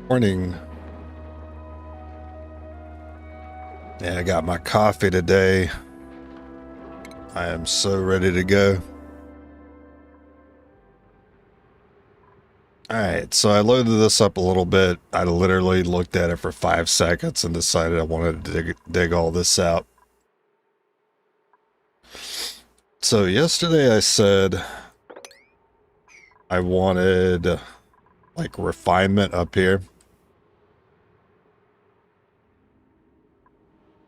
Morning. Yeah, I got my coffee today. I am so ready to go. Alright, so I loaded this up a little bit. I literally looked at it for 5 seconds and decided I wanted to dig all this out. So yesterday I said I wanted like refinement up here.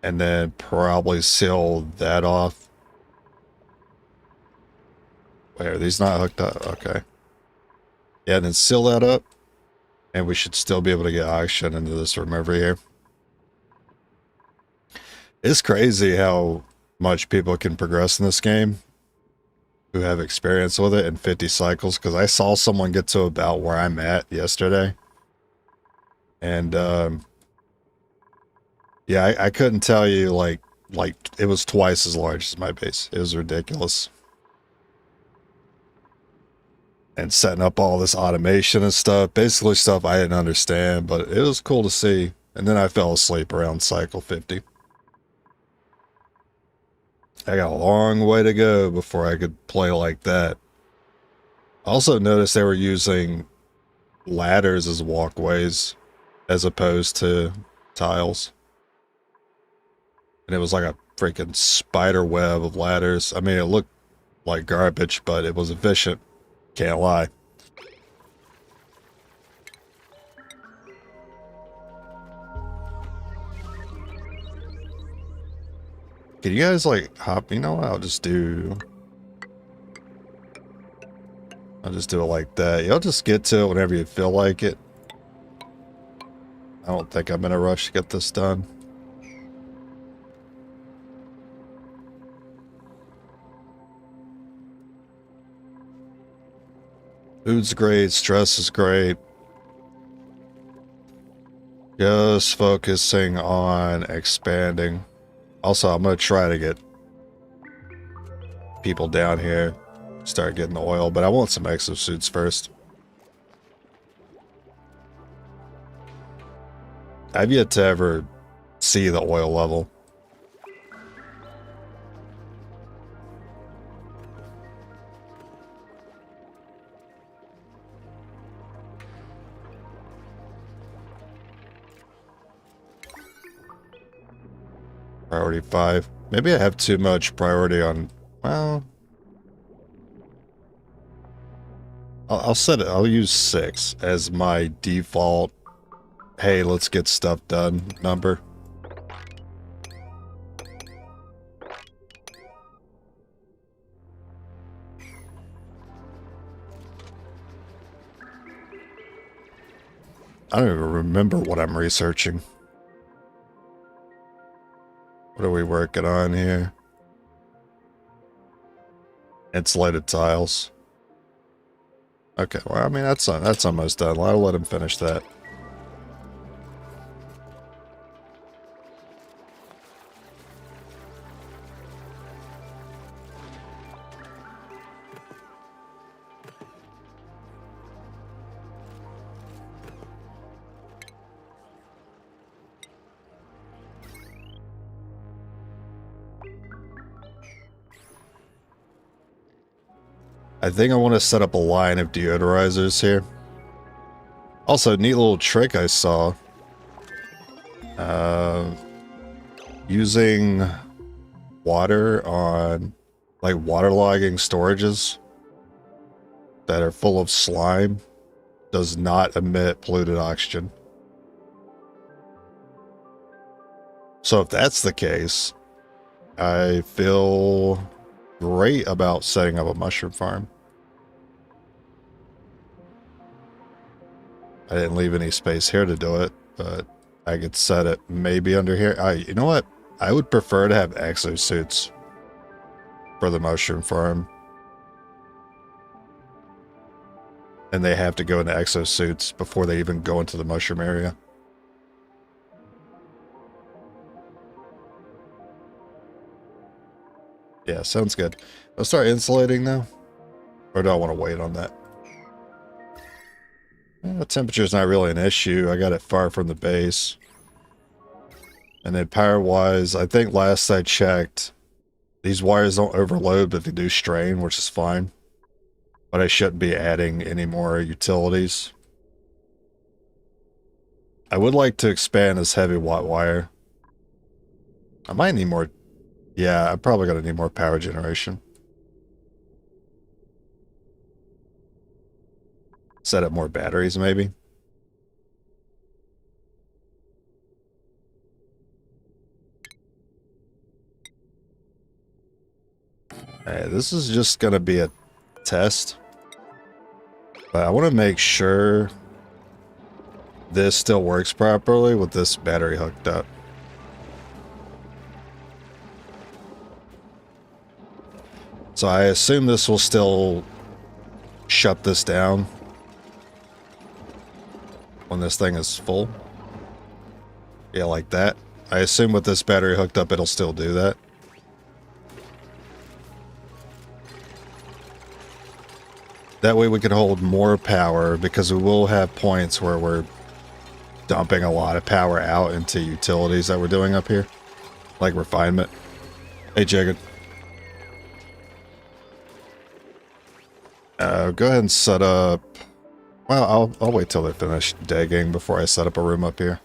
And then probably seal that off. Wait, are these not hooked up? Okay. Yeah, and then seal that up. And we should still be able to get oxygen into this room over here. It's crazy how much people can progress in this game who have experience with it in 50 cycles, because I saw someone get to about where I'm at yesterday. And, yeah, I couldn't tell you, like, it was twice as large as my base. It was ridiculous. And setting up all this automation and stuff, basically stuff I didn't understand, but it was cool to see. And then I fell asleep around cycle 50. I got a long way to go before I could play like that. I also noticed they were using ladders as walkways as opposed to tiles. And it was like a freaking spider web of ladders. I mean, it looked like garbage, but it was efficient. Can't lie. Can you guys, like, hop? You know what? I'll just do it like that. You'll just get to it whenever you feel like it. I don't think I'm in a rush to get this done. Food's great. Stress is great. Just focusing on expanding. Also, I'm going to try to get people down here, start getting the oil, but I want some exosuits first. I've yet to ever see the oil level. Priority 5. Maybe I have too much priority on, well, I'll set it, I'll use 6 as my default, hey, let's get stuff done number. I don't even remember what I'm researching. What are we working on here? Insulated tiles. Okay, well, I mean, that's almost done. I'll let him finish that. I think I want to set up a line of deodorizers here. Also, neat little trick I saw. Using water on, like, waterlogging storages that are full of slime does not emit polluted oxygen. So if that's the case, I feel great about setting up a mushroom farm. I didn't leave any space here to do it, but I could set it maybe under here. You know what? I would prefer to have exosuits for the mushroom farm. And they have to go into exosuits before they even go into the mushroom area. Yeah, sounds good. Let's start insulating now. Or do I want to wait on that? Temperature's not really an issue. I got it far from the base. And then power-wise, I think last I checked, these wires don't overload, but they do strain, which is fine. But I shouldn't be adding any more utilities. I would like to expand this heavy watt wire. I might need more. Yeah, I'm probably going to need more power generation. Set up more batteries, maybe. Hey, this is just going to be a test. But I want to make sure this still works properly with this battery hooked up. So I assume this will still shut this down when this thing is full. Yeah, like that. I assume with this battery hooked up, it'll still do that. That way we can hold more power, because we will have points where we're dumping a lot of power out into utilities that we're doing up here. Like refinement. Hey, Jagged. Go ahead and set up... Well, I'll wait till they're finished digging before I set up a room up here.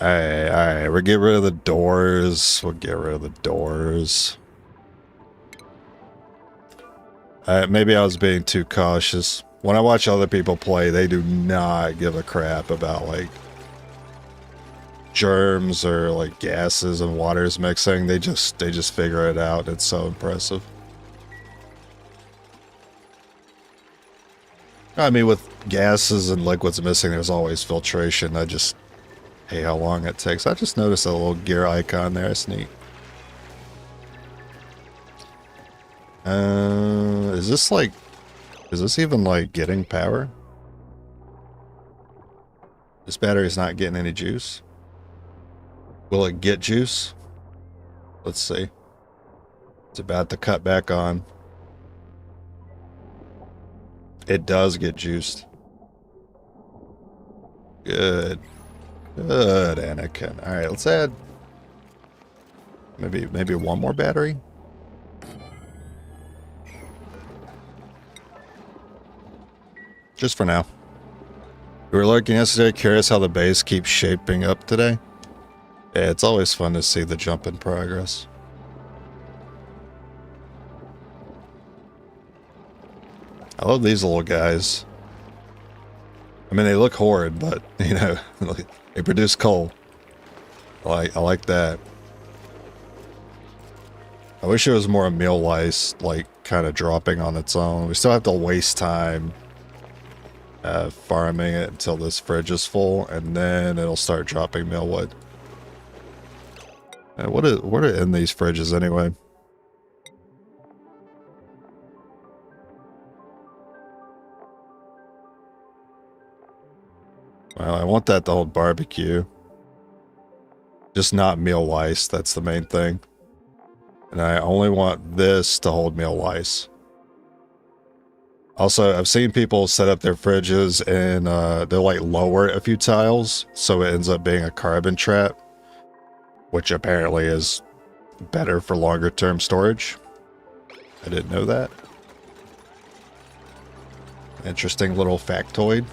Alright, we'll get rid of the doors. We'll get rid of the doors. Maybe I was being too cautious. When I watch other people play, they do not give a crap about, like, germs or, like, gases and waters mixing. They just figure it out. It's so impressive. I mean, with gases and liquids missing, there's always filtration. I just hate how long it takes. I just noticed a little gear icon there. It's neat. Is this like... Is this even, like, getting power? This battery's not getting any juice. Will it get juice? Let's see. It's about to cut back on. It does get juiced. Good. Good, Anakin. Alright, let's add... Maybe one more battery? Just for now. We were looking yesterday, curious how the base keeps shaping up today. Yeah, it's always fun to see the jump in progress. I love these little guys. I mean, they look horrid, but, you know, they produce coal. I like that. I wish it was more meal lice, like, kind of dropping on its own. We still have to waste time farming it until this fridge is full, and then it'll start dropping mealwood. What are in these fridges anyway? Well, I want that to hold barbecue. Just not meal lice, that's the main thing. And I only want this to hold meal lice. Also, I've seen people set up their fridges and they're like lower a few tiles, so it ends up being a carbon trap, which apparently is better for longer term storage. I didn't know that. Interesting little factoid.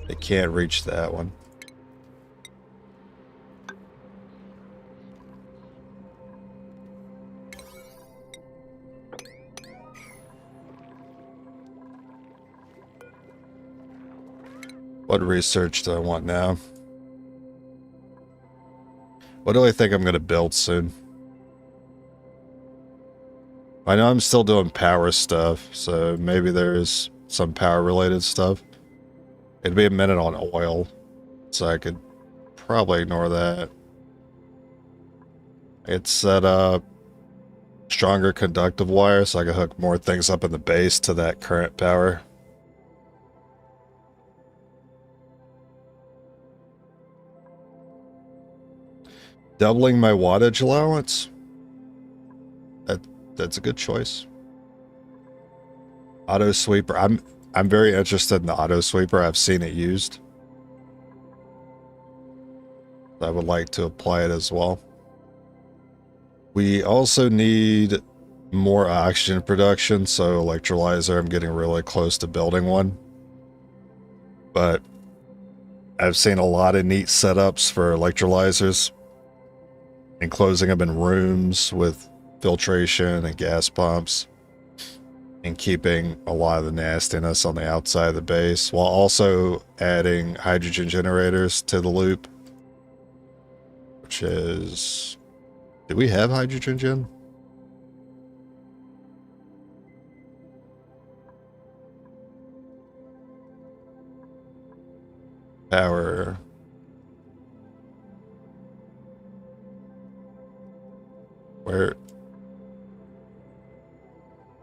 They can't reach that one. What research do I want now? What do I think I'm going to build soon? I know I'm still doing power stuff, so maybe there's some power related stuff. It'd be a minute on oil, so I could probably ignore that. It's set up stronger conductive wire, so I can hook more things up in the base to that current power. Doubling my wattage allowance? That's a good choice. Auto sweeper. I'm very interested in the auto sweeper. I've seen it used. I would like to apply it as well. We also need more oxygen production, so electrolyzer, I'm getting really close to building one. But I've seen a lot of neat setups for electrolyzers, enclosing them in rooms with filtration and gas pumps, and keeping a lot of the nastiness on the outside of the base, while also adding hydrogen generators to the loop, which is... Do we have hydrogen gen? Power.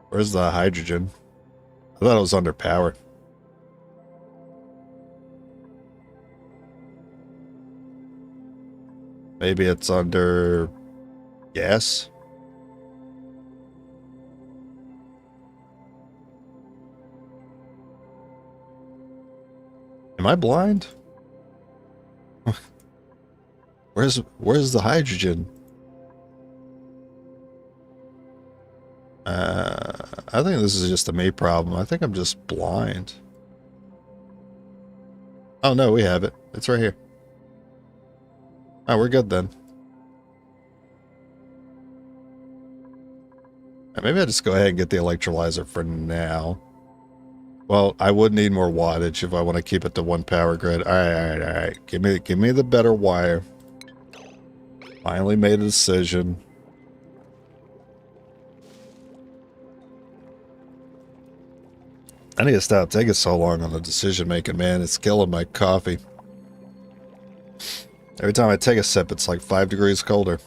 Where's the hydrogen? I thought it was under power. Maybe it's under gas? Am I blind? Where's the hydrogen? I think this is just a me problem. I think I'm just blind. Oh no, we have it. It's right here. Oh, we're good then. Maybe I'll just go ahead and get the electrolyzer for now. Well, I would need more wattage if I want to keep it to one power grid. Alright. Give me the better wire. Finally made a decision. I need to stop taking so long on the decision making, man. It's killing my coffee. Every time I take a sip, it's like 5 degrees colder.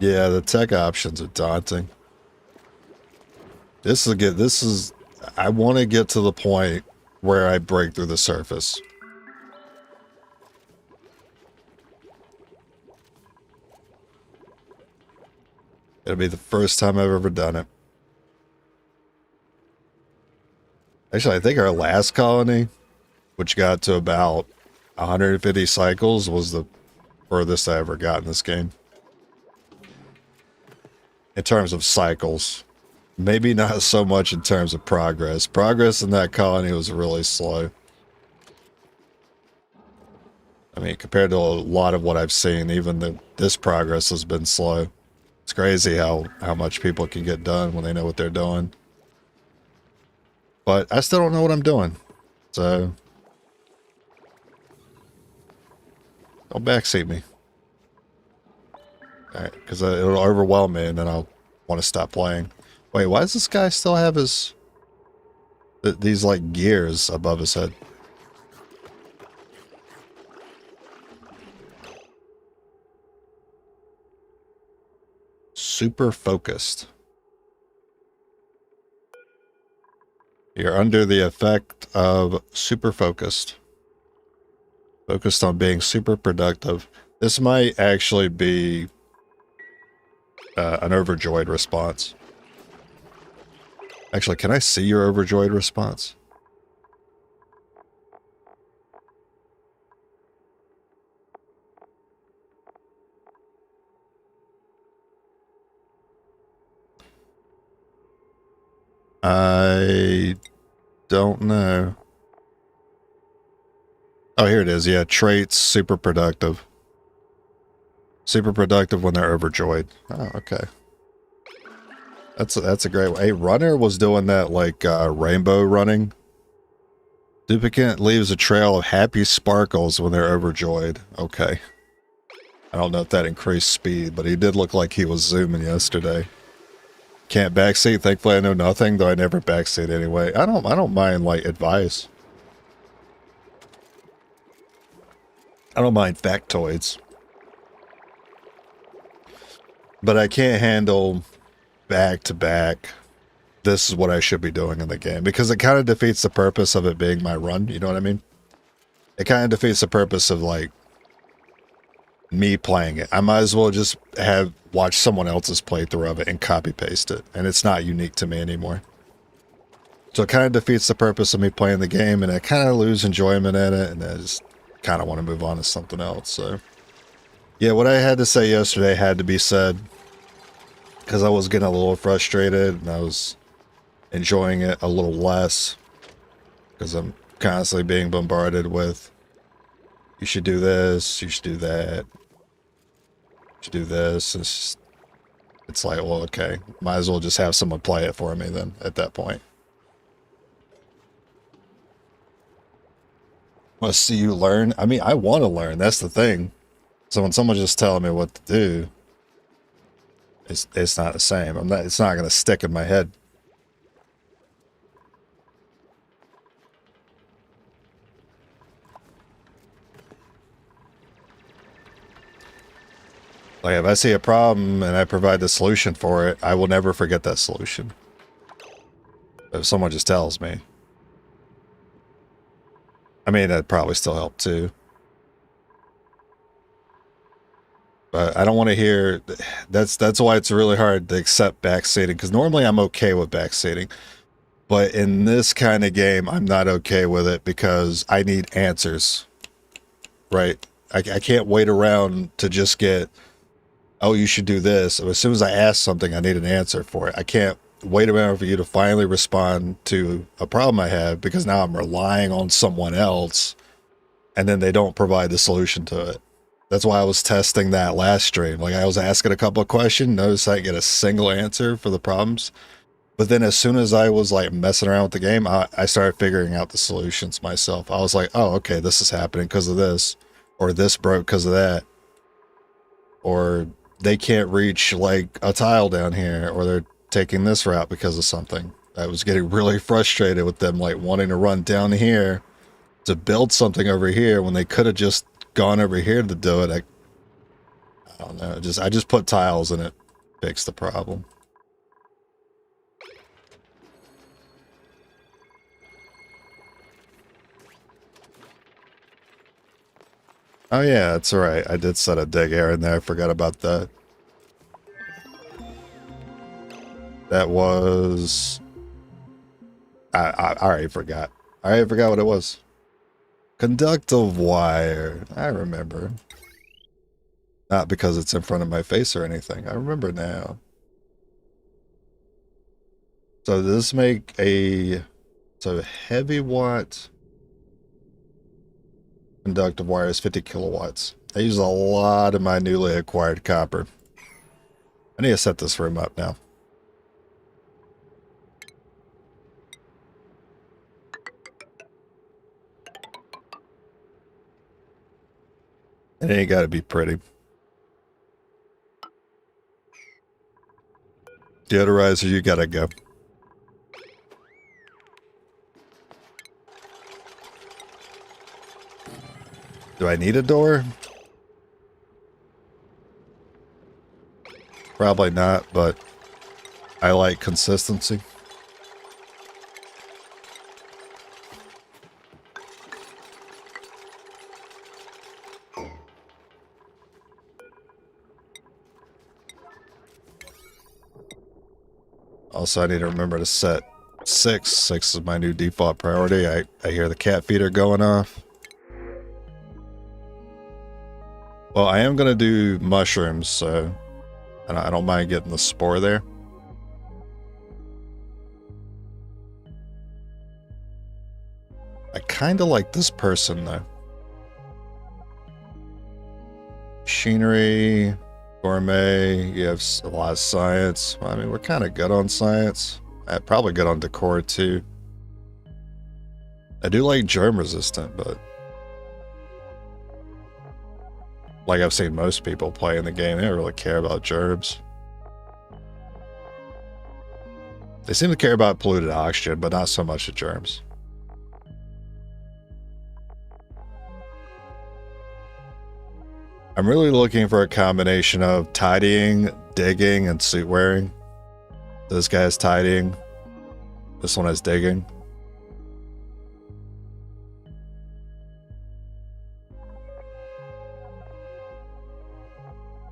Yeah, the tech options are daunting. I want to get to the point where I break through the surface. It'll be the first time I've ever done it. Actually, I think our last colony, which got to about 150 cycles, was the furthest I ever got in this game. In terms of cycles. Maybe not so much in terms of progress. Progress in that colony was really slow. I mean, compared to a lot of what I've seen, even this progress has been slow. It's crazy how much people can get done when they know what they're doing. But I still don't know what I'm doing. So, don't backseat me. Alright, because it'll overwhelm me and then I'll want to stop playing. Wait, why does this guy still have these like gears above his head? Super focused. You're under the effect of super focused. Focused on being super productive. This might actually be an overjoyed response. Actually, can I see your overjoyed response? I don't know. Oh, here it is. Yeah, traits, super productive. Super productive when they're overjoyed. Oh, okay. That's a great way. Hey, Runner was doing that like rainbow running. Duplicant leaves a trail of happy sparkles when they're overjoyed. Okay. I don't know if that increased speed, but he did look like he was zooming yesterday. Can't backseat. Thankfully, I know nothing, though I never backseat anyway. I don't mind like advice. I don't mind factoids. But I can't handle back to back. This is what I should be doing in the game, because it kind of defeats the purpose of it being my run. You know what I mean? It kind of defeats the purpose of like me playing it. I might as well just watch someone else's playthrough of it and copy paste it, and it's not unique to me anymore. So it kind of defeats the purpose of me playing the game, and I kind of lose enjoyment in it, and I just kind of want to move on to something else. So yeah, what I had to say yesterday had to be said, because I was getting a little frustrated and I was enjoying it a little less, because I'm constantly being bombarded with, you should do this, you should do that, you should do this. It's like, well, okay, might as well just have someone play it for me then at that point. Want to see you learn? I mean, I want to learn. That's the thing. So when someone's just telling me what to do, it's not the same. It's not going to stick in my head. Like, if I see a problem and I provide the solution for it, I will never forget that solution. If someone just tells me. I mean, that'd probably still help too. But I don't want to hear, that's why it's really hard to accept backseating, because normally I'm okay with backseating. But in this kind of game, I'm not okay with it because I need answers, right? I can't wait around to just get, oh, you should do this. As soon as I ask something, I need an answer for it. I can't wait around for you to finally respond to a problem I have, because now I'm relying on someone else and then they don't provide the solution to it. That's why I was testing that last stream. Like, I was asking a couple of questions, noticed I didn't get a single answer for the problems. But then as soon as I was like messing around with the game, I started figuring out the solutions myself. I was like, oh, okay, this is happening because of this, or this broke because of that, or they can't reach like a tile down here, or they're taking this route because of something. I was getting really frustrated with them like wanting to run down here to build something over here when they could have just gone over here to do it. I don't know. I just put tiles and it fixed the problem. Oh yeah, that's right. I did set a dig air in there. I forgot about that. That was... I already forgot. I already forgot what it was. Conductive wire. I remember. Not because it's in front of my face or anything. I remember now. So does this make a... So heavy watt... Conductive wire is 50 kilowatts. I use a lot of my newly acquired copper. I need to set this room up now. It ain't gotta be pretty. Deodorizer, you gotta go. Do I need a door? Probably not, but I like consistency. Also, I need to remember to set 6. 6 is my new default priority. I hear the cat feeder going off. Well, I am going to do mushrooms, so I don't mind getting the spore there. I kind of like this person, though. Machinery, gourmet, you have a lot of science. Well, I mean, we're kind of good on science. I'd probably good on decor, too. I do like germ resistant, but... like I've seen most people play in the game, they don't really care about germs. They seem to care about polluted oxygen, but not so much the germs. I'm really looking for a combination of tidying, digging, and suit wearing. This guy has tidying. This one has digging.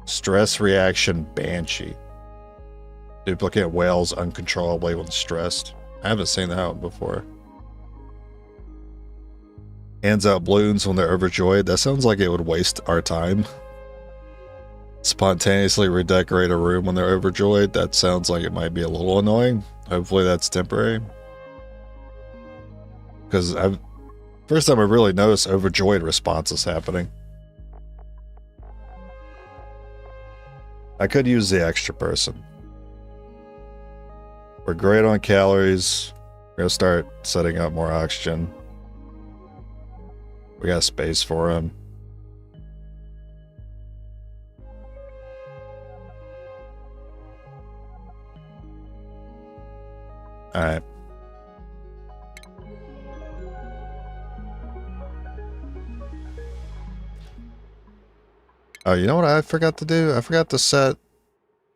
Stress reaction Banshee. Duplicate whales uncontrollably when stressed. I haven't seen that one before. Hands out balloons when they're overjoyed. That sounds like it would waste our time. Spontaneously redecorate a room when they're overjoyed. That sounds like it might be a little annoying. Hopefully that's temporary. Because first time I really noticed overjoyed responses happening. I could use the extra person. We're great on calories. We're gonna start setting up more oxygen. We got space for him. Alright. Oh, you know what I forgot to do? I forgot to set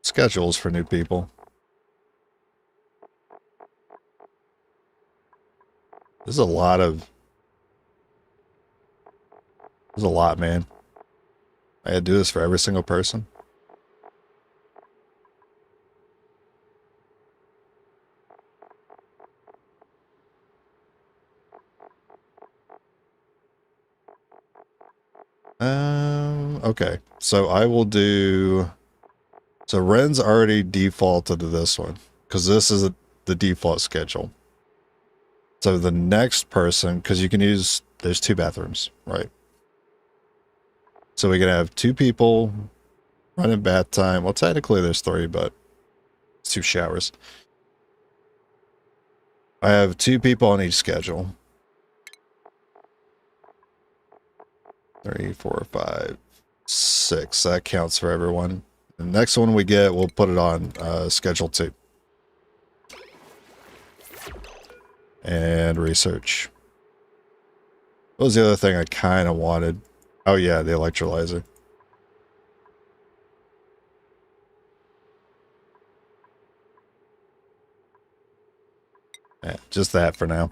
schedules for new people. There's a lot, man. I had to do this for every single person. Okay. So I will do... So Ren's already defaulted to this one, because this is the default schedule. So the next person, because you can use... There's 2 bathrooms, right? So we can have 2 people running bath time. Well, technically there's 3, but it's 2 showers. I have 2 people on each schedule. 3, 4, 5, 6. That counts for everyone. The next one we get, we'll put it on schedule 2. And research. What was the other thing I kind of wanted? Oh yeah, the electrolyzer. Yeah, just that for now.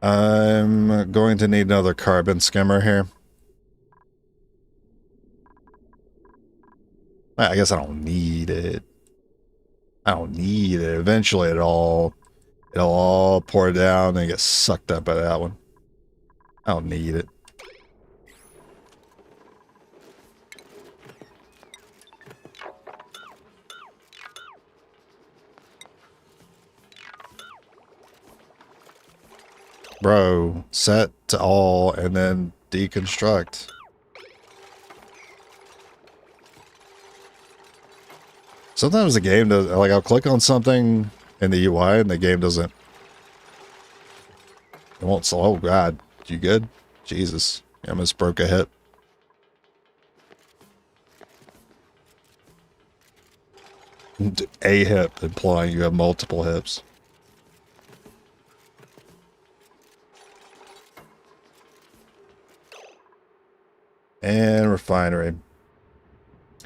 I'm going to need another carbon skimmer here. I guess I don't need it. I don't need it. Eventually it'll all pour down and get sucked up by that one. I don't need it. Bro, set to all and then deconstruct. Sometimes the game does, like I'll click on something in the UI and the game doesn't. It won't slow. Oh god, you good? Jesus, I almost broke a hip. A hip, implying you have multiple hips. And refinery.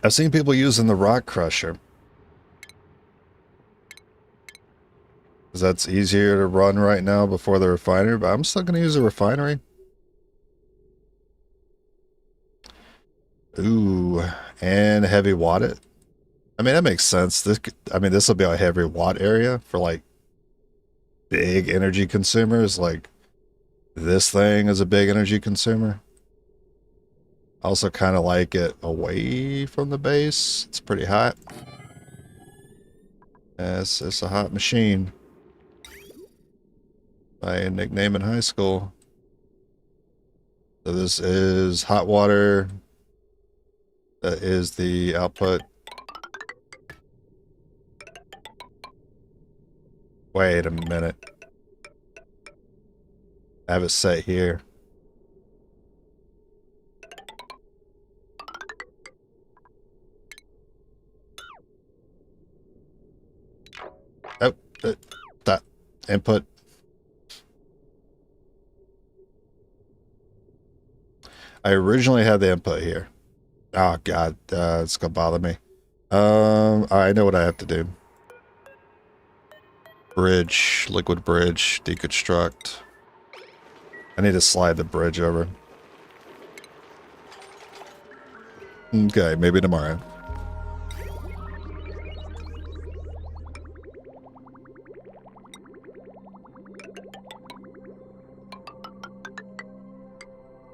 I've seen people using the rock crusher. Because that's easier to run right now before the refinery, but I'm still going to use a refinery. Ooh, and heavy watt it. I mean, that makes sense. This will be a heavy watt area for like big energy consumers. Like this thing is a big energy consumer. I also kind of like it away from the base. It's pretty hot. Yes, it's a hot machine. My nickname in high school. So this is hot water. That is the output. Wait a minute. I have it set here. That input. I originally had the input here. Oh god, it's gonna bother me. I know what I have to do. Bridge, liquid bridge, deconstruct. I need to slide the bridge over. Okay, maybe tomorrow.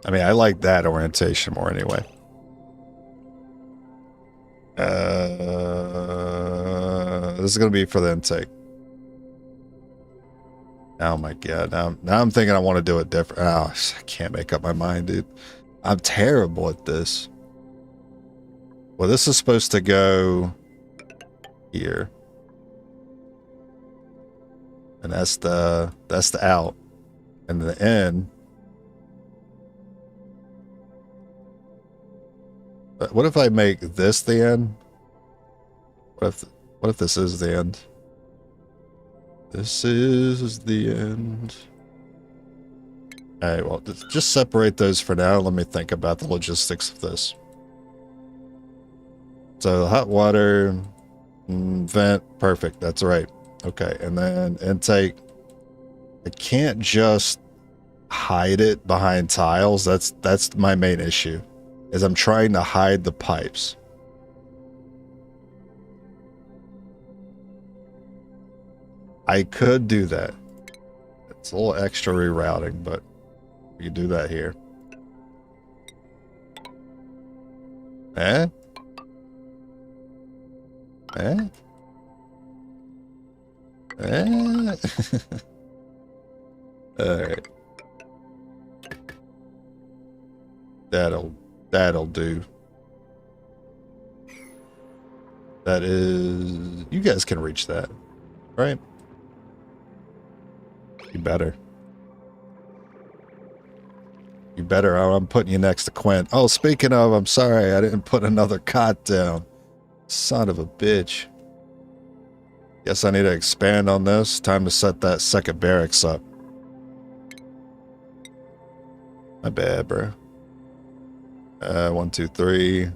I mean, I like that orientation more anyway. This is gonna be for the intake. Oh my god, now I'm thinking I want to do it different. Oh, I can't make up my mind, dude. I'm terrible at this. Well, this is supposed to go here. And that's the out. And the in. But what if I make this the end? What if this is the end? This is the end. Alright, well, just separate those for now. Let me think about the logistics of this. So, hot water, vent, perfect, that's right. Okay, and then intake. I can't just hide it behind tiles. That's my main issue, is I'm trying to hide the pipes. I could do that. It's a little extra rerouting, but we can do that here. Eh? Eh? Eh? Alright. That'll do. That is... You guys can reach that, right? You better. You better. I'm putting you next to Quinn. Oh, speaking of, I'm sorry I didn't put another cot down. Son of a bitch. Guess I need to expand on this. Time to set that second barracks up. My bad, bro. 1, 2, 3.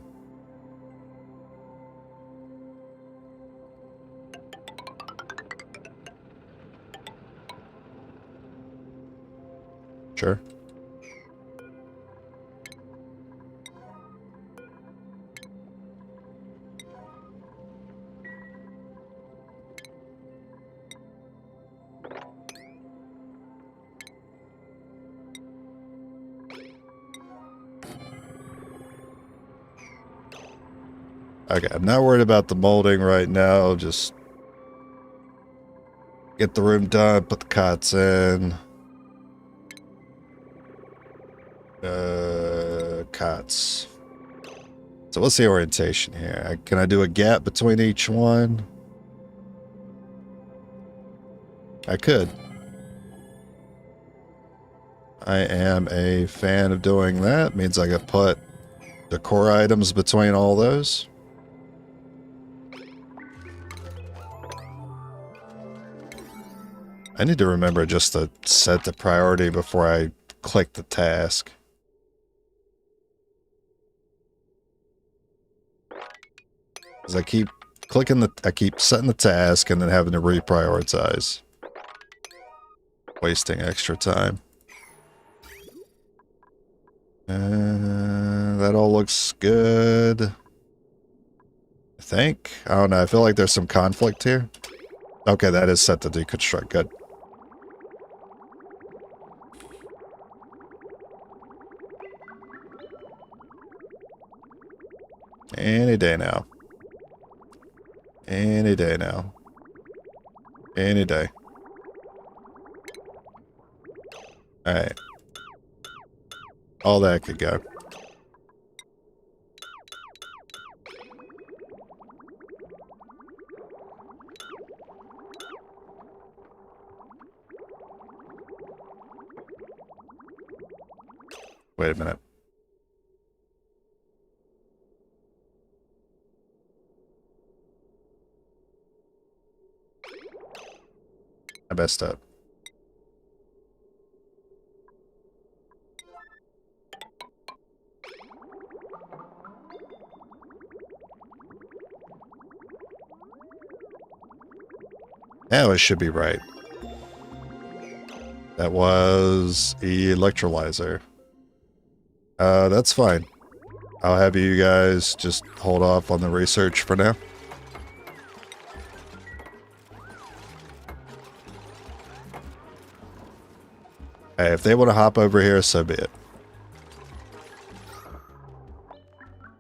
Sure. Okay, I'm not worried about the molding right now. Just get the room done, put the cots in. Cots. So what's the orientation here? Can I do a gap between each one? I could. I am a fan of doing that. Means I could put the core items between all those. I need to remember just to set the priority before I click the task. Because I keep I keep setting the task and then having to reprioritize. Wasting extra time. That all looks good. I think. I don't know. I feel like there's some conflict here. Okay, that is set to deconstruct. Good. Any day now. Any day now. Any day. Alright. All that could go. Wait a minute. messed up. Now it should be right. That was electrolyzer. That's fine. I'll have you guys just hold off on the research for now. Hey, if they want to hop over here, so be it.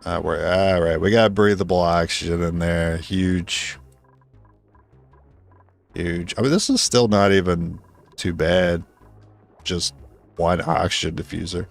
Alright, we got breathable oxygen in there. Huge. Huge. I mean, this is still not even too bad. Just one oxygen diffuser.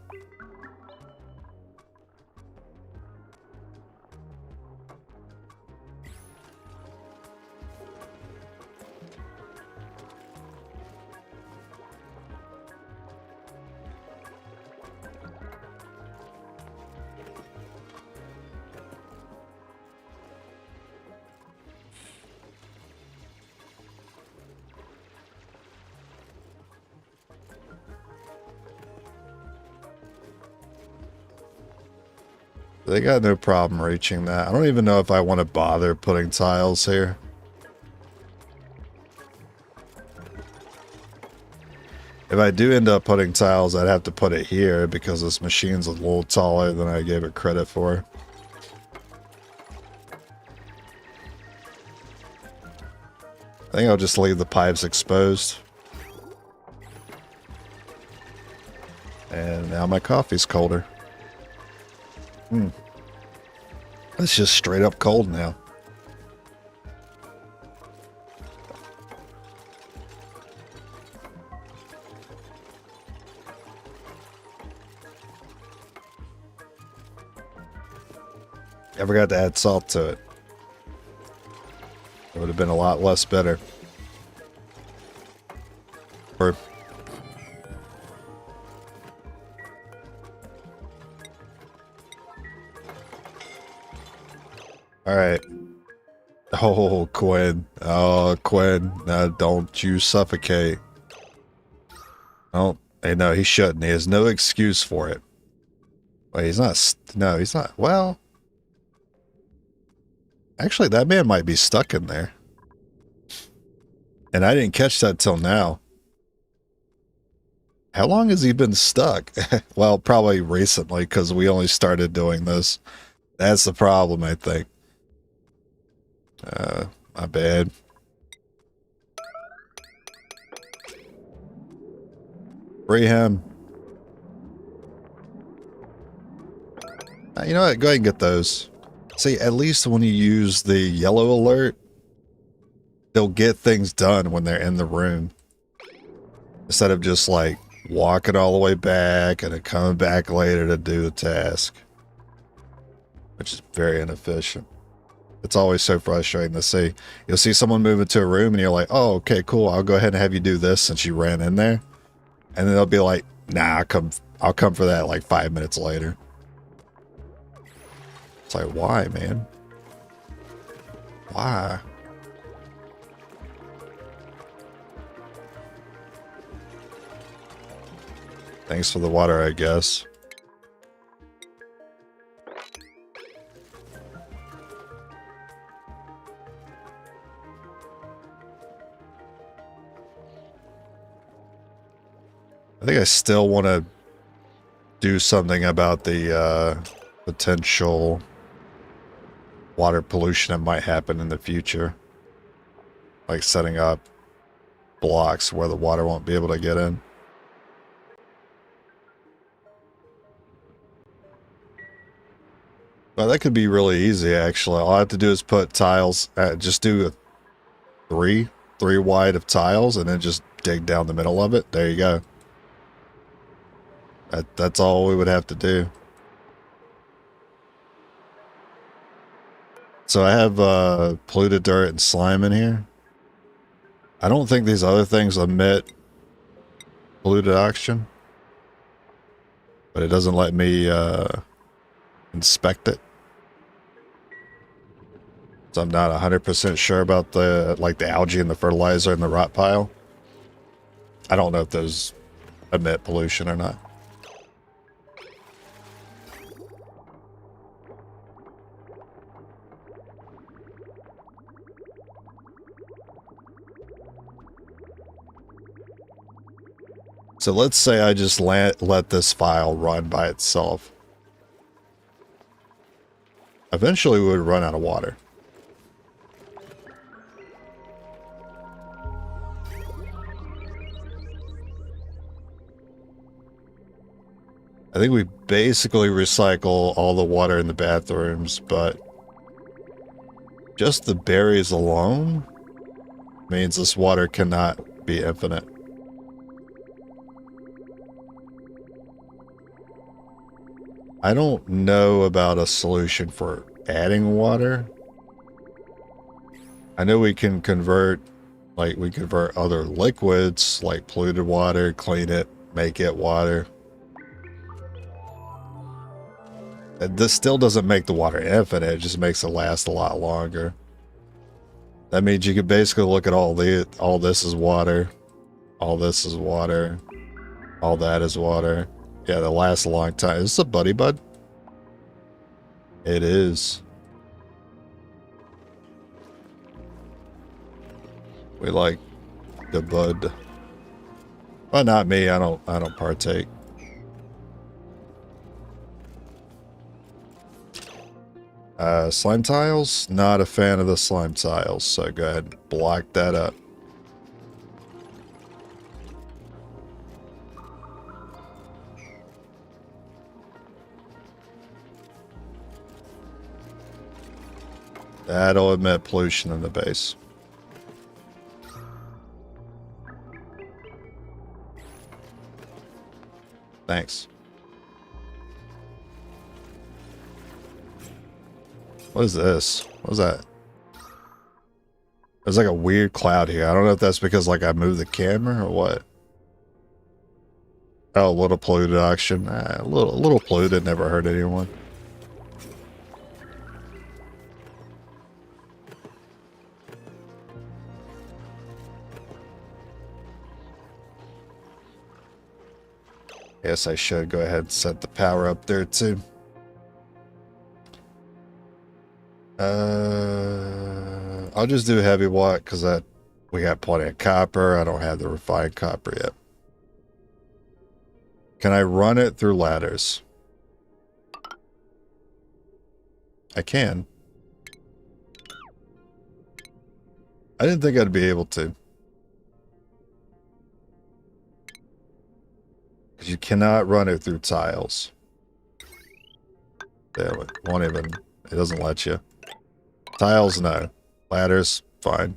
They got no problem reaching that. I don't even know if I want to bother putting tiles here. If I do end up putting tiles, I'd have to put it here because this machine's a little taller than I gave it credit for. I think I'll just leave the pipes exposed. And now my coffee's colder. It's just straight up cold now. I forgot to add salt to it. It would have been a lot less bitter. Or alright. Oh, Quinn. Oh, Quinn. Don't you suffocate. Oh, hey, no, he shouldn't. He has no excuse for it. Wait, he's not. No, he's not. Well, actually, that man might be stuck in there. And I didn't catch that till now. How long has he been stuck? Well, probably recently, because we only started doing this. That's the problem, I think. My bad. Free him. You know what? Go ahead and get those. See, at least when you use the yellow alert, they'll get things done when they're in the room. Instead of just like walking all the way back and then coming back later to do the task. Which is very inefficient. It's always so frustrating to see. You'll see someone move into a room and you're like, oh, okay, cool. I'll go ahead and have you do this since you ran in there. And then they'll be like, nah, I'll come for that like 5 minutes later. It's like, why, man? Why? Thanks for the water, I guess. I think I still want to do something about the potential water pollution that might happen in the future. Like setting up blocks where the water won't be able to get in. Well, that could be really easy, actually. All I have to do is put tiles, just do a three wide of tiles, and then just dig down the middle of it. There you go. That's all we would have to do. So I have polluted dirt and slime in here. I don't think these other things emit polluted oxygen. But it doesn't let me inspect it. So I'm not 100% sure about the algae and the fertilizer and the rot pile. I don't know if those emit pollution or not. So let's say I just let this file run by itself. Eventually we would run out of water. I think we basically recycle all the water in the bathrooms, but just the berries alone means this water cannot be infinite. I don't know about a solution for adding water. I know we can convert, like we convert other liquids, like polluted water, clean it, make it water. This still doesn't make the water infinite, it just makes it last a lot longer. That means you could basically look at all this is water, all this is water, all that is water. Yeah, that lasts a long time. Is this a buddy bud? It is. We like the bud. Well, not me. I don't partake. Slime tiles? Not a fan of the slime tiles, so go ahead and block that up. That'll emit pollution in the base. Thanks. What is this? What is that? There's like a weird cloud here. I don't know if that's because like I moved the camera or what. Oh, a little polluted oxygen. A little polluted never hurt anyone. Guess I should go ahead and set the power up there too. I'll just do heavy watt because we got plenty of copper. I don't have the refined copper yet. Can I run it through ladders? I can. I didn't think I'd be able to. Because you cannot run it through tiles. Damn it. Won't even. It doesn't let you. Tiles, no. Ladders, fine.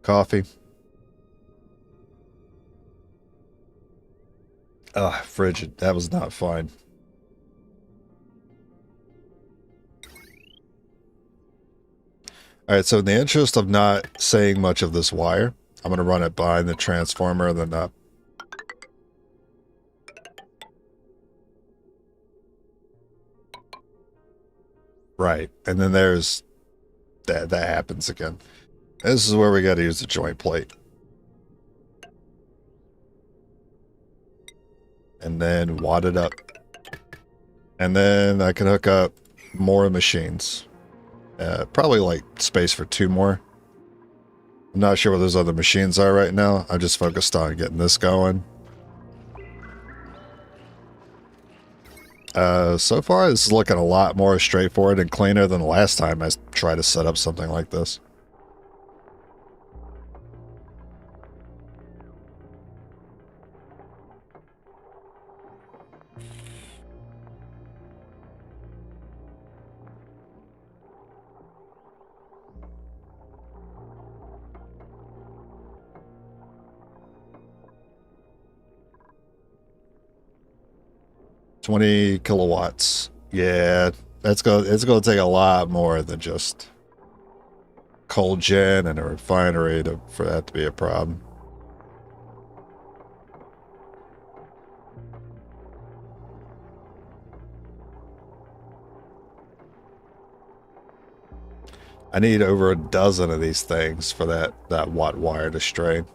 Coffee. Ugh, frigid. That was not fine. Alright, so in the interest of not saying much of this wire, I'm going to run it behind the transformer and then up. Right, and then there's... That happens again. This is where we got to use the joint plate. And then wad it up. And then I can hook up more machines. Probably like space for 2 more. I'm not sure what those other machines are right now. I'm just focused on getting this going. So far this is looking a lot more straightforward and cleaner than the last time I tried to set up something like this. $20 kilowatts. Yeah, it's gonna take a lot more than just coal gen and a refinery for that to be a problem. I need over a dozen of these things for that watt wire to strain.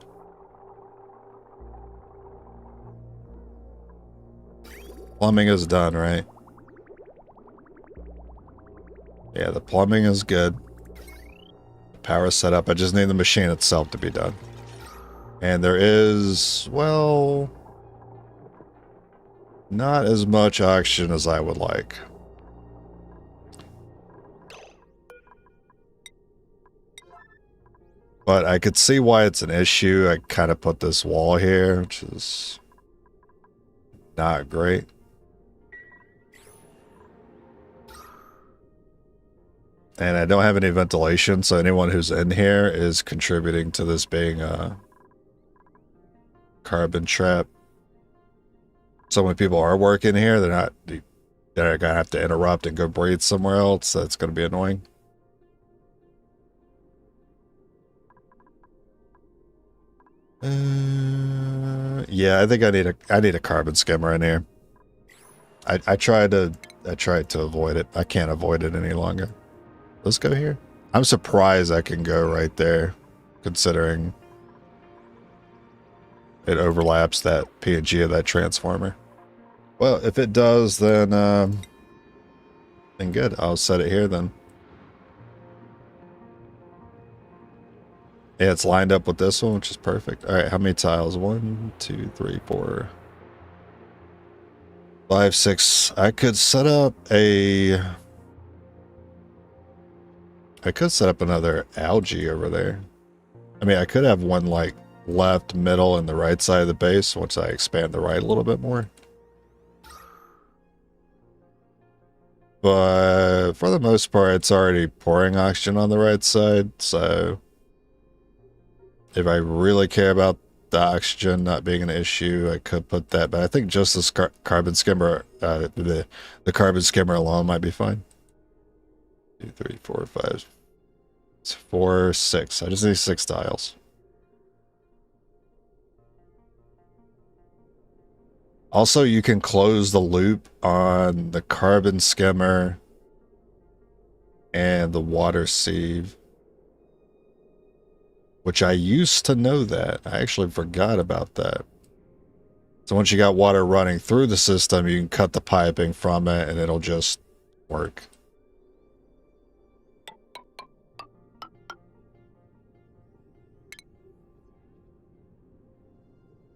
Plumbing is done, right? Yeah, the plumbing is good. The power set up. I just need the machine itself to be done. And there is, well, not as much oxygen as I would like. But I could see why it's an issue. I kind of put this wall here, which is not great. And I don't have any ventilation, so anyone who's in here is contributing to this being a carbon trap. So when people are working here, they're gonna have to interrupt and go breathe somewhere else. That's gonna be annoying. Yeah, I think I need a carbon skimmer in here. I tried to avoid it. I can't avoid it any longer. Let's go here. I'm surprised I can go right there, considering it overlaps that PNG of that transformer. Well, if it does, then good. I'll set it here then. Yeah, it's lined up with this one, which is perfect. All right, how many tiles? 1, 2, 3, 4, 5, 6. I could set up another algae over there. I mean, I could have one like left, middle, and the right side of the base once I expand the right a little bit more. But for the most part, it's already pouring oxygen on the right side, so if I really care about the oxygen not being an issue, I could put that, but I think just this carbon skimmer, the carbon skimmer alone might be fine. 2, 3, 4, 5, 4, 6. I just need 6 tiles. Also, you can close the loop on the carbon skimmer and the water sieve, which I used to know that. I actually forgot about that. So once you got water running through the system, you can cut the piping from it and it'll just work.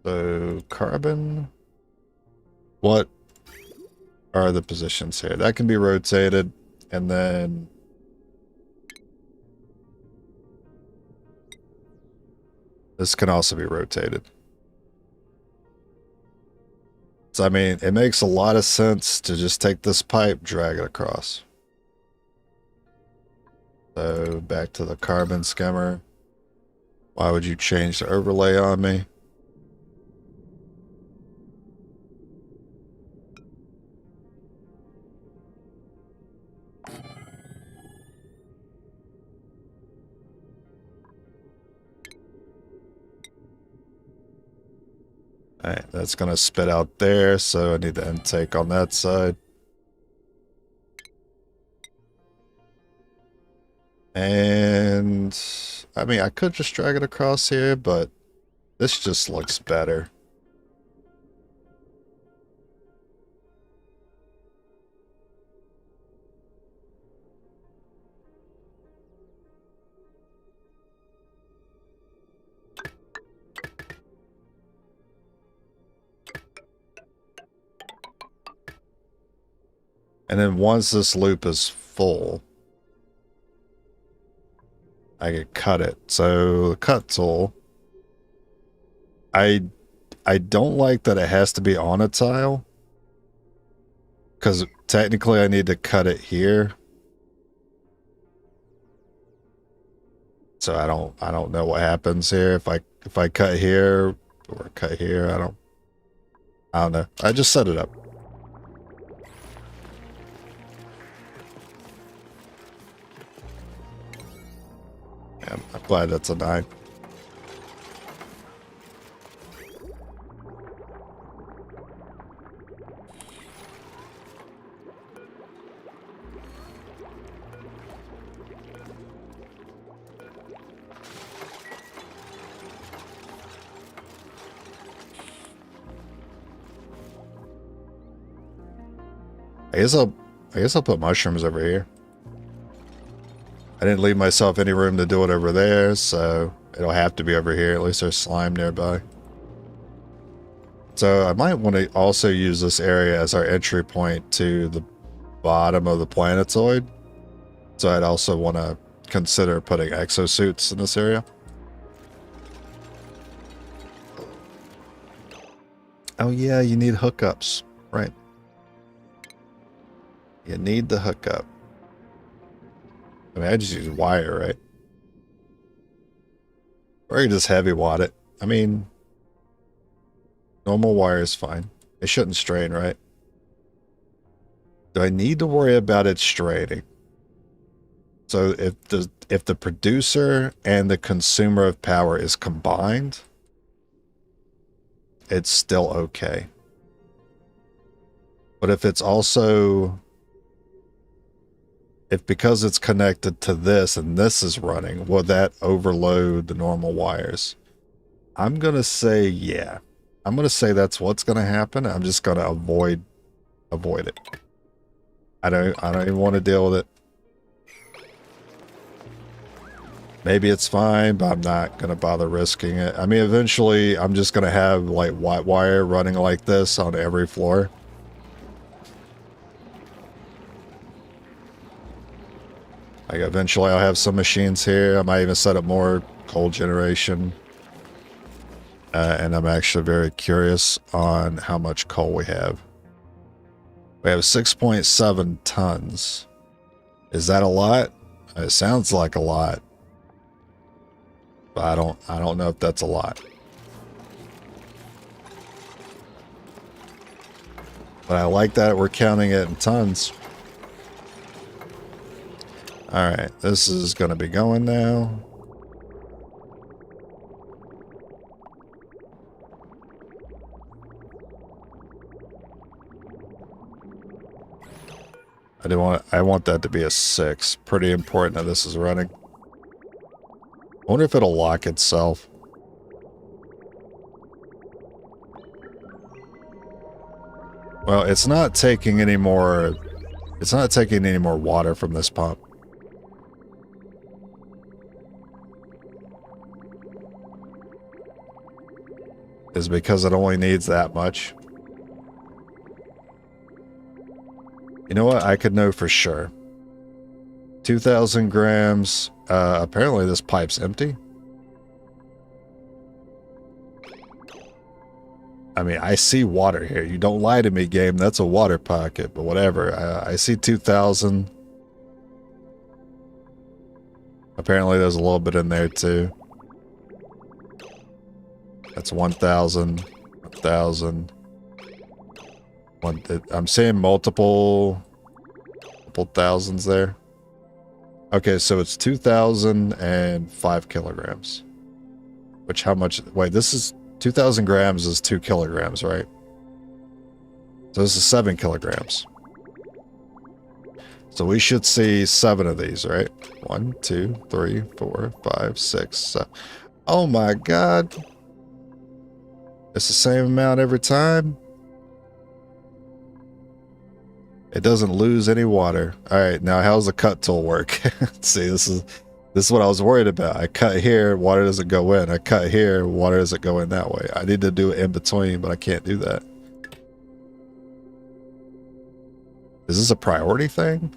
So carbon, what are the positions here? That can be rotated, and then this can also be rotated. So, I mean, it makes a lot of sense to just take this pipe, drag it across. So, back to the carbon skimmer. Why would you change the overlay on me? Alright, that's going to spit out there, so I need the intake on that side. And, I mean, I could just drag it across here, but this just looks better. And then once this loop is full, I can cut it. So the cut tool, I don't like that it has to be on a tile, because technically I need to cut it here. So I don't know what happens here if I cut here or cut here. I don't know. I just set it up. Yeah, I'm glad that's a 9. I guess I'll put mushrooms over here. I didn't leave myself any room to do it over there, so it'll have to be over here. At least there's slime nearby. So I might want to also use this area as our entry point to the bottom of the planetoid. So I'd also want to consider putting exosuits in this area. Oh yeah, you need hookups, right? You need the hookup. I mean, I just use wire, right? Or you just heavy wad it. I mean, normal wire is fine. It shouldn't strain, right? Do I need to worry about it straining? So if the producer and the consumer of power is combined, it's still okay. But if it's also, if because it's connected to this and this is running, will that overload the normal wires? I'm going to say, yeah. I'm going to say that's what's going to happen. I'm just going to avoid it. I don't even want to deal with it. Maybe it's fine, but I'm not going to bother risking it. I mean, eventually I'm just going to have like white wire running like this on every floor. Like eventually I'll have some machines here. I might even set up more coal generation. And I'm actually very curious on how much coal we have. We have 6.7 tons. Is that a lot? It sounds like a lot. But I don't know if that's a lot. But I like that we're counting it in tons. Alright, this is going to be going now. I want that to be a 6. Pretty important that this is running. I wonder if it'll lock itself. Well, it's not taking any more. It's not taking any more water from this pump. Is because it only needs that much. You know what? I could know for sure. 2,000 grams. Apparently this pipe's empty. I mean, I see water here. You don't lie to me, game. That's a water pocket, but whatever. I see 2,000. Apparently there's a little bit in there too. That's 1,000. 1,000. I'm seeing multiple thousands there. Okay, so it's 2,005 kilograms. Which how much? Wait, this is 2,000 grams is 2 kilograms, right? So this is 7 kilograms. So we should see 7 of these, right? 1, 2, 3, 4, 5, 6, 7. Oh my god. It's the same amount every time. It doesn't lose any water. All right, now how's the cut tool work? See, this is what I was worried about. I cut here, water doesn't go in. I cut here, water doesn't go in that way. I need to do it in between, but I can't do that. Is this a priority thing?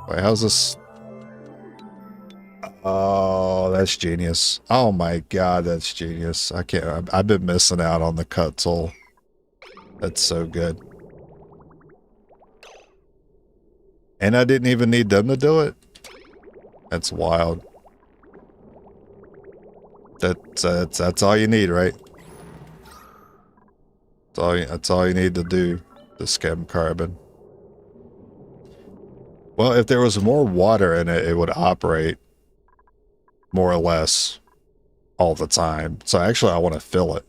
Wait, how's this? Oh, that's genius. Oh my god, that's genius. I can't. I've been missing out on the cut tool. That's so good. And I didn't even need them to do it. That's wild. That's all you need, right? That's all you need to do to skim carbon. Well, if there was more water in it, it would operate more or less all the time. So actually I want to fill it.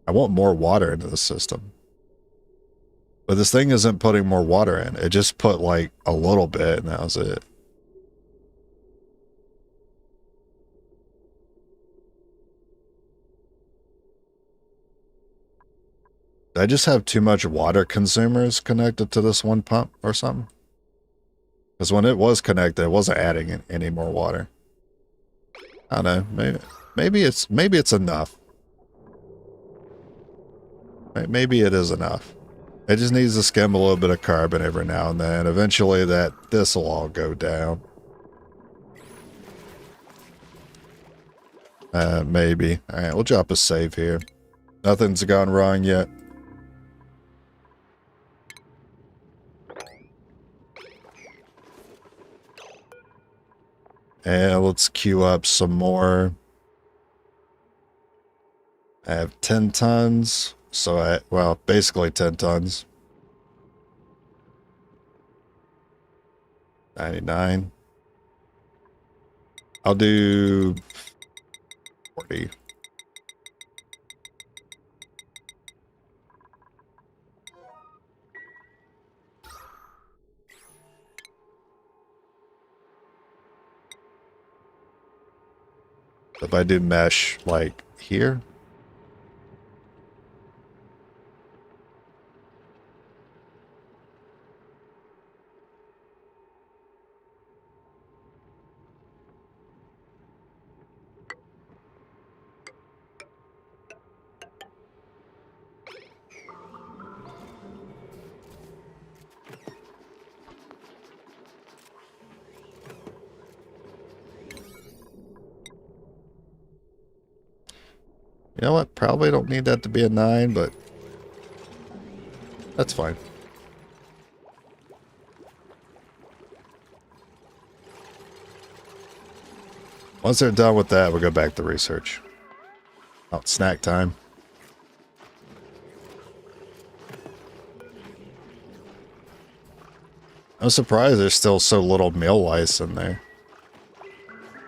I want more water into the system. But this thing isn't putting more water in. It just put like a little bit and that was it. I just have too much water consumers connected to this one pump or something? Because when it was connected, it wasn't adding any more water. I don't know. Maybe it's enough. Maybe it is enough. It just needs to skim a little bit of carbon every now and then. Eventually this will all go down. Maybe. Alright, we'll drop a save here. Nothing's gone wrong yet. And let's queue up some more. I have 10 tons. So well, basically 10 tons. 99. I'll do 40. If I do mesh like here. You know what? Probably don't need that to be a 9, but that's fine. Once they're done with that, we'll go back to research. Oh, snack time. I'm surprised there's still so little meal lice in there.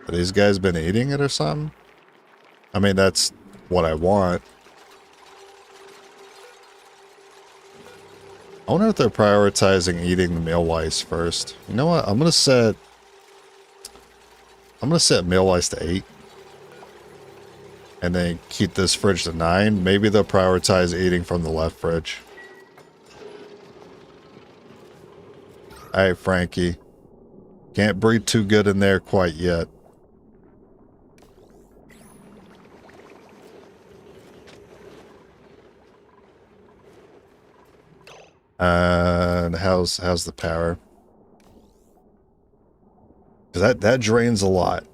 Have these guys been eating it or something? I mean, that's what I want. I wonder if they're prioritizing eating the meal lice first. You know what? I'm gonna set meal lice to 8. And then keep this fridge to 9. Maybe they'll prioritize eating from the left fridge. Alright, Frankie. Can't breathe too good in there quite yet. And how's the power? Because that drains a lot.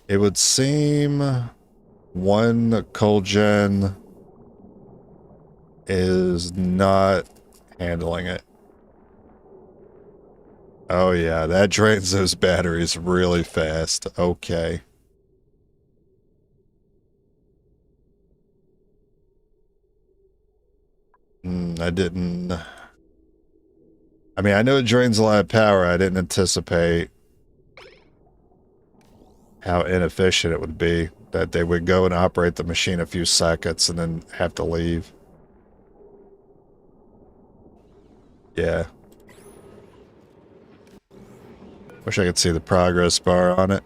It would seem one cogen is not handling it. Oh yeah, that drains those batteries really fast. Okay. I didn't... I mean, I know it drains a lot of power. I didn't anticipate how inefficient it would be. That they would go and operate the machine a few seconds and then have to leave. Yeah. Wish I could see the progress bar on it.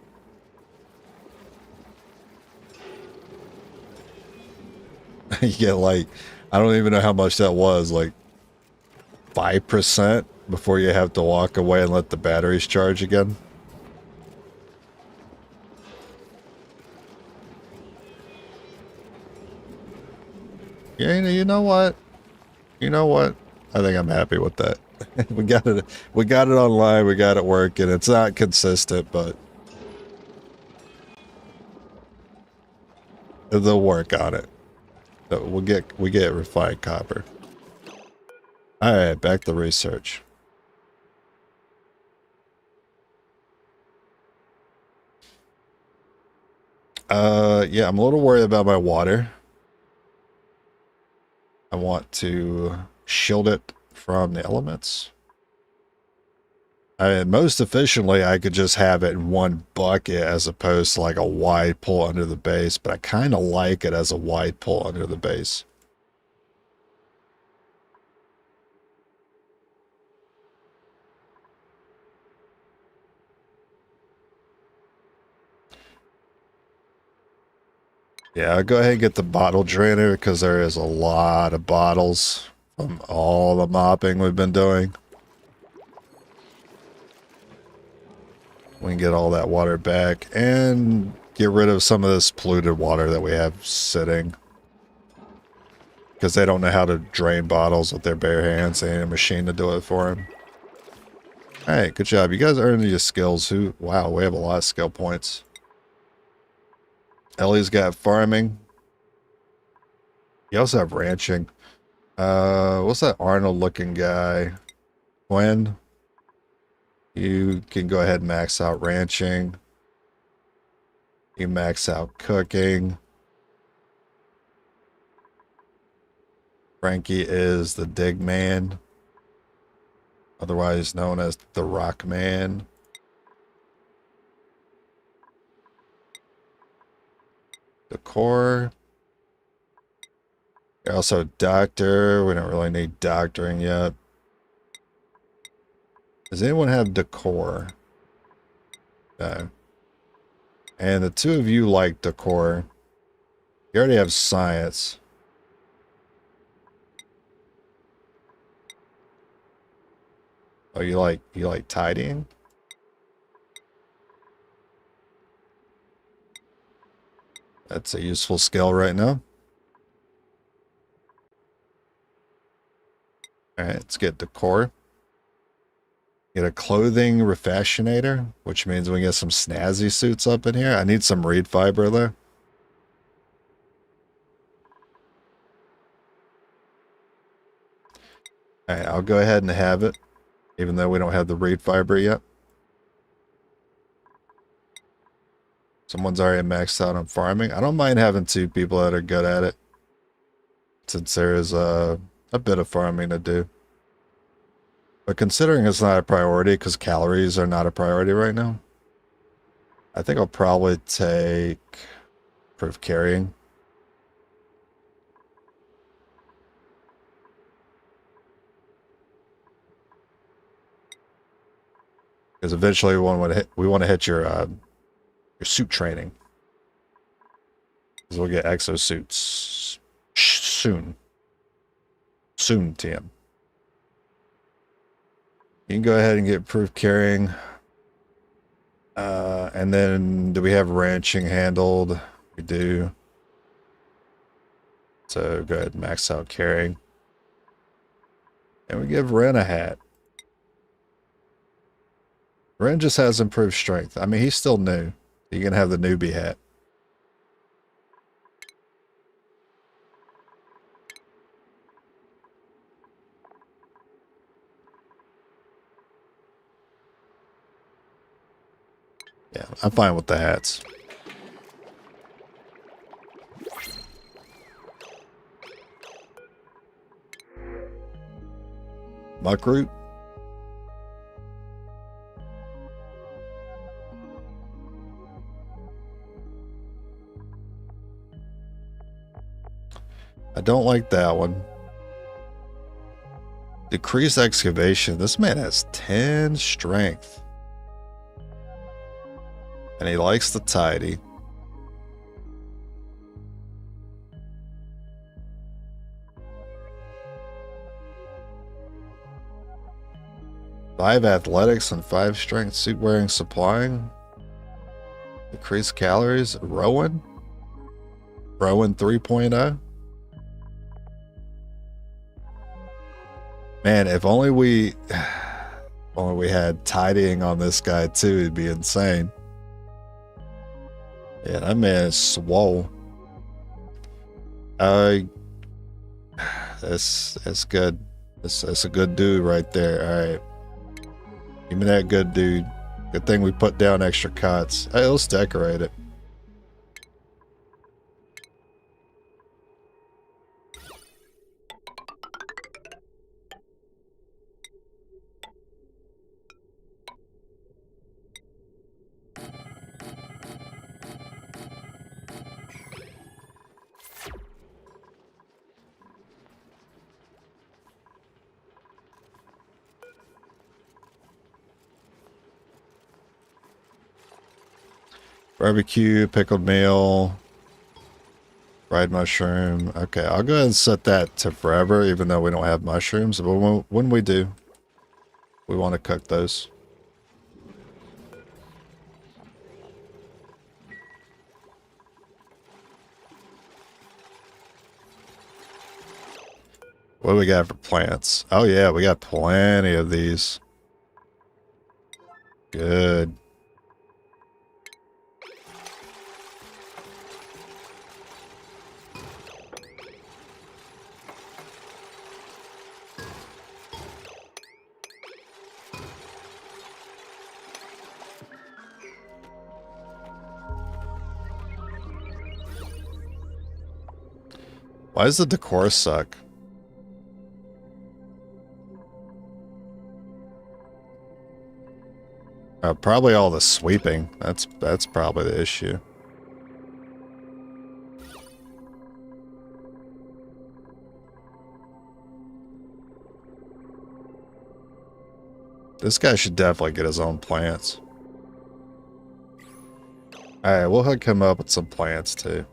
You get like, I don't even know how much that was, like 5% before you have to walk away and let the batteries charge again. Yeah, you know what? You know what? I think I'm happy with that. We got it online, we got it working. It's not consistent, but they'll work on it. So we get refined copper. Alright, back to research. Yeah, I'm a little worried about my water. I want to shield it from the elements. Most efficiently, I could just have it in one bucket as opposed to like a wide pull under the base, but I kind of like it as a wide pull under the base. Yeah, I'll go ahead and get the bottle drainer because there is a lot of bottles from all the mopping we've been doing. We can get all that water back and get rid of some of this polluted water that we have sitting. Because they don't know how to drain bottles with their bare hands. They need a machine to do it for them. Alright, good job. You guys earned your skills. Wow, we have a lot of skill points. Ellie's got farming. You also have ranching. What's that Arnold looking guy? Gwen? You can go ahead and max out ranching. You max out cooking. Frankie is the dig man, otherwise known as the rock man. Decor. You're also a doctor. We don't really need doctoring yet. Does anyone have decor? No. And the two of you like decor. You already have science. Oh, you like tidying? That's a useful skill right now. Alright, let's get decor. Get a clothing refashionator, which means we can get some snazzy suits up in here. I need some reed fiber though. Alright, I'll go ahead and have it, even though we don't have the reed fiber yet. Someone's already maxed out on farming. I don't mind having two people that are good at it, since there is a bit of farming to do. But considering it's not a priority, because calories are not a priority right now, I think I'll probably take proof carrying. Because eventually we want to hit your suit training. Because we'll get exosuits soon. Soon, TM. You can go ahead and get proof carrying. And then do we have ranching handled? We do. So go ahead and max out carrying. And we give Ren a hat. Ren just has improved strength. I mean, he's still new. You can have the newbie hat. Yeah, I'm fine with the hats. Muckroot. I don't like that one. Decrease excavation. This man has 10 strength. And he likes to tidy. Five athletics and 5 strength. Suit wearing supplying. Decrease calories. Rowan. Rowan 3.0. Man, if only we had tidying on this guy too, it'd be insane. Yeah, that man is swole. That's good. That's a good dude right there. All right, give me that good dude. Good thing we put down extra cots. Hey, let's decorate it. Barbecue, pickled meal. Fried mushroom. Okay, I'll go ahead and set that to forever, even though we don't have mushrooms. But when we do, we want to cook those. What do we got for plants? Oh yeah, we got plenty of these. Good. Why does the decor suck? Probably all the sweeping. That's probably the issue. This guy should definitely get his own plants. Alright, we'll hook him up with some plants too.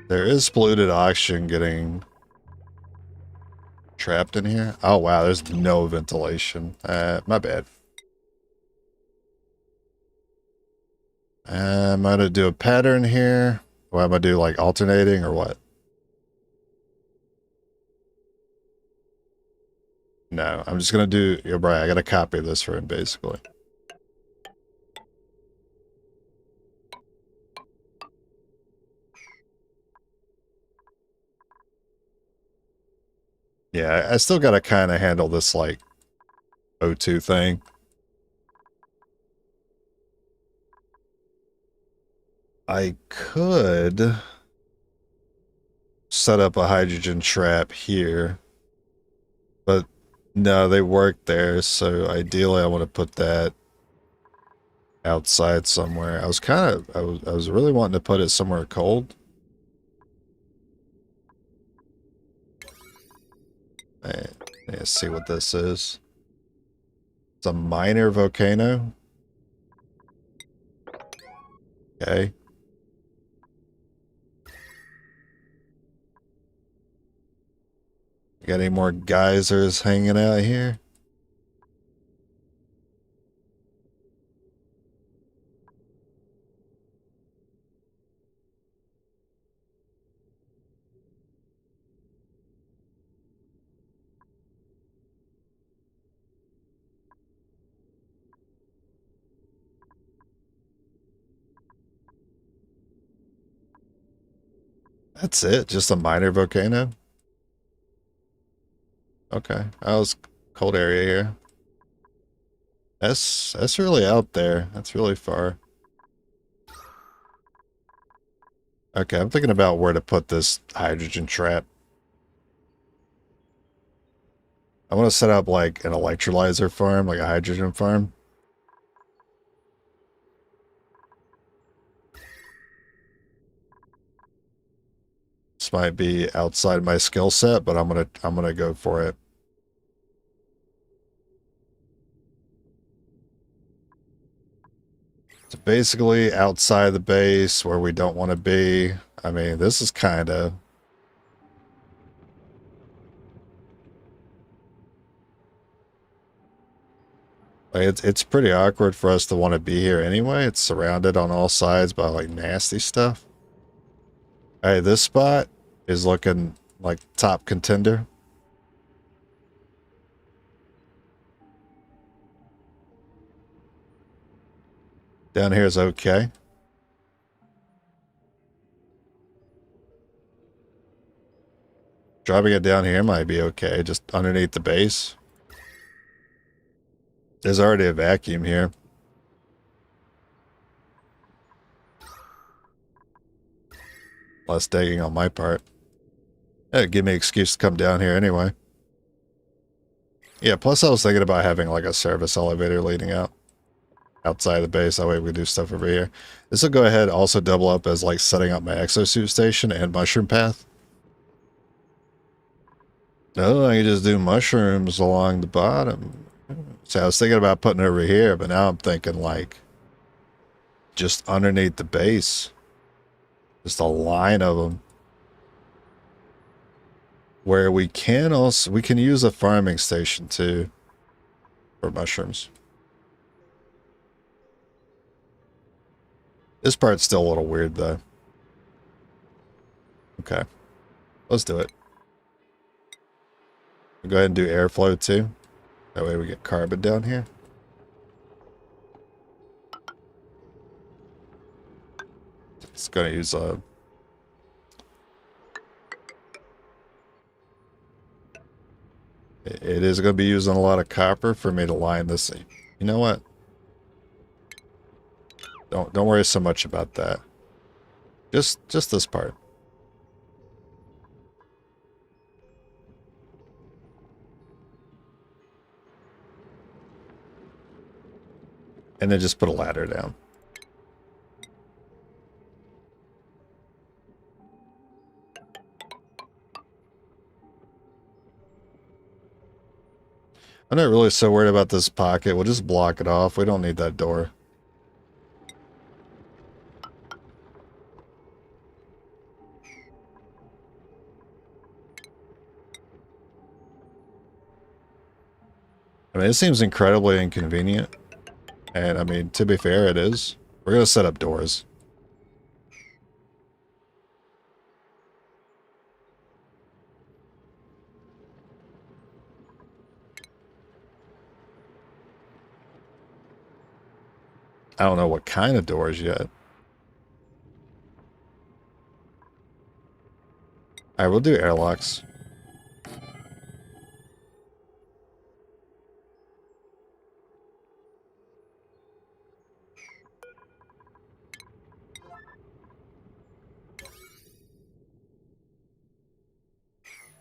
There is polluted oxygen getting trapped in here. Oh wow, there's no ventilation. My bad. I'm gonna do a pattern here. What am I do, like alternating or what? No, I'm just gonna do, yeah, right, I gotta copy this room basically. Yeah, I still gotta kind of handle this like O2 thing. I could set up a hydrogen trap here, but no, they work there, so ideally I want to put that outside somewhere. I was really wanting to put it somewhere cold. Let's see what this is. It's a minor volcano. Okay. Got any more geysers hanging out here? That's it? Just a minor volcano? Okay. That was cold area here. That's really out there. That's really far. Okay, I'm thinking about where to put this hydrogen trap. I want to set up like an electrolyzer farm, like a hydrogen farm. This might be outside my skill set, but I'm gonna go for it. So basically outside the base where we don't want to be. I mean, this is kind of... Like, it's pretty awkward for us to want to be here anyway. It's surrounded on all sides by like nasty stuff. Hey, this spot is looking like top contender. Down here is okay. Dropping it down here might be okay, just underneath the base. There's already a vacuum here. Less digging on my part. It'd give me an excuse to come down here anyway. Yeah, plus I was thinking about having like a service elevator leading out. Outside the base, that way we do stuff over here. This will go ahead also double up as like setting up my exosuit station and mushroom path. No, I can just do mushrooms along the bottom. See, I was thinking about putting it over here, but now I'm thinking like just underneath the base. Just a line of them. Where we can use a farming station too for mushrooms. This part's still a little weird though. Okay. Let's do it. We'll go ahead and do airflow too. That way we get carbon down here. It's going to use a... It is going to be using a lot of copper for me to line this. You know what? Don't worry so much about that. Just this part. And then just put a ladder down. I'm not really so worried about this pocket. We'll just block it off. We don't need that door. I mean, it seems incredibly inconvenient. And, I mean, to be fair, it is. We're going to set up doors. I don't know what kind of doors yet. Alright, we'll do airlocks.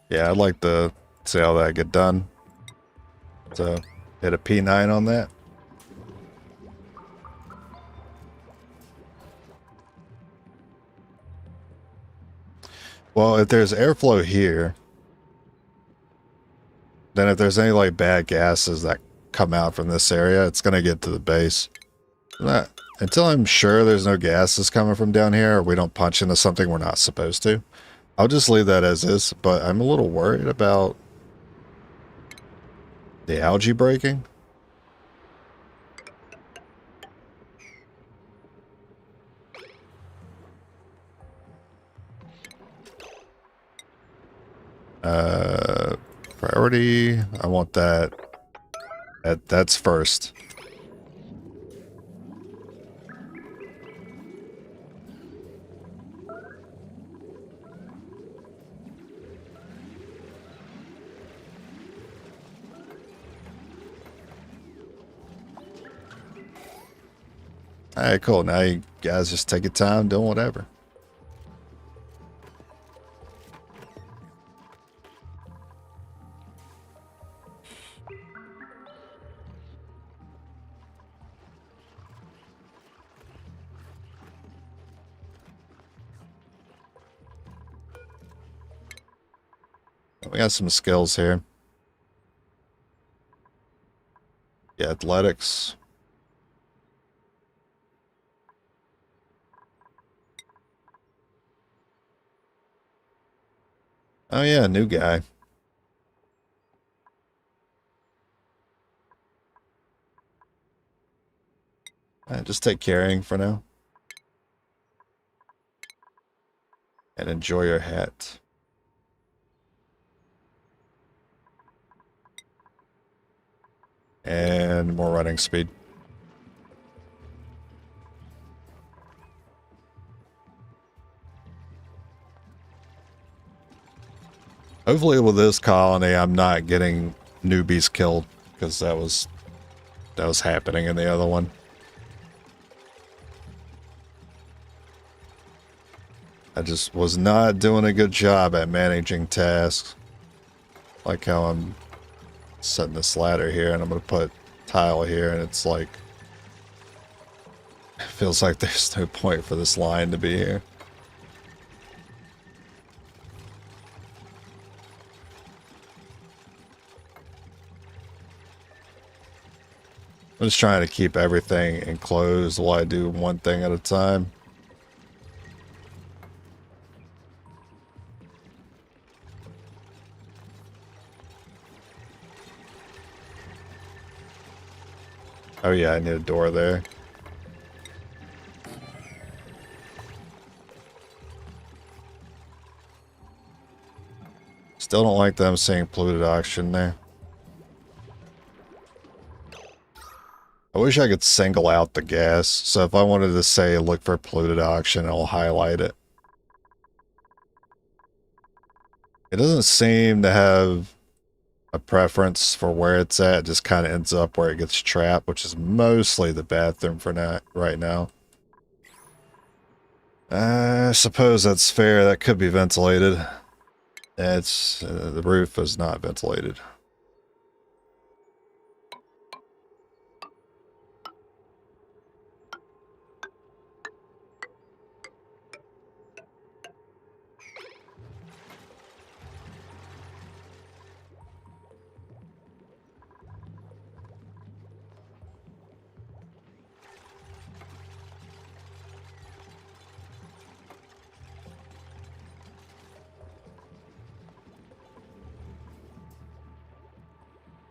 Yeah, I'd like to see how that get done. So, hit a P9 on that. Well, if there's airflow here, then if there's any like bad gases that come out from this area, it's going to get to the base. Until I'm sure there's no gases coming from down here, or we don't punch into something we're not supposed to, I'll just leave that as is, but I'm a little worried about the algae breaking. Priority, I want that. That's first. Alright, cool. Now you guys just take your time doing whatever. We got some skills here. Yeah, athletics. Oh yeah, new guy. Just take carrying for now. And enjoy your hat. And more running speed. Hopefully with this colony, I'm not getting newbies killed, because that was happening in the other one. I just was not doing a good job at managing tasks. Like how I'm setting this ladder here, and I'm going to put tile here, and it's like... It feels like there's no point for this line to be here. I'm just trying to keep everything enclosed while I do one thing at a time. Oh yeah, I need a door there. Still don't like them saying polluted oxygen there. I wish I could single out the gas, so if I wanted to say look for polluted oxygen, I'll highlight it. It doesn't seem to have a preference for where it's at. It just kind of ends up where it gets trapped, which is mostly the bathroom for now, right now. I suppose that's fair. That could be ventilated. It's the roof is not ventilated.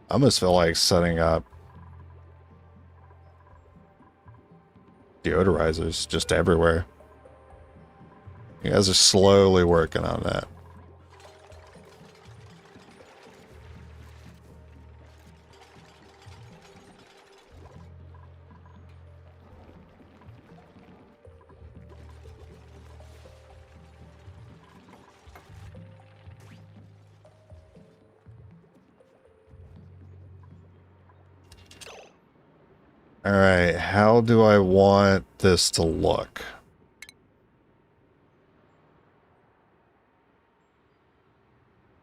I almost feel like setting up deodorizers just everywhere. You guys are slowly working on that. Alright, how do I want this to look?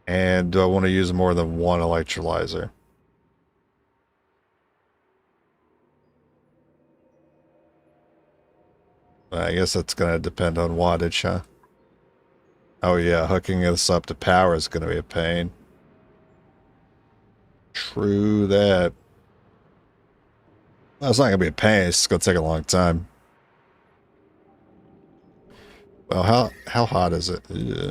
And do I want to use more than one electrolyzer? I guess that's going to depend on wattage, huh? Oh yeah, hooking this up to power is going to be a pain. True that. Well, it's not going to be a pain, it's going to take a long time. Well, how hot is it? Yeah.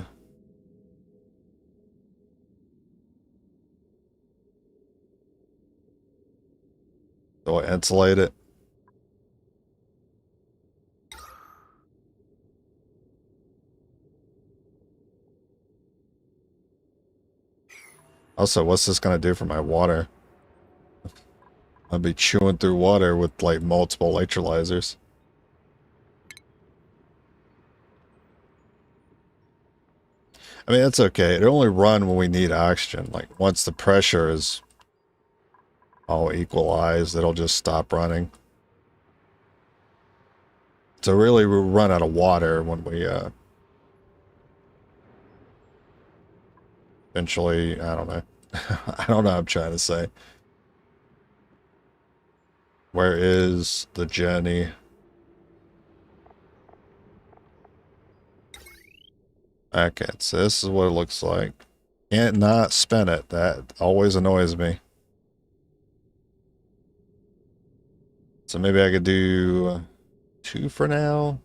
Do I insulate it? Also, what's this going to do for my water? I'll be chewing through water with like multiple electrolyzers. I mean, that's okay. It'll only run when we need oxygen. Like, once the pressure is all equalized, it'll just stop running. So really, we'll run out of water when we, eventually, I don't know. I don't know what I'm trying to say. Where is the journey? Okay, so this is what it looks like. Can't not spin it. That always annoys me. So maybe I could do 2 for now.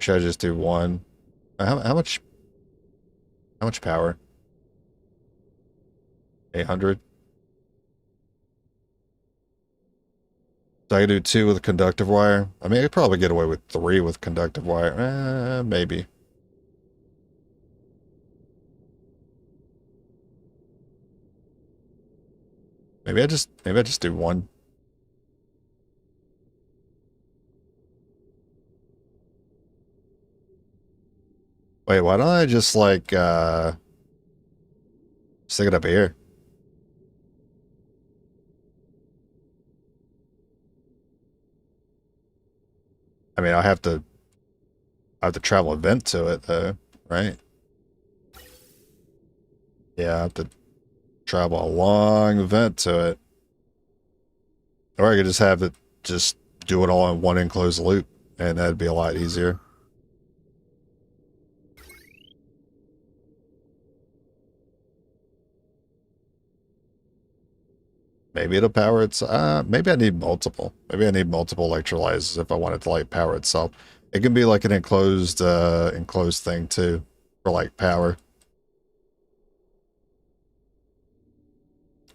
Should I just do 1? How much power? 800? So I could do 2 with conductive wire. I mean, I could probably get away with 3 with conductive wire. Maybe. Maybe I just do 1. Wait, why don't I just like stick it up here? I mean, I have to travel a vent to it though, right? Yeah, I have to travel a long vent to it. Or I could just have it just do it all in one enclosed loop, and that'd be a lot easier. Maybe it'll power its, maybe I need multiple. Maybe I need multiple electrolyzers if I want it to like power itself. It can be like an enclosed thing too, for like power.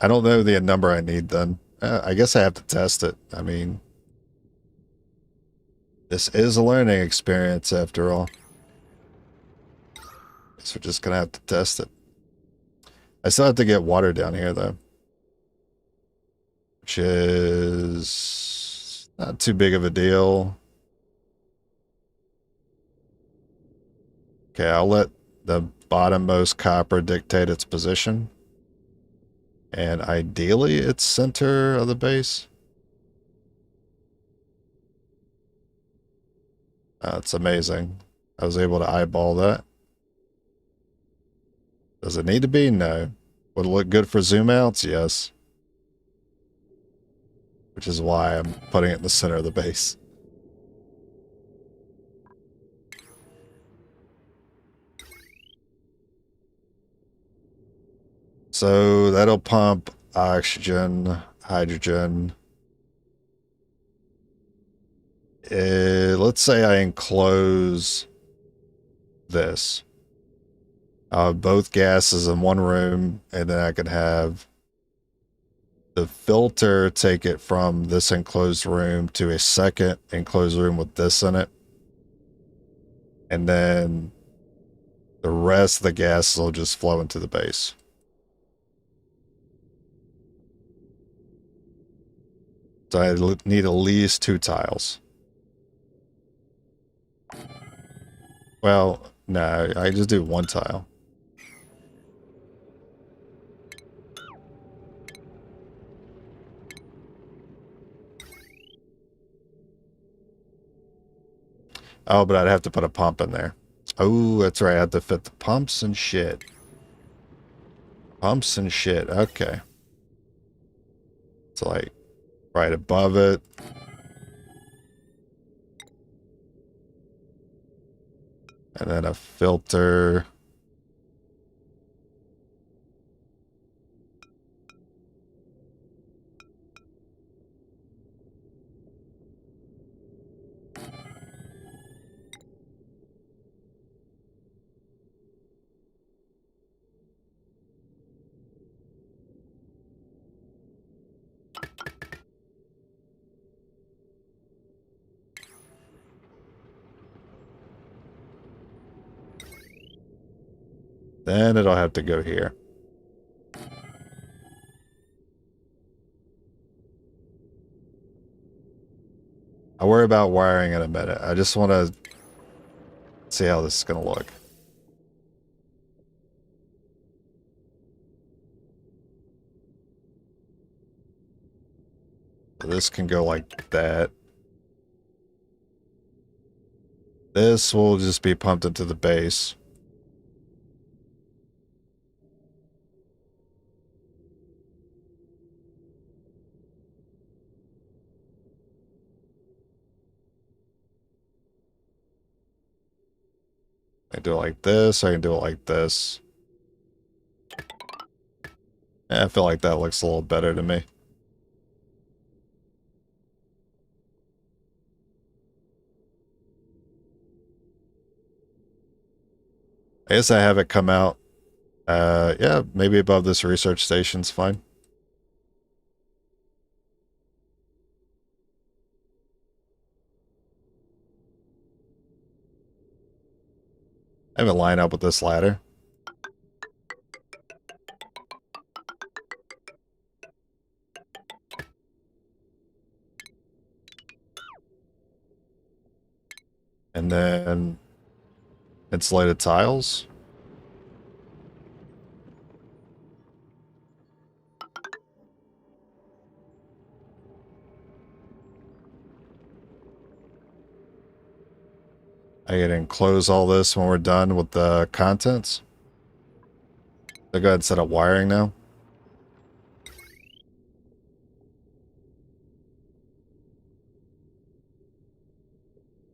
I don't know the number I need then. I guess I have to test it. I mean, this is a learning experience after all. So we're just gonna have to test it. I still have to get water down here though. Which is not too big of a deal. Okay, I'll let the bottommost copper dictate its position. And ideally, it's center of the base. That's amazing. I was able to eyeball that. Does it need to be? No. Would it look good for zoom outs? Yes. Which is why I'm putting it in the center of the base. So that'll pump oxygen, hydrogen. Let's say I enclose this. Both gases in one room, and then I could have the filter take it from this enclosed room to a second enclosed room with this in it. And then the rest of the gases will just flow into the base. So I need at least 2 tiles. Well, no, I just do 1 tile. Oh, but I'd have to put a pump in there. Oh, that's right. I have to fit the pumps and shit. Pumps and shit. Okay. It's like right above it. And then a filter. Then it'll have to go here. I'll worry about wiring in a minute. I just want to see how this is going to look. So this can go like that. This will just be pumped into the base. I can do it like this, I can do it like this. Yeah, I feel like that looks a little better to me. I guess I have it come out. Yeah, maybe above this research station's fine. I have it line up with this ladder. And then Insulated tiles. I can enclose all this when we're done with the contents. So go ahead and set up wiring now.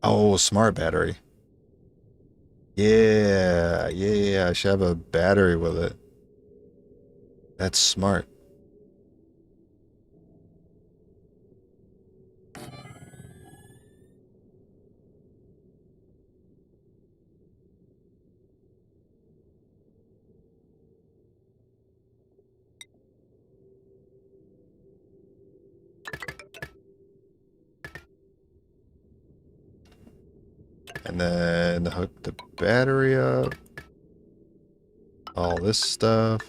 Oh, smart battery. Yeah, I should have a battery with it. That's smart. And then hook the battery up. All this stuff.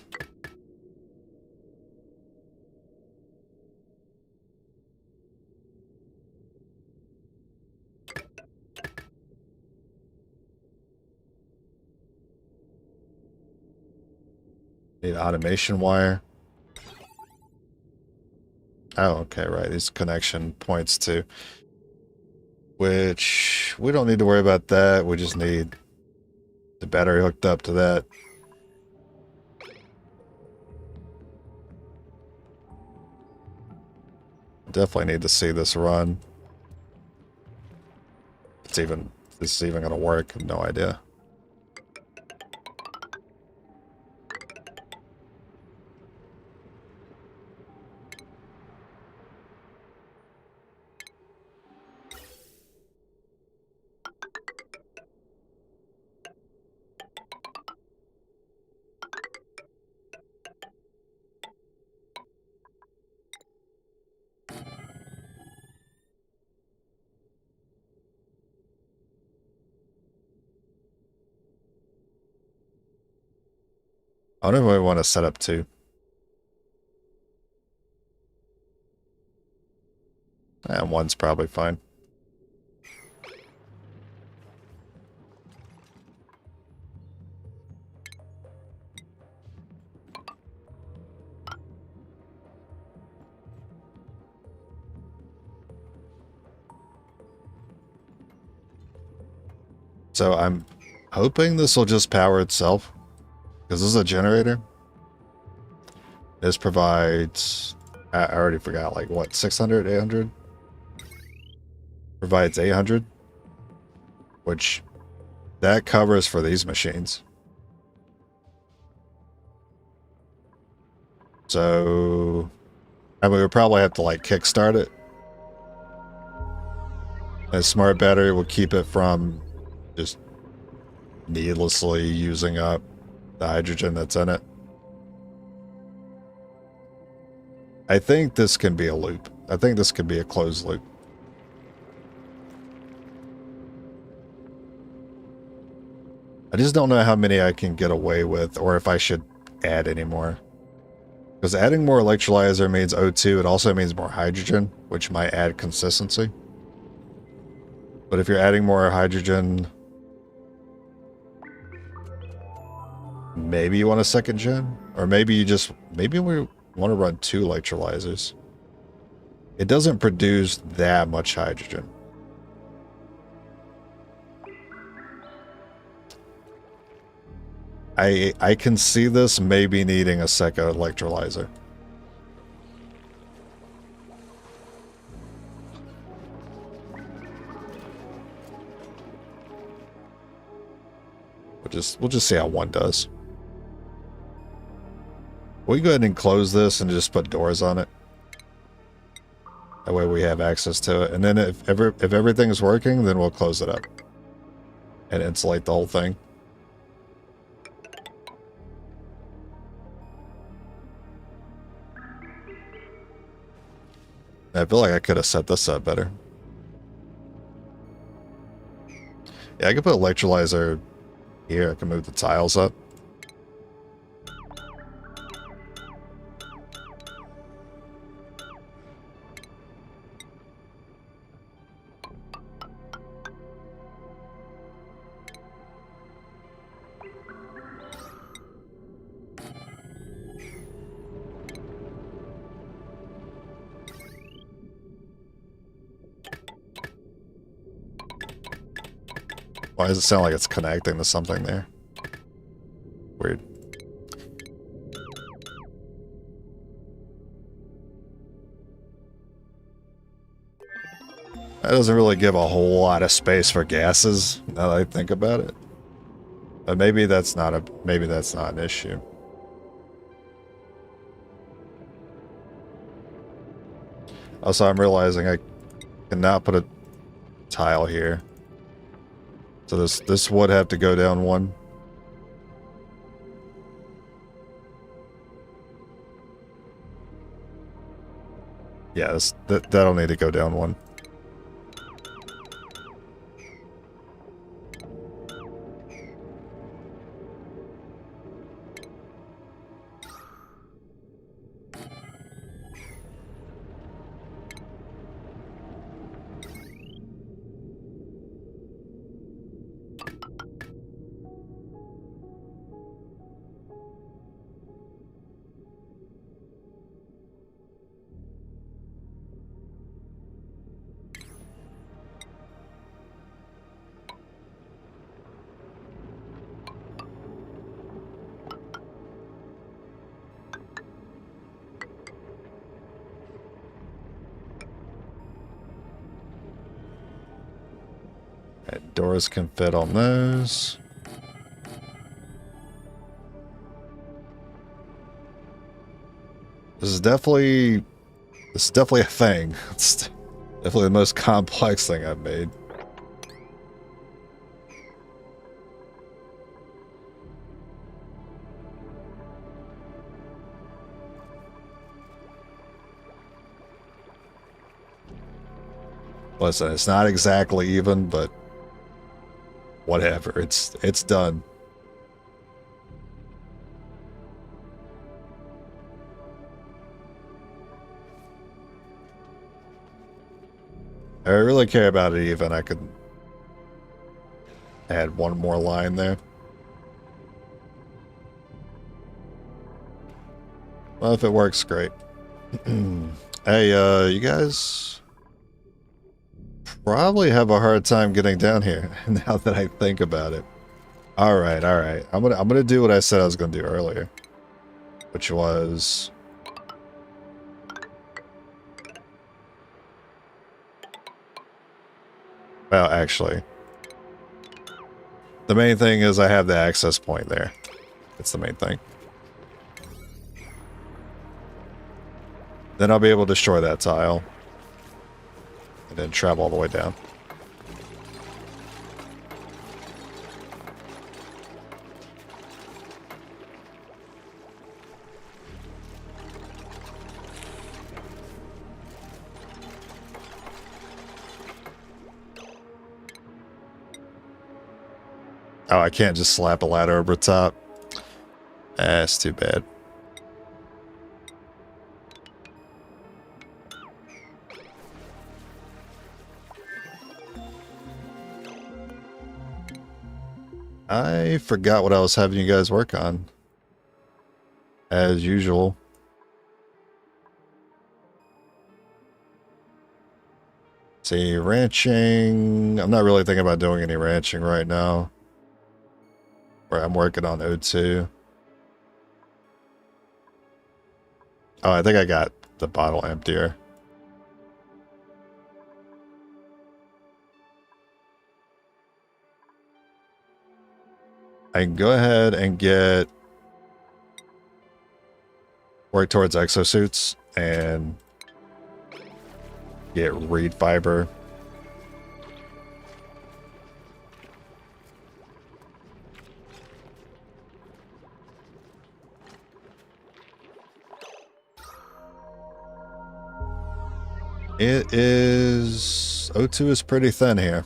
Need automation wire. Oh, okay, right. These connection points too. Which we don't need to worry about that. We just need the battery hooked up to that. Definitely need to see this run. If this is even gonna work, I have no idea. I don't really want to set up two. And one's probably fine. So I'm hoping this will just power itself. Because this is a generator. This provides... I already forgot, like what, 600, 800? Provides 800. Which, that covers for these machines. So... I mean, we'll probably have to like kickstart it. A smart battery will keep it from just needlessly using up the hydrogen that's in it. I think this can be a loop. I think this could be a closed loop. I just don't know how many I can get away with, or if I should add any more. Because adding more electrolyzer means O2, it also means more hydrogen, which might add consistency. But if you're adding more hydrogen, maybe you want a second gen? Or maybe maybe we want to run 2 electrolyzers. It doesn't produce that much hydrogen. I can see this maybe needing a second electrolyzer. We'll just see how one does. We go ahead and close this and just put doors on it. That way we have access to it. And then if everything is working, then we'll close it up and insulate the whole thing. I feel like I could have set this up better. Yeah, I could put electrolyzer here. I can move the tiles up. Why does it sound like it's connecting to something there? Weird. That doesn't really give a whole lot of space for gases, now that I think about it. But maybe that's not an issue. Also, I'm realizing I cannot put a tile here. So this would have to go down one. Yeah, that'll need to go down one. Right, doors can fit on those. This is definitely a thing. It's definitely the most complex thing I've made. Listen, it's not exactly even, but whatever. It's done. If I really care about it even, I could add one more line there. Well, if it works, great. Hey, you guys probably have a hard time getting down here now that I think about it. All right. I'm gonna do what I said I was gonna do earlier, which was well, actually, the main thing is I have the access point there. It's the main thing. Then I'll be able to destroy that tile and then travel all the way down. Oh, I can't just slap a ladder over top. That's too bad. I forgot what I was having you guys work on. As usual. See, ranching. I'm not really thinking about doing any ranching right now. Where I'm working on O2. Oh, I think I got the bottle emptier. I can go ahead and work towards exosuits and get reed fiber. It is... O2 is pretty thin here.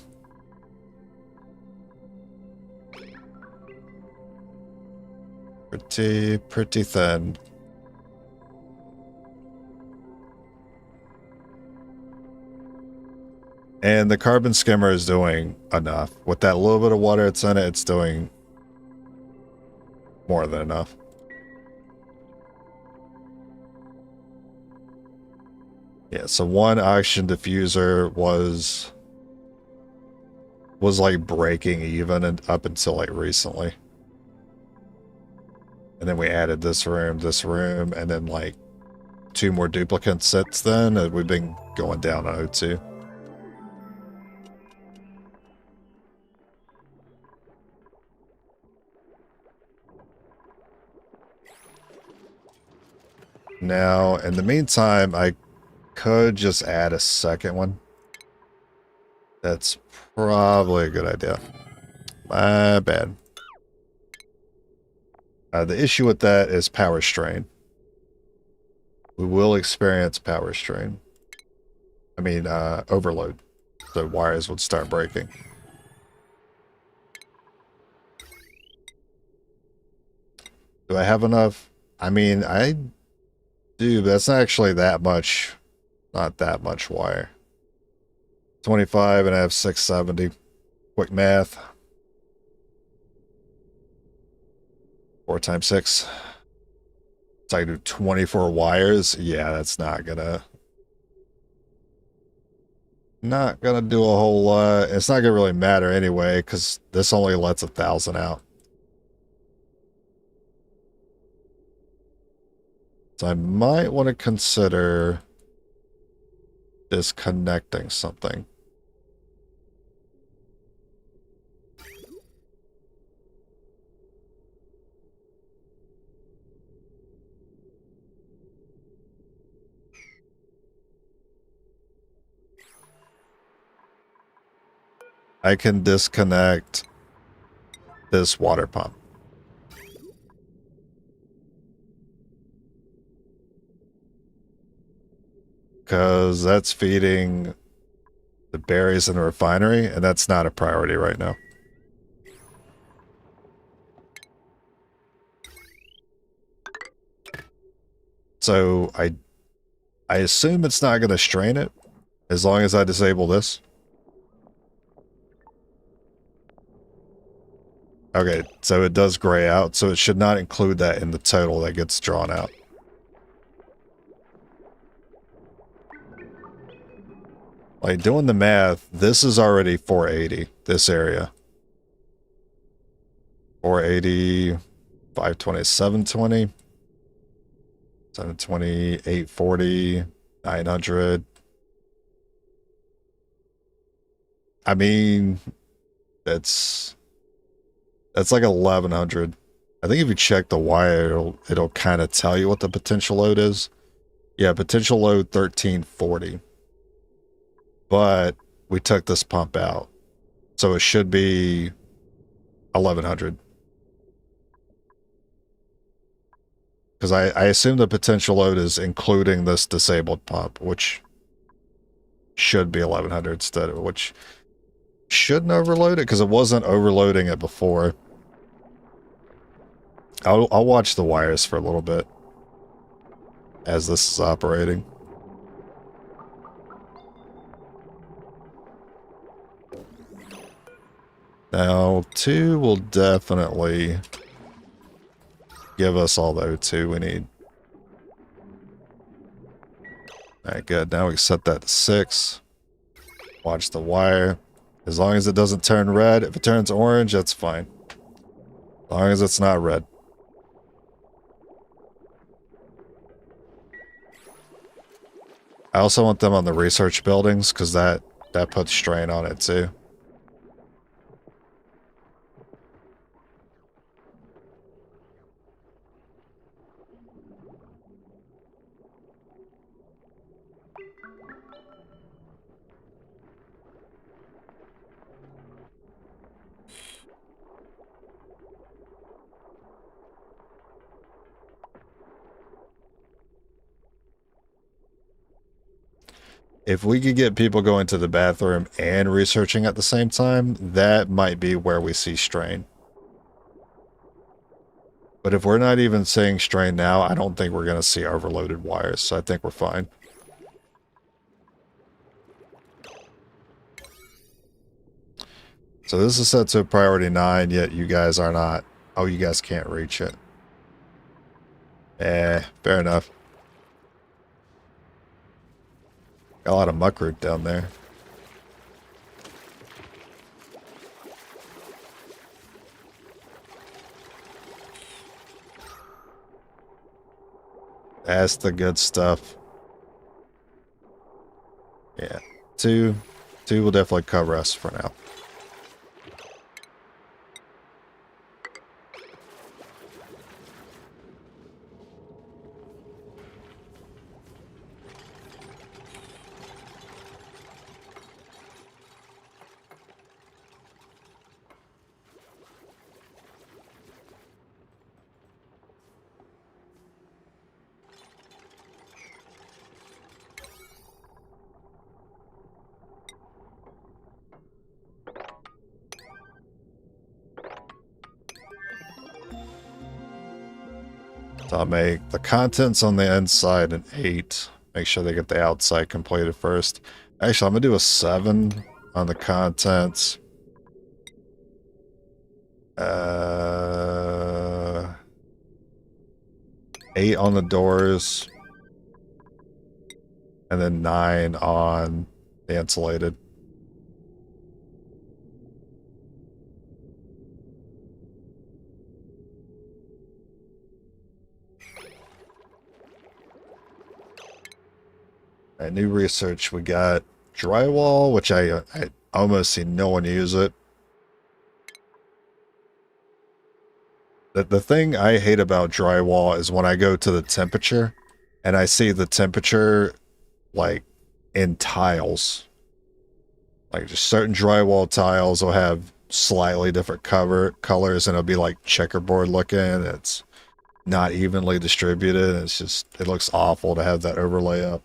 Pretty thin. And the carbon skimmer is doing enough. With that little bit of water it's in it, it's doing more than enough. Yeah, so one oxygen diffuser was was like breaking even and up until like recently. And then we added this room, and then like 2 more duplicates since then, and we've been going down on O2. Now, in the meantime, I could just add a second one. That's probably a good idea. My bad. The issue with that is power strain. We will experience power strain. I mean, overload. The wires would start breaking. Do I have enough? I mean, I do, but that's not actually that much. Not that much wire. 25 and I have 670. Quick math. 4 times 6. So I can do 24 wires. Yeah, that's not gonna do a whole lot. It's not gonna really matter anyway, because this only lets 1,000 out. So I might want to consider disconnecting something. I can disconnect this water pump. Because that's feeding the berries in the refinery, and that's not a priority right now. So I assume it's not going to strain it as long as I disable this. Okay, so it does gray out, so it should not include that in the total that gets drawn out. Like, doing the math, this is already 480, this area. 480, 520, 720, 720, 840, 900. I mean, that's like 1100. I think if you check the wire, it'll kind of tell you what the potential load is. Yeah, potential load 1340. But we took this pump out, so it should be 1100. Because I assume the potential load is including this disabled pump, which should be 1100 instead of, which shouldn't overload it because it wasn't overloading it before. I'll watch the wires for a little bit as this is operating. Now, 2 will definitely give us all the O2 we need. Alright, good. Now we set that to 6. Watch the wire. As long as it doesn't turn red. If it turns orange, that's fine. As long as it's not red. I also want them on the research buildings, because that puts strain on it too. If we could get people going to the bathroom and researching at the same time, that might be where we see strain. But if we're not even seeing strain now, I don't think we're going to see overloaded wires, so I think we're fine. So this is set to priority 9, yet you guys are not. Oh, you guys can't reach it. Fair enough. Got a lot of muckroot down there. That's the good stuff. Yeah. Two will definitely cover us for now. So I'll make the contents on the inside an 8. Make sure they get the outside completed first. Actually, I'm going to do a 7 on the contents. 8 on the doors. And then 9 on the insulated. New research, we got drywall, which I almost see no one use it. The thing I hate about drywall is when I go to the temperature and I see the temperature like in tiles. Like just certain drywall tiles will have slightly different colors and it'll be like checkerboard looking. It's not evenly distributed. It's just, it looks awful to have that overlay up.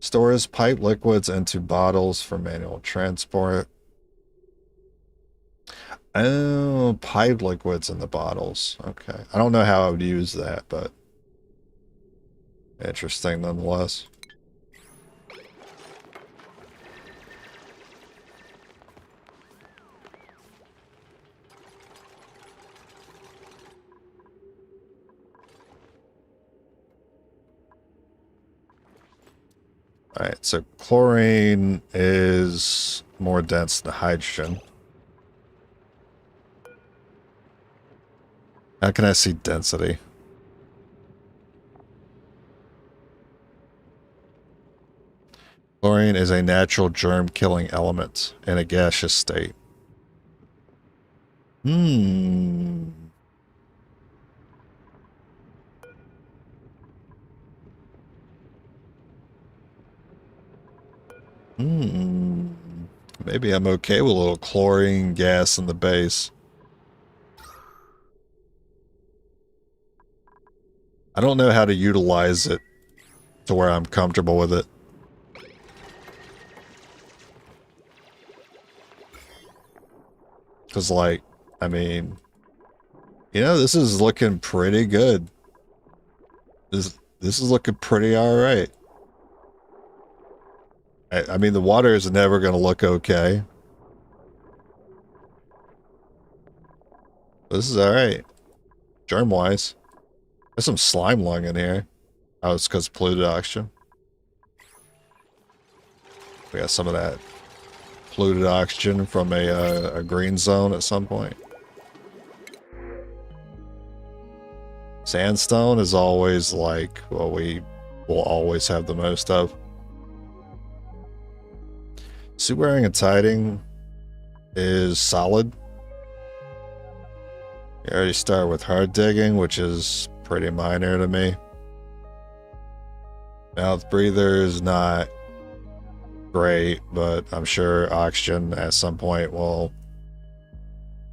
Stores pipe liquids into bottles for manual transport. Oh, pipe liquids in the bottles. Okay. I don't know how I would use that, but interesting nonetheless. Alright, so chlorine is more dense than hydrogen. How can I see density? Chlorine is a natural germ-killing element in a gaseous state. Maybe I'm okay with a little chlorine gas in the base. I don't know how to utilize it to where I'm comfortable with it. Because, like, I mean, you know, this is looking pretty good. This is looking pretty alright. I mean, the water is never going to look okay. This is alright. Germ-wise. There's some slime lung in here. Oh, it's because polluted oxygen. We got some of that polluted oxygen from a green zone at some point. Sandstone is always like what we will always have the most of. Suit wearing and tiding is solid. You already start with hard digging, which is pretty minor to me. Mouth breather is not great, but I'm sure oxygen at some point will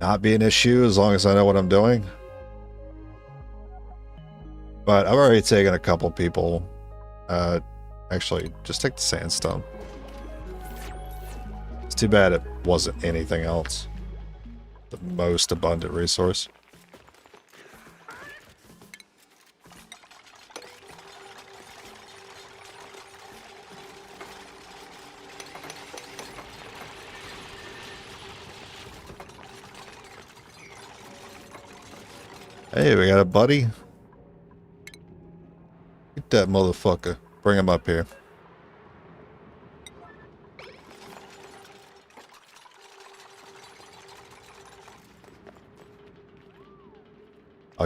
not be an issue as long as I know what I'm doing. But I've already taken a couple people. Actually, just take the sandstone. It's too bad it wasn't anything else. The most abundant resource. Hey, we got a buddy. Get that motherfucker. Bring him up here.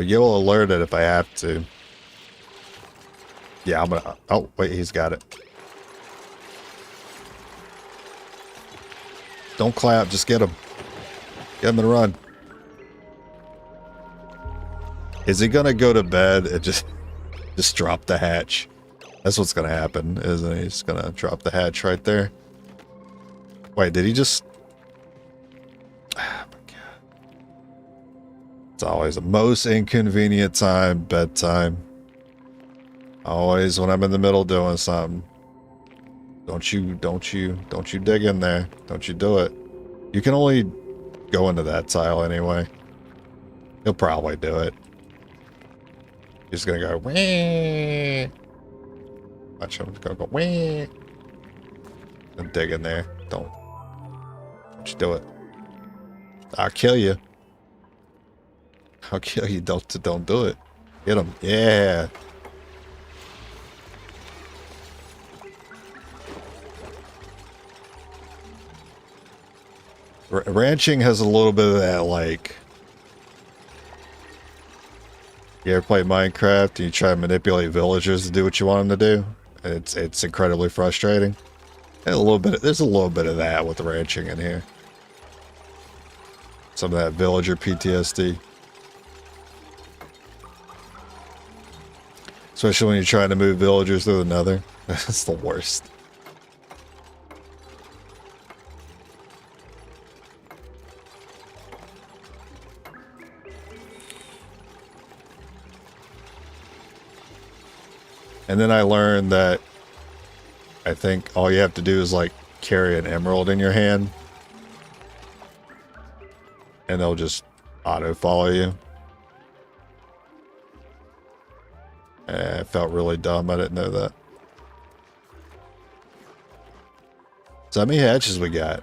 You'll alert it if I have to. Yeah, I'm gonna... Oh, wait, he's got it. Don't clap, just get him. Get him and run. Is he gonna go to bed and just drop the hatch? That's what's gonna happen, isn't he? He's gonna drop the hatch right there. Wait, did he just... Oh my god. It's always the most inconvenient time, bedtime. Always when I'm in the middle doing something. Don't you dig in there. Don't you do it. You can only go into that tile anyway. He'll probably do it. He's gonna go, wee. Watch him go, wee. And dig in there. Don't you do it. I'll kill you. I'll kill you. Don't do it. Get him. Yeah. Ranching has a little bit of that, like... You ever play Minecraft and you try to manipulate villagers to do what you want them to do? It's incredibly frustrating. And there's a little bit of that with ranching in here. Some of that villager PTSD. Especially when you're trying to move villagers through another. That's the worst. And then I learned that I think all you have to do is like carry an emerald in your hand. And they'll just auto follow you. It felt really dumb. I didn't know that. So how many hatches we got?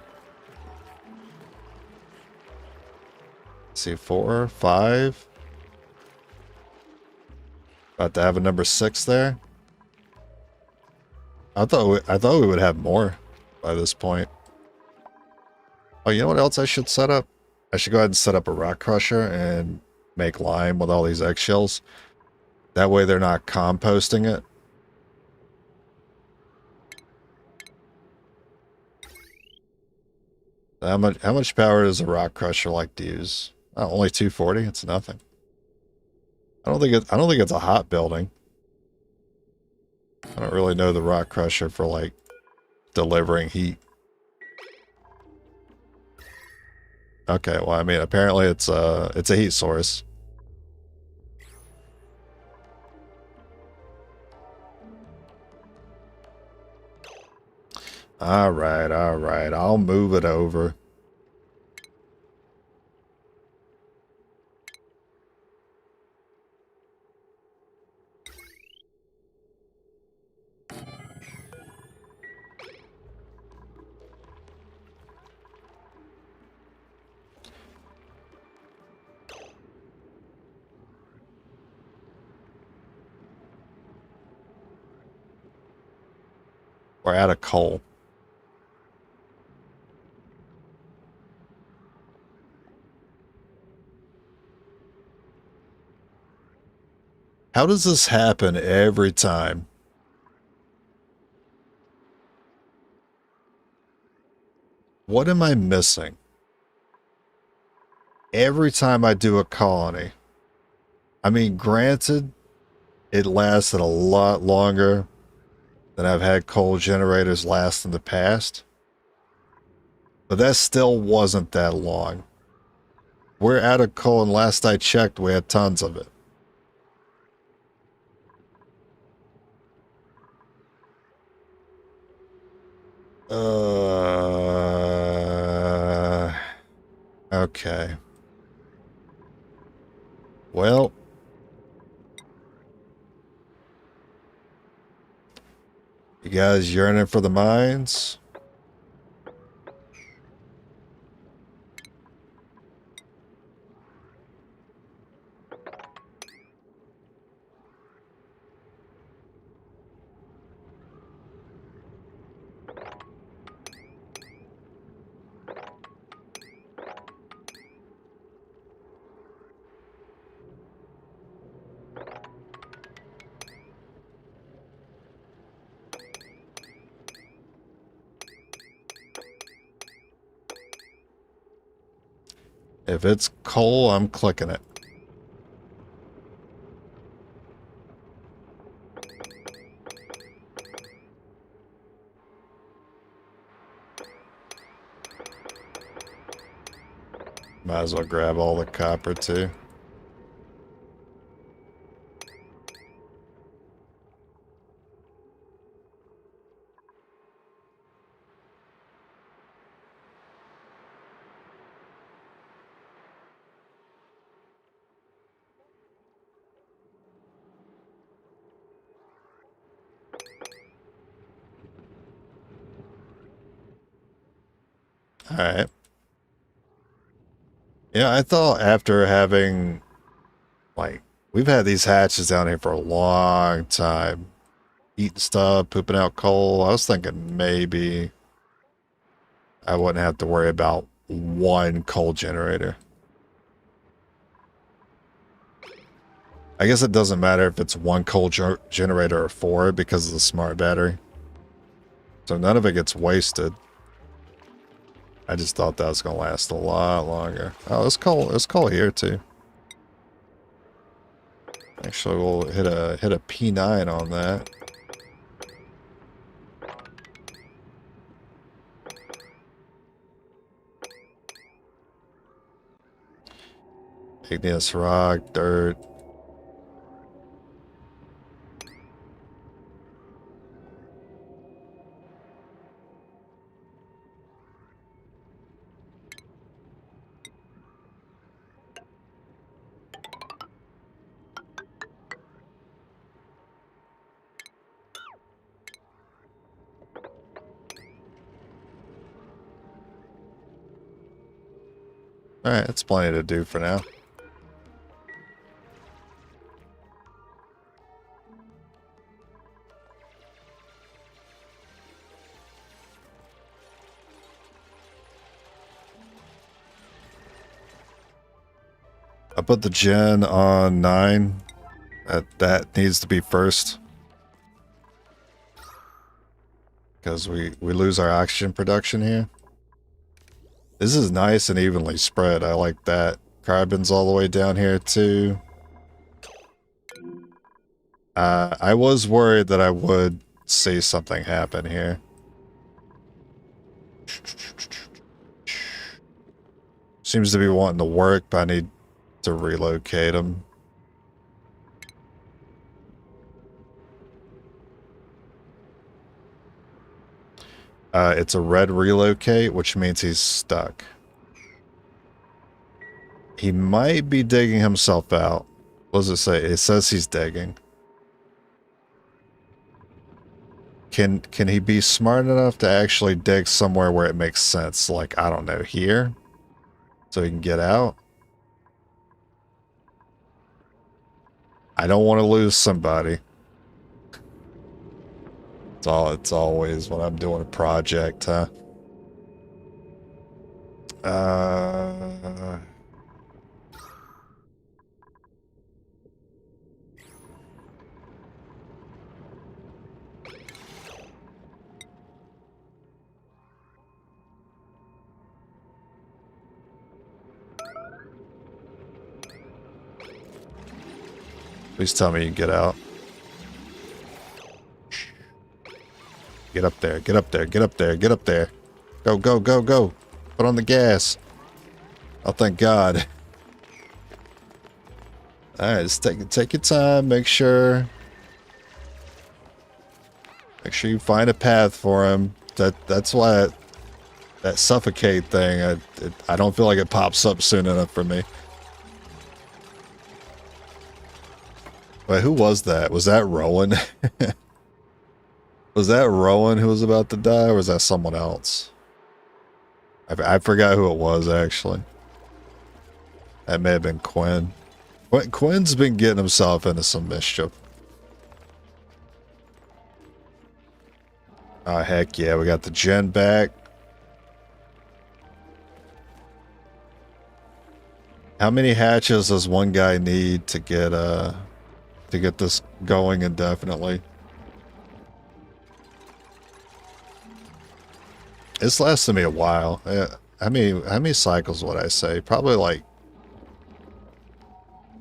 Let's see, 4, 5. About to have a number 6 there. I thought we would have more by this point. Oh, you know what else I should set up? I should go ahead and set up a rock crusher and make lime with all these eggshells. That way they're not composting it. How much power does a rock crusher like to use? Oh, only 240. It's nothing. I don't think it's a hot building. I don't really know the rock crusher for like delivering heat. Okay, well, I mean, apparently it's a heat source. All right. I'll move it over. We're out of coal. How does this happen every time? What am I missing? Every time I do a colony. I mean, granted, it lasted a lot longer than I've had coal generators last in the past. But that still wasn't that long. We're out of coal, and last I checked, we had tons of it. Okay. Well. You guys yearning for the mines? If it's coal, I'm clicking it. Might as well grab all the copper too. All right. Yeah, I thought after having, like, we've had these hatches down here for a long time. Eating stuff, pooping out coal. I was thinking maybe I wouldn't have to worry about one coal generator. I guess it doesn't matter if it's one coal generator or four because of the smart battery. So none of it gets wasted. I just thought that was going to last a lot longer. Oh, there's coal here too. Actually, we'll hit a P9 on that. Igneous rock, dirt. Alright, that's plenty to do for now. I put the gen on 9. That needs to be first. Because we lose our oxygen production here. This is nice and evenly spread. I like that. Carbon's all the way down here too. I was worried that I would see something happen here. Seems to be wanting to work, but I need to relocate him. It's a red relocate, which means he's stuck. He might be digging himself out. What does it say? It says he's digging. Can he be smart enough to actually dig somewhere where it makes sense? Like, I don't know, here? So he can get out? I don't want to lose somebody. It's always when I'm doing a project, huh? Please tell me you can get out. Get up there, get up there, get up there, get up there. Go, go, go, go. Put on the gas. Oh, thank God. Alright, just take your time, make sure you find a path for him. That's why that suffocate thing, I don't feel like it pops up soon enough for me. Wait, who was that? Was that Rowan? Was that Rowan who was about to die, or was that someone else? I forgot who it was, actually. That may have been Quinn. Quinn's been getting himself into some mischief. Oh, heck yeah, we got the gen back. How many hatches does one guy need to get this going indefinitely? It's lasted me a while. how many cycles would I say? Probably like,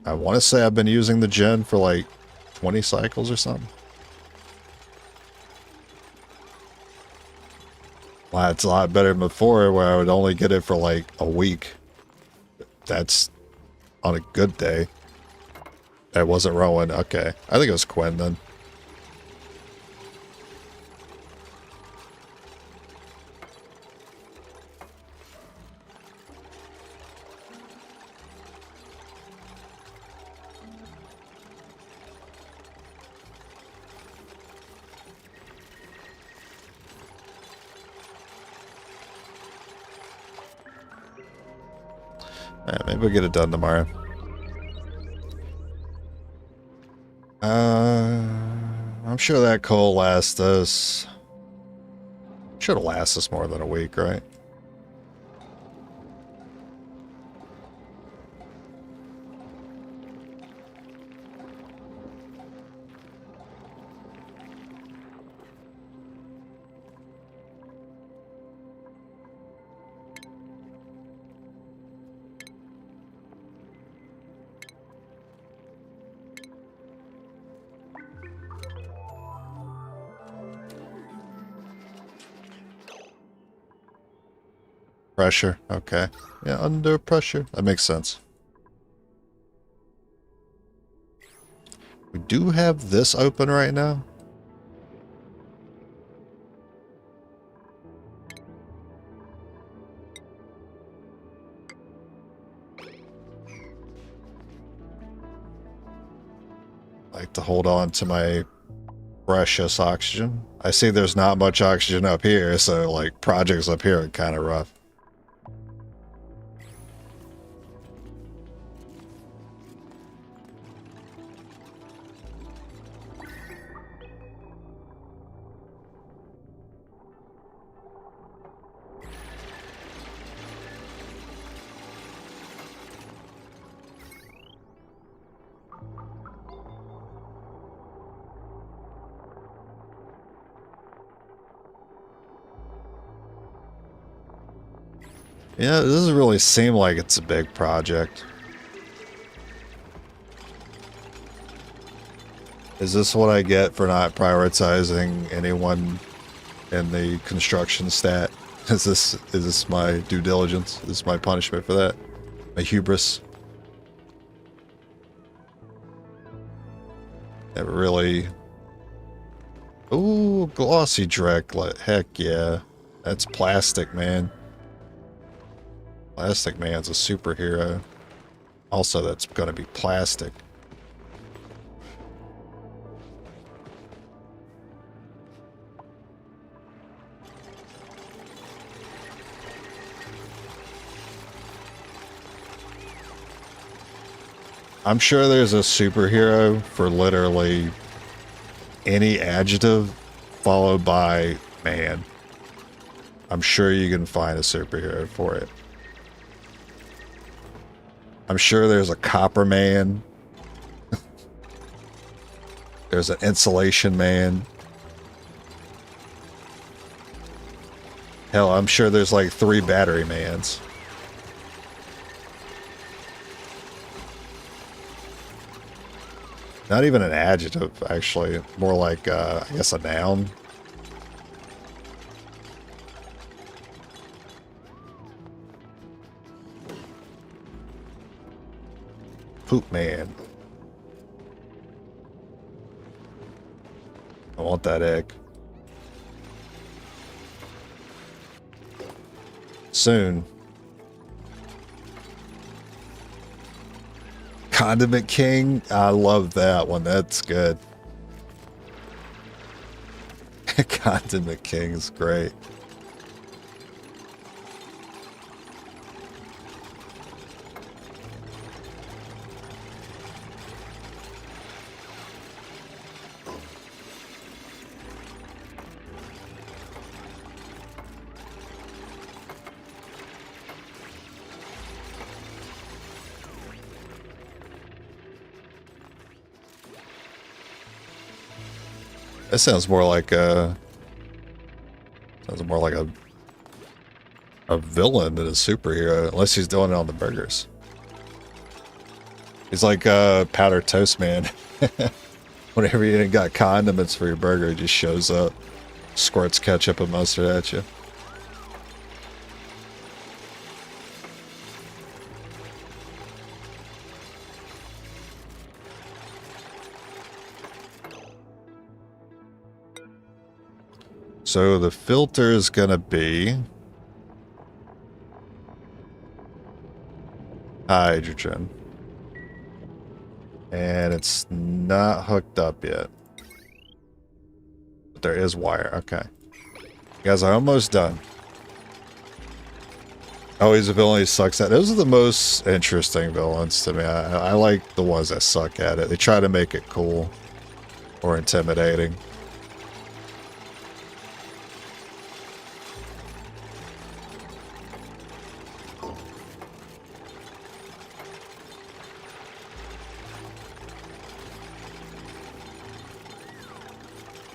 I want to say I've been using the gen for like 20 cycles or something. Wow, it's a lot better than before where I would only get it for like a week. That's on a good day. That wasn't Rowan. Okay. I think it was Quinn then. Alright, maybe we'll get it done tomorrow. I'm sure that coal lasts us... Should have lasted us more than a week, right? Pressure, okay. Yeah, under pressure. That makes sense. We do have this open right now. I like to hold on to my precious oxygen. I see there's not much oxygen up here, so like projects up here are kind of rough. Yeah, it doesn't really seem like it's a big project. Is this what I get for not prioritizing anyone in the construction stat? Is this my due diligence? Is this my punishment for that? My hubris? Never really... Ooh, glossy Dreck. Heck yeah. That's plastic, man. Plastic Man's a superhero. Also, that's gonna be plastic. I'm sure there's a superhero for literally any adjective followed by man. I'm sure you can find a superhero for it. I'm sure there's a copper man. There's an insulation man. Hell, I'm sure there's like 3 battery mans. Not even an adjective, actually. More like, I guess, a noun. Poop man. I want that egg. Soon. Condiment King? I love that one. That's good. Condiment King is great. That sounds more like a a villain than a superhero, unless he's doing it on the burgers. He's like Powder Toast Man. Whenever you ain't got condiments for your burger, he just shows up, squirts ketchup and mustard at you. So the filter is gonna be hydrogen. And it's not hooked up yet. But there is wire. Okay. You guys are almost done. Oh, he's a villain he sucks at. Those are the most interesting villains to me. I like the ones that suck at it. They try to make it cool or intimidating.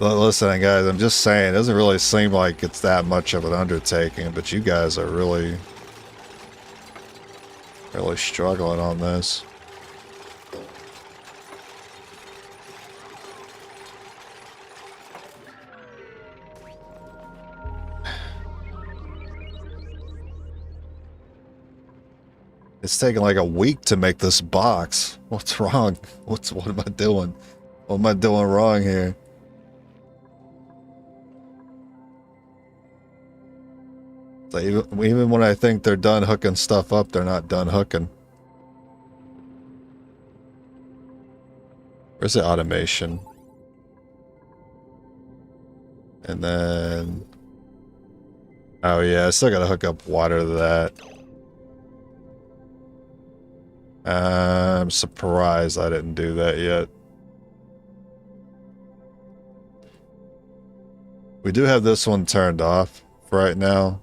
Listen, guys, I'm just saying, it doesn't really seem like it's that much of an undertaking, but you guys are really struggling on this. It's taking like a week to make this box. What's wrong? What am I doing? What am I doing wrong here? So even when I think they're done hooking stuff up, they're not done hooking. Where's the automation? And then... oh yeah, I still gotta hook up water to that. I'm surprised I didn't do that yet. We do have this one turned off for right now.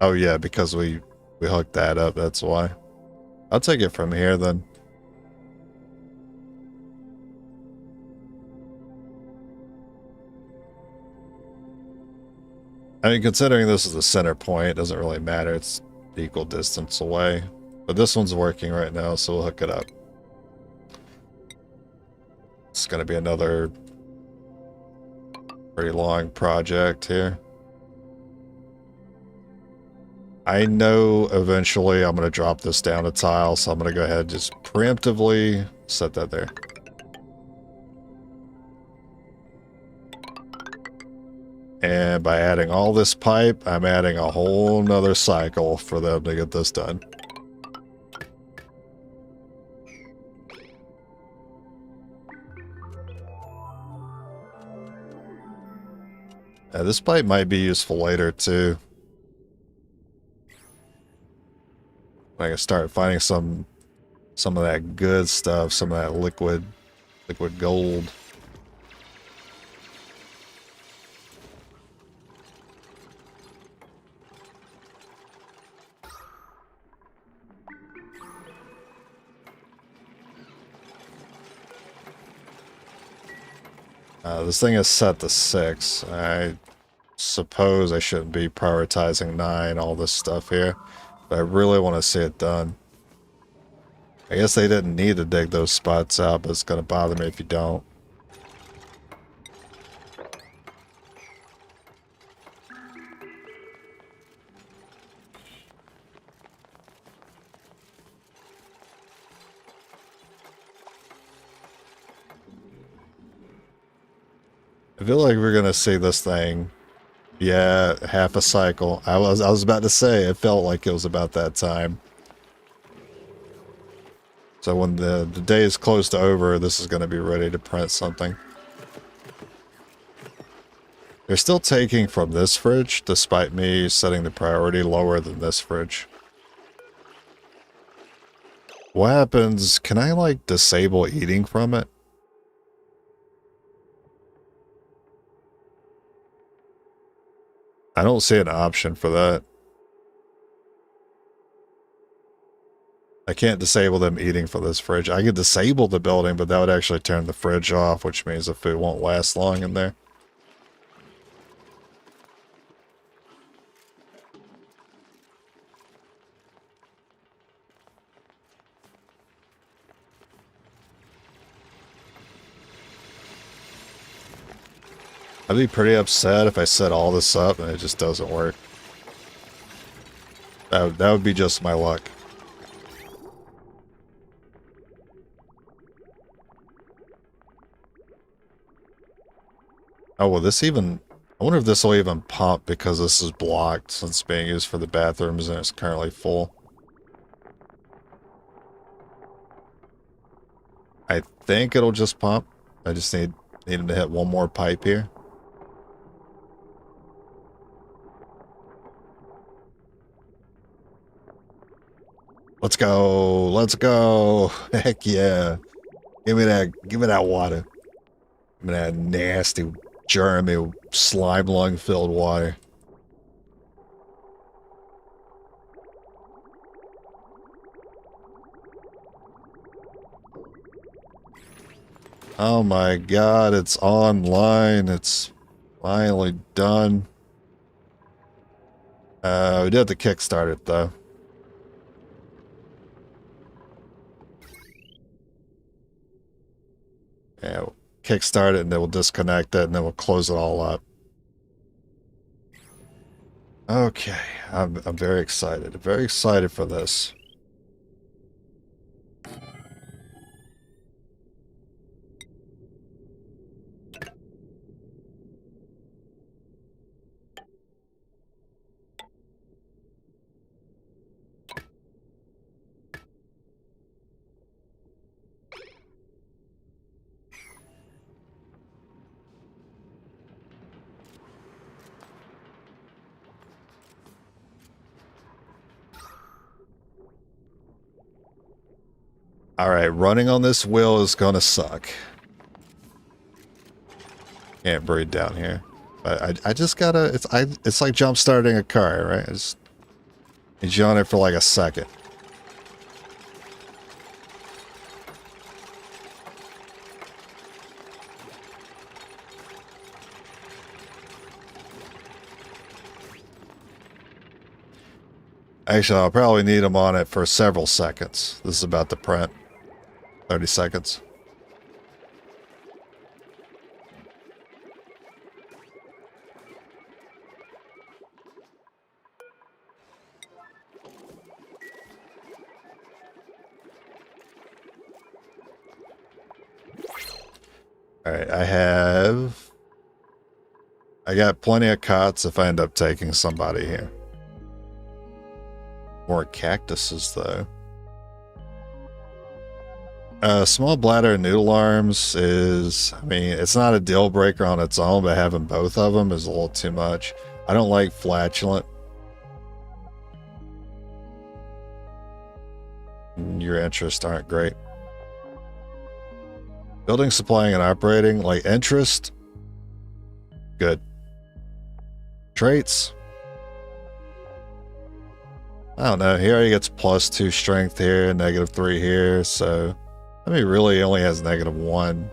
Oh yeah, because we hooked that up, that's why. I'll take it from here then. I mean, considering this is the center point, it doesn't really matter. It's equal distance away. But this one's working right now, so we'll hook it up. It's going to be another pretty long project here. I know eventually I'm going to drop this down a tile, so I'm going to go ahead and just preemptively set that there. And by adding all this pipe, I'm adding a whole nother cycle for them to get this done. This pipe might be useful later too. I can start finding some of that good stuff, some of that liquid gold. This thing is set to 6. I suppose I shouldn't be prioritizing 9, all this stuff here. But I really want to see it done. I guess they didn't need to dig those spots out, but it's going to bother me if you don't. I feel like we're gonna see this thing. Yeah, half a cycle. I was about to say it felt like it was about that time. So when the day is close to over, this is gonna be ready to print something. They're still taking from this fridge, despite me setting the priority lower than this fridge. What happens? Can I like disable eating from it? I don't see an option for that. I can't disable them eating for this fridge. I could disable the building, but that would actually turn the fridge off, which means the food won't last long in there. I'd be pretty upset if I set all this up and it just doesn't work. That would be just my luck. Oh, will this even... I wonder if this will even pump because this is blocked since it's being used for the bathrooms and it's currently full. I think it'll just pump. I just need him to hit one more pipe here. Let's go. Let's go. Heck yeah. Give me that water. Give me that nasty, germy, slime lung filled water. Oh my god, it's online. It's finally done. We did have to kickstart it though. Yeah, we'll kickstart it and then we'll disconnect it and then we'll close it all up. Okay, I'm very excited. Very excited for this. Alright, running on this wheel is gonna suck. Can't breathe down here. But I just gotta... It's like jump starting a car, right? I just need you on it for like a second. Actually, I'll probably need him on it for several seconds. This is about to print. 30 seconds. Alright, I got plenty of cots if I end up taking somebody here. More cactuses, though. Small bladder and noodle arms is... I mean, it's not a deal breaker on its own, but having both of them is a little too much. I don't like flatulent. Your interests aren't great. Building, supplying, and operating. Like, interest. Good. Traits. I don't know. He already gets +2 strength here, -3 here, so... I mean, really only has -1.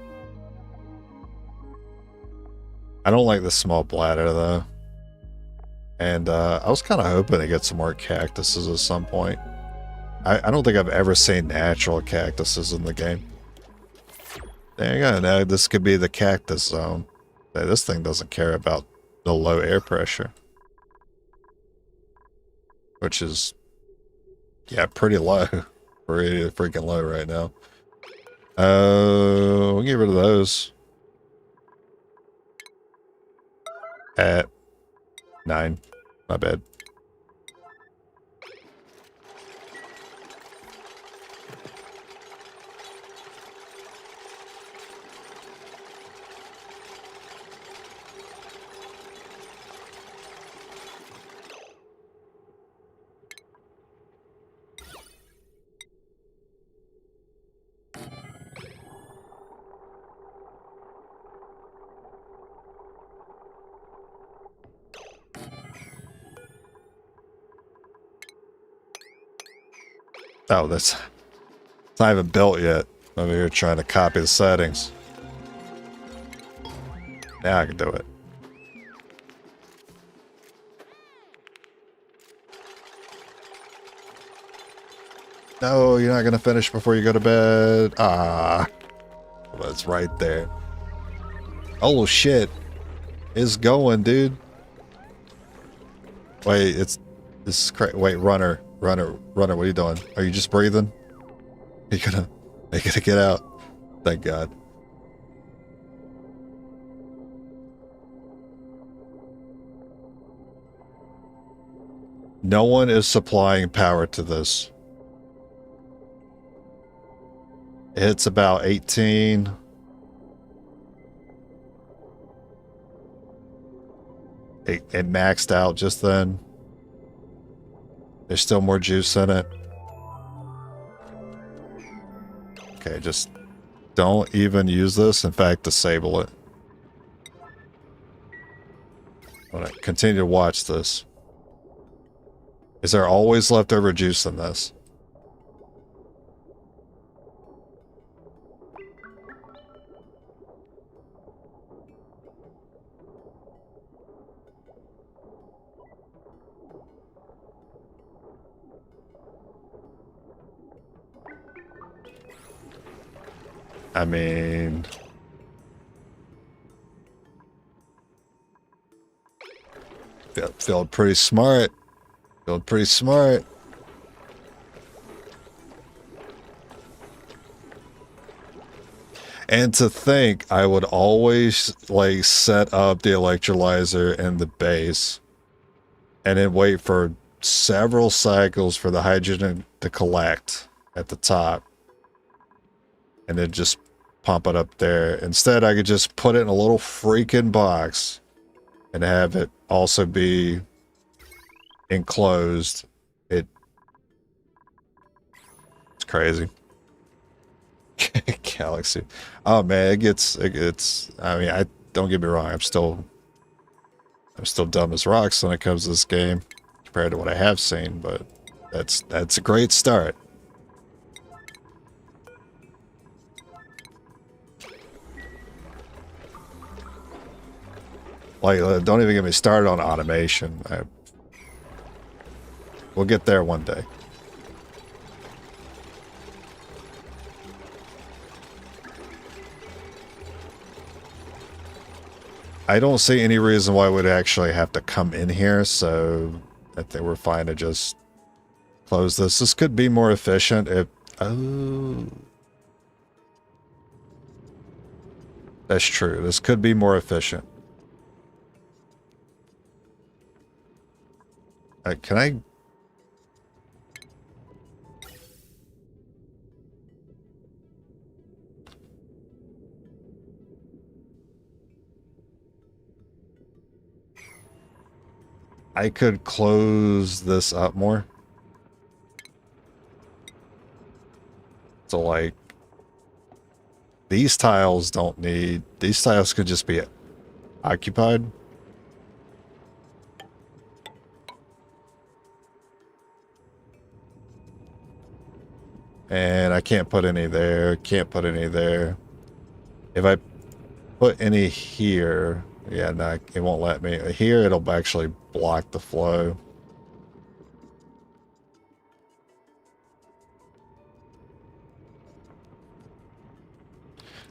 I don't like the small bladder, though. And I was kind of hoping to get some more cactuses at some point. I don't think I've ever seen natural cactuses in the game. There you go. Now this could be the cactus zone. This thing doesn't care about the low air pressure. Which is, yeah, pretty low. Pretty freaking low right now. We'll get rid of those. At 9. My bad. Oh, it's not even built yet. Over here trying to copy the settings. Now I can do it. No, you're not going to finish before you go to bed. Ah, well, it's right there. Oh, shit. is going, dude. Wait, this is crazy. Wait, runner, what are you doing? Are you just breathing? You gonna get out? Thank God. No one is supplying power to this. It's about 18. It maxed out just then. There's still more juice in it. Okay, just don't even use this. In fact, disable it. I'm gonna continue to watch this. Is there always leftover juice in this? I mean... Feel pretty smart. Feel pretty smart. And to think I would always like set up the electrolyzer in the base and then wait for several cycles for the hydrogen to collect at the top and then just pump it up there. Instead, I could just put it in a little freaking box and have it also be enclosed. It's crazy. Galaxy. Oh man, it gets I mean, I don't get me wrong, I'm still dumb as rocks when it comes to this game compared to what I have seen, but that's a great start. Like, don't even get me started on automation. We'll get there one day. I don't see any reason why we'd actually have to come in here, so I think we're fine to just close this. This could be more efficient if... Oh... That's true. This could be more efficient. Can I... I could close this up more. So like, these tiles don't need, these tiles could just be occupied. And I can't put any there, can't put any there. If I put any here, yeah, no, it won't let me. Here, it'll actually block the flow.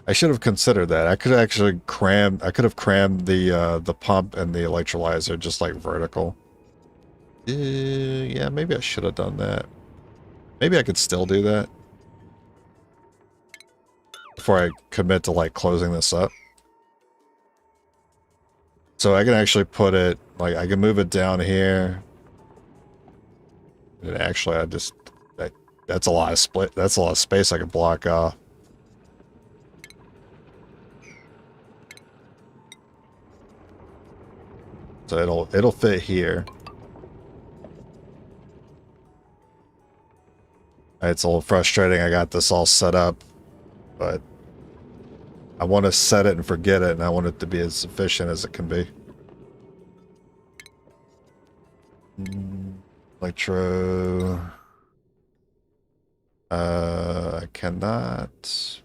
I should have considered that. I could actually cram. I could have crammed the pump and the electrolyzer just like vertical. Yeah, maybe I should have done that. Maybe I could still do that before I commit to like closing this up. So I can actually put it, like, I can move it down here. And actually, that's a lot of split. That's a lot of space I can block off. So it'll fit here. It's a little frustrating. I got this all set up, but I want to set it and forget it, and I want it to be as efficient as it can be. Electro. I cannot.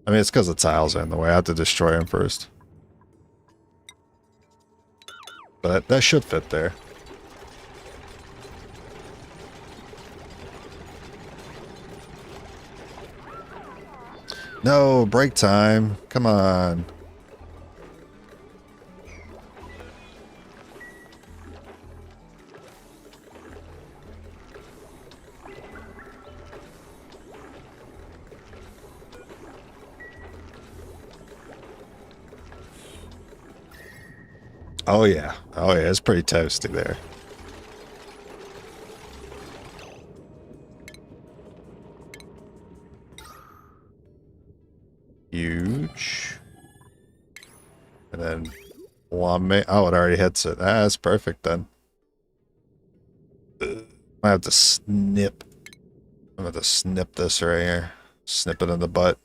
I mean, it's because the tiles are in the way. I have to destroy them first. But that should fit there. No, break time. Come on. Oh yeah. Oh yeah, it's pretty toasty there. Huge. And then one oh, it already hits it. Ah, that's perfect then. I have to snip. I'm gonna have to snip this right here. Snip it in the butt.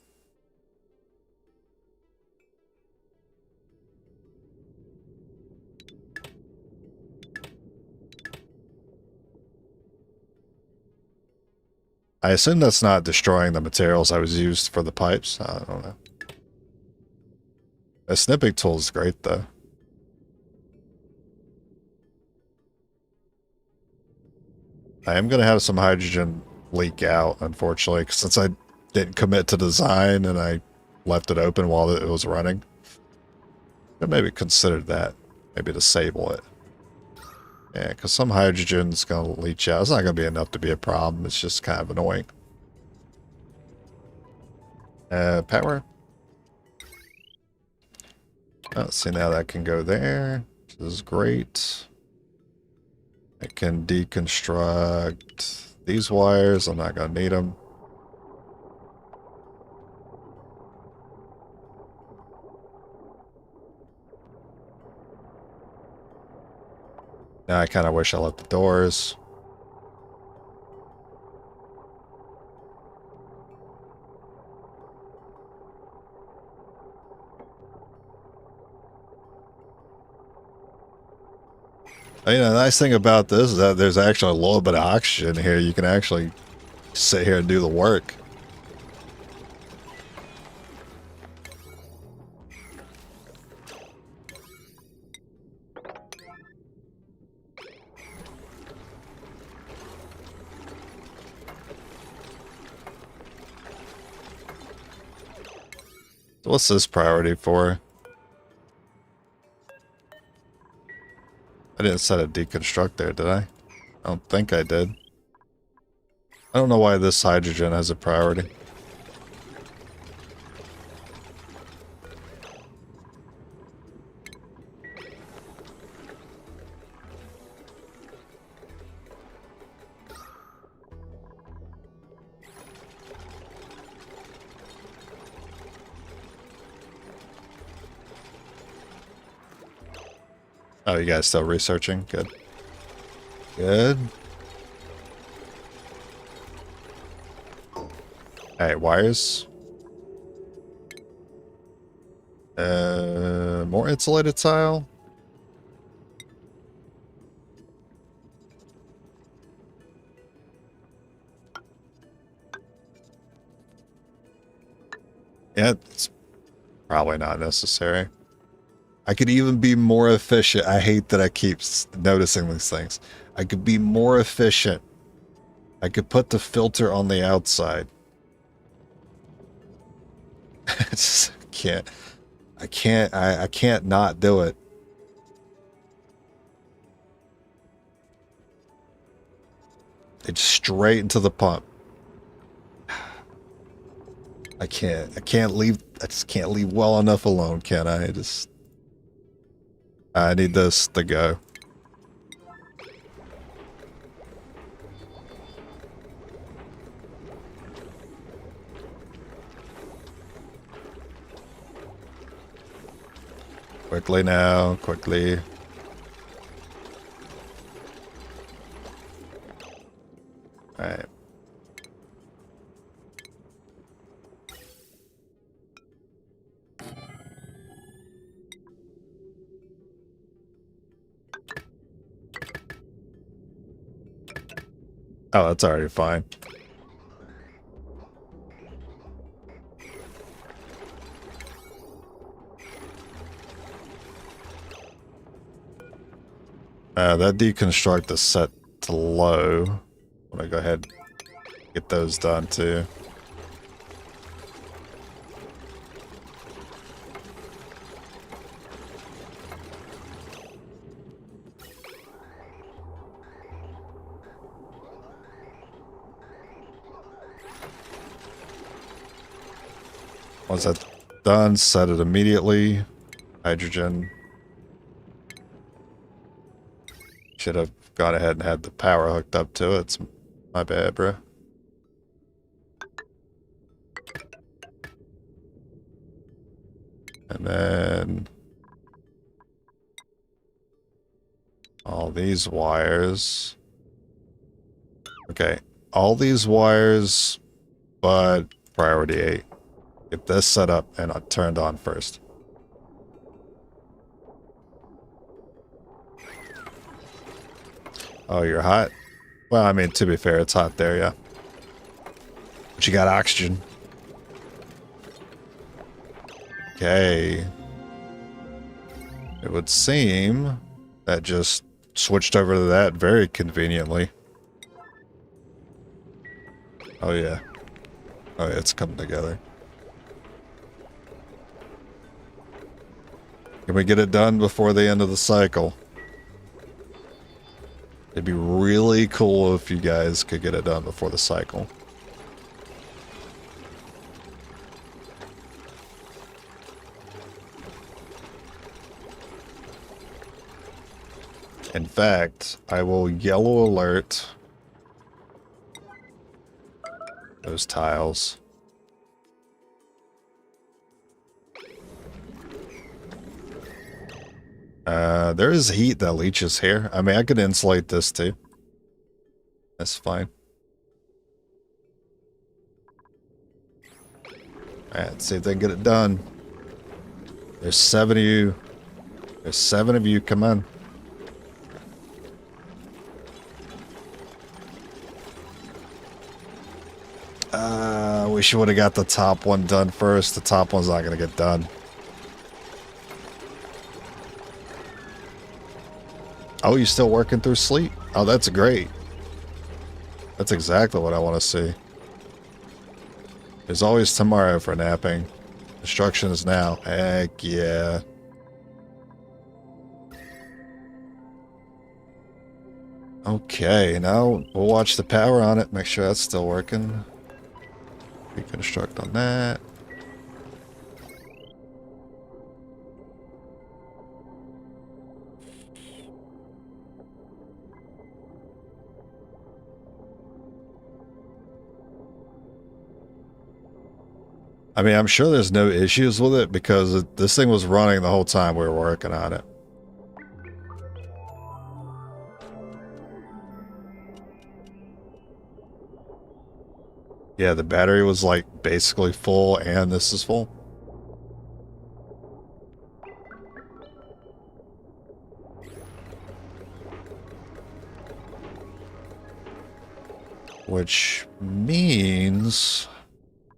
I assume that's not destroying the materials I was used for the pipes. I don't know. A snipping tool is great though. I am gonna have some hydrogen leak out, unfortunately, since I didn't commit to design and I left it open while it was running. I maybe considered that. Maybe disable it. Yeah, because some hydrogen's going to leach out. It's not going to be enough to be a problem. It's just kind of annoying. Power. Oh, see, now that can go there. This is great. I can deconstruct these wires. I'm not going to need them. Now I kind of wish I left the doors. You know, the nice thing about this is that there's actually a little bit of oxygen here. You can actually sit here and do the work. What's this priority for? I didn't set a deconstruct there, did I? I don't think I did. I don't know why this hydrogen has a priority. Oh, you guys still researching? Good. Good. Alright, wires. More insulated tile. Yeah, it's probably not necessary. I could even be more efficient. I hate that I keep noticing these things. I could be more efficient. I could put the filter on the outside. I just can't. I can't not do it. It's straight into the pump. I can't leave. I just can't leave well enough alone, can I? I need this to go. Quickly now, quickly. Alright. Oh, that's already fine. That deconstruct is set to low. I'm gonna go ahead and get those done too. Once that's done, set it immediately. Hydrogen. Should have gone ahead and had the power hooked up to it. It's my bad, bro. And then all these wires. Okay, all these wires, but priority 8. Get this set up and turned on first. Oh, you're hot? Well, I mean, to be fair, it's hot there, yeah. But you got oxygen. Okay. It would seem that just switched over to that very conveniently. Oh, yeah. Oh, yeah, it's coming together. Can we get it done before the end of the cycle? It'd be really cool if you guys could get it done before the cycle. In fact, I will yellow alert those tiles. There is heat that leaches here. I mean, I could insulate this too. That's fine. Alright, let's see if they can get it done. There's 7 of you. There's 7 of you. Come on. Wish you would have got the top one done first. The top one's not going to get done. Oh, you still working through sleep? Oh, that's great. That's exactly what I want to see. There's always tomorrow for napping. Instruction is now. Heck yeah. Okay, now we'll watch the power on it. Make sure that's still working. Reconstruct on that. I mean, I'm sure there's no issues with it because this thing was running the whole time we were working on it. Yeah, the battery was like basically full and this is full. Which means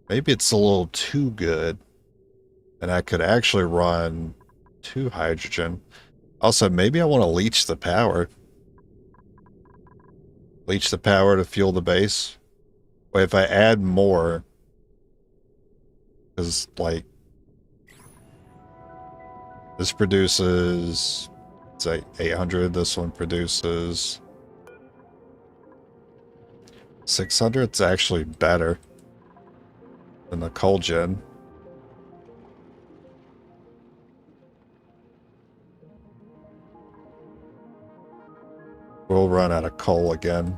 maybe it's a little too good. And I could actually run 2 hydrogen. Also, maybe I want to leach the power. Leach the power to fuel the base. Wait, if I add more, because like this produces, say 800. This one produces 600. It's actually better than the coal gen. We'll run out of coal again.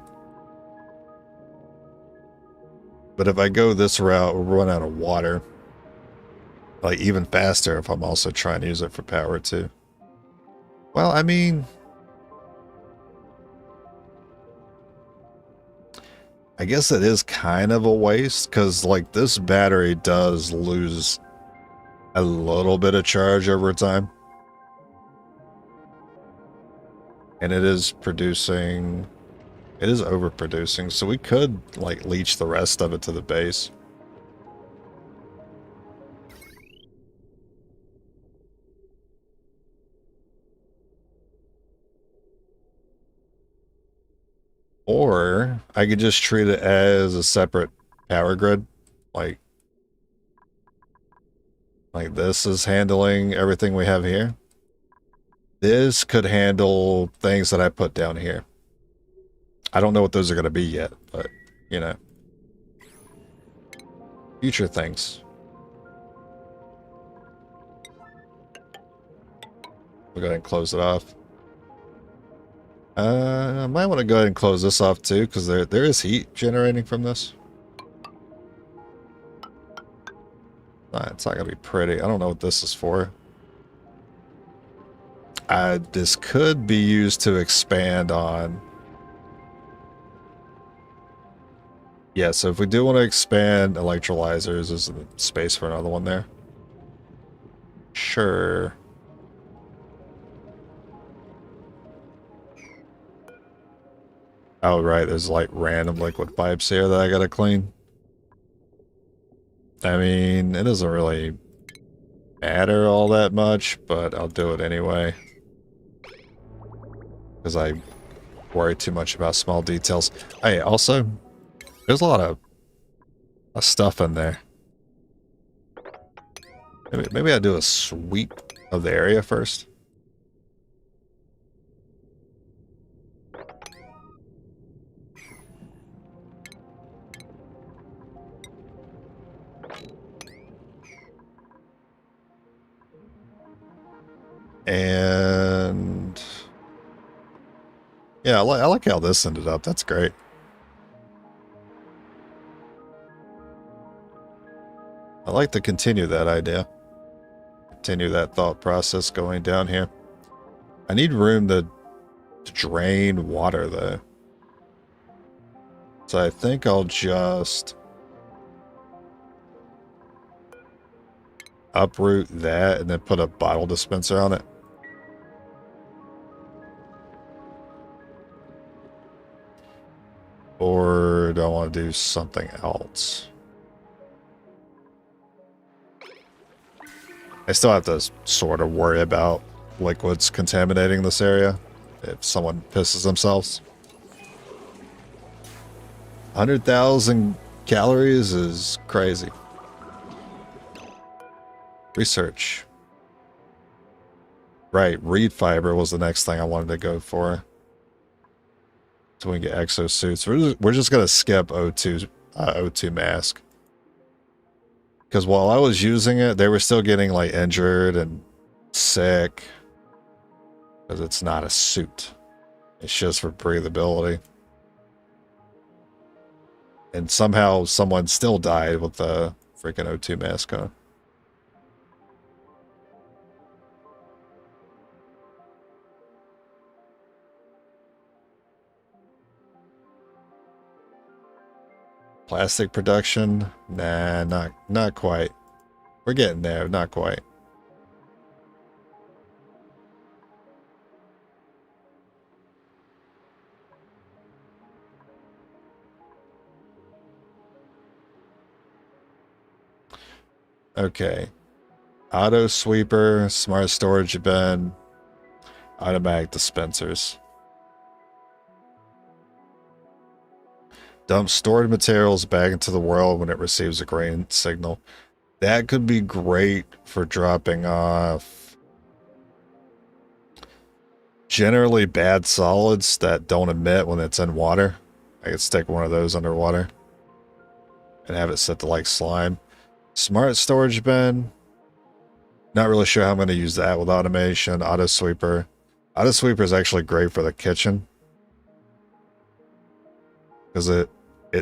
But if I go this route, we'll run out of water. Like, even faster if I'm also trying to use it for power, too. Well, I mean, I guess it is kind of a waste, because, like, this battery does lose a little bit of charge over time. And it is producing... It is overproducing, so we could, like, leach the rest of it to the base. Or I could just treat it as a separate power grid. Like this is handling everything we have here. This could handle things that I put down here. I don't know what those are going to be yet, but, you know. Future things. We'll go ahead and close it off. I might want to go ahead and close this off too, because there is heat generating from this. It's not going to be pretty. I don't know what this is for. This could be used to expand on... Yeah, so if we do want to expand electrolyzers, is there space for another one there? Sure. Oh, right, there's like random liquid pipes here that I gotta clean. I mean, it doesn't really matter all that much, but I'll do it anyway. Because I worry too much about small details. Hey, also, there's a lot of stuff in there. Maybe I do a sweep of the area first. And yeah, I like how this ended up. That's great. I like to continue that idea. Continue that thought process going down here. I need room to drain water though. So I think I'll just uproot that and then put a bottle dispenser on it. Or do I want to do something else? I still have to sort of worry about liquids contaminating this area if someone pisses themselves. 100,000 calories is crazy. Research. Right, reed fiber was the next thing I wanted to go for. So we can get exosuits. We're just gonna skip O2 mask. Because while I was using it, they were still getting like injured and sick. Because it's not a suit. It's just for breathability. And somehow someone still died with the freaking O2 mask on. Plastic production? Nah, not quite. We're getting there, not quite. Okay. Auto sweeper, smart storage bin, automatic dispensers. Dump stored materials back into the world when it receives a green signal. That could be great for dropping off generally bad solids that don't emit when it's in water. I could stick one of those underwater and have it set to like slime. Smart storage bin. Not really sure how I'm going to use that with automation. Auto sweeper. Auto sweeper is actually great for the kitchen. Because it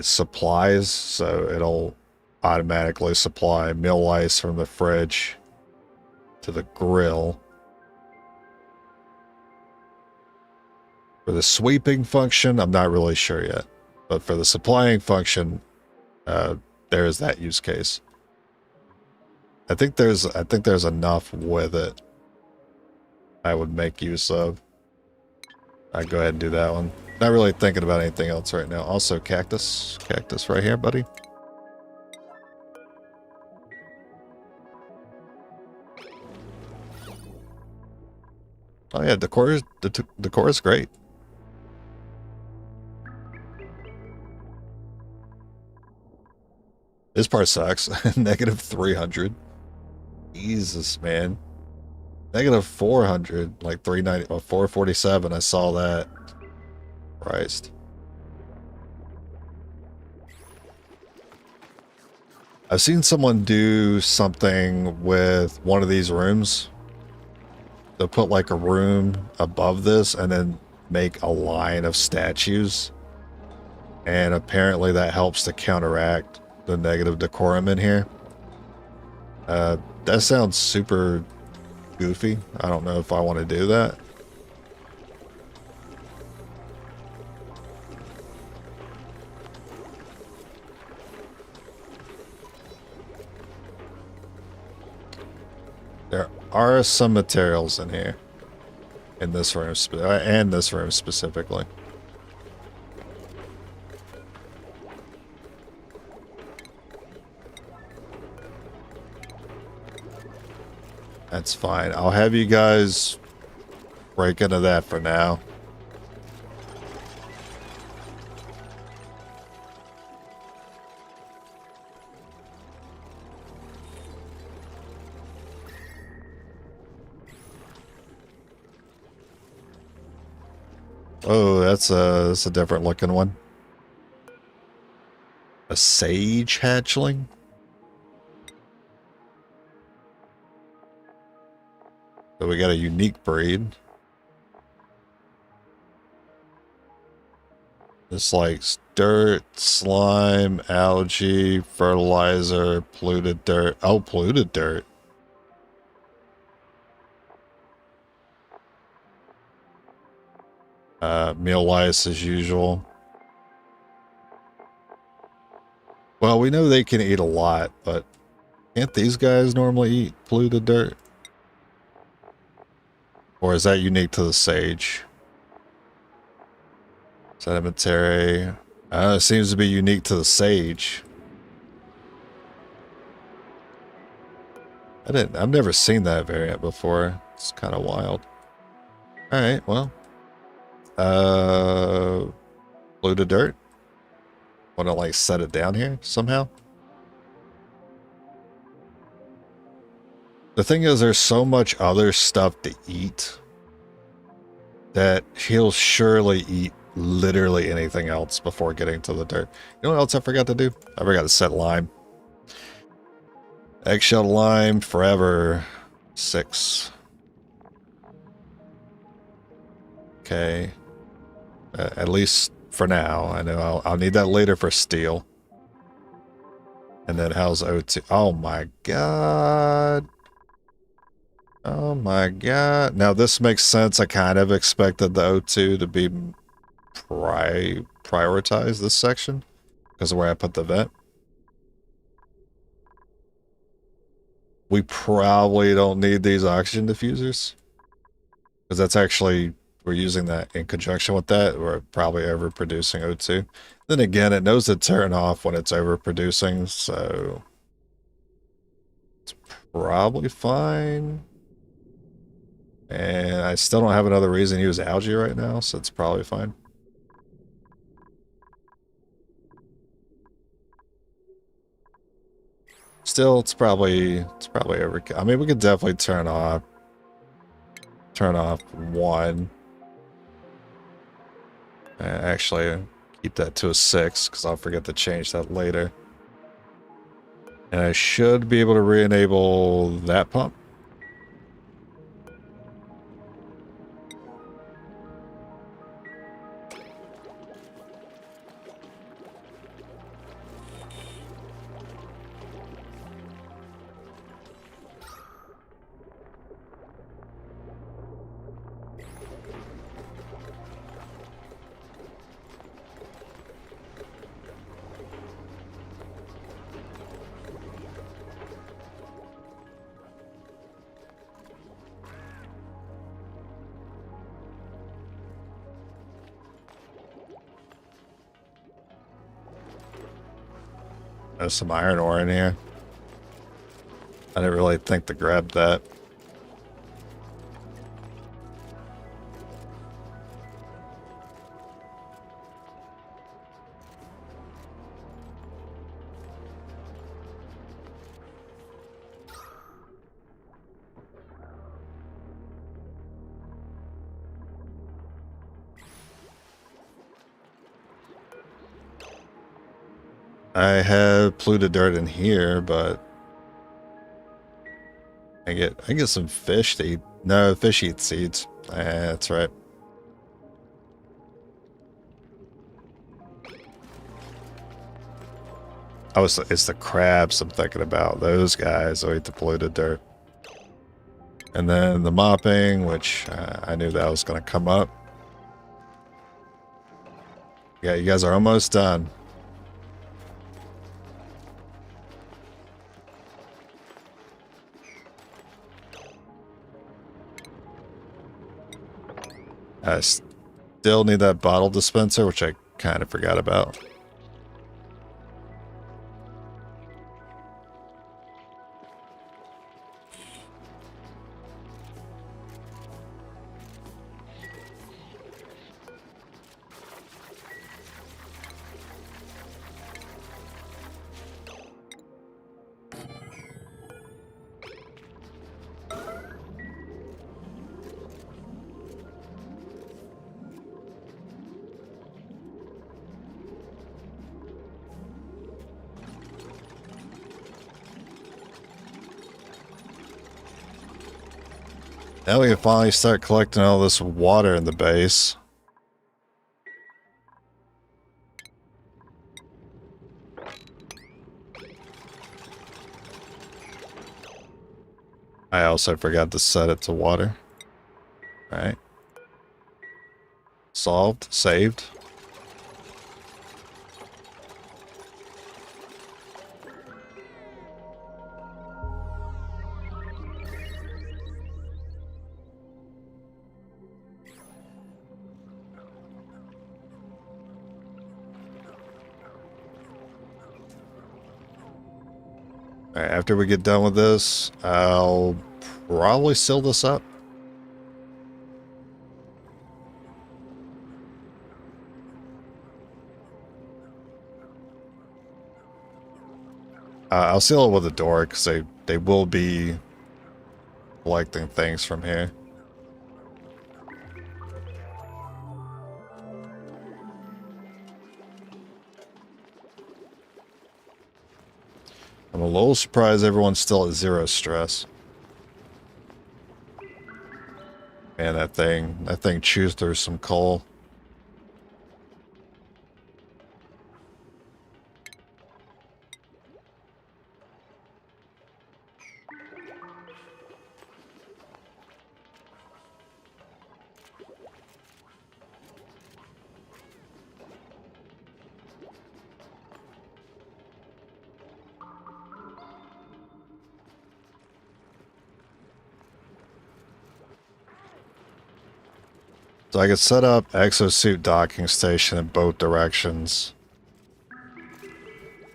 supplies, so it'll automatically supply meal ice from the fridge to the grill. For the sweeping function, I'm not really sure yet. But for the supplying function, there is that use case. I think there's enough with it I would make use of. I'd go ahead and do that one. Not really thinking about anything else right now. Also, cactus. Cactus right here, buddy. Oh yeah, decor is great. This part sucks. Negative 300. Jesus, man. Negative 400, like 390, or 447. I saw that. Christ. I've seen someone do something with one of these rooms. They'll put like a room above this and then make a line of statues. And apparently that helps to counteract the negative decorum in here. That sounds super goofy. I don't know if I want to do that. There are some materials in here. In this room, and this room specifically. That's fine. I'll have you guys break into that for now. Oh, that's a different looking one. A sage hatchling? So we got a unique breed. It's like dirt, slime, algae, fertilizer, polluted dirt. Oh, polluted dirt. Meal lice as usual. Well, we know they can eat a lot, but can't these guys normally eat polluted dirt? Or is that unique to the sage? Sedimentary. It seems to be unique to the sage. I've never seen that variant before. It's kind of wild. Alright, well. Polluted dirt? Want to like set it down here somehow? The thing is, there's so much other stuff to eat that he'll surely eat literally anything else before getting to the dirt. You know what else I forgot to do? I forgot to set lime. Eggshell lime forever. 6. Okay. At least for now. I know I'll need that later for steel. And then how's O2? Oh my god. Oh my god. Now this makes sense. I kind of expected the O2 to be prioritized this section because of where I put the vent. We probably don't need these oxygen diffusers because that's actually, we're using that in conjunction with that. We're probably overproducing O2. Then again, it knows to turn off when it's overproducing, so it's probably fine. And I still don't have another reason to use algae right now, so it's probably fine. Still, it's probably over. I mean, we could definitely turn off 1. Actually, keep that to a 6 because I'll forget to change that later. And I should be able to re-enable that pump. There's some iron ore in here. I didn't really think to grab that. I have polluted dirt in here, but I get some fish to eat. No, fish eat seeds. That's right. Oh, it's the crabs I'm thinking about. Those guys who eat the polluted dirt. And then the mopping, which I knew that was going to come up. Yeah, you guys are almost done. I still need that bottle dispenser, which I kind of forgot about. Now we can finally start collecting all this water in the base. I also forgot to set it to water. Alright. Solved. Saved. Alright, after we get done with this, I'll probably seal this up. I'll seal it with a door because they will be collecting things from here. I'm a little surprised everyone's still at 0 stress. Man, that thing chews through some coal. So I could set up exosuit docking station in both directions.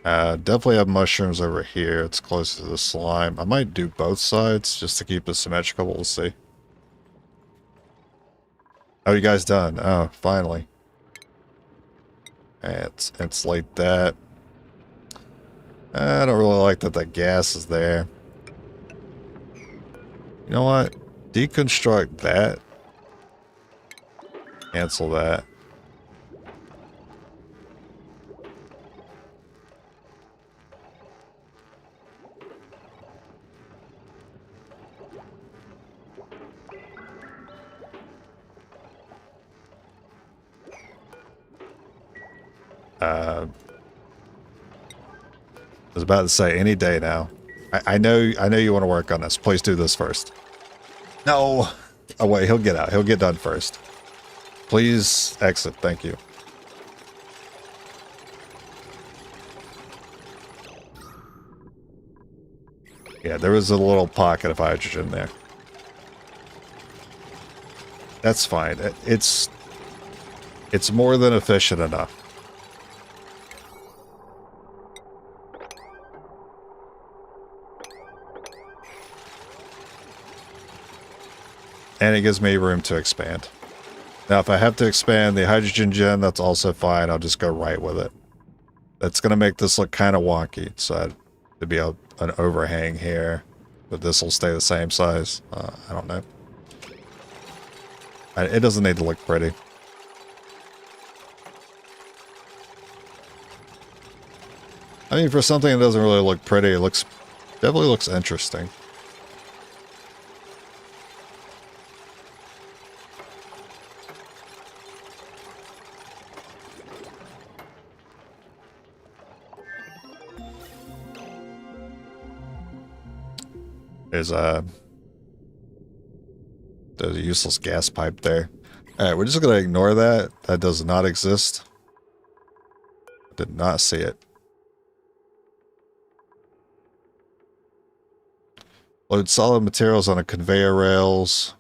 Definitely have mushrooms over here. It's close to the slime. I might do both sides just to keep it symmetrical. We'll see. Oh, you guys done? Oh, finally. Let's insulate that. I don't really like that the gas is there. You know what? Deconstruct that. Cancel that. I was about to say any day now. I know you want to work on this. Please do this first. No. Oh wait, he'll get out. He'll get done first. Please exit. Thank you. Yeah, there was a little pocket of hydrogen there. That's fine. It's more than efficient enough. And it gives me room to expand. Now, if I have to expand the hydrogen gen, that's also fine. I'll just go right with it. That's going to make this look kind of wonky. So there'd be an overhang here, but this will stay the same size. I don't know. It doesn't need to look pretty. I mean, for something that doesn't really look pretty, it definitely looks interesting. There's a useless gas pipe there. Alright, we're just gonna ignore that. That does not exist. Did not see it. Load solid materials on a conveyor rails.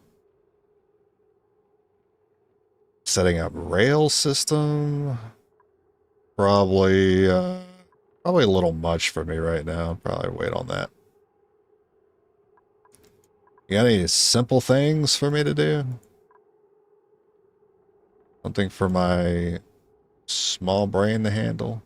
Setting up rail system. Probably a little much for me right now. Probably wait on that. You got any simple things for me to do? Something for my small brain to handle?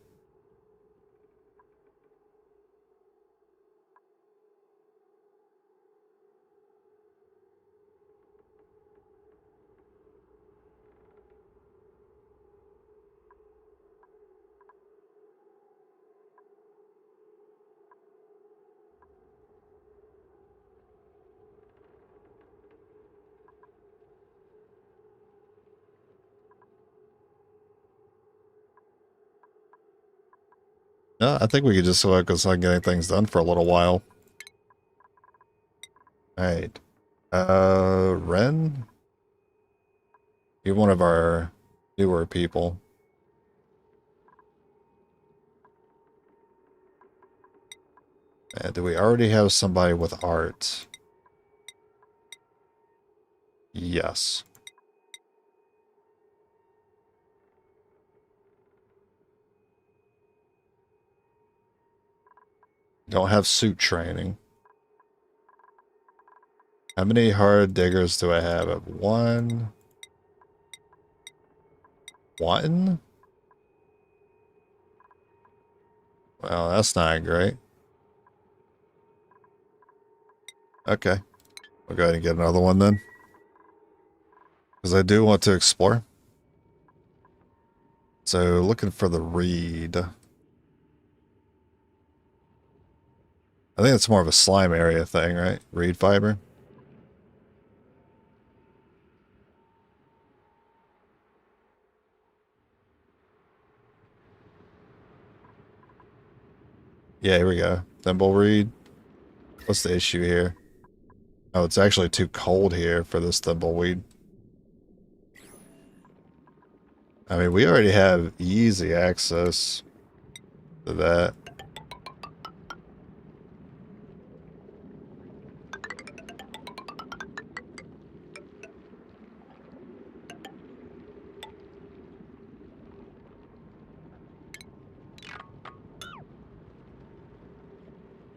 No, I think we could just focus on getting things done for a little while. Alright. Ren? You're one of our newer people. Do we already have somebody with art? Yes. Don't have suit training. How many hard diggers do I have? I have one. One? Well, that's not great. Okay. We'll go ahead and get another one then. Because I do want to explore. So, looking for the reed. I think it's more of a slime area thing, right? Reed fiber. Yeah, here we go. Thimbleweed. What's the issue here? Oh, it's actually too cold here for this thimbleweed. I mean, we already have easy access to that.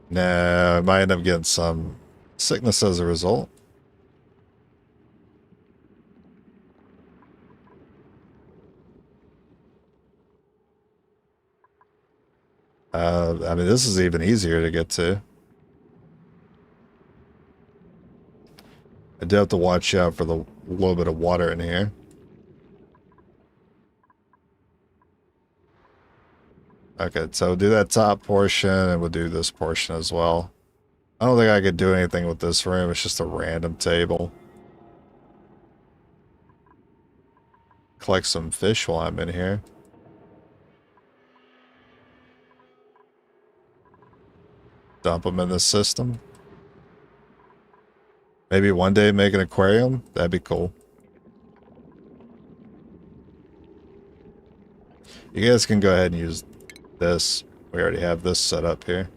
Nah, I might end up getting some sickness as a result. I mean, this is even easier to get to. I do have to watch out for the little bit of water in here. Okay, so do that top portion, and we'll do this portion as well. I don't think I could do anything with this room. It's just a random table. Collect some fish while I'm in here. Dump them in the system. Maybe one day make an aquarium. That'd be cool. You guys can go ahead and use this. We already have this set up here.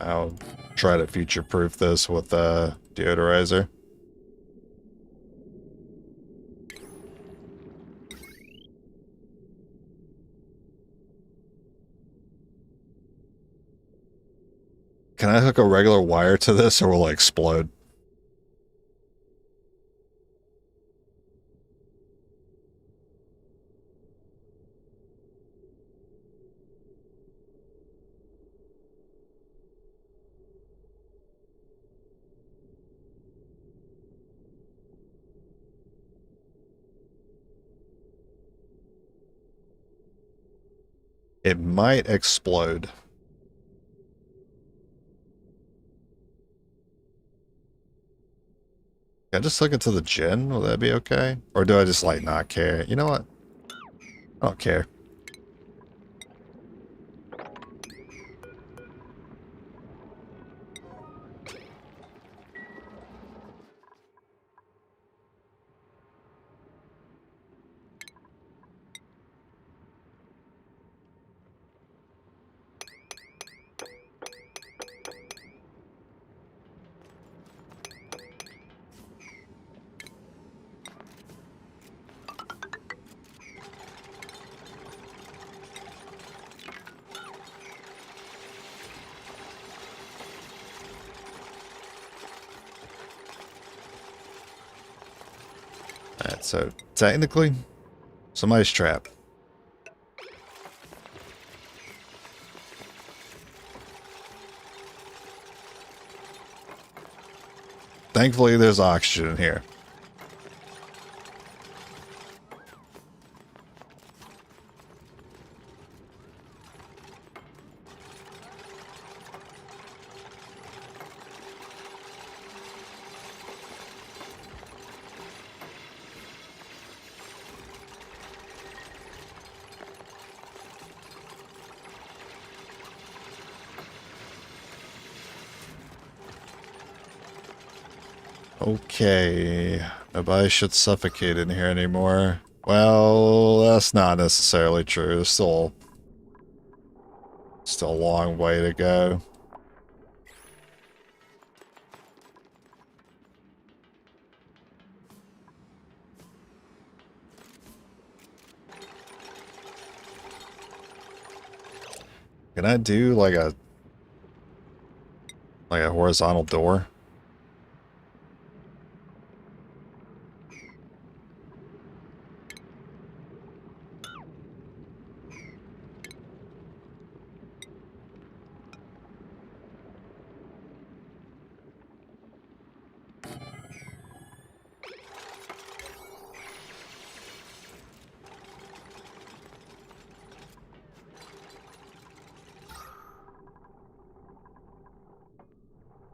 I'll try to future-proof this with a deodorizer. Can I hook a regular wire to this or will it explode? It might explode. Can I just hook it to the gen? Will that be okay? Or do I just like not care? You know what? I don't care. Alright, so technically, somebody's trapped. Thankfully, there's oxygen in here. Okay, nobody should suffocate in here anymore. Well, that's not necessarily true. There's still a long way to go. Can I do like a horizontal door?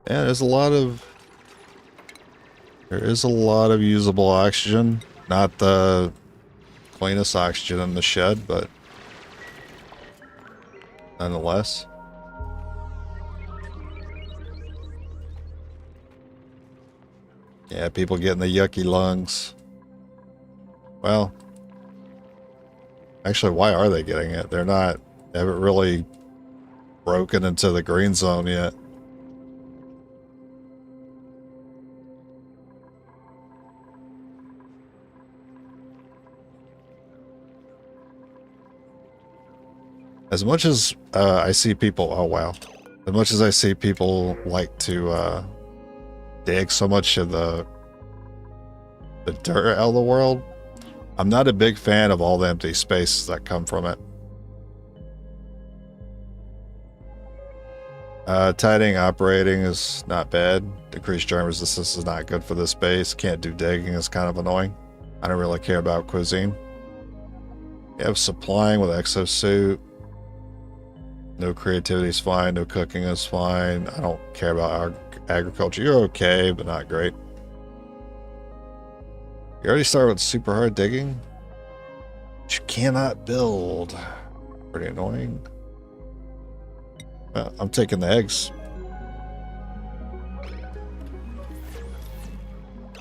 Yeah, there is a lot of usable oxygen. Not the cleanest oxygen in the shed, but nonetheless. Yeah, people getting the yucky lungs. Well, actually, why are they getting it? They haven't really broken into the green zone yet. As much as I see people, oh wow. As much as I see people like to dig so much of the dirt out of the world, I'm not a big fan of all the empty spaces that come from it. Tidying operating is not bad. Decreased germ resistance is not good for this base. Can't do digging is kind of annoying. I don't really care about cuisine. You have supplying with exosuit. No creativity is fine. No cooking is fine. I don't care about agriculture. You're okay, but not great. You already started with super hard digging? But you cannot build. Pretty annoying. Well, I'm taking the eggs.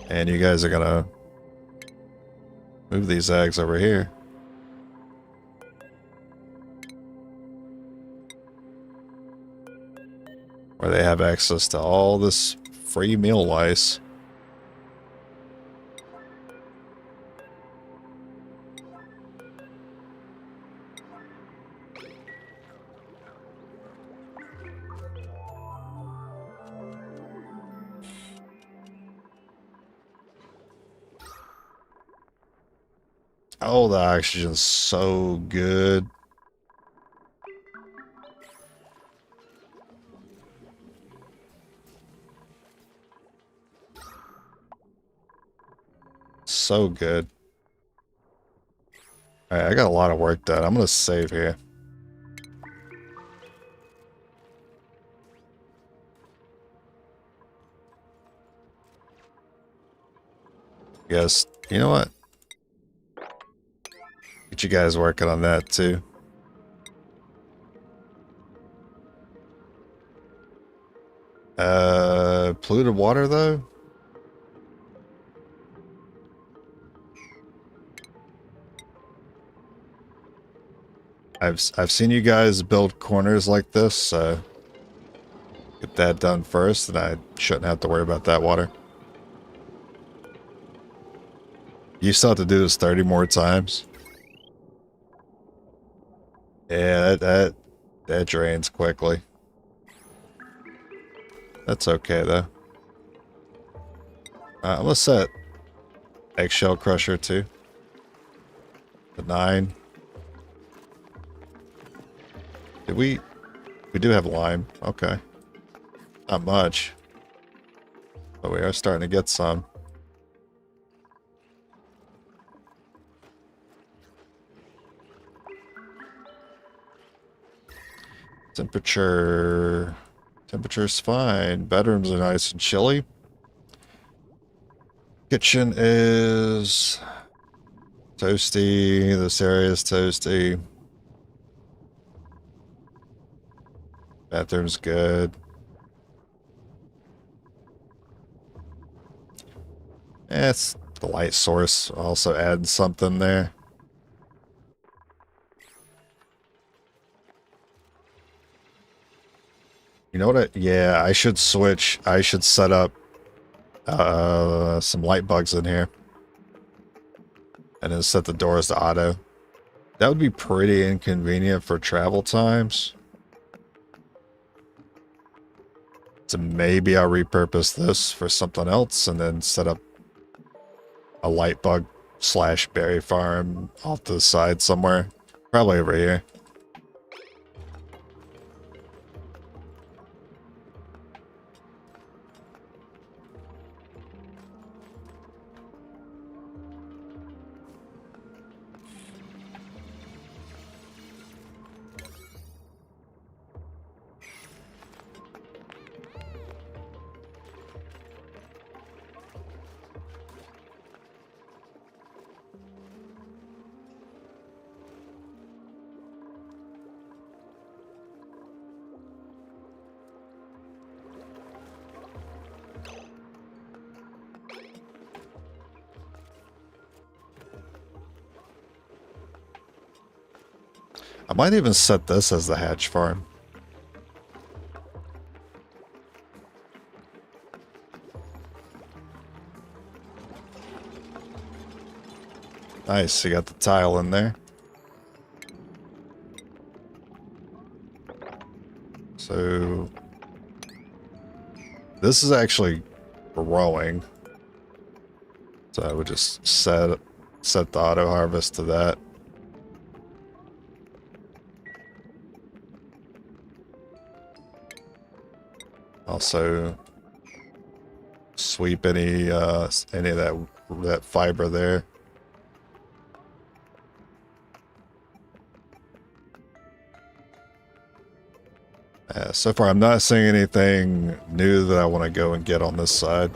And you guys are gonna move these eggs over here. Where they have access to all this free meal lice. Oh, the oxygen's so good. So good. Alright, I got a lot of work done. I'm gonna save here. Yes, you know what? Get you guys working on that too. Polluted water though? I've seen you guys build corners like this, so get that done first, and I shouldn't have to worry about that water. You still have to do this 30 more times. Yeah, that drains quickly. That's okay though. I'm gonna set eggshell crusher too. The 9. Did we do have lime? Okay. Not much. But we are starting to get some. Temperature's fine. Bedrooms are nice and chilly. Kitchen is toasty. This area is toasty. Bathroom's good. It's the light source. Also add something there. You know what? Yeah, I should switch. I should set up some light bugs in here. And then set the doors to auto. That would be pretty inconvenient for travel times. So maybe I'll repurpose this for something else and then set up a light bug / berry farm off to the side somewhere. Probably over here. I might even set this as the hatch farm. Nice, you got the tile in there. So this is actually growing. So I would just set the auto harvest to that. Also sweep any of that fiber there. So far, I'm not seeing anything new that I want to go and get on this side.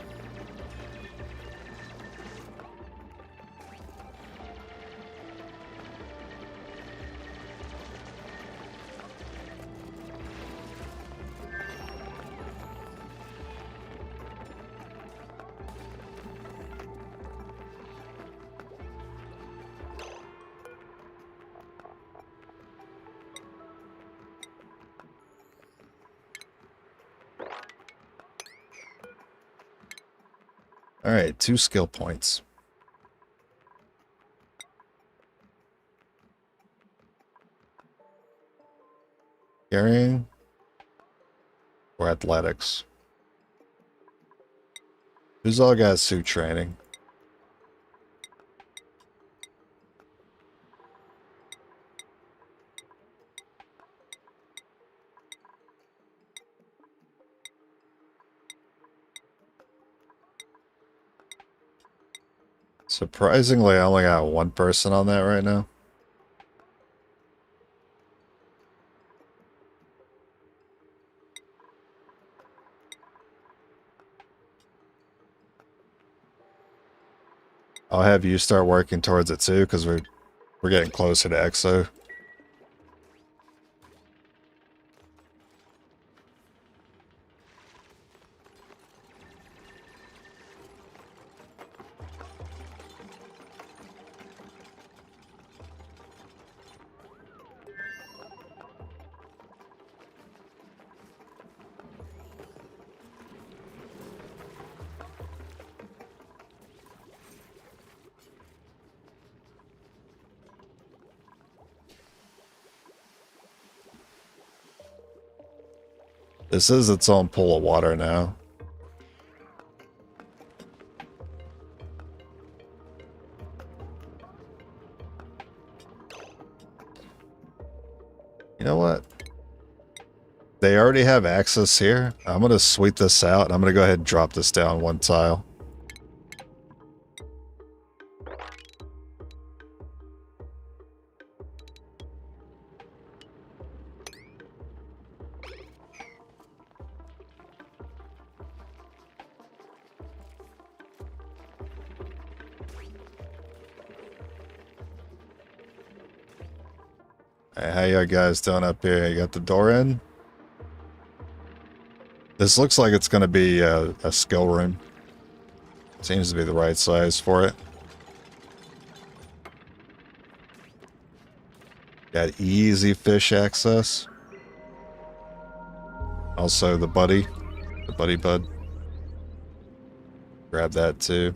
All right, 2 skill points. Carrying or athletics? Who's all got suit training? Surprisingly, I only got 1 person on that right now. I'll have you start working towards it too, because we're getting closer to EXO. This is its own pool of water now. You know what? They already have access here. I'm going to sweep this out. I'm going to go ahead and drop this down one tile. Hey, how you guys doing up here? You got the door in? This looks like it's going to be a skill room. Seems to be the right size for it. Got easy fish access. Also the buddy bud. Grab that too.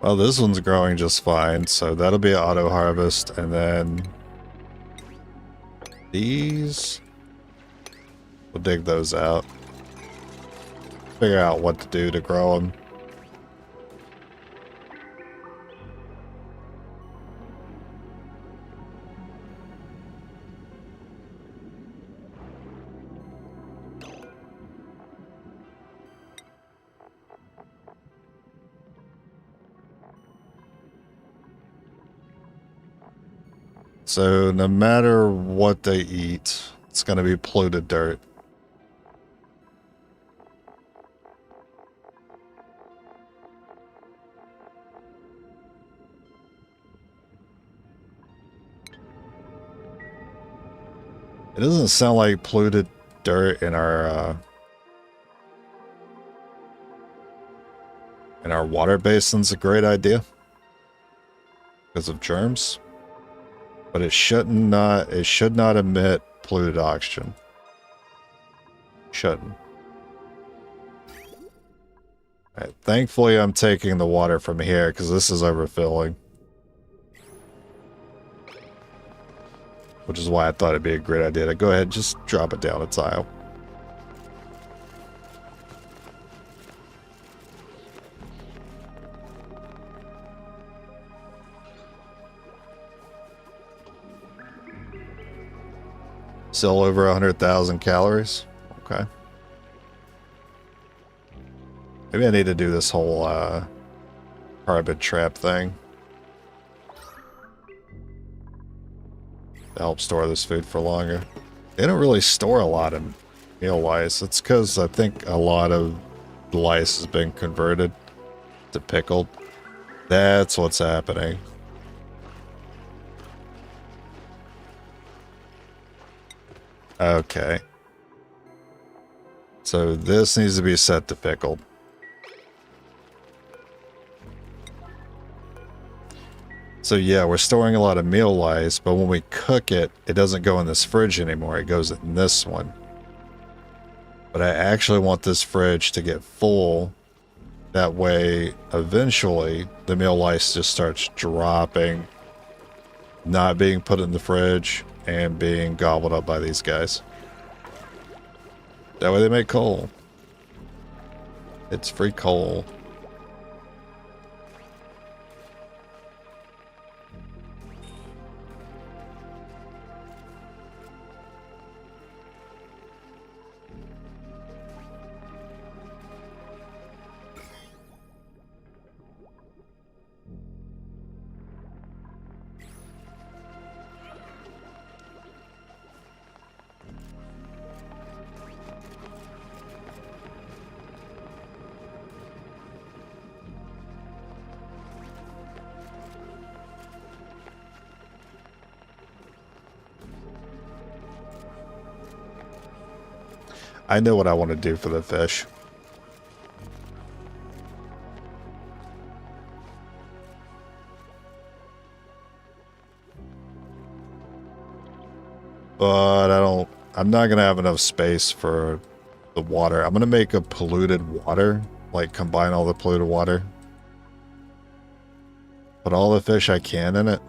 Well, this one's growing just fine, so that'll be auto harvest, and then these, we'll dig those out. Figure out what to do to grow them. So no matter what they eat, it's going to be polluted dirt. It doesn't sound like polluted dirt in our water basin's a great idea because of germs. But it should not emit polluted oxygen. Shouldn't. Alright, thankfully I'm taking the water from here because this is overfilling. Which is why I thought it'd be a great idea to go ahead and just drop it down a tile. Still over 100,000 calories. Okay. Maybe I need to do this whole carbon trap thing to help store this food for longer. They don't really store a lot of meal lice. It's because I think a lot of lice has been converted to pickled. That's what's happening. Okay. So this needs to be set to pickled. So yeah, we're storing a lot of meal lice, but when we cook it, it doesn't go in this fridge anymore. It goes in this one. But I actually want this fridge to get full. That way, eventually, the meal lice just starts dropping not being put in the fridge and being gobbled up by these guys. That way they make coal. It's free coal. I know what I want to do for the fish. But I'm not going to have enough space for the water. I'm going to make a polluted water, like combine all the polluted water. Put all the fish I can in it.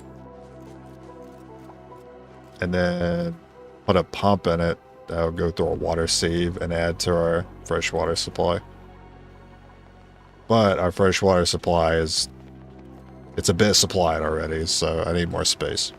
And then put a pump in it that'll go through a water sieve and add to our freshwater supply. But our freshwater supply it's a bit supplied already, so I need more space.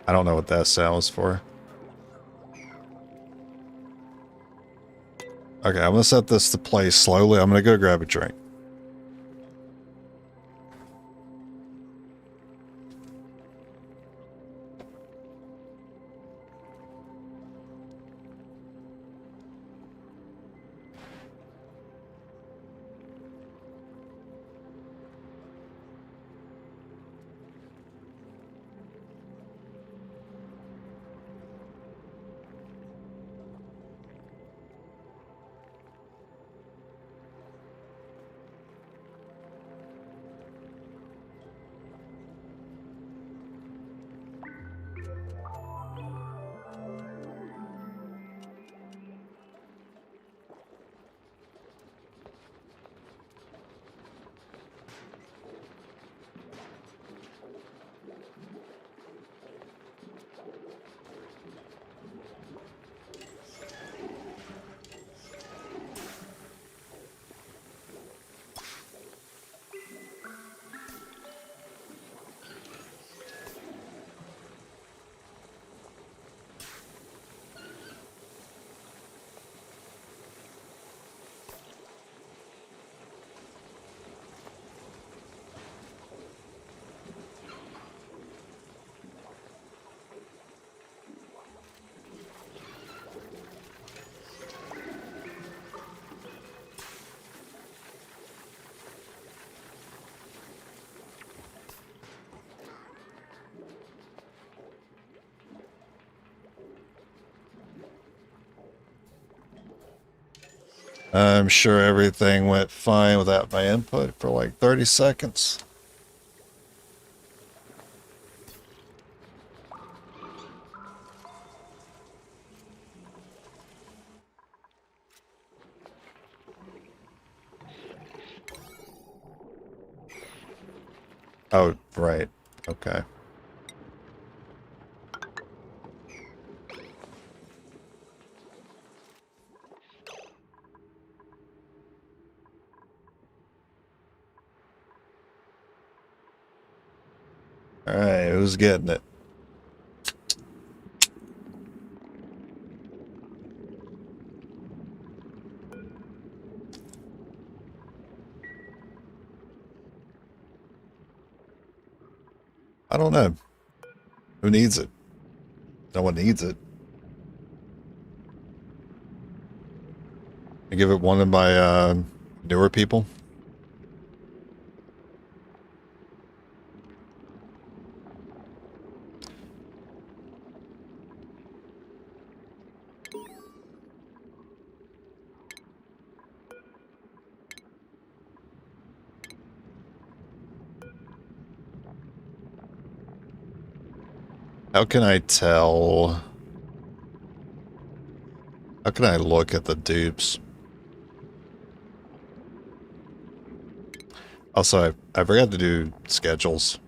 I don't know what that sounds for. Okay, I'm gonna set this to play slowly. I'm gonna go grab a drink. I'm sure everything went fine without my input for like 30 seconds. Oh, right. Okay. All right, who's getting it? I don't know. Who needs it? No one needs it. I give it one of my newer people. How can I tell? How can I look at the dupes? Also, I forgot to do schedules.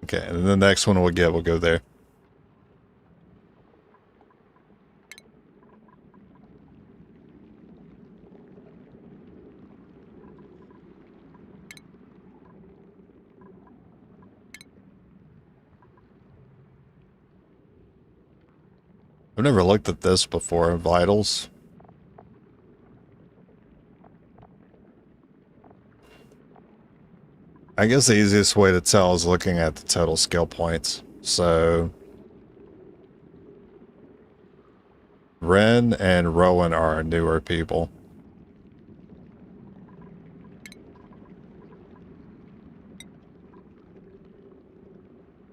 Okay, and the next one we'll go there. I've never looked at this before, vitals. I guess the easiest way to tell is looking at the total skill points. So, Ren and Rowan are newer people.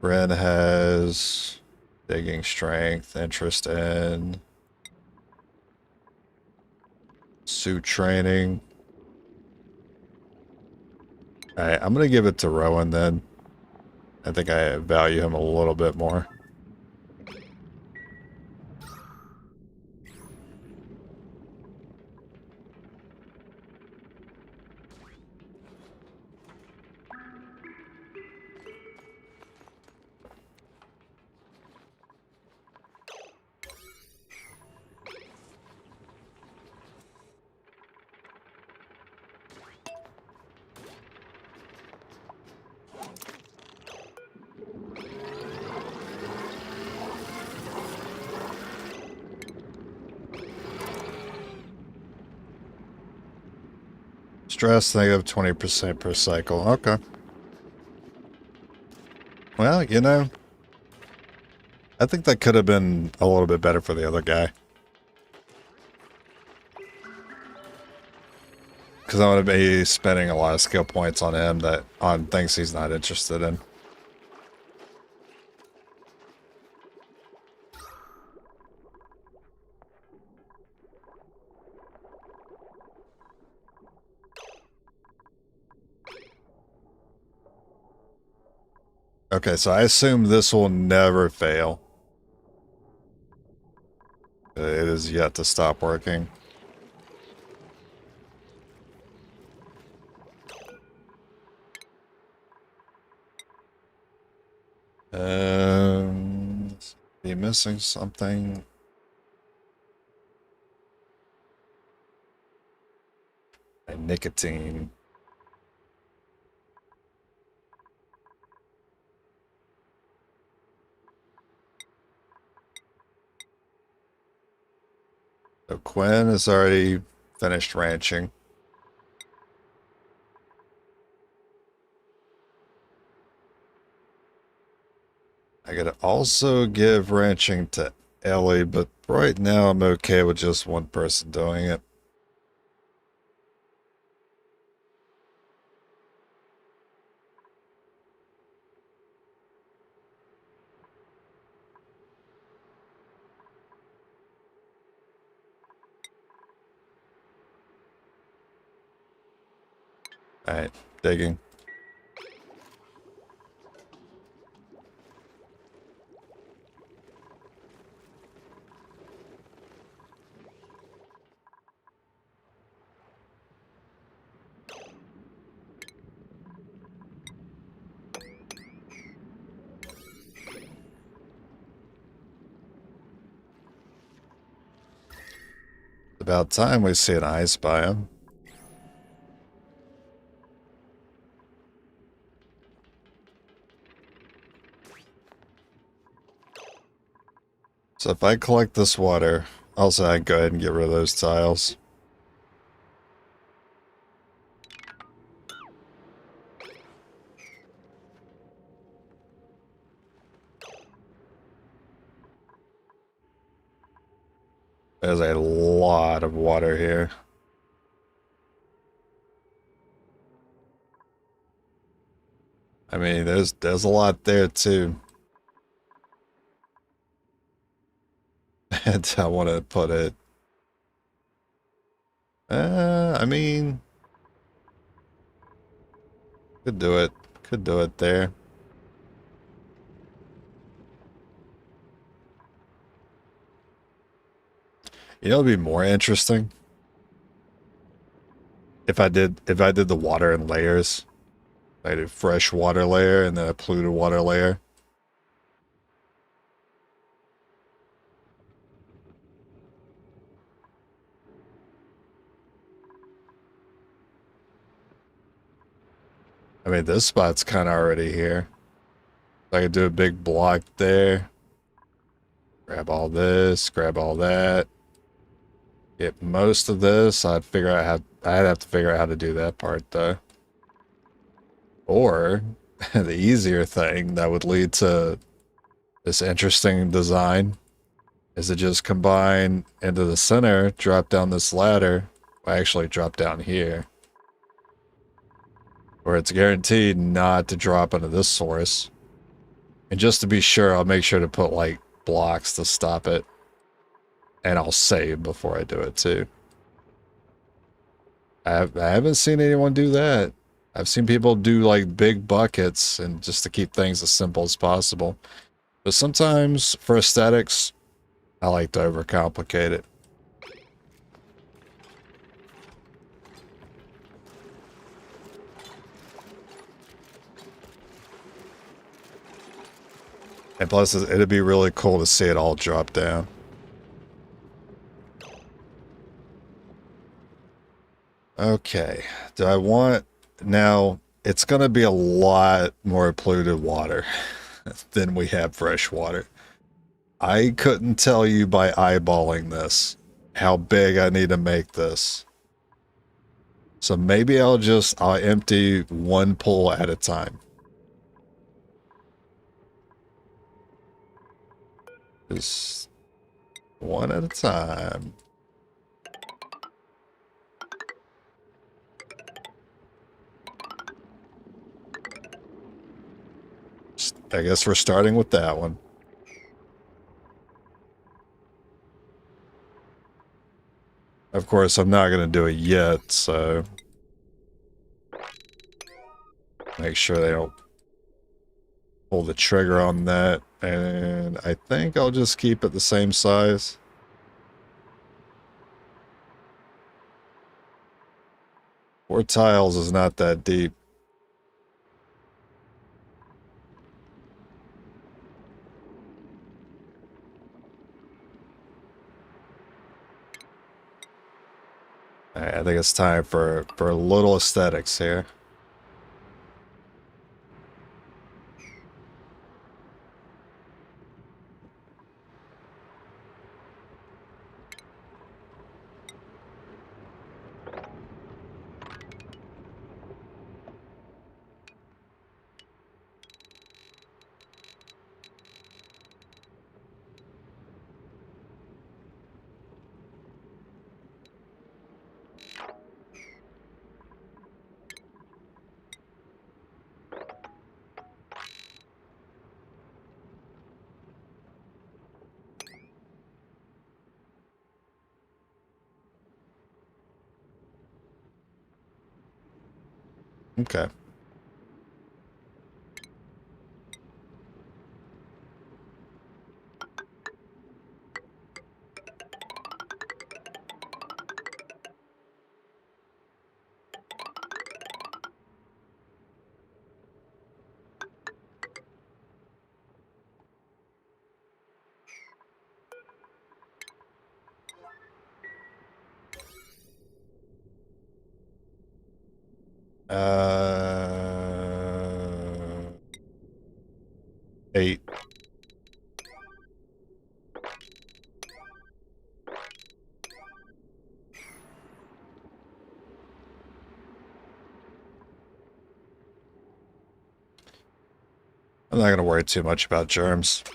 Ren has digging strength, interest in suit training. Alright, I'm gonna give it to Rowan then. I think I value him a little bit more. Stress negative 20% per cycle. Okay. Well, you know, I think that could have been a little bit better for the other guy. Because I'm going to be spending a lot of skill points on him on things he's not interested in. Okay, so I assume this will never fail. It is yet to stop working. Be missing something. Nicotine. So Quinn has already finished ranching. I could also give ranching to Ellie, but right now I'm okay with just one person doing it. Alright, digging. About time we see an ice biome. So if I collect this water, also I can go ahead and get rid of those tiles. There's a lot of water here. I mean, there's a lot there too. And I want to put it. I mean, could do it. Could do it there. You know, it'd be more interesting if I did the water in layers. I did fresh water layer and then a polluted water layer. I mean, this spot's kind of already here. I could do a big block there. Grab all this, grab all that. Get most of this. I'd have to figure out how to do that part though. Or the easier thing that would lead to this interesting design is to just combine into the center, drop down this ladder. Well, actually drop down here. Where it's guaranteed not to drop into this source. And just to be sure, I'll make sure to put like blocks to stop it. And I'll save before I do it too. I haven't seen anyone do that. I've seen people do like big buckets and just to keep things as simple as possible. But sometimes for aesthetics, I like to overcomplicate it. And plus, it'd be really cool to see it all drop down. Okay. Do I want... Now, it's going to be a lot more polluted water than we have fresh water. I couldn't tell you by eyeballing this how big I need to make this. So maybe I'll empty one pool at a time. Just one at a time. I guess we're starting with that one. Of course, I'm not going to do it yet, so... Make sure they don't pull the trigger on that. And I think I'll just keep it the same size. Four tiles is not that deep. Alright, I think it's time for a little aesthetics here. Okay. 8. I'm not going to worry too much about germs.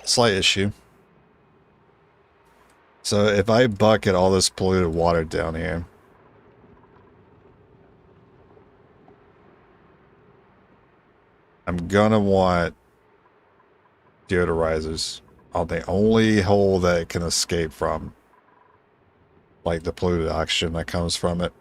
Slight issue. So if I bucket all this polluted water down here, I'm gonna want deodorizers on the only hole that it can escape from. Like the polluted oxygen that comes from it.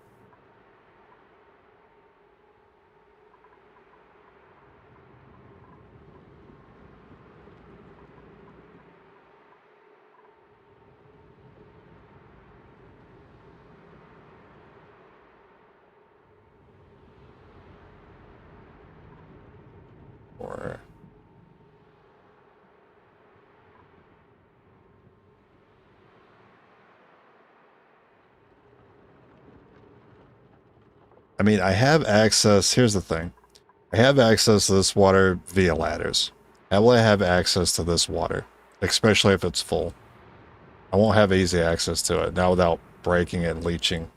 Or I mean, I have access. Here's the thing. I have access to this water via ladders. How will I have access to this water? Especially if it's full. I won't have easy access to it. Now without breaking it and leaching.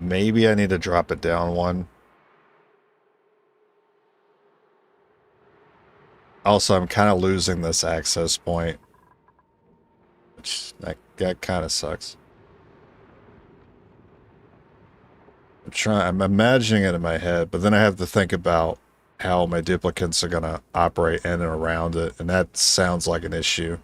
Maybe I need to drop it down one. Also, I'm kind of losing this access point. Which, that kind of sucks. I'm imagining it in my head, but then I have to think about how my duplicates are going to operate in and around it, and that sounds like an issue.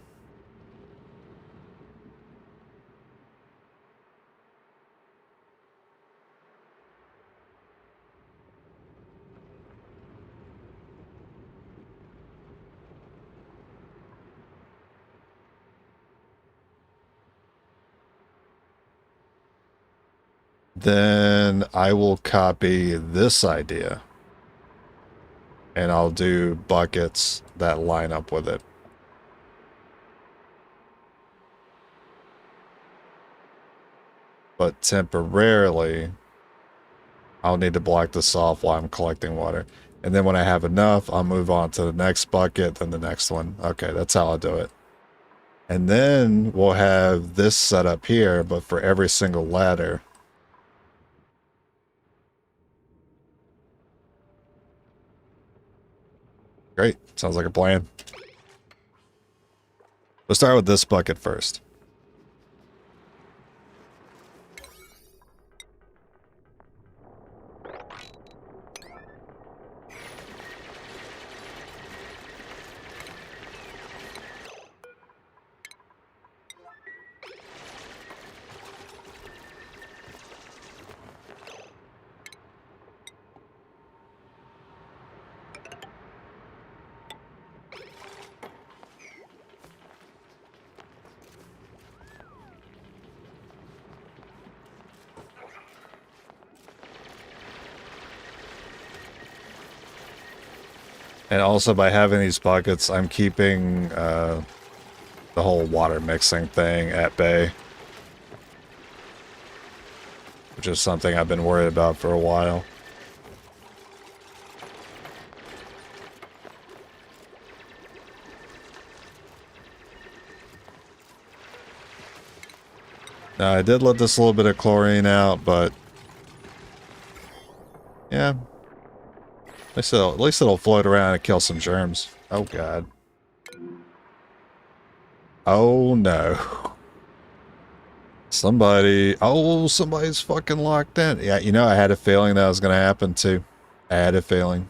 Then I will copy this idea, and I'll do buckets that line up with it. But temporarily, I'll need to block this off while I'm collecting water. And then when I have enough, I'll move on to the next bucket, then the next one. Okay, that's how I'll do it. And then we'll have this set up here, but for every single ladder. Great, sounds like a plan. Let's start with this bucket first. And also by having these buckets, I'm keeping the whole water mixing thing at bay. Which is something I've been worried about for a while. Now, I did let this little bit of chlorine out, but yeah. At least it'll float around and kill some germs. Oh, God. Oh, no. Somebody's fucking locked in. Yeah, you know, I had a feeling that was going to happen, too. I had a feeling.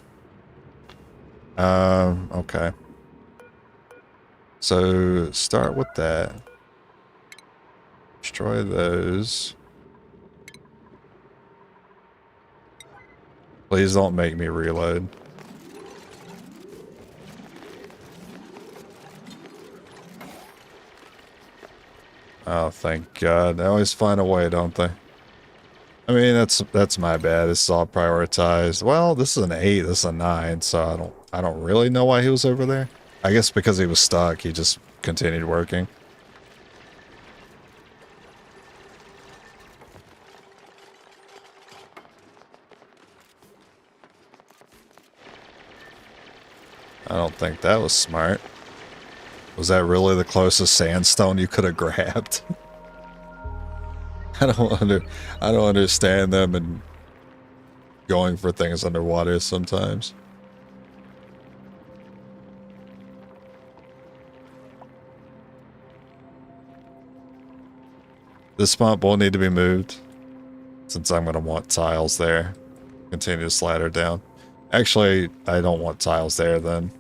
Okay. So, start with that. Destroy those. Please don't make me reload. Oh, thank God. They always find a way, don't they? I mean, that's my bad. This is all prioritized. Well, this is an 8, this is a 9, so I don't really know why he was over there. I guess because he was stuck, he just continued working. I don't think that was smart. Was that really the closest sandstone you could have grabbed? I don't understand them and going for things underwater sometimes. This spot will need to be moved since I'm going to want tiles there. Continue to slide her down. Actually, I don't want tiles there then.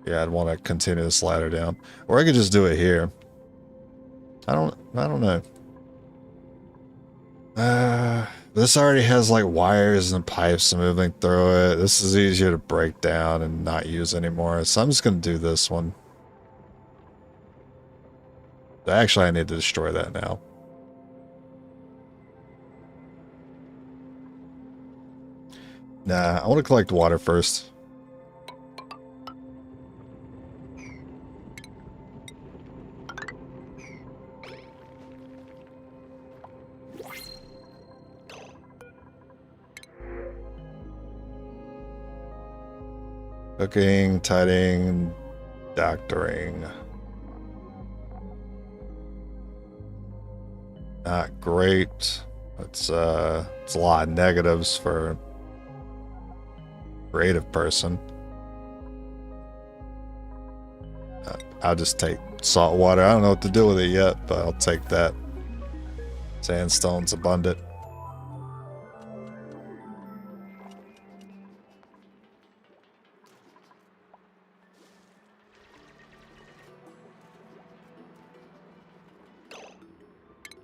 Yeah, I'd want to continue to slide her down. Or I could just do it here. I don't know. This already has like wires and pipes moving through it. This is easier to break down and not use anymore. So I'm just going to do this one. Actually, I need to destroy that now. Nah, I want to collect water first. Cooking, tidying, doctoring. Not great. It's a lot of negatives for a creative person. I'll just take salt water. I don't know what to do with it yet, but I'll take that. Sandstone's abundant.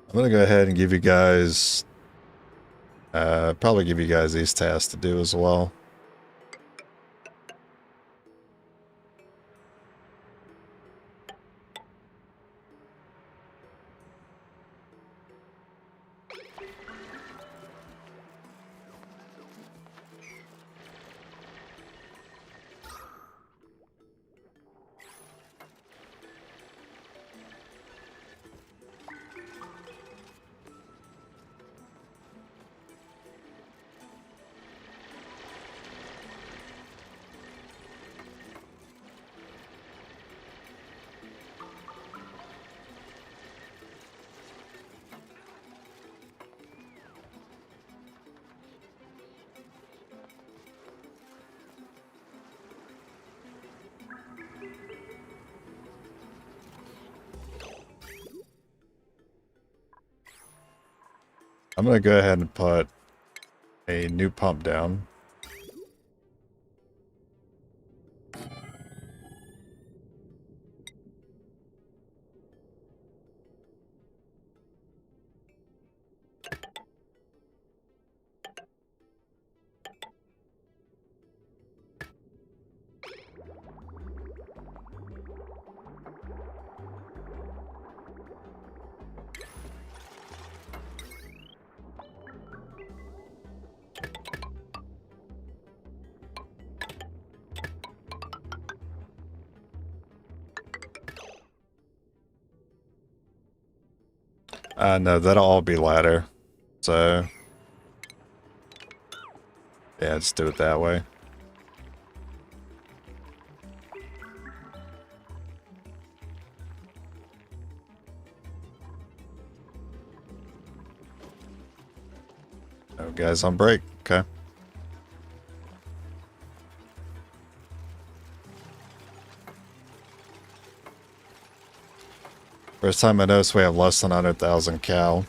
I'm gonna go ahead and give you guys, probably give you guys these tasks to do as well. I'm gonna go ahead and put a new pump down. No, that'll all be ladder. So, yeah, just do it that way. Oh, guys on break. Okay. First time I noticed we have less than 100,000 cow.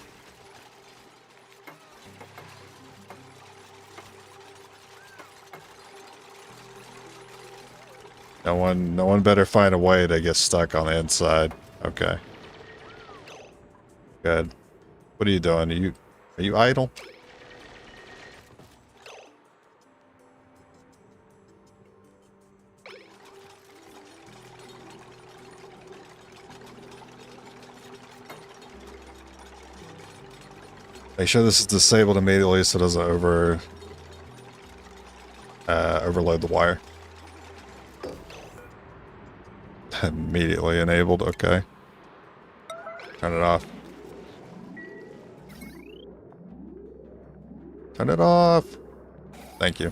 No one better find a way to get stuck on the inside. Okay. Good. What are you doing? Are you idle? Make sure this is disabled immediately so it doesn't overload the wire. Immediately enabled, okay. Turn it off. Turn it off. Thank you.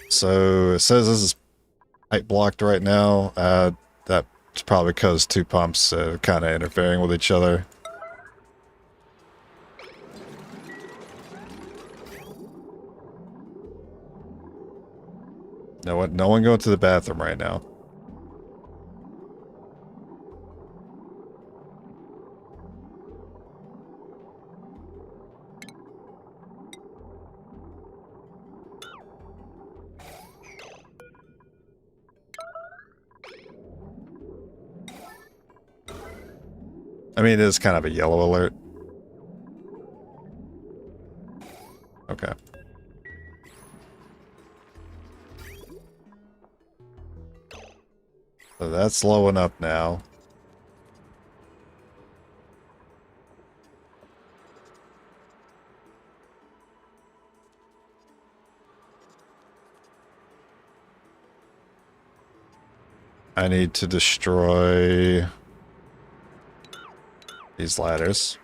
So it says this is pipe blocked right now. That's probably because two pumps kind of interfering with each other. No one go to the bathroom right now. I mean, it is kind of a yellow alert. Okay. So that's slowing up now. I need to destroy these ladders.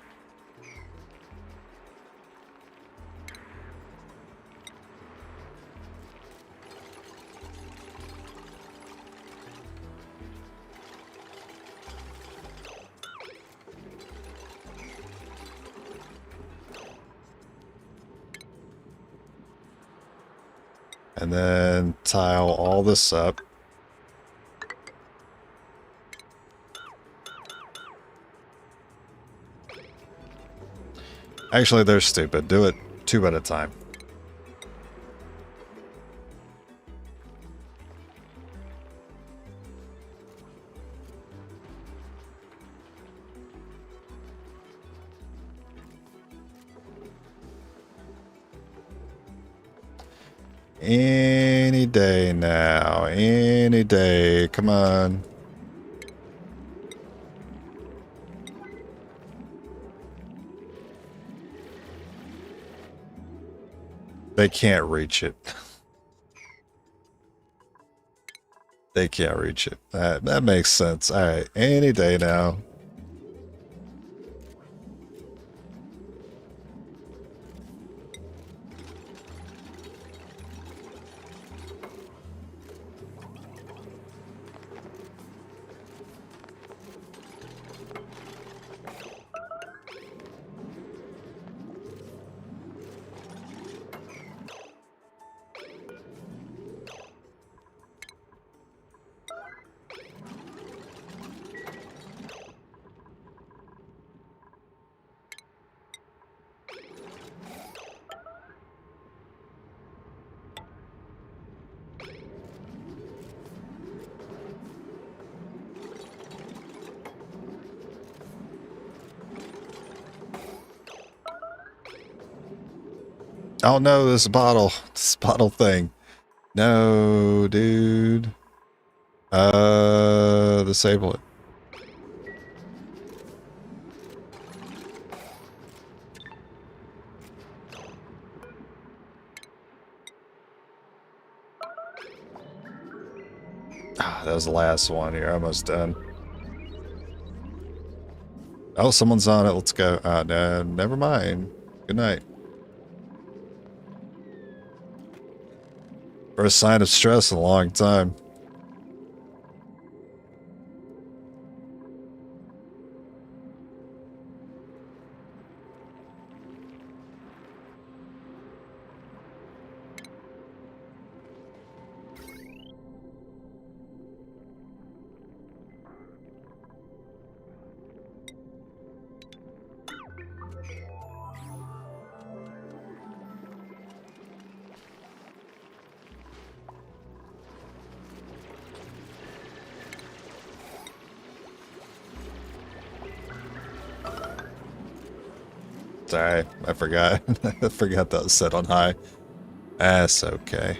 And then tile all this up. Actually, they're stupid. Do it two at a time. Any day now. Any day. Come on. They can't reach it. They can't reach it. That makes sense. Alright, any day now. Oh no, this bottle thing. No, dude. Disable it. Ah, that was the last one. You're almost done. Oh, someone's on it. Let's go. No, never mind. Good night. First sign of stress in a long time. Sorry, I forgot. I forgot that was set on high. That's okay.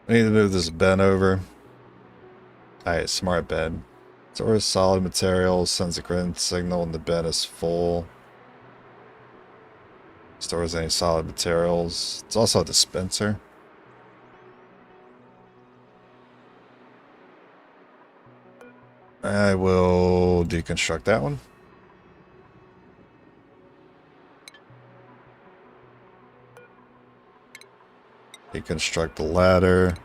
I need to move this bin over. Alright, smart bin. Stores solid materials, sends a green signal when the bin is full. Stores any solid materials. It's also a dispenser. I will deconstruct that one. Deconstruct the ladder.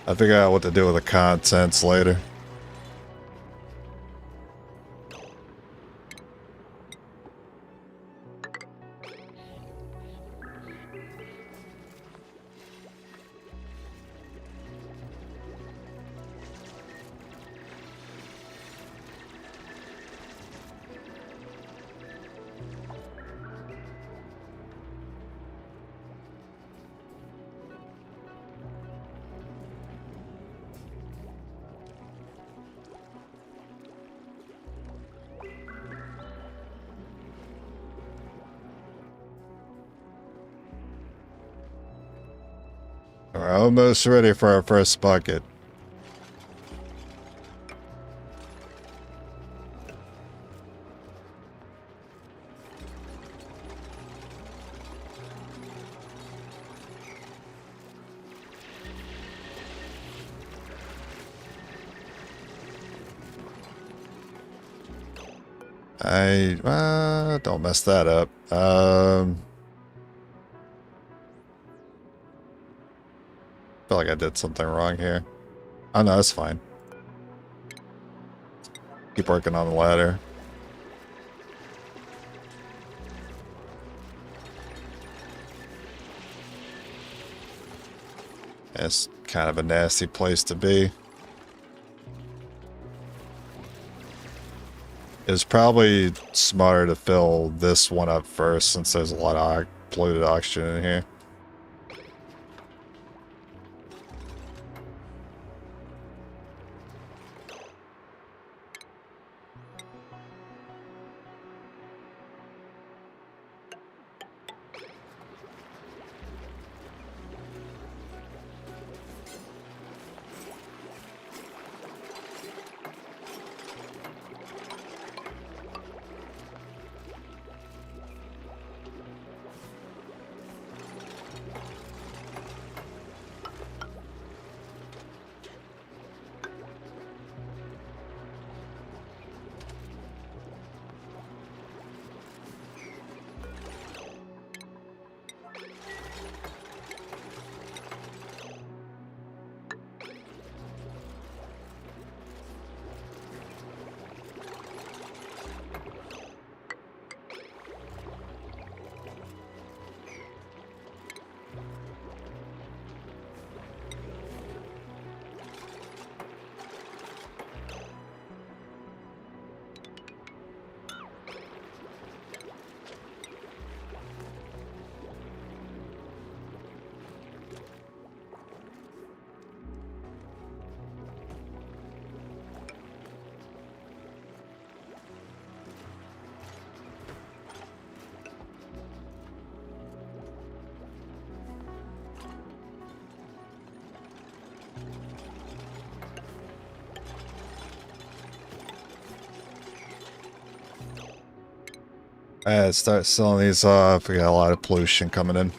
I'll figure out what to do with the contents later. We're almost ready for our first bucket. Don't mess that up. Feel like I did something wrong here. Oh no, that's fine. Keep working on the ladder. It's kind of a nasty place to be. It's probably smarter to fill this one up first since there's a lot of polluted oxygen in here. Alright, start selling these off. We got a lot of pollution coming in.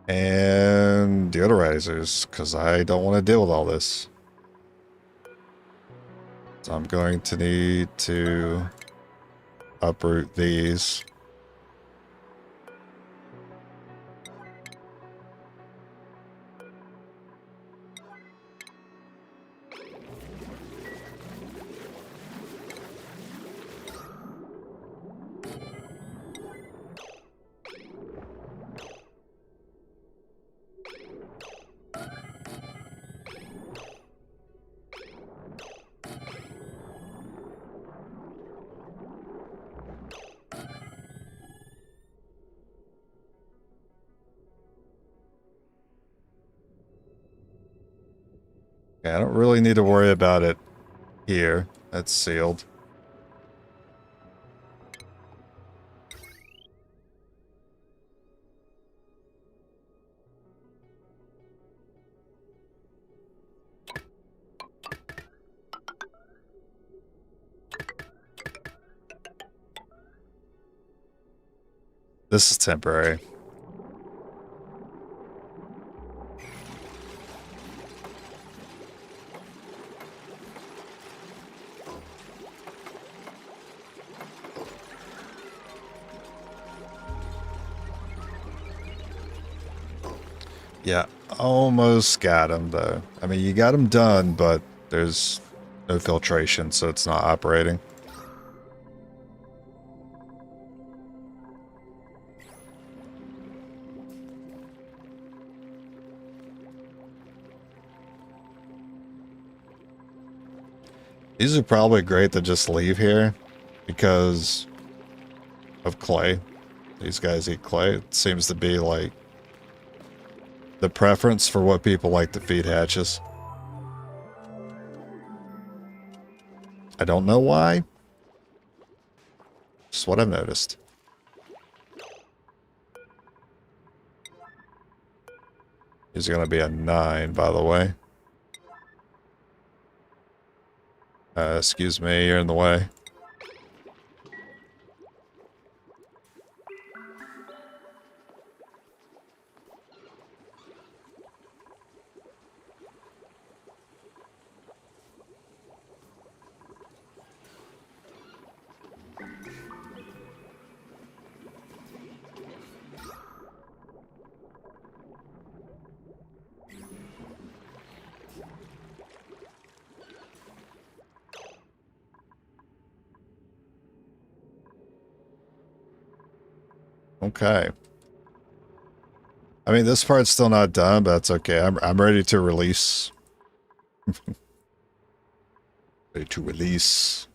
And deodorizers, because I don't want to deal with all this. So I'm going to need to uproot these. Yeah, I don't really need to worry about it here. That's sealed. This is temporary. Yeah, almost got him, though. I mean, you got him done, but there's no filtration, so it's not operating. These are probably great to just leave here because of clay. These guys eat clay. It seems to be like the preference for what people like to feed hatches. I don't know why. Just what I've noticed. He's going to be a 9, by the way. Excuse me, you're in the way. Okay. I mean, this part's still not done, but that's okay. I'm ready to release. Ready to release.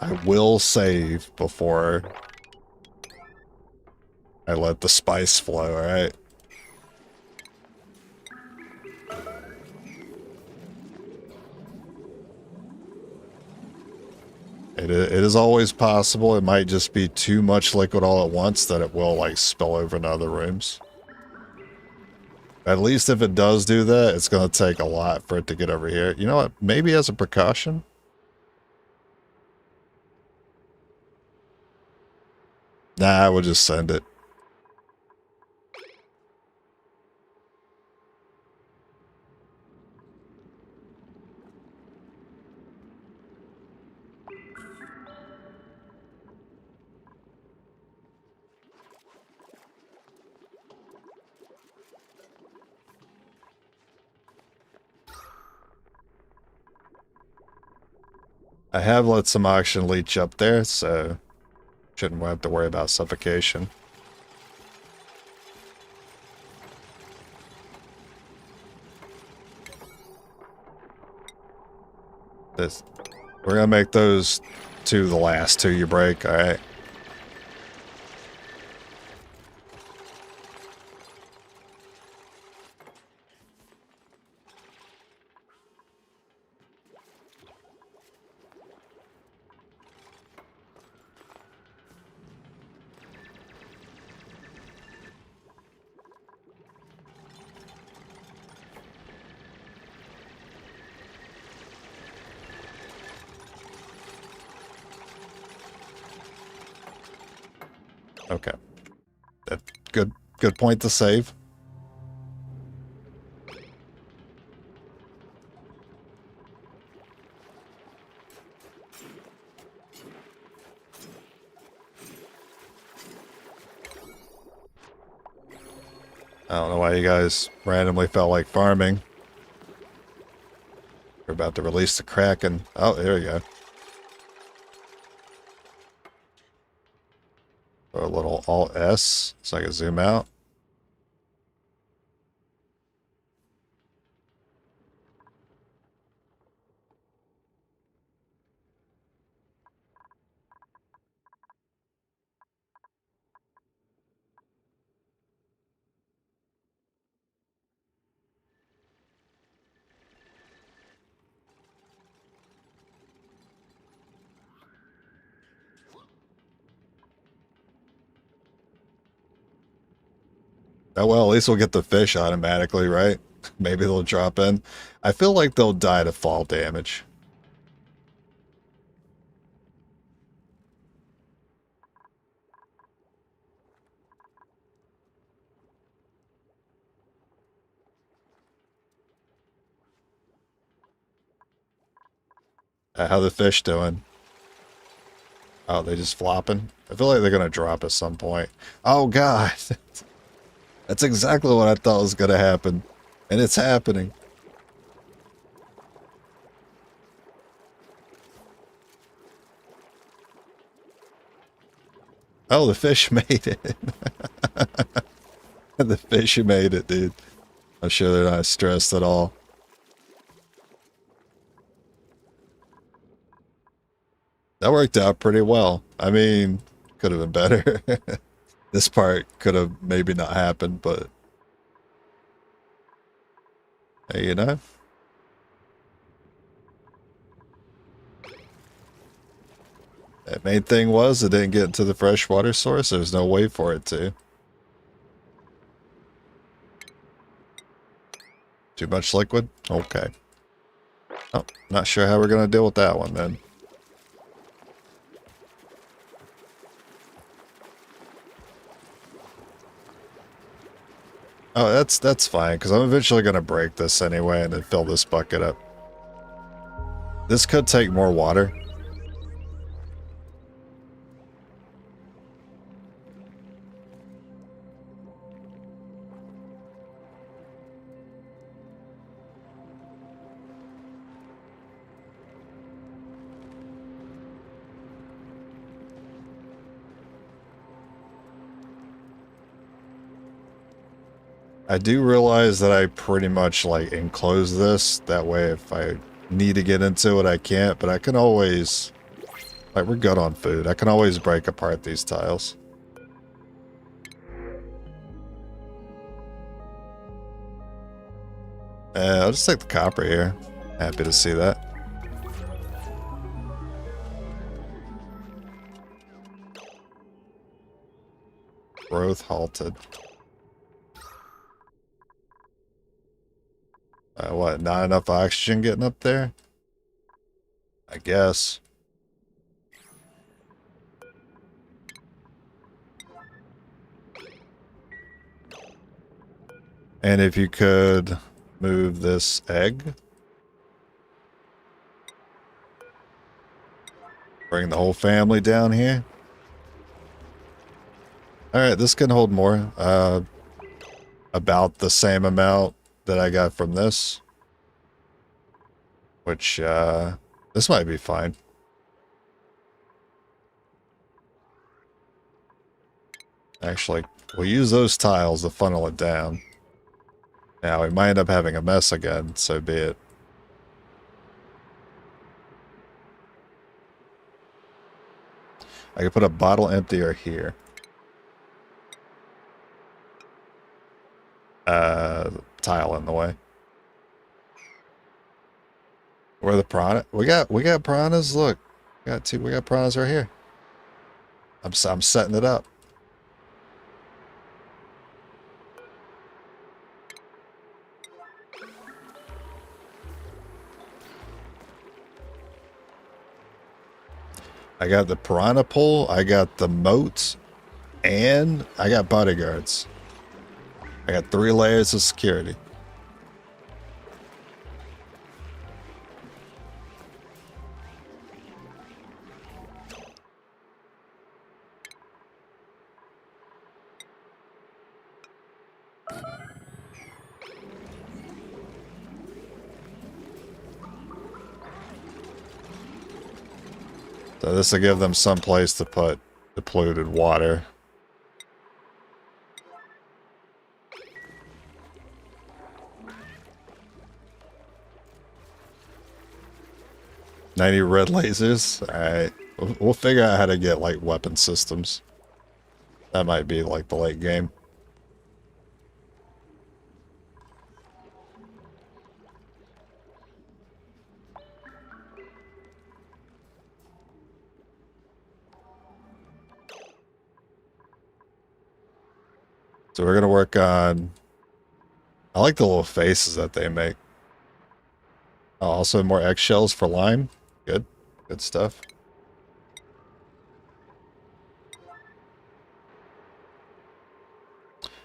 I will save before I let the spice flow, alright? It is always possible. It might just be too much liquid all at once that it will, like, spill over into other rooms. At least if it does do that, it's going to take a lot for it to get over here. You know what? Maybe as a precaution? Nah, we'll just send it. I have let some oxygen leach up there, so shouldn't have to worry about suffocation. This, we're gonna make those two the last two you break, alright? Okay. That, good point to save. I don't know why you guys randomly felt like farming. We're about to release the Kraken. Oh, there we go. A little Alt-S so I can zoom out. Oh well, at least we'll get the fish automatically, right? Maybe they'll drop in. I feel like they'll die to fall damage. How the fish doing? Oh, they just flopping? I feel like they're gonna drop at some point. Oh god. That's exactly what I thought was gonna happen. And it's happening. Oh, the fish made it. The fish made it, dude. I'm sure they're not stressed at all. That worked out pretty well. I mean, could have been better. This part could have maybe not happened, but hey, you know. The main thing was it didn't get into the freshwater source. There's no way for it to. Too much liquid? Okay. Oh, not sure how we're going to deal with that one then. Oh, that's fine, because I'm eventually going to break this anyway and then fill this bucket up. This could take more water. I do realize that I pretty much like enclose this. That way if I need to get into it, I can't. But I can always, like we're good on food. I can always break apart these tiles. I'll just take the copper here. Happy to see that. Growth halted. What, not enough oxygen getting up there? I guess. And if you could move this egg. Bring the whole family down here. Alright, this can hold more. About the same amount that I got from this. Which, this might be fine. Actually, we'll use those tiles to funnel it down. Now, we might end up having a mess again, so be it. I could put a bottle emptier here. Tile in the way. Where are the piranha? We got piranhas. Look, we got piranhas right here. I'm setting it up. I got the piranha pole. I got the moat, and I got bodyguards. I got 3 layers of security. So this will give them some place to put the polluted water. "90 red lasers." Alright. We'll figure out how to get, like, weapon systems. That might be, like, the late game. So we're gonna work on. I like the little faces that they make. Also, more eggshells for lime. Good, good stuff.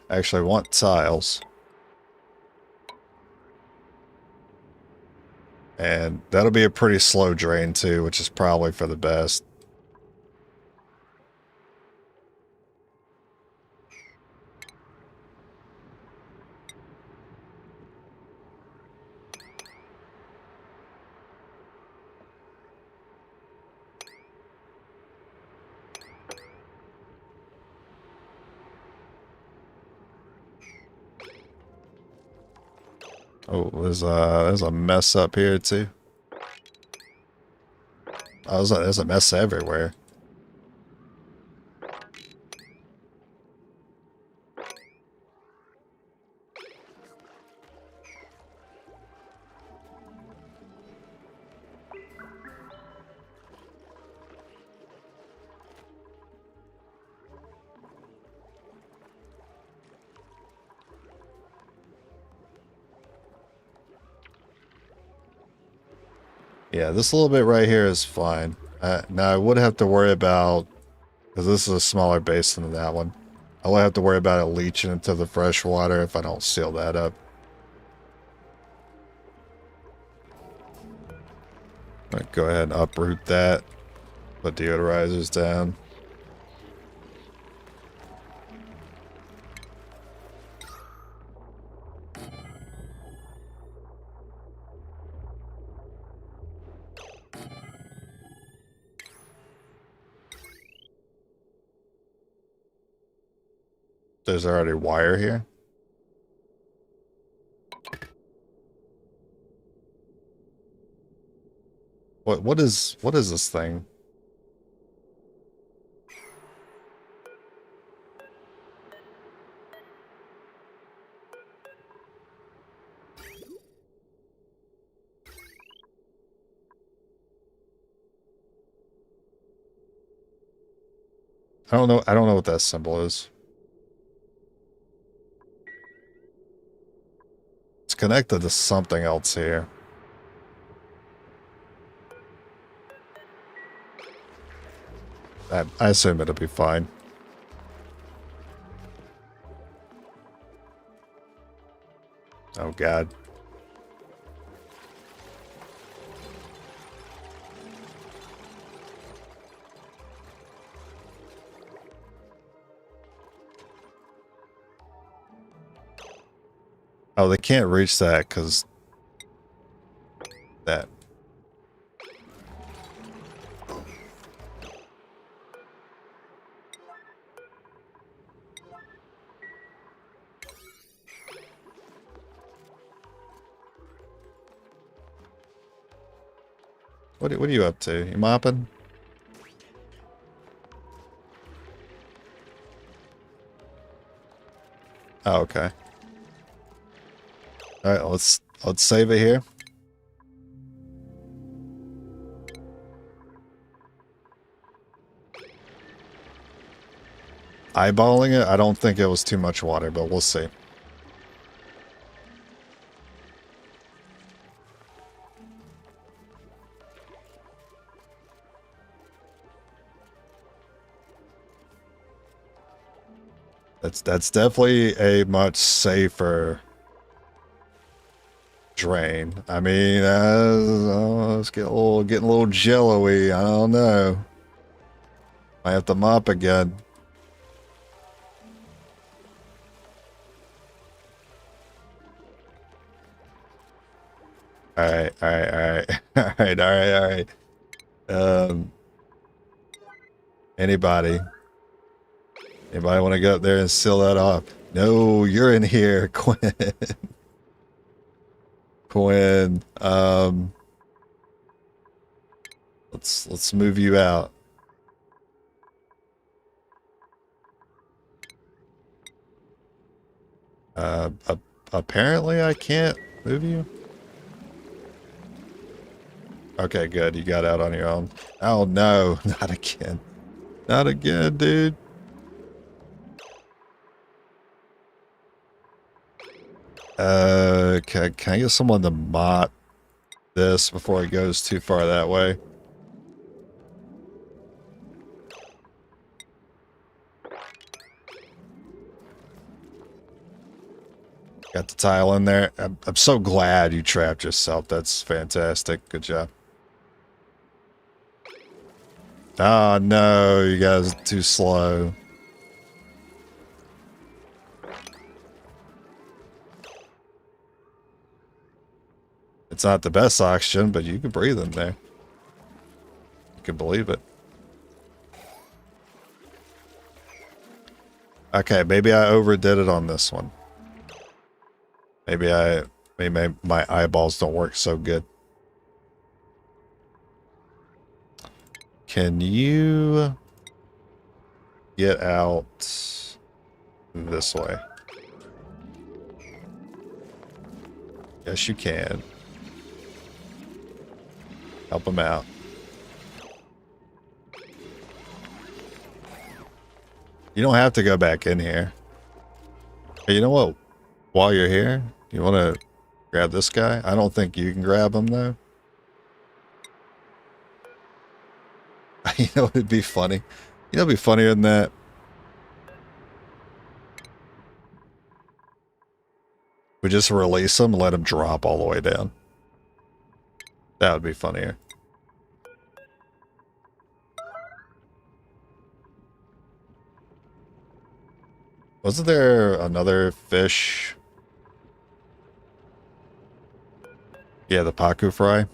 Actually, I want tiles. And that'll be a pretty slow drain too, which is probably for the best. Oh, there's a mess up here too. Oh, there's a mess everywhere. Yeah, this little bit right here is fine. Now I would have to worry about, because this is a smaller basin than that one. I will have to worry about it leaching into the fresh water if I don't seal that up. Right, go ahead and uproot that. Put deodorizers down. There's already wire here. What is this thing? I don't know what that symbol is. It's connected to something else here. I assume it'll be fine. Oh god. Oh, they can't reach that because that. What are you up to? You mopping? Oh, okay. All right, let's save it here. Eyeballing it, I don't think it was too much water, but we'll see. That's definitely a much safer drain. I mean, it's getting a little jello-y. I don't know. I have to mop again. All right, all right, all right, all right, all right, all right. Anybody want to go up there and seal that off? No, you're in here, Quinn. Quinn. Let's move you out. Apparently I can't move you. Okay, good. You got out on your own. Oh no, not again. Not again, dude. Can I get someone to mop this before it goes too far that way? Got the tile in there. I'm so glad you trapped yourself. That's fantastic. Good job. Oh no, you guys are too slow. It's not the best oxygen, but you can breathe in there. You can believe it. Okay, maybe I overdid it on this one. Maybe my eyeballs don't work so good. Can you get out this way? Yes, you can. Help him out. You don't have to go back in here. Hey, you know what? While you're here, you want to grab this guy? I don't think you can grab him, though. You know what would be funny? You know what would be funnier than that? We just release him and let him drop all the way down. That would be funnier. Wasn't there another fish? Yeah, the pacu fry.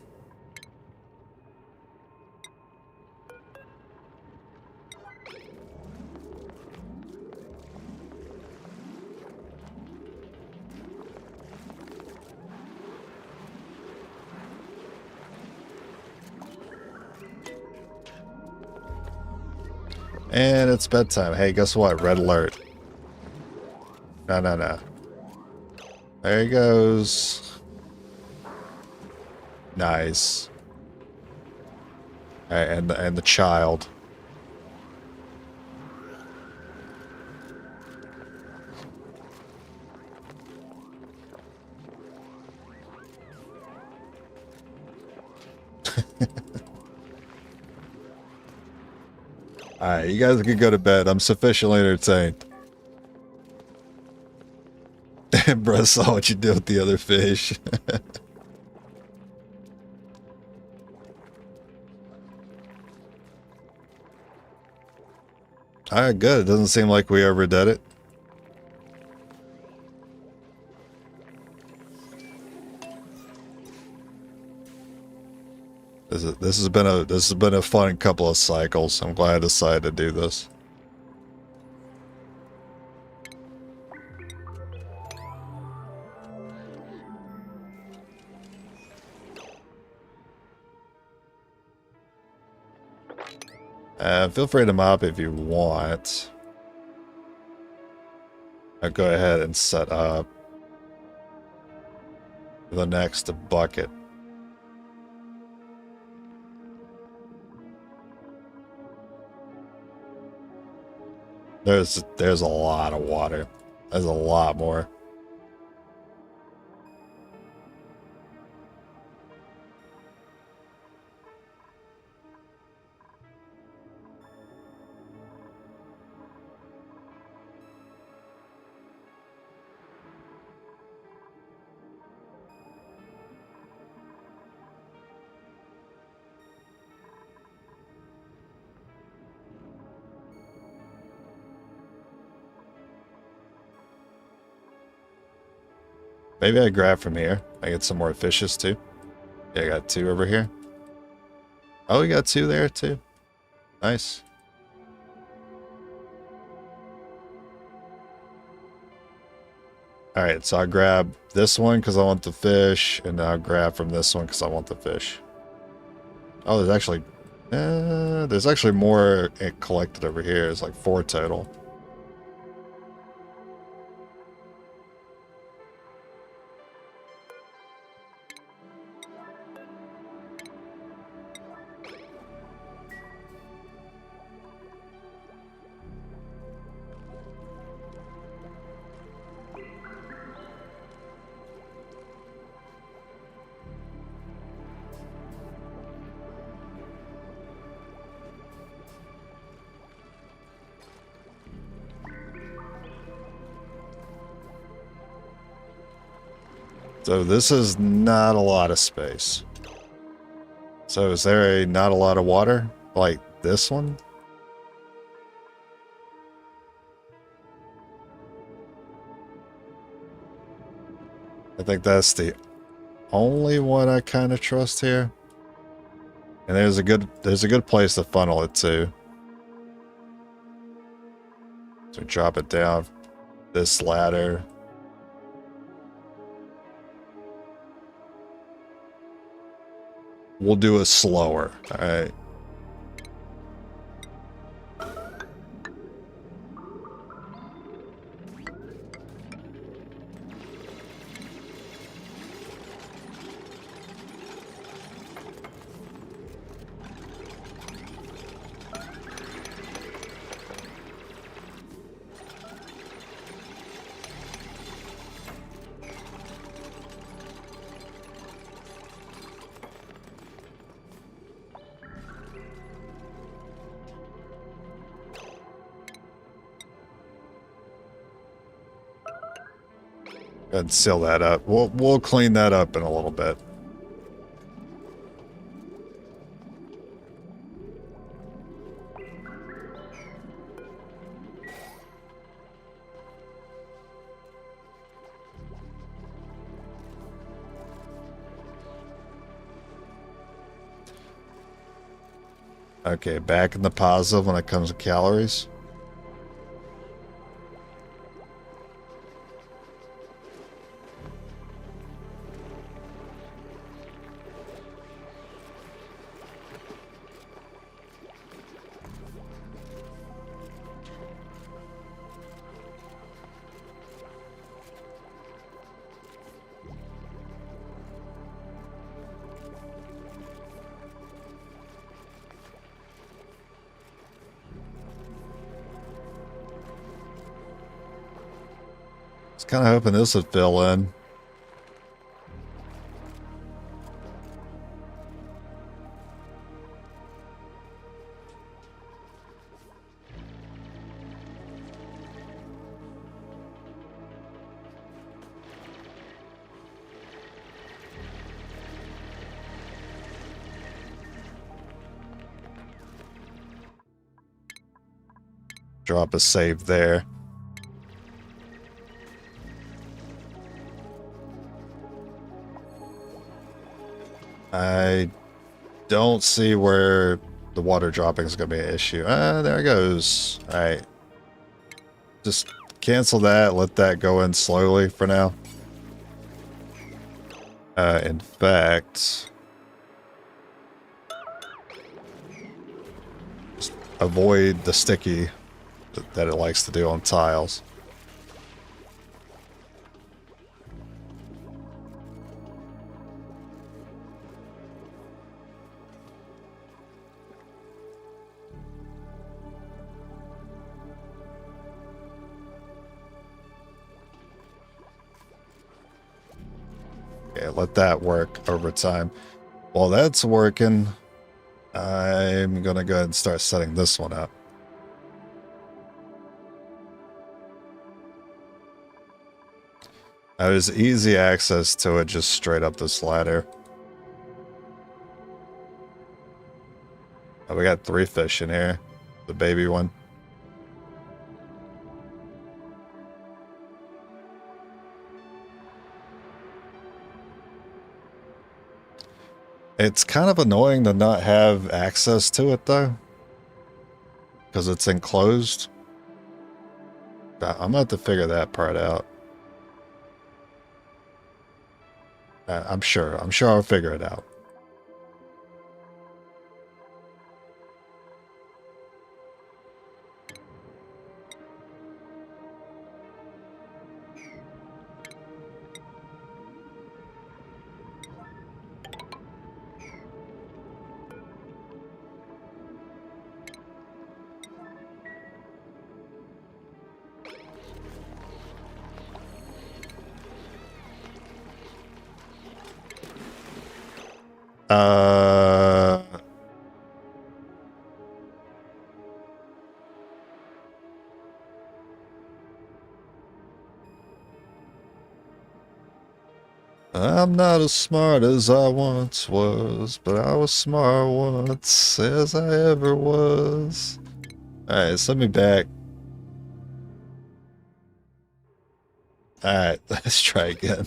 And it's bedtime. Hey, guess what? Red alert. No, no, no. There he goes. Nice. All right, and the child. Alright, you guys can go to bed. I'm sufficiently entertained. Bro, saw what you did with the other fish. Alright, good. It doesn't seem like we overdid it. This has been a fun couple of cycles. I'm glad I decided to do this. Feel free to mop if you want. I'll go ahead and set up the next bucket. There's a lot of water. There's a lot more. Maybe I grab from here. I get some more fishes too. Yeah, I got 2 over here. Oh, we got 2 there too. Nice. Alright, so I grab this one because I want the fish, and I'll grab from this one because I want the fish. Oh, there's actually more collected over here. It's like 4 total. So this is not a lot of space. So is there a not a lot of water? Like this one? I think that's the only one I kind of trust here. And there's a good place to funnel it to. So drop it down this ladder. We'll do it slower. All right. And seal that up. We'll clean that up in a little bit. Okay, back in the positive when it comes to calories. Kind of hoping this would fill in. Drop a save there. I don't see where the water dropping is going to be an issue. There it goes. All right. Just cancel that. Let that go in slowly for now. In fact, just avoid the sticky that it likes to do on tiles. Okay, let that work over time. While that's working, I'm going to go ahead and start setting this one up. There's easy access to it just straight up this ladder. Oh, we got 3 fish in here. The baby one. It's kind of annoying to not have access to it, though. Because it's enclosed. I'm going to have to figure that part out. I'm sure I'll figure it out. I'm not as smart as I once was, but I was smart once as I ever was. Alright, send me back. Alright, let's try again.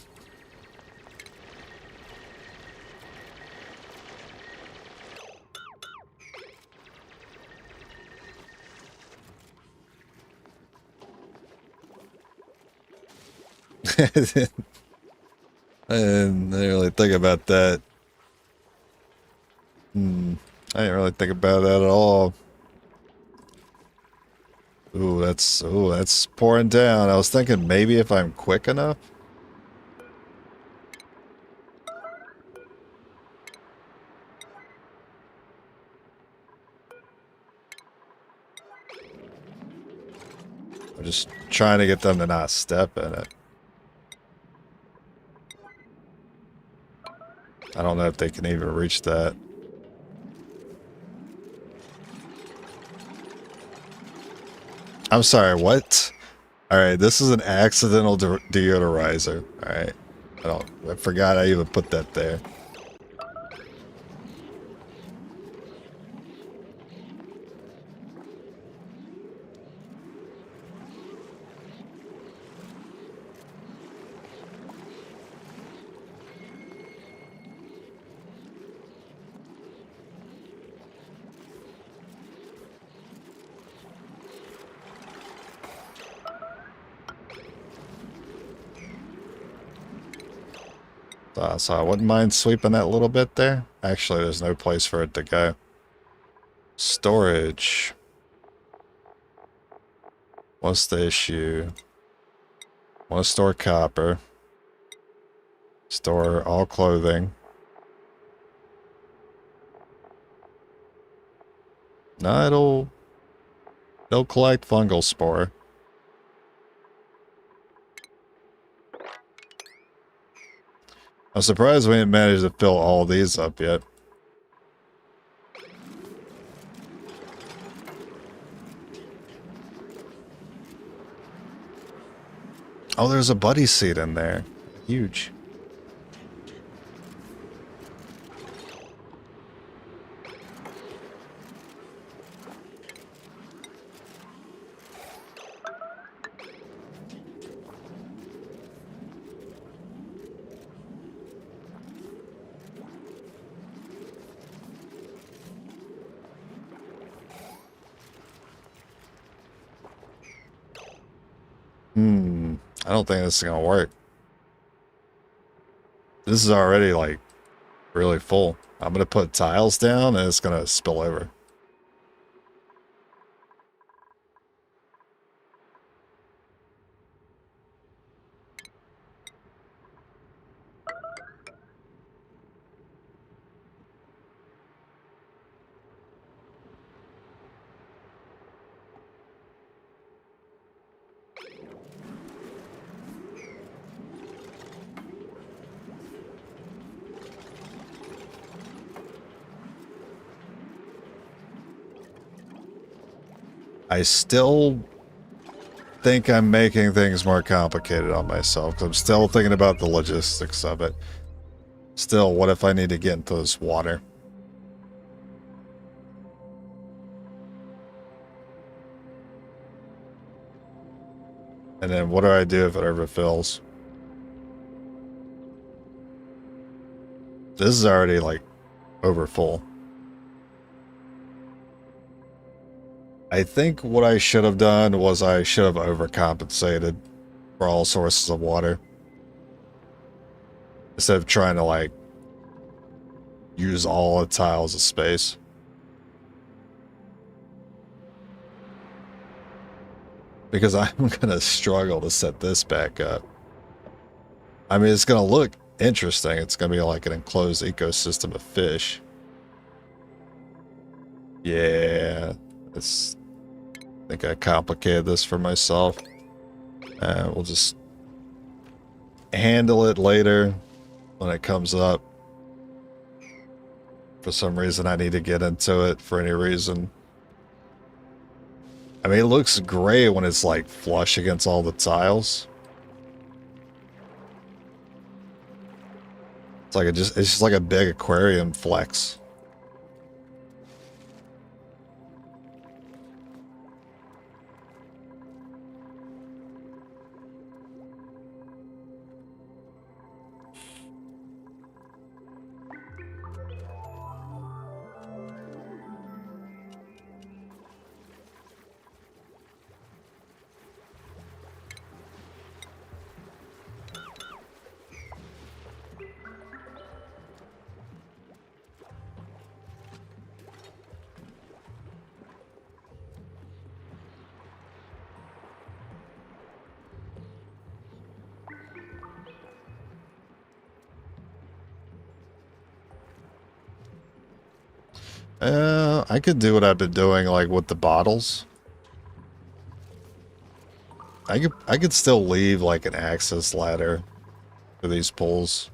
I didn't really think about that. I didn't really think about that at all. Ooh, that's pouring down. I was thinking maybe if I'm quick enough. I'm just trying to get them to not step in it. I don't know if they can even reach that. I'm sorry, what? Alright, this is an accidental deodorizer. Alright. I forgot I even put that there. So I wouldn't mind sweeping that little bit there. Actually, there's no place for it to go. Storage. What's the issue? Want to store copper. Store all clothing. No, it'll collect fungal spore. I'm surprised we didn't manage to fill all these up yet. Oh, there's a buddy seat in there. Huge. I don't think this is gonna work. This is already, like, really full. I'm gonna put tiles down and it's gonna spill over. I still think I'm making things more complicated on myself, because I'm still thinking about the logistics of it. Still, what if I need to get into this water? And then what do I do if it overfills? This is already, like, over full. I think what I should have done was I should have overcompensated for all sources of water. Instead of trying to, like, use all the tiles of space. Because I'm gonna struggle to set this back up. I mean, it's gonna look interesting. It's gonna be like an enclosed ecosystem of fish. Yeah, I think I complicated this for myself. We'll just handle it later when it comes up. For some reason, I need to get into it for any reason. I mean, it looks great when it's like flush against all the tiles. It's like it's just like a big aquarium flex. I could do what I've been doing, like with the bottles. I could still leave like an access ladder for these pools.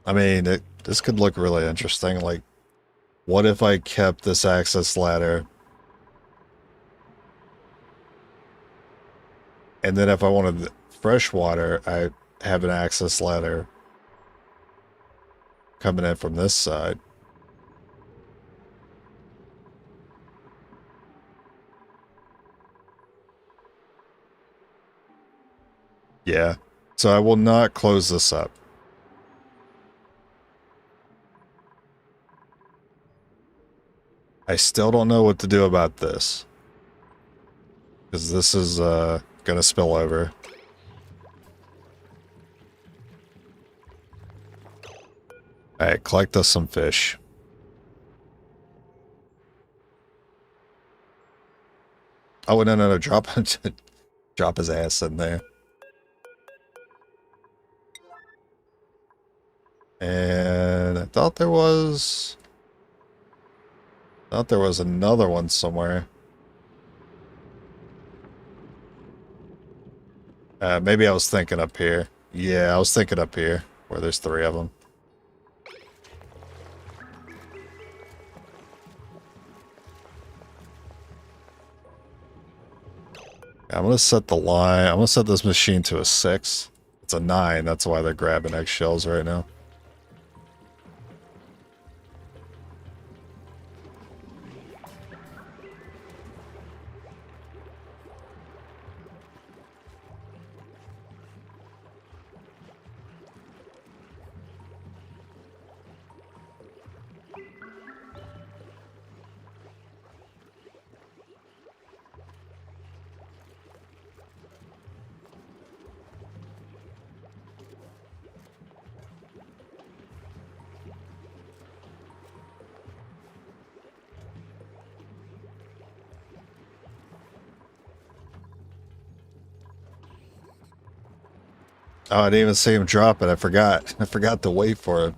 I mean, this could look really interesting. Like, what if I kept this access ladder, and then if I wanted fresh water, I have an access ladder coming in from this side. Yeah. So I will not close this up. I still don't know what to do about this. Because this is gonna spill over. Alright, collect us some fish. Oh, no, drop drop his ass in there. And I thought there was another one somewhere. Maybe I was thinking up here. Yeah, I was thinking up here, where there's 3 of them. I'm gonna set the line. I'm gonna set this machine to a 6. It's a 9. That's why they're grabbing eggshells right now. Oh, I didn't even see him drop it. I forgot. I forgot to wait for it.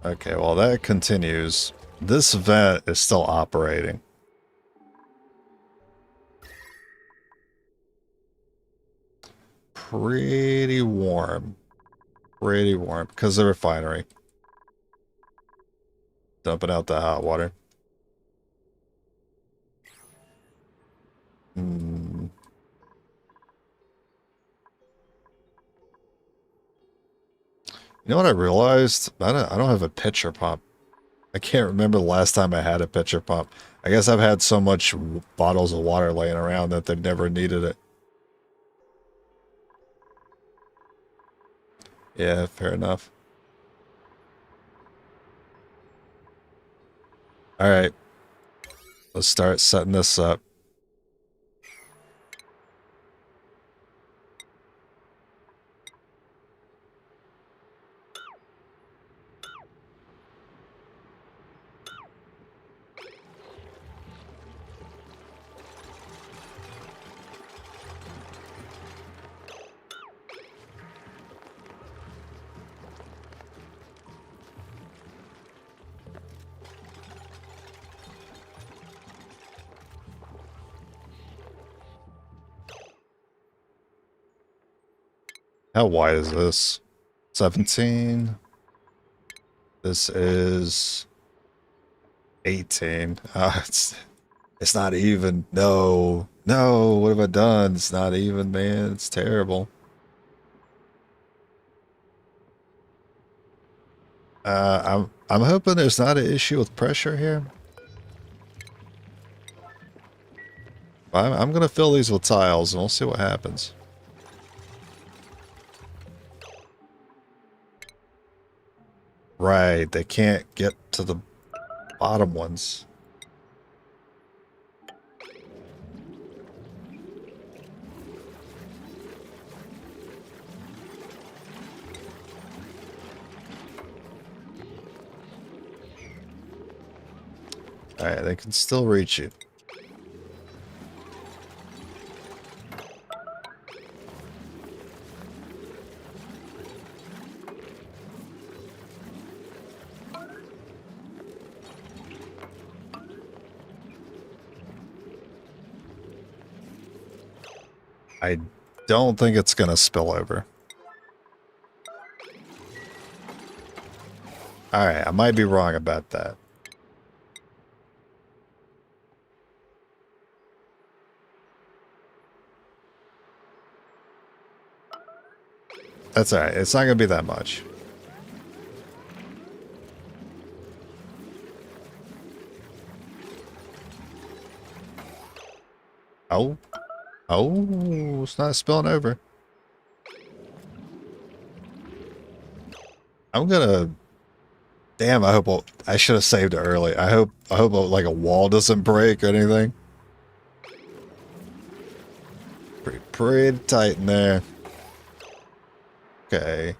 Okay, well, that continues. This vent is still operating. Pretty warm. Pretty warm because of the refinery. Dumping out the hot water. Hmm. You know what I realized? I don't have a pitcher pump. I can't remember the last time I had a pitcher pump. I guess I've had so much bottles of water laying around that they've never needed it. Yeah, fair enough. All right, let's start setting this up. How wide is this? 17. This is 18. It's It's not even. No. No, what have I done? It's not even, man. It's terrible. I'm hoping there's not an issue with pressure here. I'm gonna fill these with tiles and we'll see what happens. Right, they can't get to the bottom ones. Alright, they can still reach you. I don't think it's gonna spill over. Alright, I might be wrong about that. That's alright, it's not gonna be that much. Oh. Oh, it's not spilling over. I'm gonna... Damn, I hope I should have saved it early. I hope like a wall doesn't break or anything. Pretty tight in there. Okay.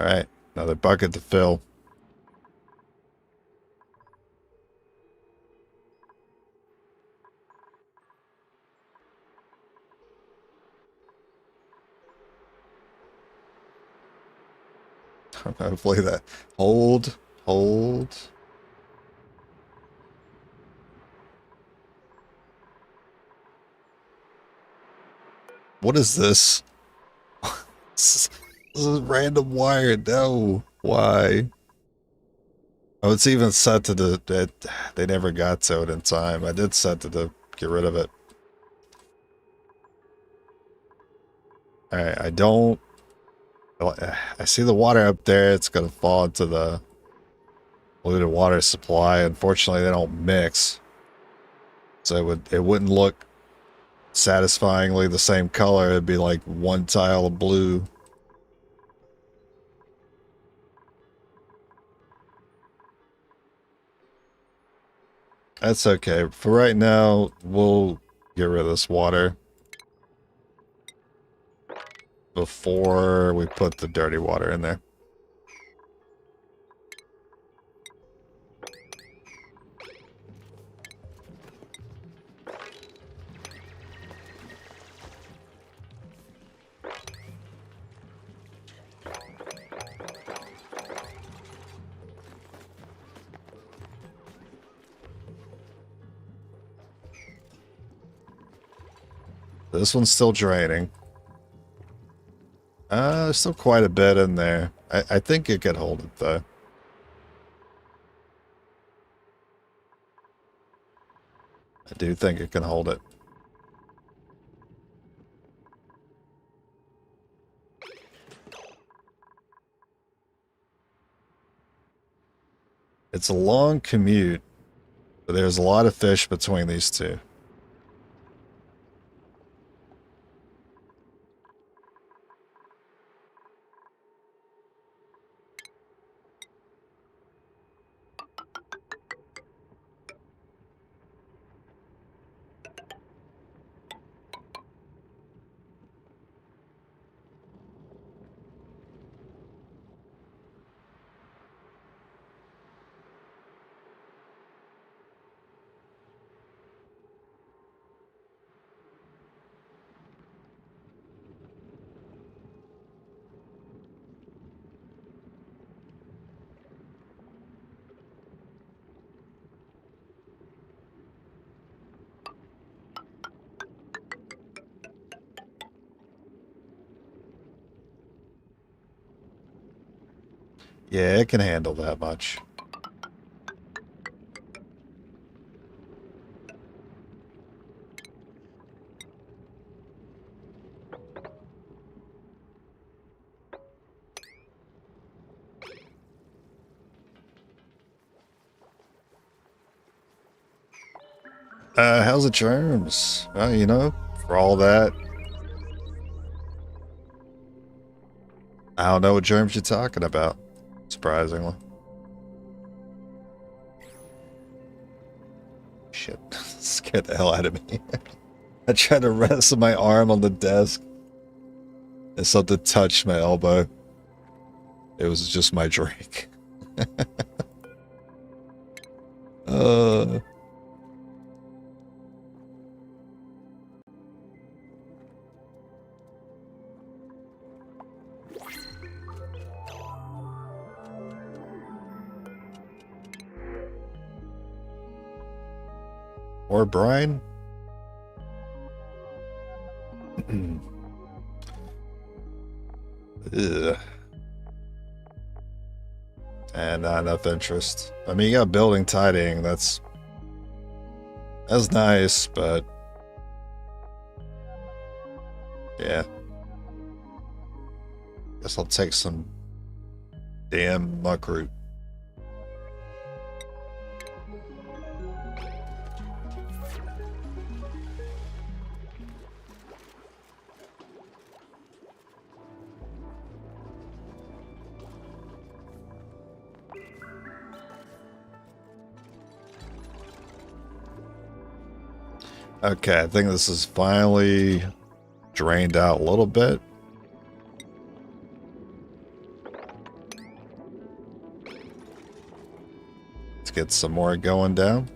Alright, another bucket to fill. Hopefully that... Hold. Hold. What is this? This is random wire. No. Why? Oh, it's even set to the... They never got to it in time. I did set to get rid of it. Alright, I don't... I see the water up there. It's gonna fall into the polluted water supply. Unfortunately, they don't mix. So it wouldn't look satisfyingly the same color. It'd be like one tile of blue. That's okay. For right now, we'll get rid of this water before we put the dirty water in there. This one's still draining. There's still quite a bit in there. I think it could hold it, though. I do think it can hold it. It's a long commute, but there's a lot of fish between these two. Yeah, it can handle that much. How's the germs? Well, you know, for all that, I don't know what germs you're talking about, surprisingly. Shit, scared the hell out of me. I tried to rest my arm on the desk and something touched my elbow. It was just my drink. uh... Or brine? Ugh. And not enough interest. I mean, you got building tidying, that's nice, but yeah. Guess I'll take some damn muckroot. Okay, I think this is finally drained out a little bit. Let's get some more going down.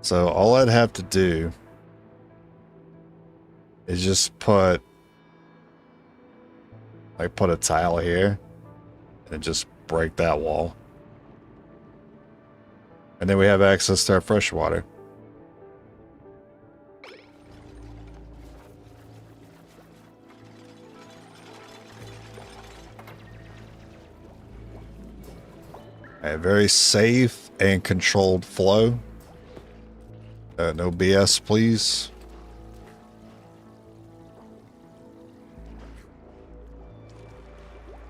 So all I'd have to do is just put a tile here and just break that wall. And then we have access to our fresh water. A very safe and controlled flow. No BS, please.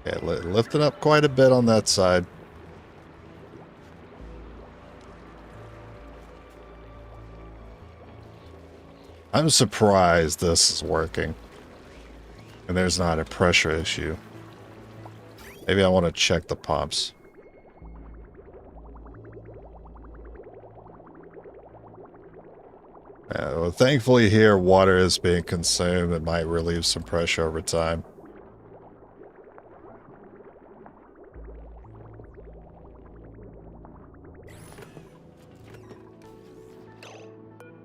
Okay, lifting up quite a bit on that side. I'm surprised this is working. And there's not a pressure issue. Maybe I want to check the pumps. Well, thankfully here, water is being consumed. It might relieve some pressure over time.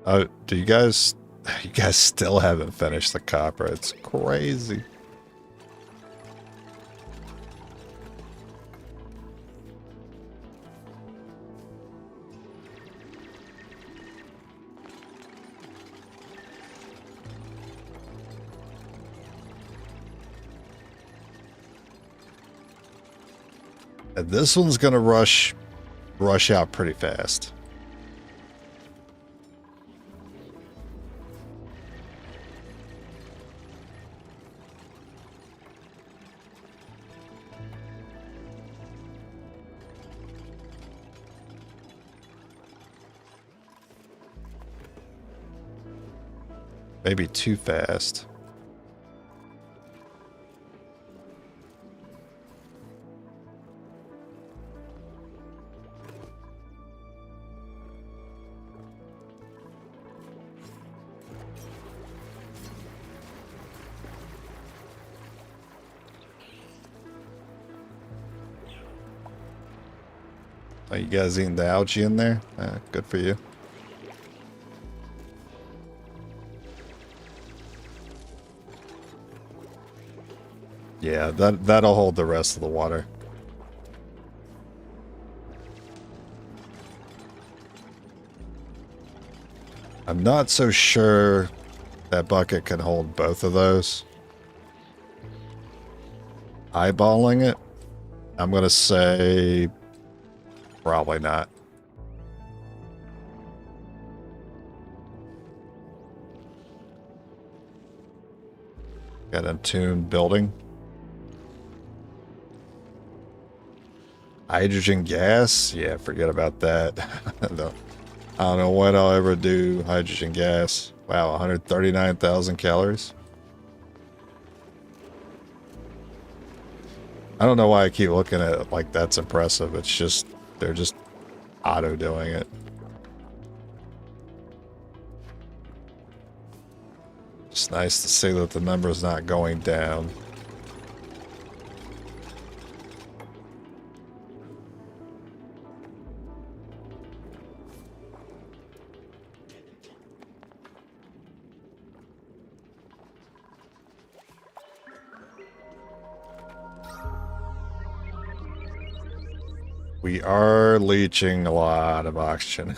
Oh, do you guys still haven't finished the copper? It's crazy. And this one's gonna rush out pretty fast. Maybe too fast. Are you guys eating the algae in there? Good for you. Yeah, that'll hold the rest of the water. I'm not so sure that bucket can hold both of those. Eyeballing it, I'm gonna say probably not. Got a tuned building. Hydrogen gas? Yeah, forget about that. I don't know when I'll ever do hydrogen gas. Wow, 139,000 calories. I don't know why I keep looking at it like that's impressive. It's just, they're just auto doing it. It's nice to see that the number's not going down. We are leaching a lot of oxygen.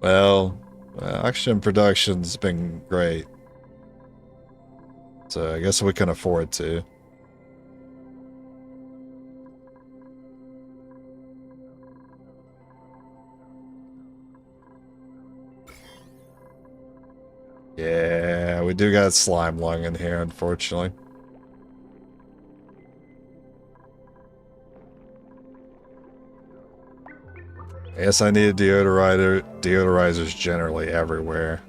Well, oxygen production's been great. So I guess we can afford to. Yeah, we do got slime lung in here, unfortunately. Yes, I need a deodorizers generally everywhere.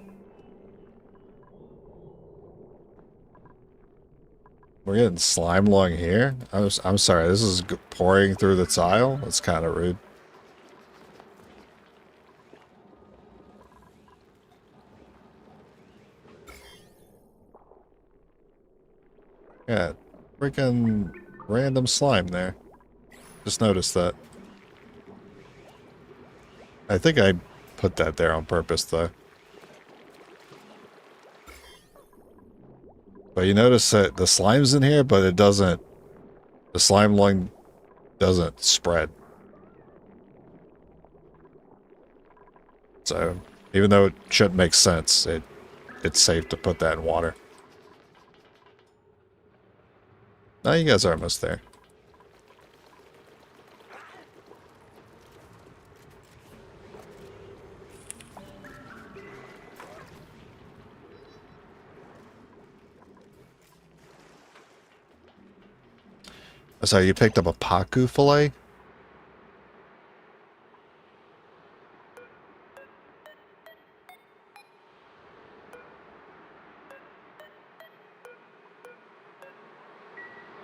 We're getting slime lung here? I'm sorry, this is pouring through the tile? That's kind of rude. Yeah, freaking random slime there. Just noticed that. I think I put that there on purpose, though. But you notice that the slime's in here, but it doesn't... The slime lung doesn't spread. So, even though it shouldn't make sense, it's safe to put that in water. Now you guys are almost there. So you picked up a pacu fillet?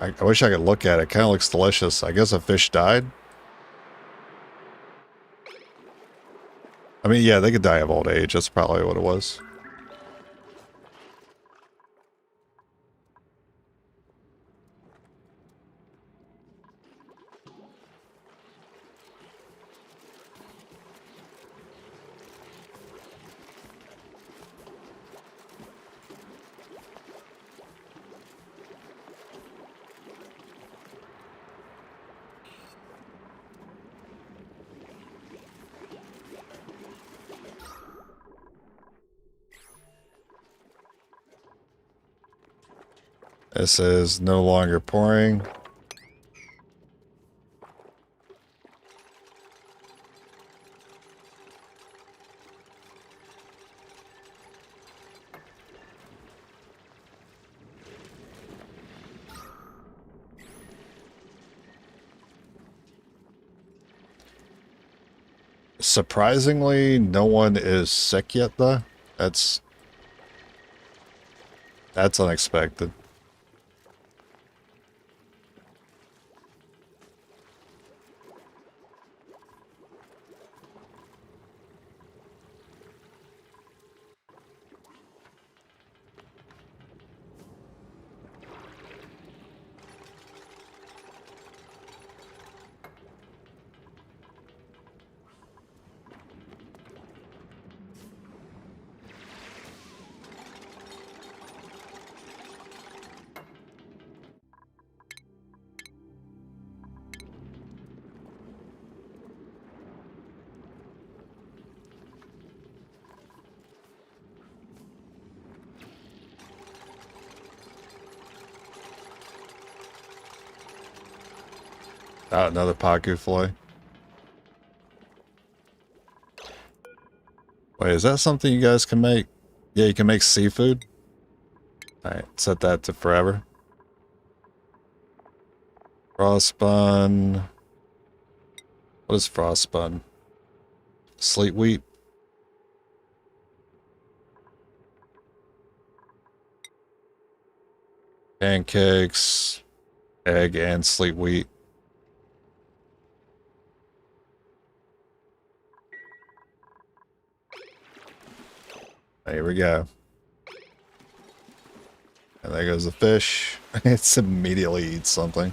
I wish I could look at it. It kind of looks delicious. I guess a fish died. I mean, yeah, they could die of old age. That's probably what it was. This is no longer pouring. Surprisingly, no one is sick yet, though. That's unexpected. Another Paku fly. Wait, is that something you guys can make? Yeah, you can make seafood. Alright, set that to forever. Frostbun. What is frostbun? Sleet wheat. Pancakes. Egg and sleet wheat. There we go. And there goes the fish. It immediately eats something.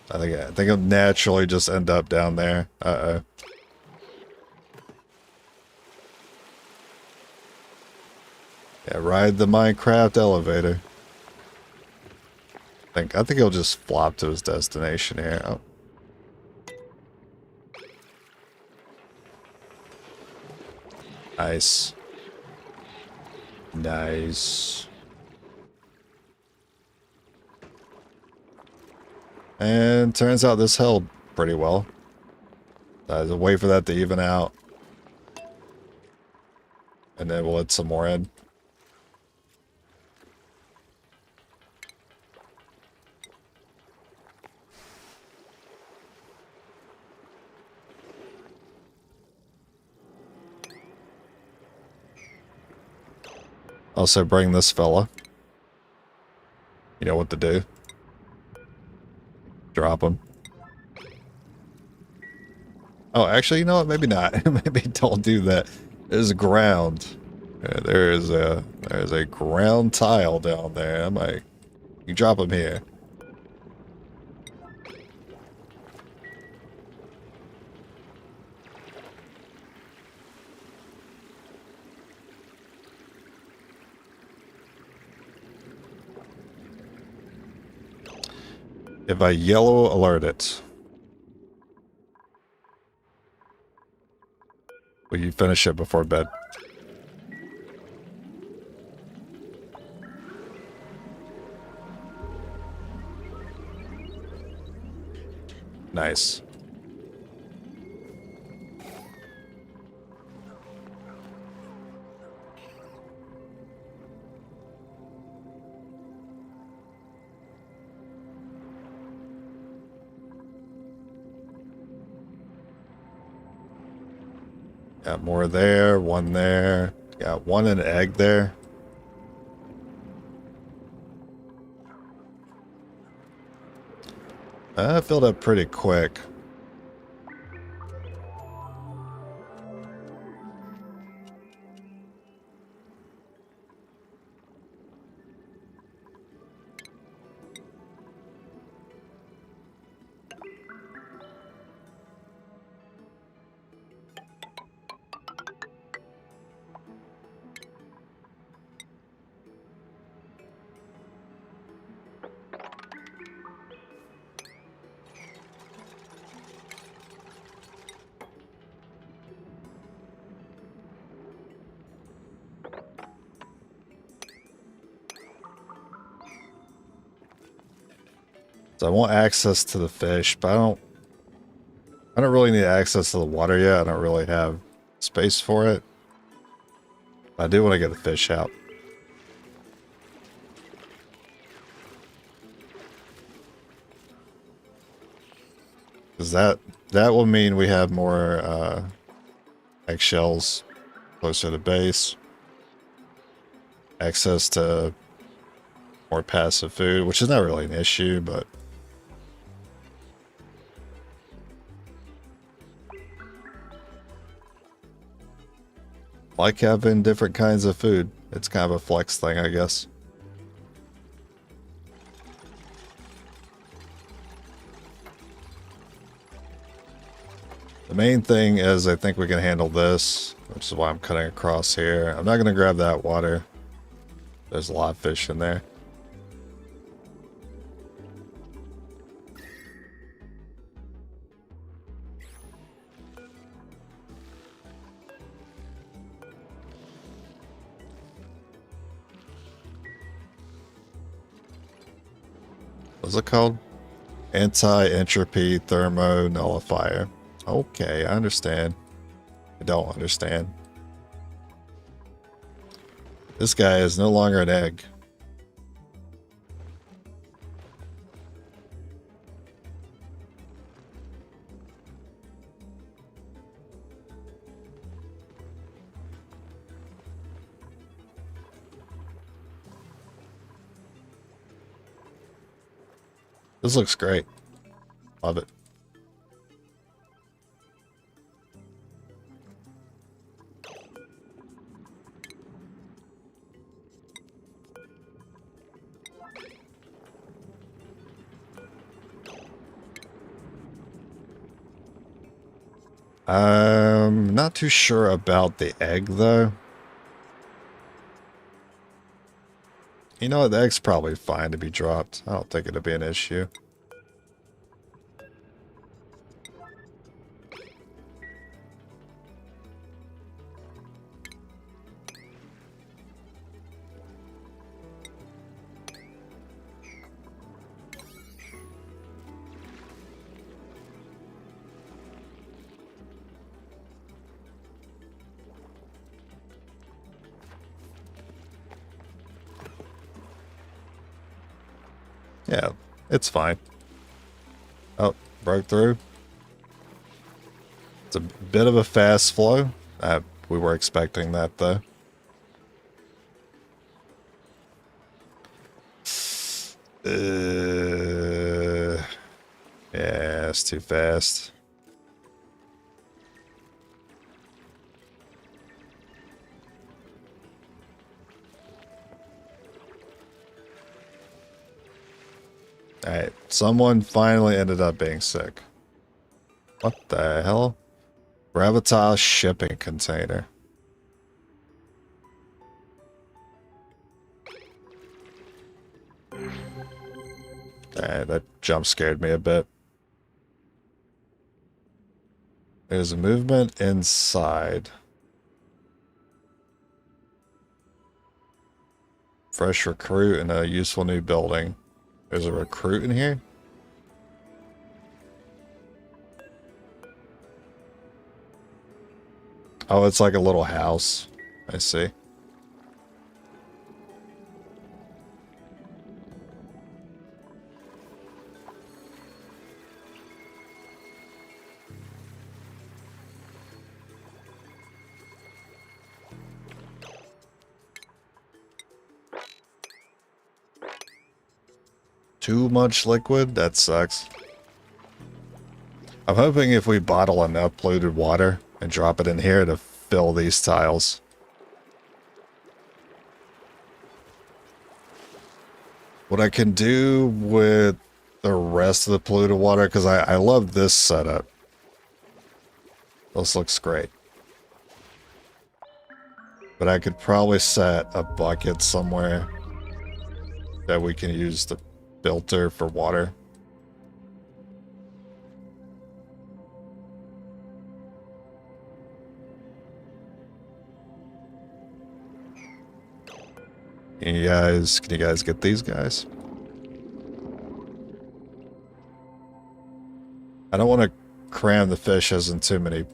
I think it'll naturally just end up down there. Uh-oh. Yeah, ride the Minecraft elevator. I think he'll just flop to his destination here. Oh. Nice. Nice. And turns out this held pretty well. Wait for that to even out. And then we'll let some more in. Also bring this fella. You know what to do. Drop him. Oh, actually, you know what? Maybe not. Maybe don't do that. There's ground. Yeah, there's a ground tile down there. I might. You drop him here. If I yellow alert it, will you finish it before bed? Nice. Got more there, one there. Got one and an egg there. Filled up pretty quick. So I want access to the fish, but I don't really need access to the water yet. I don't really have space for it. I do want to get the fish out. Because that will mean we have more eggshells closer to base. Access to more passive food, which is not really an issue, but like having different kinds of food. It's kind of a flex thing, I guess. The main thing is I think we can handle this, which is why I'm cutting across here. I'm not going to grab that water. There's a lot of fish in there. What's it called? Anti-entropy thermo nullifier. Okay, I understand. I don't understand. This guy is no longer an egg. This looks great. Love it. I'm not too sure about the egg, though. You know what? The egg's probably fine to be dropped. I don't think it'll be an issue. Yeah, it's fine. Oh, broke through. It's a bit of a fast flow. We were expecting that, though. Yeah, it's too fast. Alright, someone finally ended up being sick. What the hell? Gravitas shipping container. Alright, that jump scared me a bit. There's a movement inside. Fresh recruit in a useful new building. There's a recruit in here? Oh, it's like a little house. I see. Too much liquid? That sucks. I'm hoping if we bottle enough polluted water and drop it in here to fill these tiles. What I can do with the rest of the polluted water, because I love this setup. This looks great. But I could probably set a bucket somewhere that we can use to filter for water. Can you guys get these guys? I don't want to cram the fishes in too many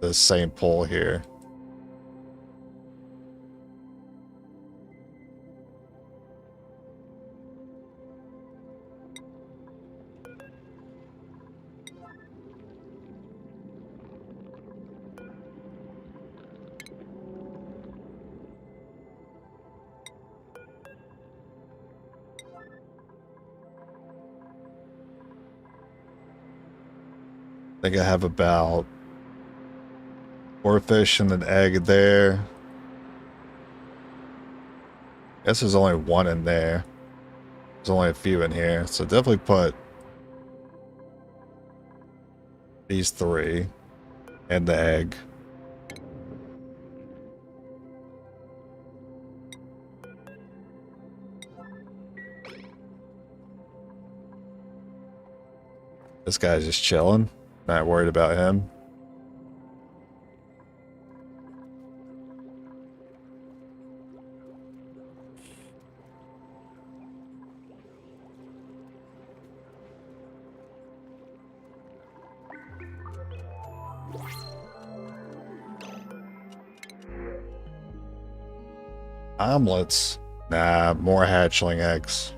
the same pool here. I think I have about 4 fish and an egg there. Guess there's only 1 in there. There's only a few in here, so definitely put these 3 and the egg. This guy's just chilling. Not worried about him. Omelets? Nah, more hatchling eggs.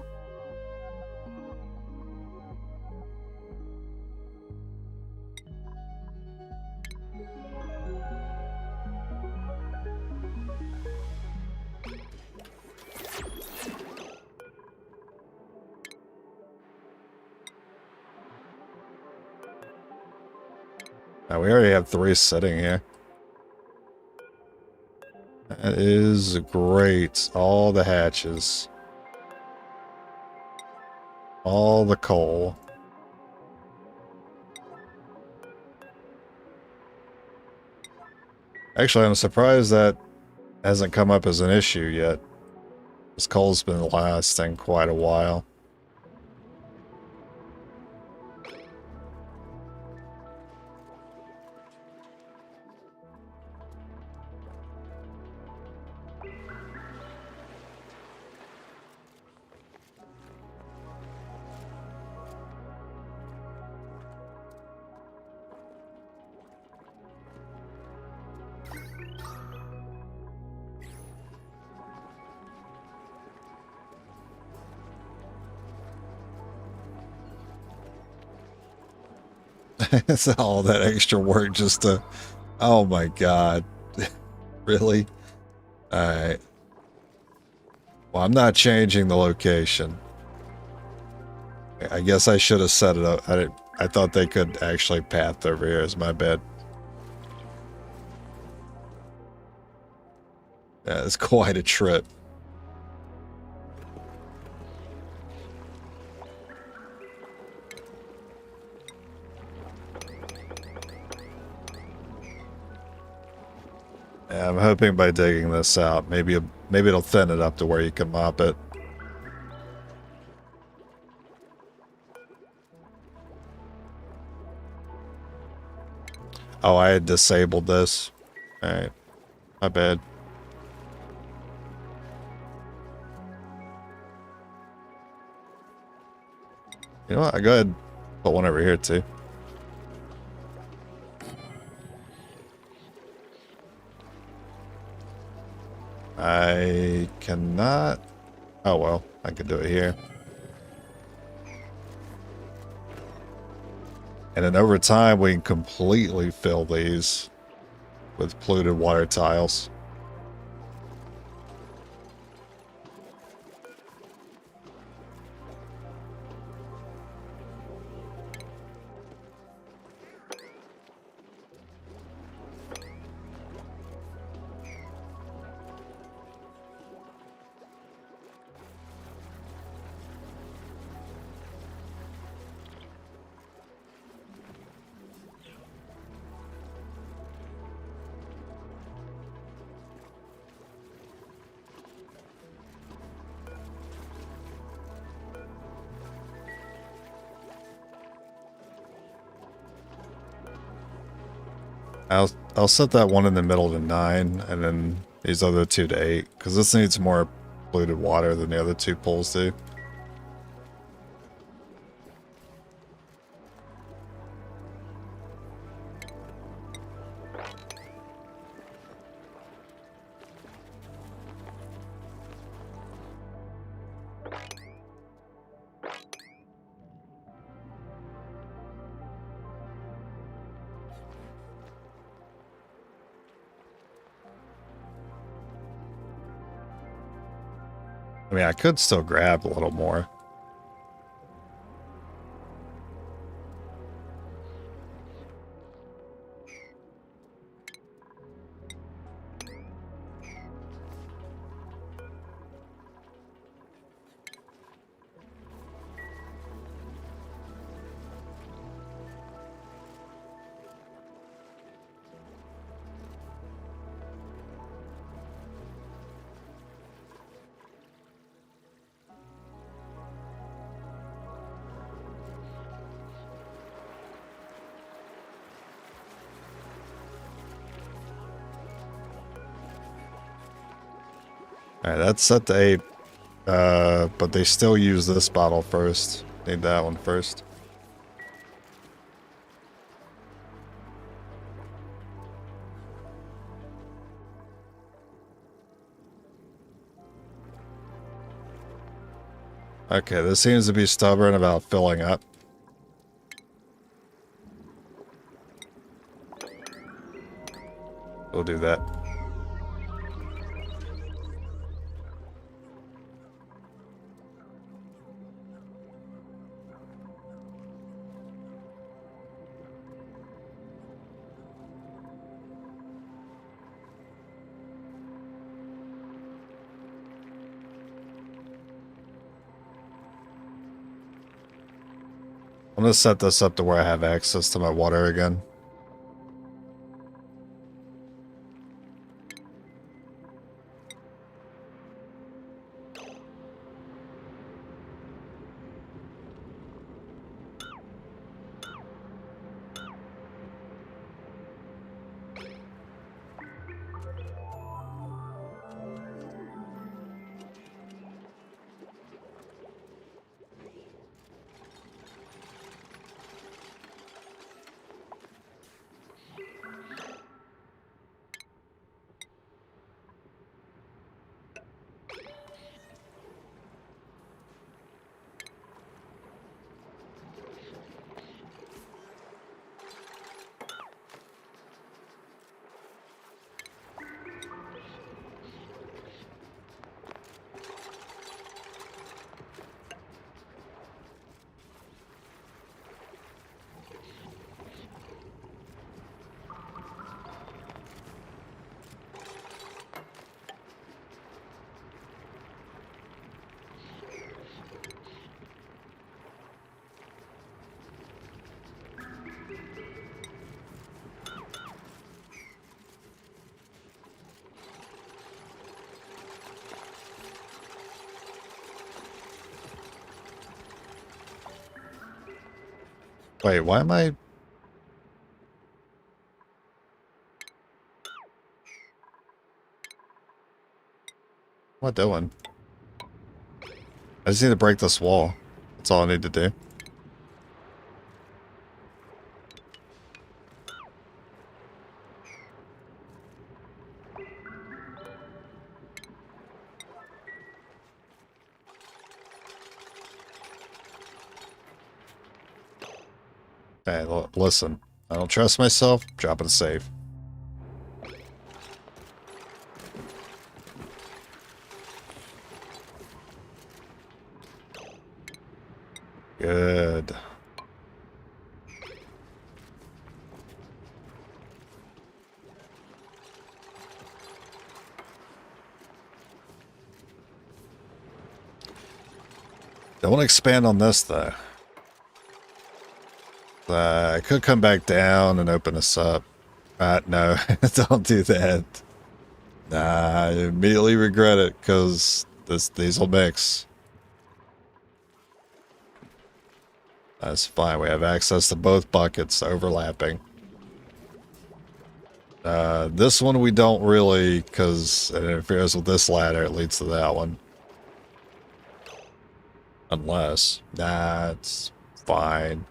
Now, we already have 3 sitting here. That is great. All the hatches. All the coal. Actually, I'm surprised that hasn't come up as an issue yet. This coal's been lasting quite a while. It's all that extra work just to... Oh my god. Really? Alright. Well, I'm not changing the location. I guess I should have set it up. I thought they could actually path over here. It's my bad. Yeah, it's quite a trip. Yeah, I'm hoping by digging this out, maybe it'll thin it up to where you can mop it. Oh, I had disabled this. Alright. My bad. You know what? I go ahead and put one over here too. I cannot... Oh well, I could do it here. And then over time, we can completely fill these with polluted water tiles. I'll set that one in the middle to 9, and then these other 2 to 8, because this needs more polluted water than the other 2 pools do. I mean, I could still grab a little more. Alright, that's set to 8. But they still use this bottle first. Need that one first. Okay, this seems to be stubborn about filling up. We'll do that. I'm gonna set this up to where I have access to my water again. Wait, why am I... What am I doing? I just need to break this wall. That's all I need to do. Hey, listen. I don't trust myself. Dropping save. Good. I want to expand on this, though. I could come back down and open this up. No, don't do that. Nah, I immediately regret it, because these will mix. That's fine. We have access to both buckets overlapping. This one we don't really, because it interferes with this ladder. It leads to that one. Unless. Nah, it's fine.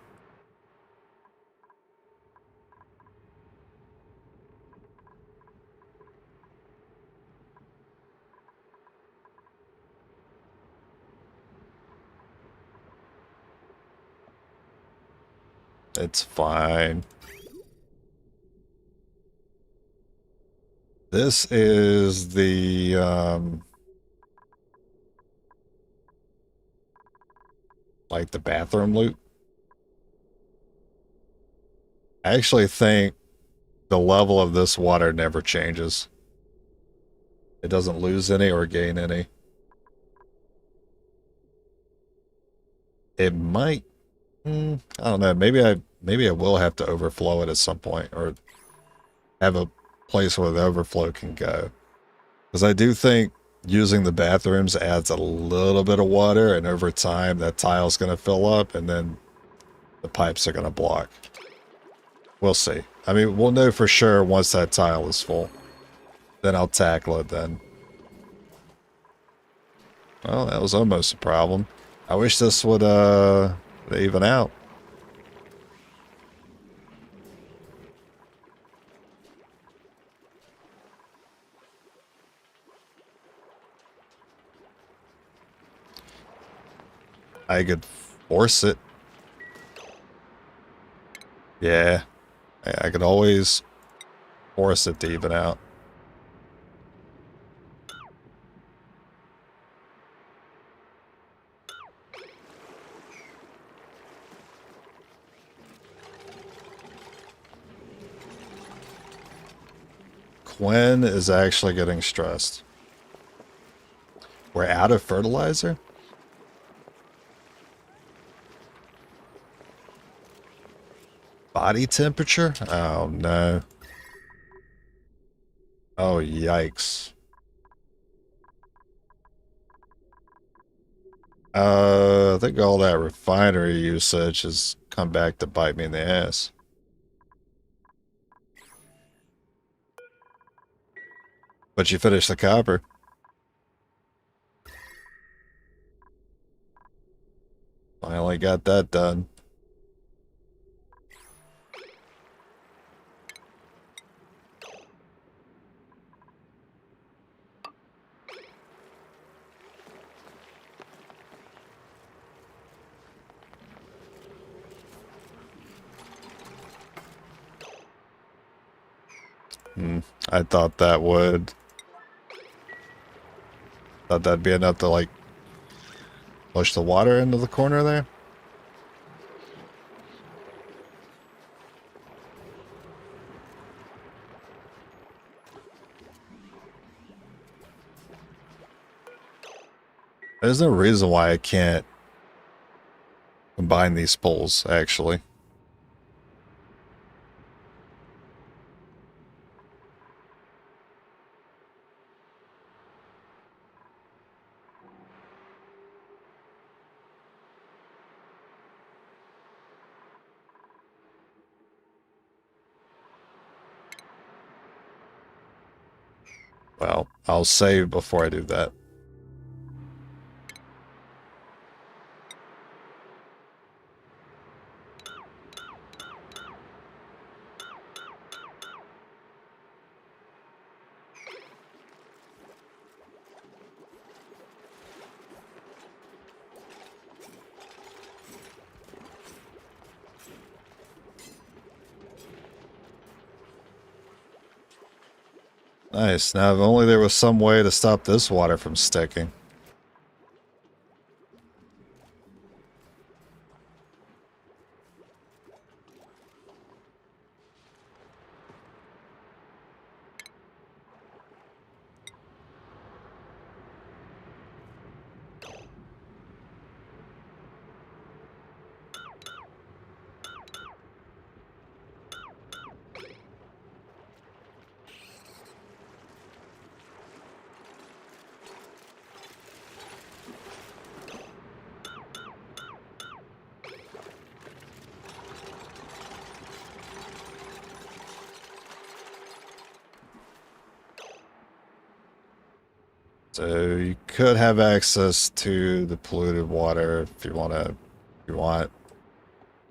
It's fine. This is the, like the bathroom loop. I actually think the level of this water never changes. It doesn't lose any or gain any. It might, I don't know, maybe I will have to overflow it at some point, or have a place where the overflow can go. Because I do think using the bathrooms adds a little bit of water, and over time that tile's going to fill up, and then the pipes are going to block. We'll see. I mean, we'll know for sure once that tile is full. Then I'll tackle it then. Well, that was almost a problem. I wish this would even out. I could force it. Yeah, I could always force it to even out. Quinn is actually getting stressed. We're out of fertilizer? Body temperature? Oh no. Oh yikes. I think all that refinery usage has come back to bite me in the ass. But you finished the copper. Finally got that done. I thought that would... Thought that'd be enough to, like, push the water into the corner there. There's no reason why I can't combine these poles, actually. Well, I'll save before I do that. Nice. Now, if only there was some way to stop this water from sticking. So you could have access to the polluted water if you want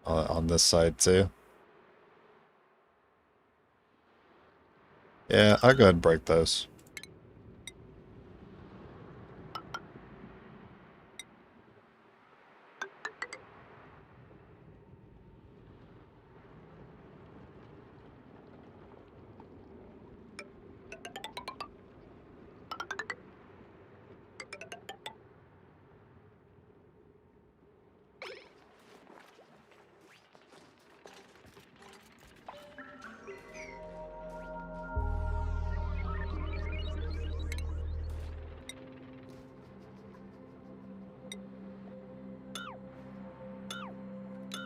on this side too. Yeah, I'll go ahead and break those.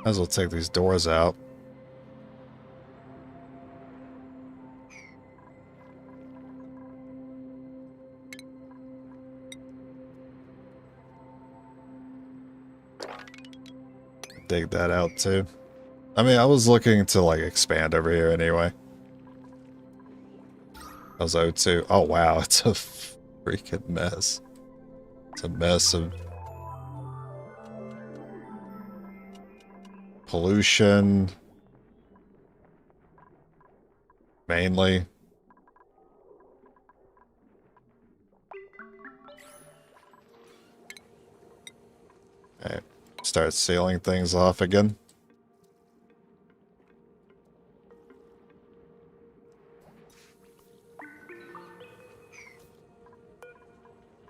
Might as well take these doors out. Dig that out too. I mean, I was looking to like expand over here anyway. That was O2. Oh wow, it's a freaking mess. It's a mess of pollution, mainly. Alright, start sealing things off again.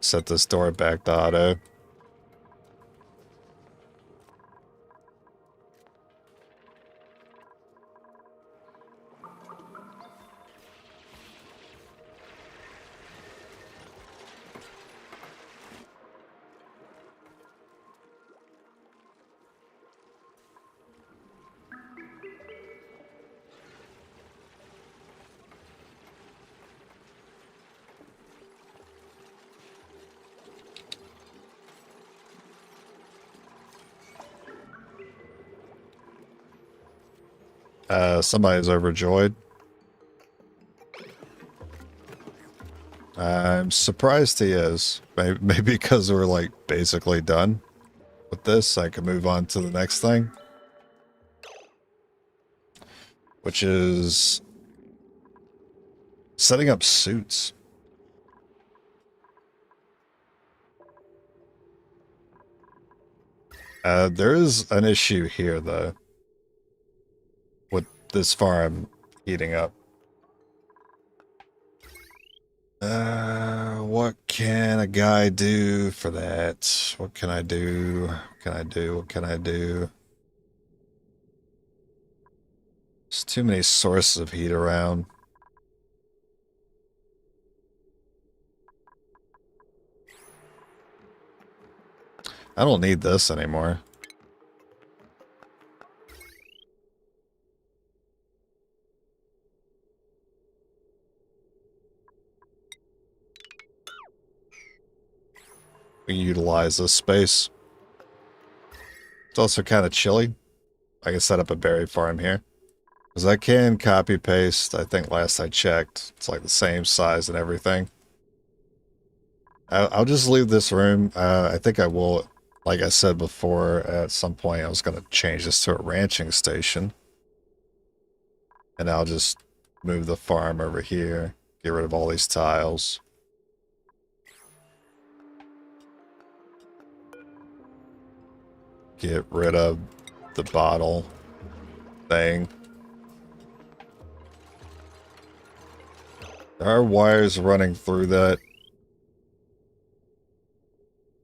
Set this door back to auto. Somebody's overjoyed. I'm surprised he is. Maybe because we're like basically done with this, I can move on to the next thing. Which is setting up suits. There is an issue here though. With this farm heating up. What can a guy do for that? What can I do? What can I do? What can I do? There's too many sources of heat around. I don't need this anymore. We can utilize this space. It's also kind of chilly. I can set up a berry farm here. Because I can copy paste. I think last I checked, it's like the same size and everything. I'll just leave this room. I think I will, like I said before, at some point I was going to change this to a ranching station. And I'll just move the farm over here. Get rid of all these tiles. Get rid of the bottle thing. There are wires running through that.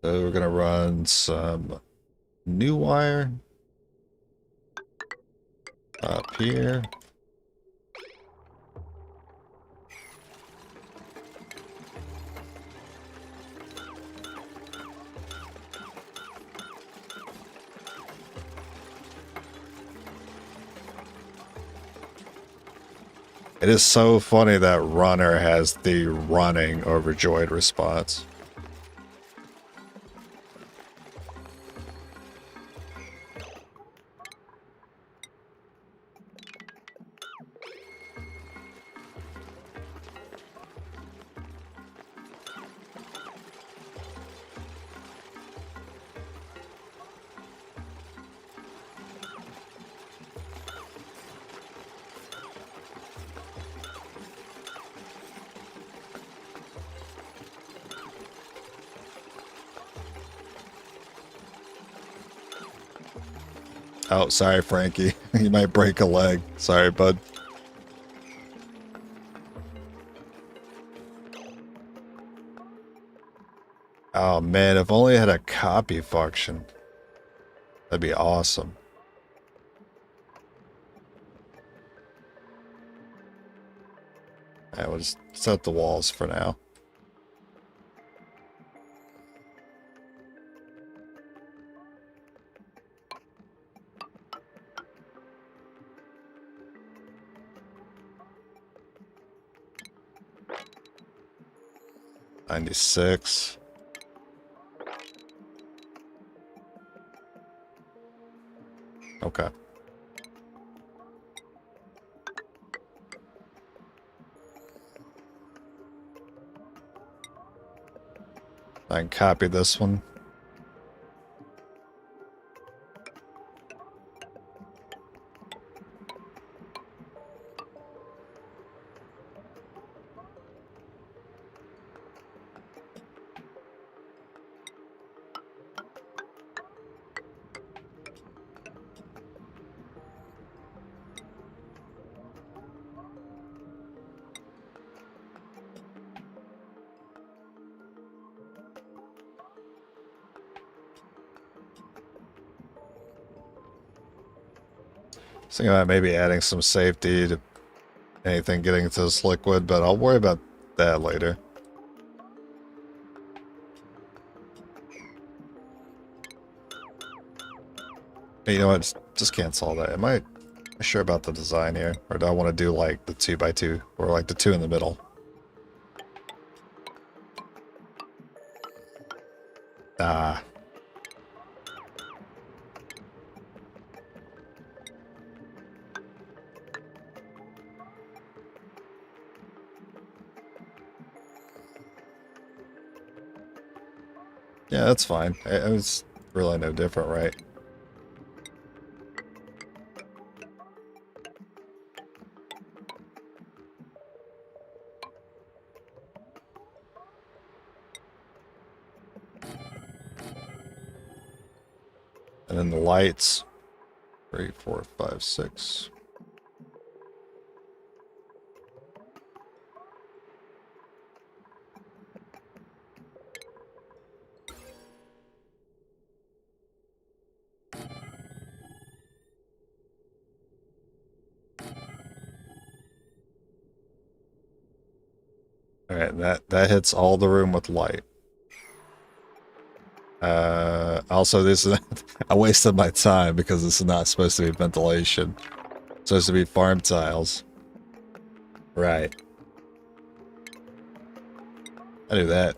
So we're going to run some new wire up here. It is so funny that runner has the running overjoyed response. Oh, sorry, Frankie. You might break a leg. Sorry, bud. Oh, man, if only it had a copy function. That'd be awesome. Alright, we'll just set the walls for now. $96. Okay. I can copy this one. Thinking about maybe adding some safety to anything getting into this liquid, but I'll worry about that later. Hey, you know what? Just cancel all that. Am I sure about the design here? Or do I want to do like the 2x2? Or like the 2 in the middle? Ah. Yeah, that's fine. It's really no different, right? And then the lights. 3, 4, 5, 6. Alright, that hits all the room with light. Also, this is I wasted my time because this is not supposed to be ventilation. It's supposed to be farm tiles. Right. I knew that.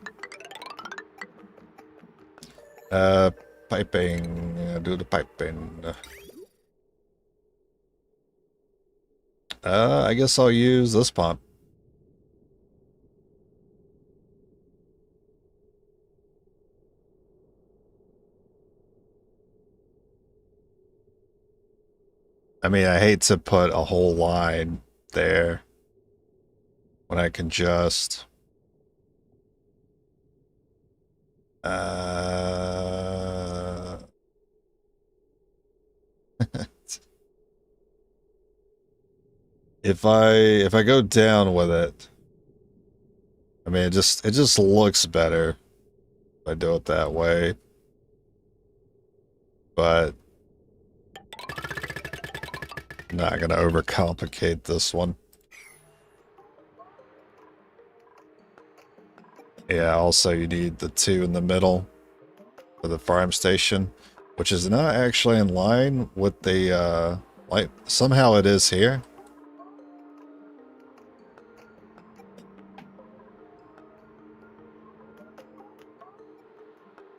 Piping. Do the piping. I guess I'll use this pump. I mean, I hate to put a whole line there when I can just... if I go down with it, I mean, it just looks better if I do it that way. But I'm not gonna overcomplicate this one. Yeah, also you need the 2 in the middle for the farm station, which is not actually in line with the light. Somehow it is here.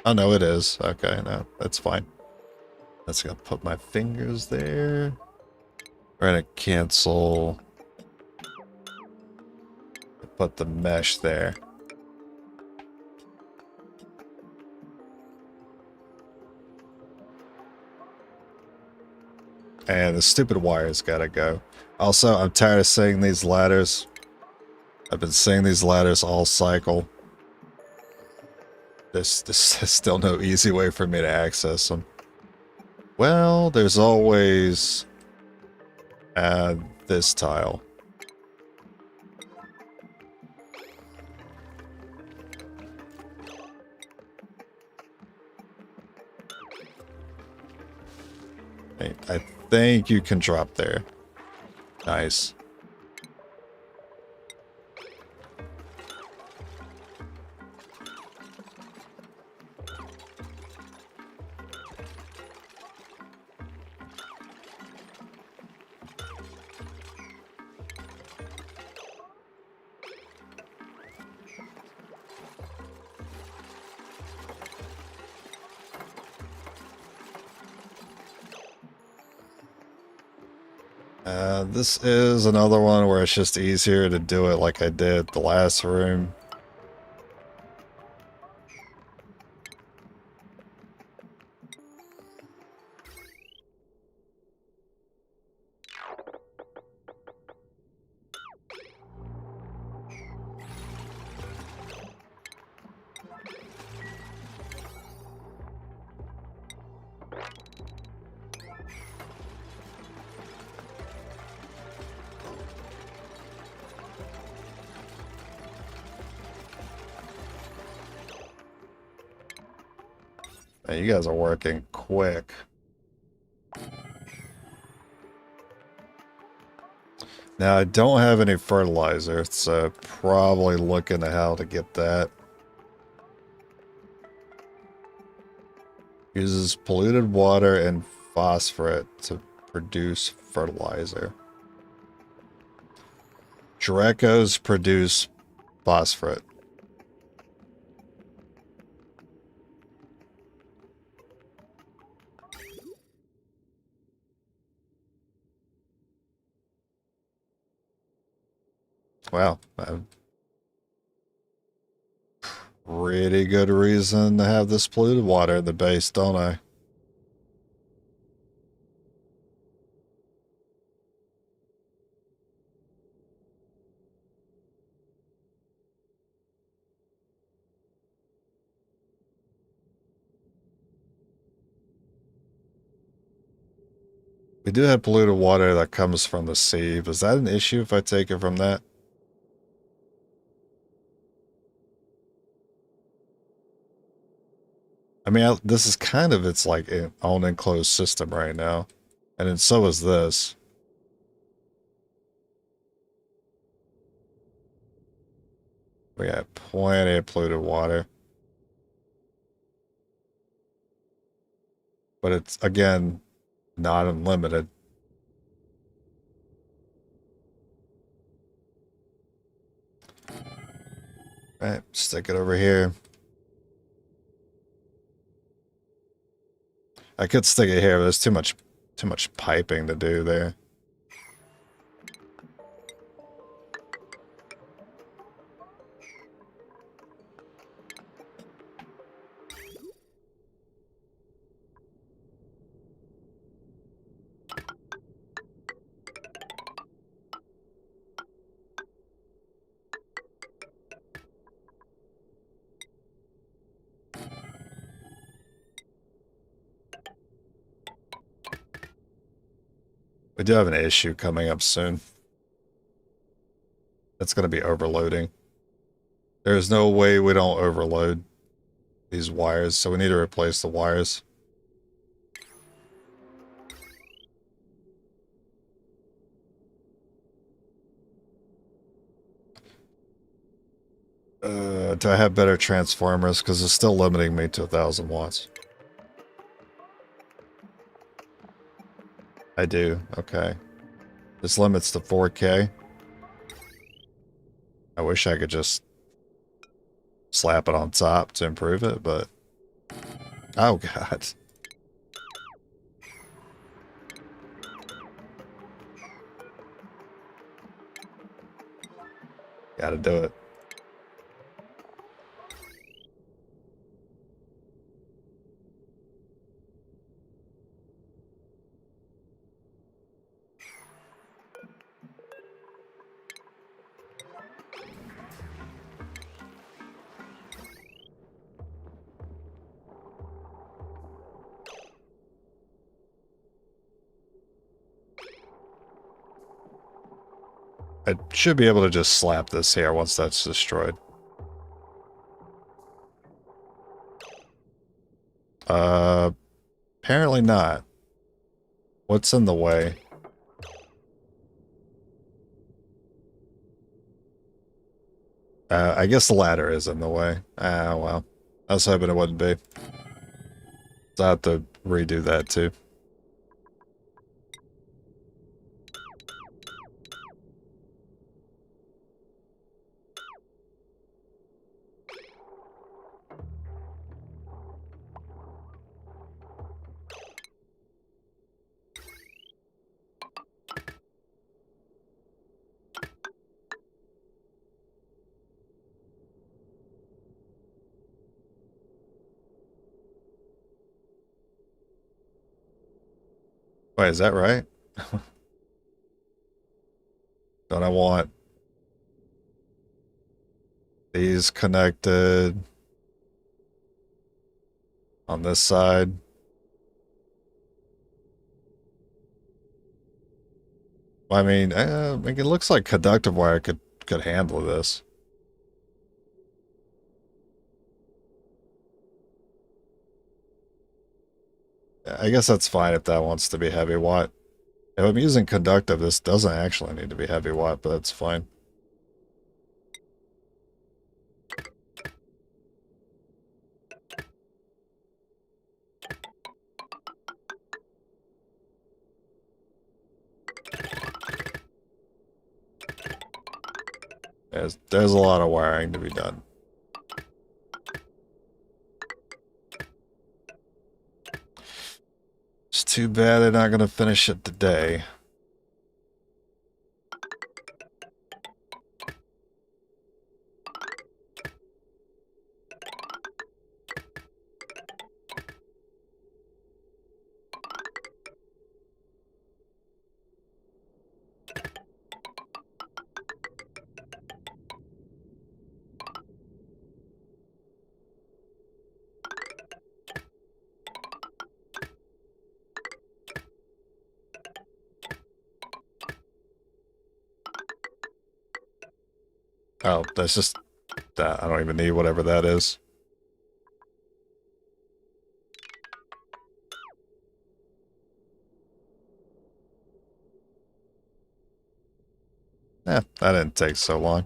Oh no, it is. Okay, no, that's fine. That's gonna put my fingers there. We're gonna cancel. Put the mesh there. And the stupid wire's gotta go. Also, I'm tired of seeing these ladders. I've been seeing these ladders all cycle. There's still no easy way for me to access them. Well, there's always this tile. I think you can drop there. Nice. This is another one where it's just easier to do it like I did the last room. Man, you guys are working quick. Now, I don't have any fertilizer, so probably looking at how to get that. Uses polluted water and phosphorus to produce fertilizer. Drecos produce phosphorus. Wow, pretty good reason to have this polluted water in the base, don't I? We do have polluted water that comes from the sea. Is that an issue if I take it from that? I mean, this is kind of its like own enclosed system right now. And then so is this. We got plenty of polluted water. But it's, again, not unlimited. Right, stick it over here. I could stick it here, but there's too much piping to do there. We do have an issue coming up soon. It's going to be overloading. There's no way we don't overload these wires, so we need to replace the wires. Do I have better transformers? Because it's still limiting me to 1,000 watts. I do, okay. This limits to 4K. I wish I could just slap it on top to improve it, but... Oh, God. Gotta do it. I should be able to just slap this here once that's destroyed. Apparently not. What's in the way? I guess the ladder is in the way. Ah, well. I was hoping it wouldn't be. So I have to redo that too. Wait, is that right? Don't I want these connected on this side? I mean, it looks like conductive wire could handle this. I guess that's fine if that wants to be heavy watt. If I'm using conductive, this doesn't actually need to be heavy watt, but that's fine. There's a lot of wiring to be done. It's too bad they're not going to finish it today. Oh, that's just that. I don't even need whatever that is. That didn't take so long.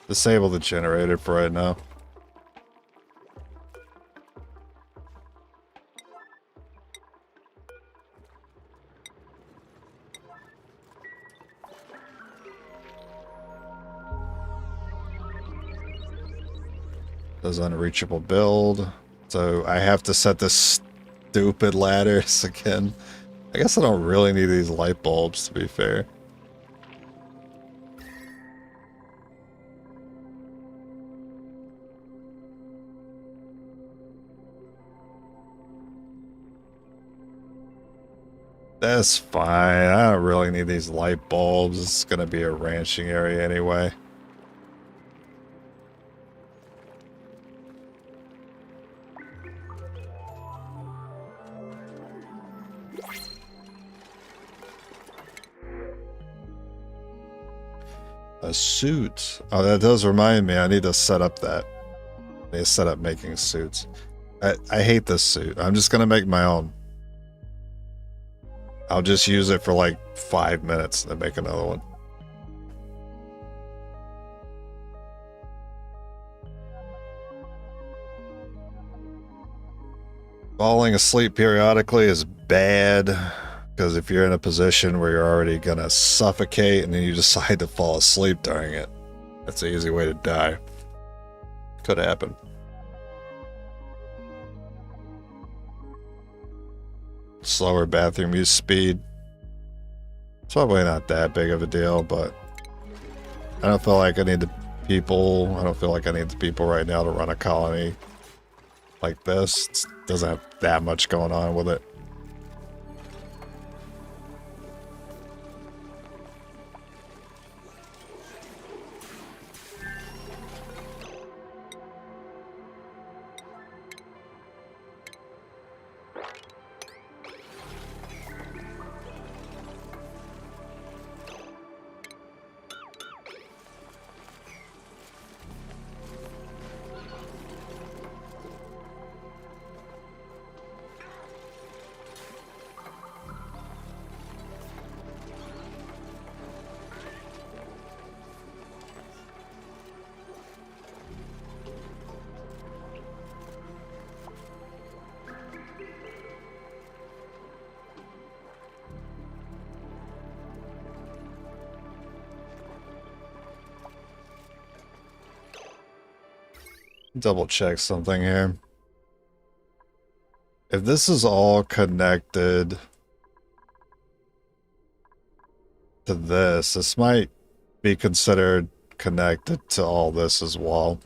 Disable the generator for right now. Does unreachable build. So I have to set this stupid ladders again. I guess I don't really need these light bulbs, to be fair. That's fine. I don't really need these light bulbs. It's gonna be a ranching area anyway. A suit. Oh, that does remind me. I need to set up that. I need to set up making suits. I hate this suit. I'm just gonna make my own. I'll just use it for like 5 minutes and then make another one. Falling asleep periodically is bad, because if you're in a position where you're already gonna suffocate and then you decide to fall asleep during it, that's an easy way to die. Could happen. Slower bathroom use speed. It's probably not that big of a deal, but I don't feel like I need the people. I don't feel like I need the people right now to run a colony like this. It doesn't have that much going on with it. Double check something here. If this is all connected to this might be considered connected to all this as well.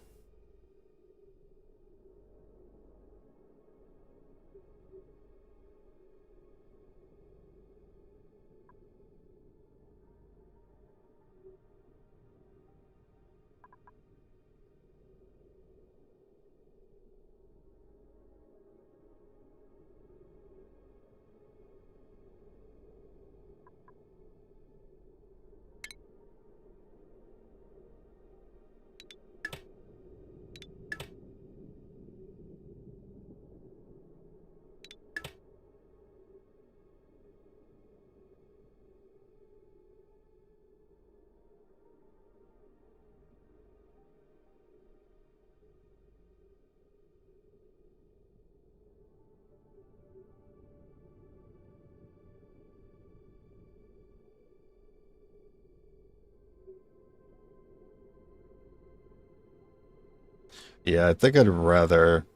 Yeah, I think I'd rather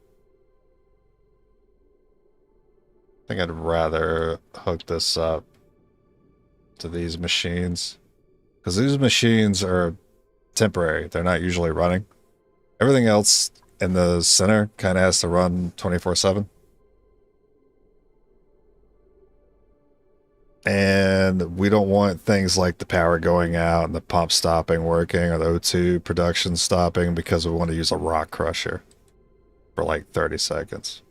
hook this up to these machines. Because these machines are temporary. They're not usually running. Everything else in the center kind of has to run 24/7. And we don't want things like the power going out and the pump stopping working or the O2 production stopping because we want to use a rock crusher for like 30 seconds.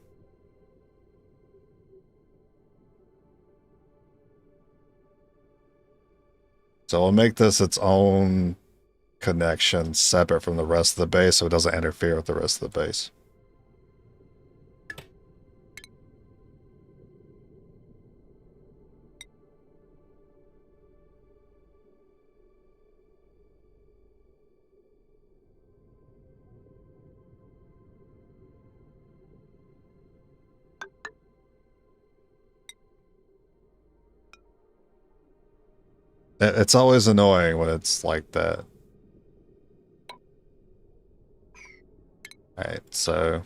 So we'll make this its own connection separate from the rest of the base so it doesn't interfere with the rest of the base. It's always annoying when it's like that. Alright, so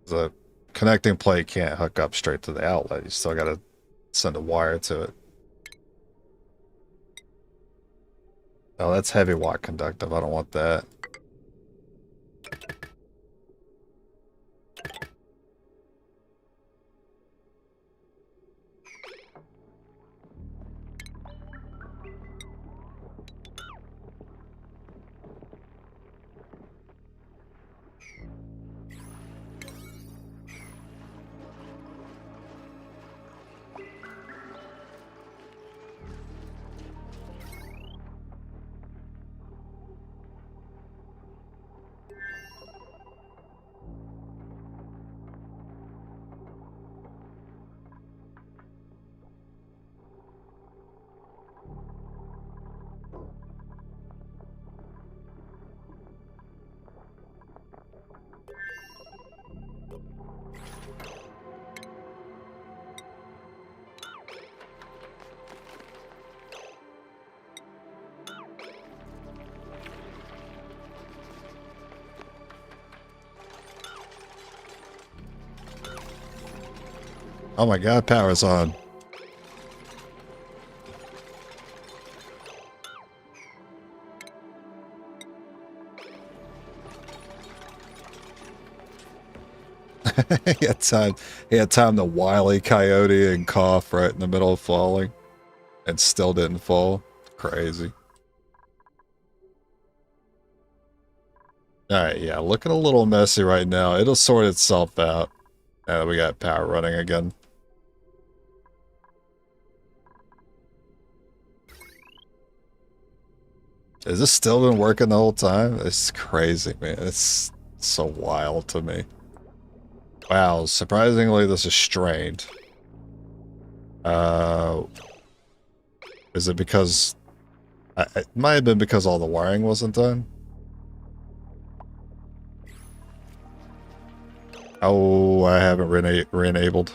the connecting plate can't hook up straight to the outlet. You still gotta send a wire to it. Oh, that's heavy watt conductive. I don't want that. Oh my god, power's on. He had time to Wile E. Coyote and cough right in the middle of falling. And still didn't fall. Crazy. Alright, yeah, looking a little messy right now. It'll sort itself out. Now that we got power running again. Has this still been working the whole time? It's crazy, man. It's so wild to me. Wow, surprisingly this is strained. Is it because... it might have been because all the wiring wasn't done. Oh, I haven't re-enabled.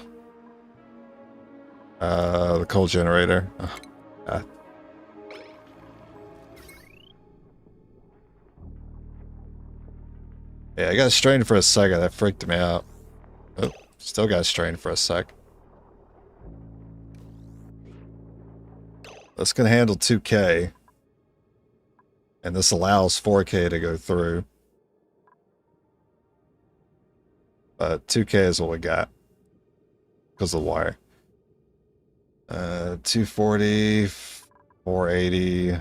The coal generator. Oh, God. Yeah, I got strained for a second. That freaked me out. Oh, still got strained for a sec. This can handle 2K. And this allows 4K to go through. But 2K is what we got. Because of the wire. 240, 480,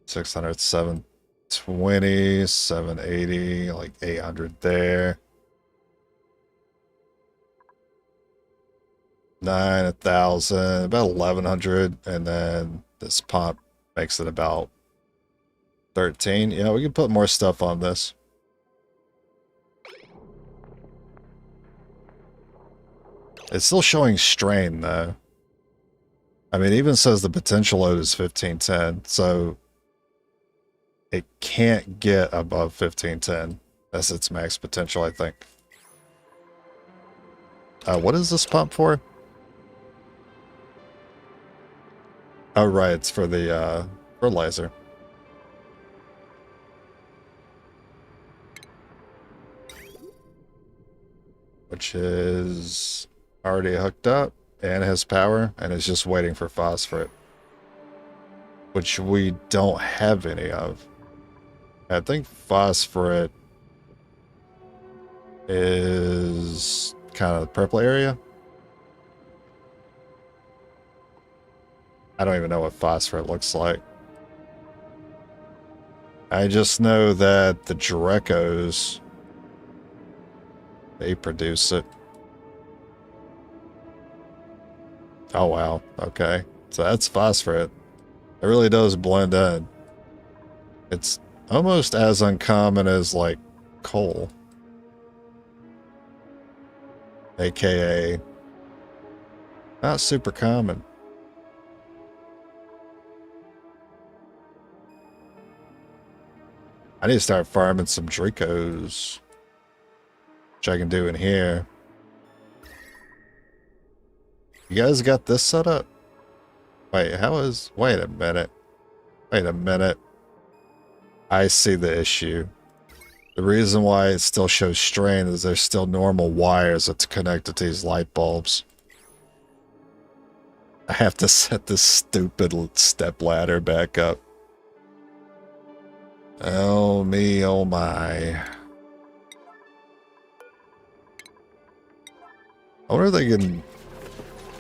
600, 720, 780, like 800 there. 1,000, about 1,100, and then this pump makes it about 13. Yeah, we can put more stuff on this. It's still showing strain, though. I mean, it even says the potential load is 1510, so it can't get above 1510. That's its max potential, I think. What is this pump for? Oh, right, it's for the fertilizer. Which is already hooked up and has power and is just waiting for phosphorus. Which we don't have any of. I think phosphorus is kind of the purple area. I don't even know what phosphorus looks like. I just know that the Drecos, they produce it. Oh wow, okay. So that's phosphorus. It really does blend in. It's almost as uncommon as like coal. AKA not super common. I need to start farming some Dracos, which I can do in here. You guys got this set up? Wait, how is... Wait a minute. Wait a minute. I see the issue. The reason why it still shows strain is there's still normal wires that's connected to these light bulbs. I have to set this stupid step ladder back up. Oh me, oh my. I wonder if they can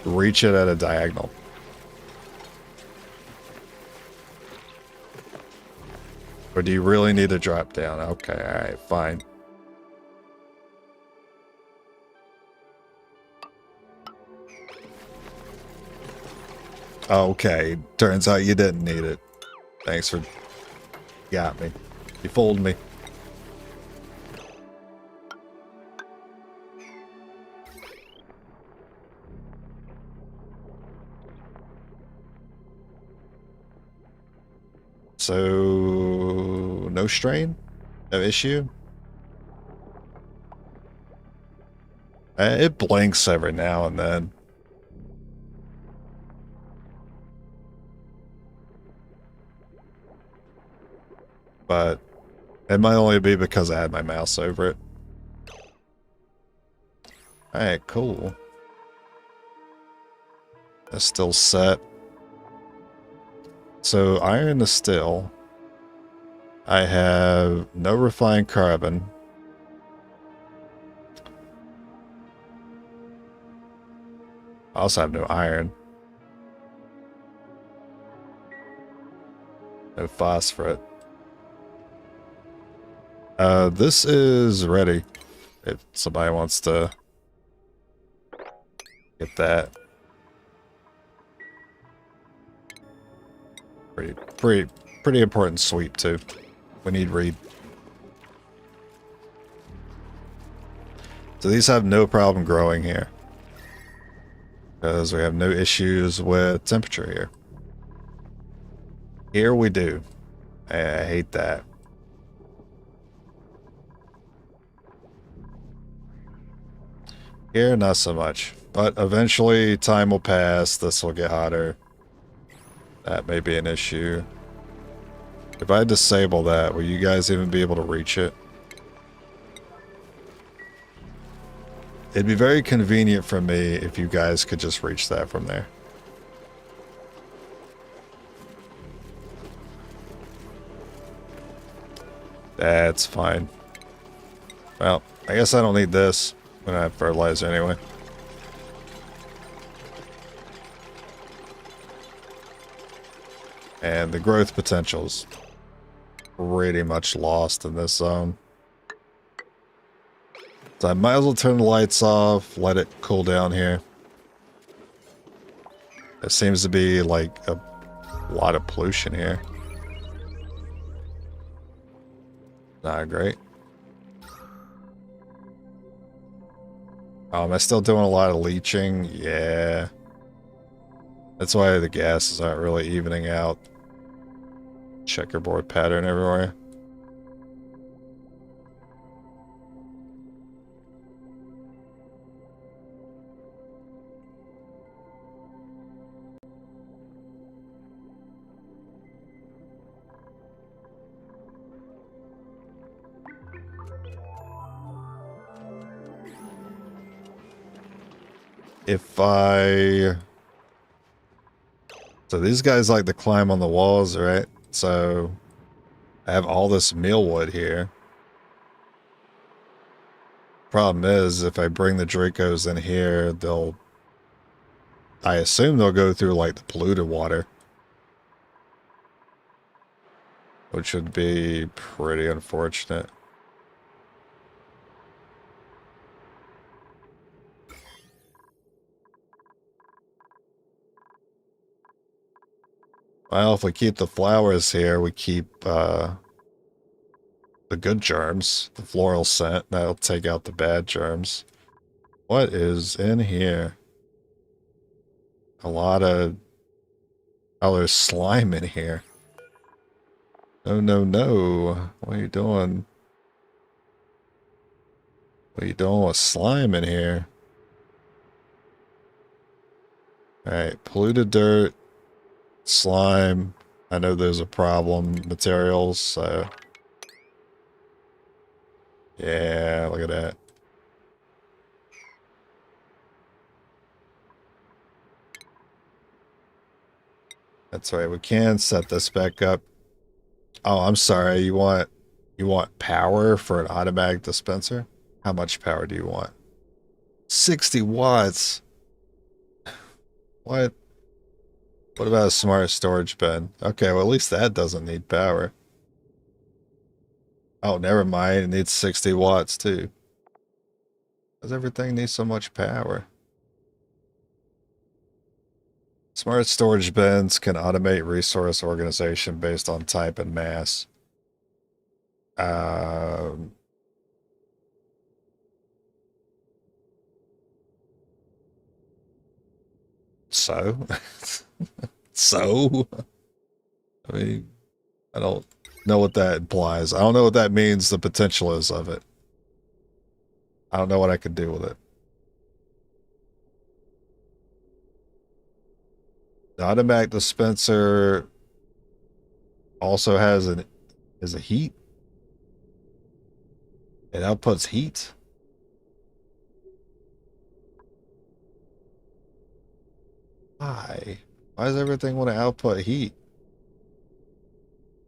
reach it at a diagonal. Or do you really need to drop down? Okay, alright, fine. Okay, turns out you didn't need it. Thanks for... Got me. You fooled me. So, no strain? No issue? It blinks every now and then. But it might only be because I had my mouse over it. Alright, cool. That's still set. So iron is still. I have no refined carbon. I also have no iron. No phosphorus. This is ready. If somebody wants to get that. Pretty important sweep too. We need reed. So these have no problem growing here. Because we have no issues with temperature here. Here we do. I hate that. Here, not so much. But eventually, time will pass. This will get hotter. That may be an issue. If I disable that, will you guys even be able to reach it? It'd be very convenient for me if you guys could just reach that from there. That's fine. Well, I guess I don't need this when I have fertilizer anyway. And the growth potential's pretty much lost in this zone. So I might as well turn the lights off, let it cool down here. There seems to be like a lot of pollution here. Not great. Oh, am I still doing a lot of leaching? Yeah. That's why the gases aren't really evening out. Checkerboard pattern everywhere. If I... So these guys like to climb on the walls, right? So I have all this mealwood here. Problem is, if I bring the Dracos in here, they'll... I assume they'll go through like the polluted water. Which would be pretty unfortunate. Well, if we keep the flowers here, we keep the good germs, the floral scent. That'll take out the bad germs. What is in here? A lot of... Oh, there's slime in here. No, no, no. What are you doing? What are you doing with slime in here? Alright, polluted dirt. Slime. I know there's a problem. Materials, so... Yeah, look at that. That's right, we can set this back up. Oh, I'm sorry, you want power for an automatic dispenser? How much power do you want? 60 watts! What? What about a smart storage bin? Okay, well at least that doesn't need power. Oh, never mind. It needs 60 watts too. Does everything need so much power? Smart storage bins can automate resource organization based on type and mass. So? So? I mean, I don't know what that implies. I don't know what that means, the potential is of it. I don't know what I could do with it. The automatic dispenser also has is a heat. It outputs heat. Why? Why does everything want to output heat?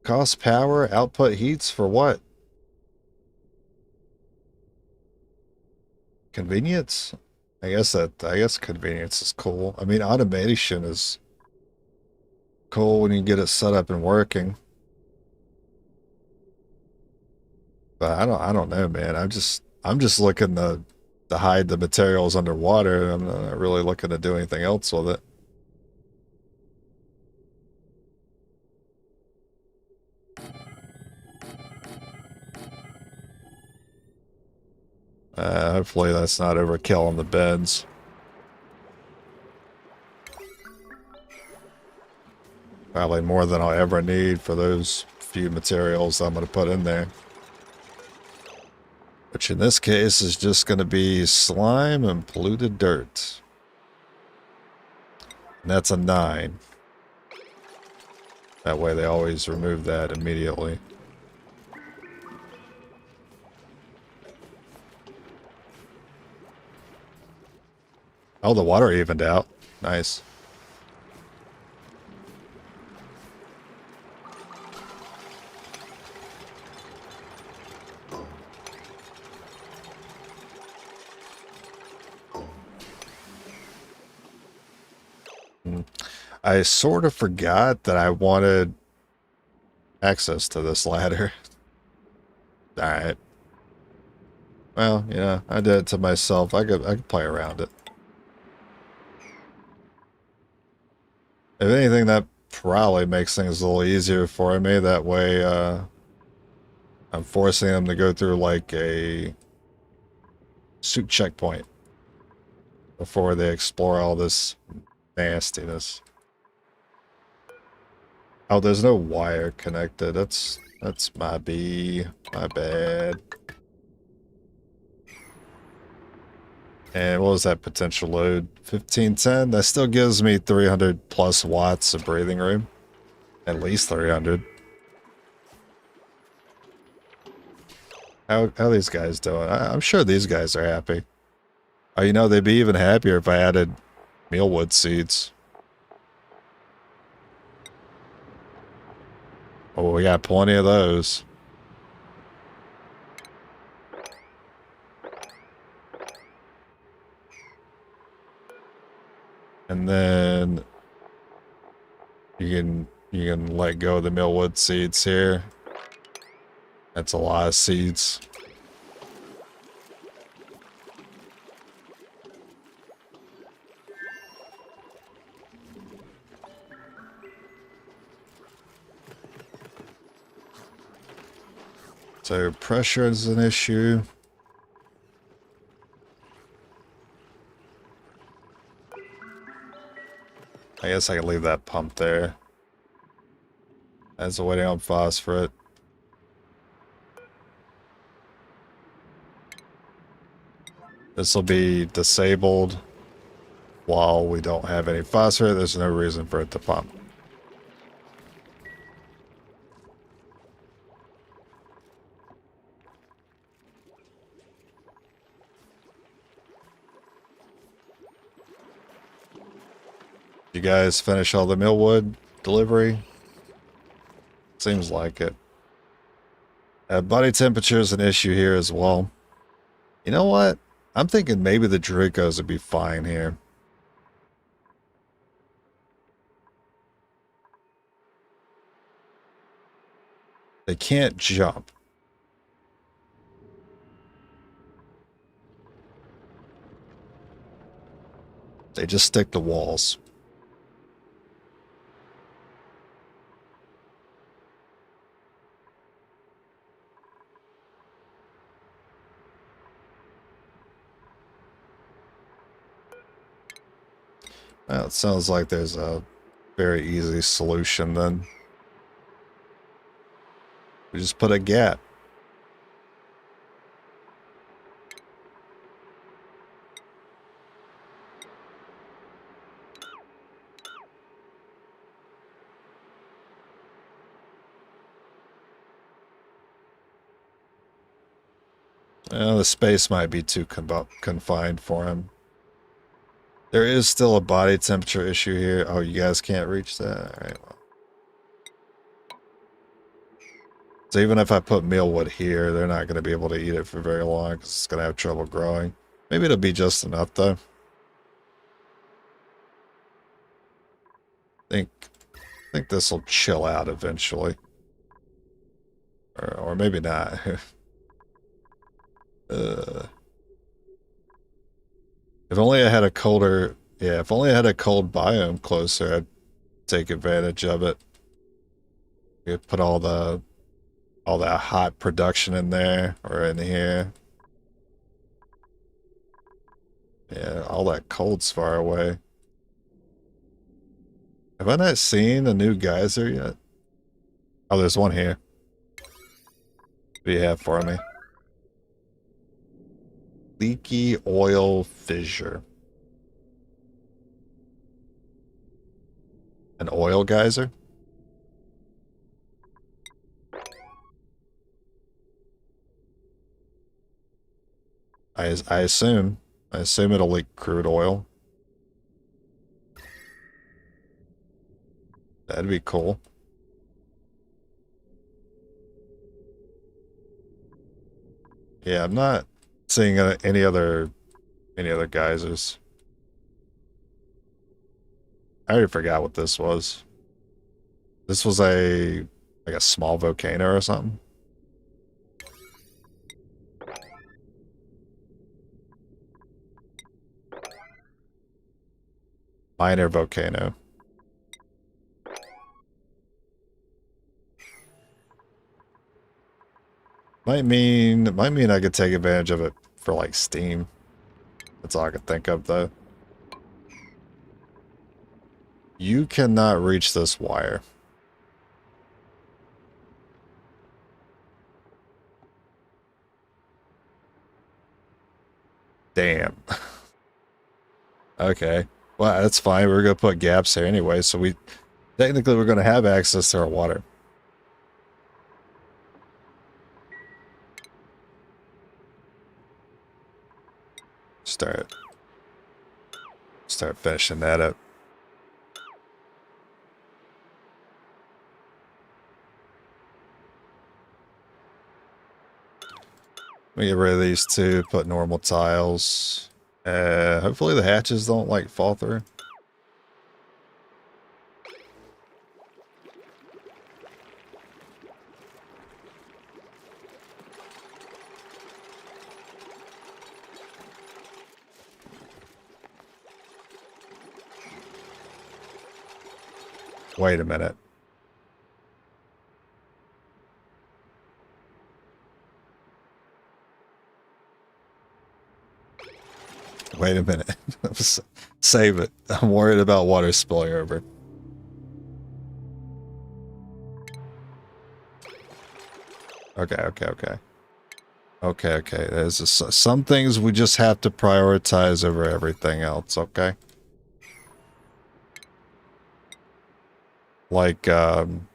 Cost power, output heats for what? Convenience? I guess convenience is cool. I mean, automation is cool when you get it set up and working. But I don't know, man. I'm just looking to hide the materials underwater. I'm not really looking to do anything else with it. Hopefully that's not overkill on the beds. Probably more than I'll ever need for those few materials I'm going to put in there. Which in this case is just going to be slime and polluted dirt. And that's a 9. That way they always remove that immediately. Oh, the water evened out. Nice. I sort of forgot that I wanted access to this ladder. Alright. Well, yeah, I did it to myself. I could play around it. If anything, that probably makes things a little easier for me. That way, I'm forcing them to go through like a suit checkpoint before they explore all this nastiness. Oh, there's no wire connected. That's my bad. And what was that potential load? 1510? That still gives me 300 plus watts of breathing room. At least 300. How these guys doing? I'm sure these guys are happy. Oh, you know, they'd be even happier if I added mealwood seeds. Oh, we got plenty of those. And then you can let go of the mealwood seeds here. That's a lot of seeds. So pressure is an issue. I guess I can leave that pump there. As waiting on phosphorus. This will be disabled while we don't have any phosphorus. There's no reason for it to pump. You guys finish all the millwood delivery? Seems like it. Body temperature is an issue here as well. You know what? I'm thinking maybe the Dracos would be fine here. They can't jump. They just stick to walls. Well, it sounds like there's a very easy solution then. We just put a gap. Well, the space might be too confined for him. There is still a body temperature issue here. Oh, you guys can't reach that? Alright, well. So even if I put mealwood here, they're not going to be able to eat it for very long because it's going to have trouble growing. Maybe it'll be just enough, though. I think this will chill out eventually. Or maybe not. If only I had a colder... Yeah, if only I had a cold biome closer, I'd take advantage of it. You could put all that hot production in there, or in here. Yeah, all that cold's far away. Have I not seen a new geyser yet? Oh, there's one here. What do you have for me? Leaky oil fissure. An oil geyser? I assume. I assume it'll leak crude oil. That'd be cool. Yeah, I'm not seeing any other geysers. I already forgot what this was. This was like a small volcano or something. Minor volcano. Might mean I could take advantage of it for like steam. That's all I could think of though. You cannot reach this wire. Damn. Okay. Well, that's fine. We're gonna put gaps here anyway, so technically we're gonna have access to our water. Start finishing that up. Let me get rid of these two, put normal tiles. Hopefully the hatches don't like fall through. Wait a minute. Wait a minute. Save it. I'm worried about water spilling over. Okay. Okay. There's some things we just have to prioritize over everything else, okay? Like, I'm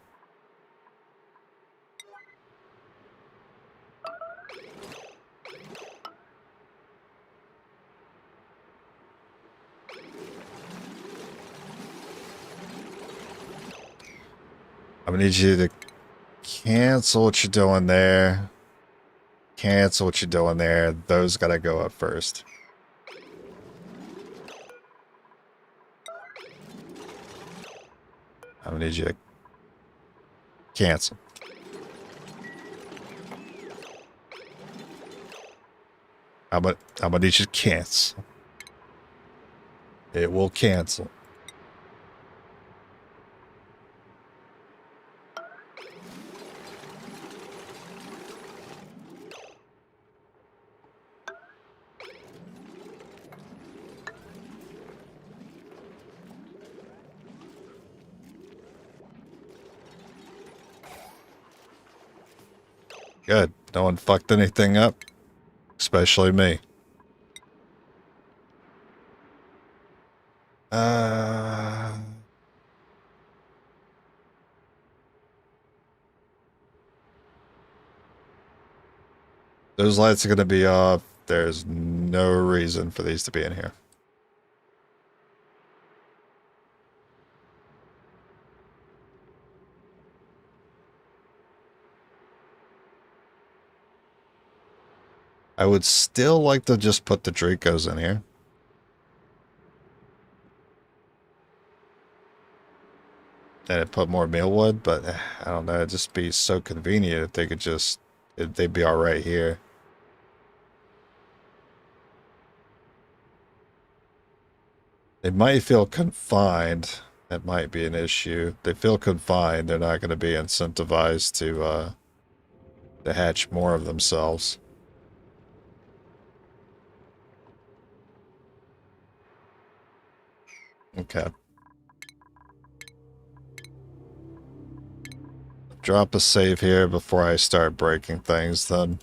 gonna need you to cancel what you're doing there. Cancel what you're doing there. Those gotta go up first. I'm gonna need you to cancel. I'm gonna need you to cancel. It will cancel. Good. No one fucked anything up. Especially me. Those lights are going to be off. There's no reason for these to be in here. I would still like to just put the Dracos in here. And put more mealwood, but I don't know, it'd just be so convenient if they could just, they'd be all right here. They might feel confined. That might be an issue. They feel confined. They're not going to be incentivized to hatch more of themselves. Okay. Drop a save here before I start breaking things then.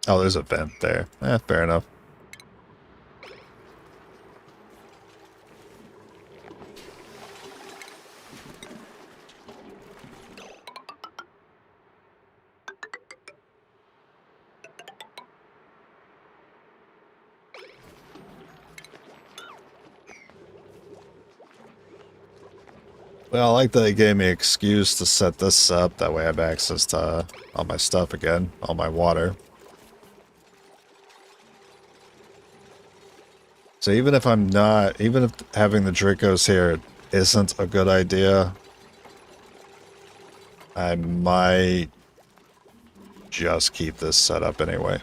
Oh, there's a vent there. Fair enough. Well, I like that it gave me an excuse to set this up. That way I have access to all my stuff again, all my water. So even if I'm not, even if having the Dracos here isn't a good idea, I might just keep this set up anyway.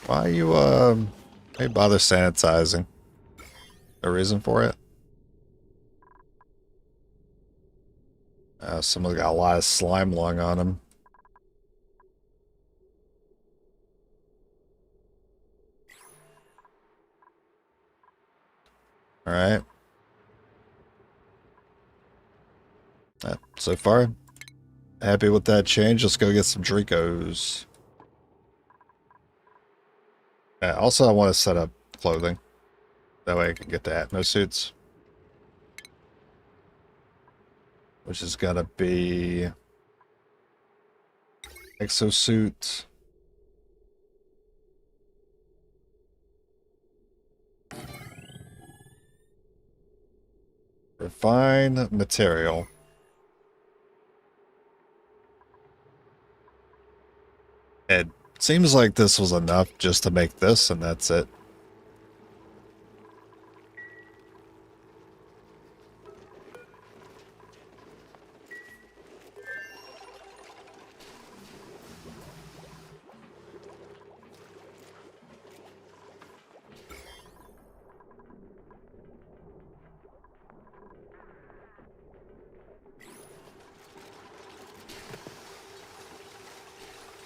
Why you bother sanitizing? A reason for it? Someone's got a lot of slime lung on him. Alright. So far, happy with that change. Let's go get some Dracos. Also, I want to set up clothing. That way I can get the Atmo suits. Which is gonna be exosuit. Refine material. It seems like this was enough just to make this, and that's it.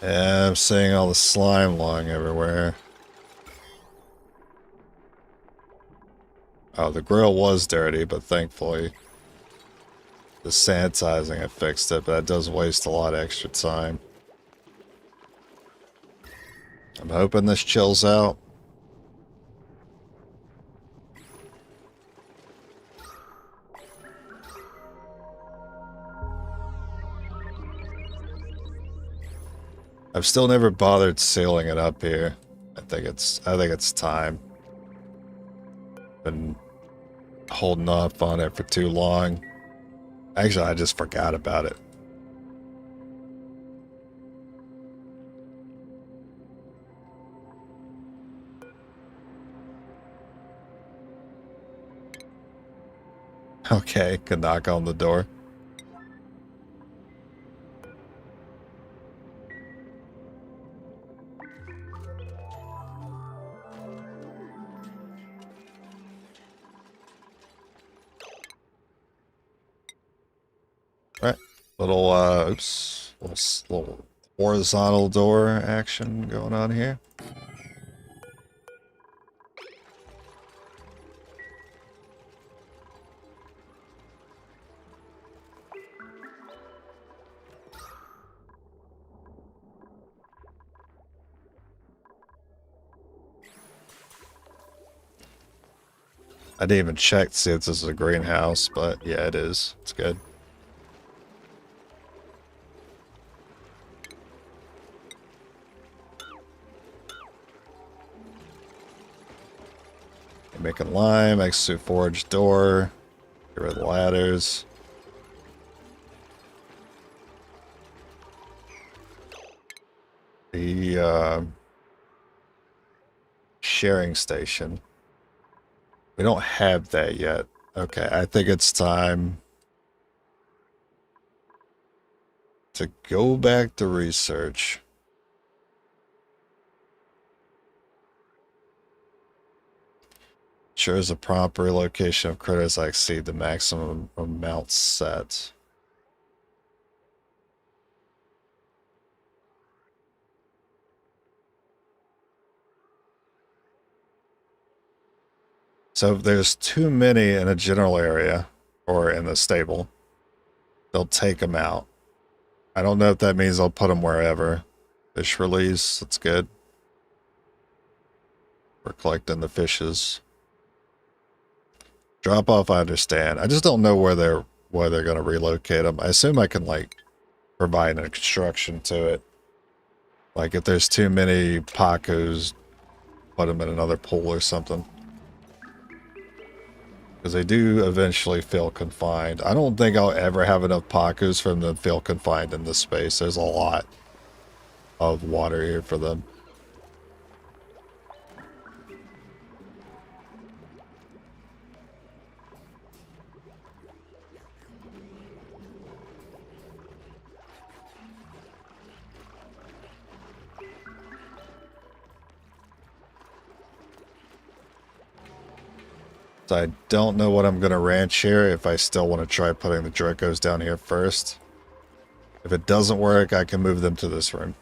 Yeah, I'm seeing all the slime lung everywhere. Oh, the grill was dirty, but thankfully the sanitizing had fixed it, but that does waste a lot of extra time. I'm hoping this chills out. I've still never bothered sealing it up here. I think it's time. Been holding off on it for too long. Actually, I just forgot about it. Okay, could knock on the door. Right. Little, oops. Little horizontal door action going on here. I didn't even check to see if this is a greenhouse, but yeah, it is. It's good. Making lime, exo forge door. Get rid of the ladders. The sharing station. We don't have that yet. Okay, I think it's time to go back to research. Ensures a proper location of critters that exceed the maximum amount set. So if there's too many in a general area or in the stable, they'll take them out. I don't know if that means they'll put them wherever. Fish release, that's good. We're collecting the fishes. Drop off, I understand. I just don't know where they're going to relocate them. I assume I can like provide an construction to it. Like if there's too many Pacos, put them in another pool or something. Because they do eventually feel confined. I don't think I'll ever have enough Pacos for them to feel confined in this space. There's a lot of water here for them. So I don't know what I'm going to ranch here, if I still want to try putting the Dracos down here first. If it doesn't work, I can move them to this room.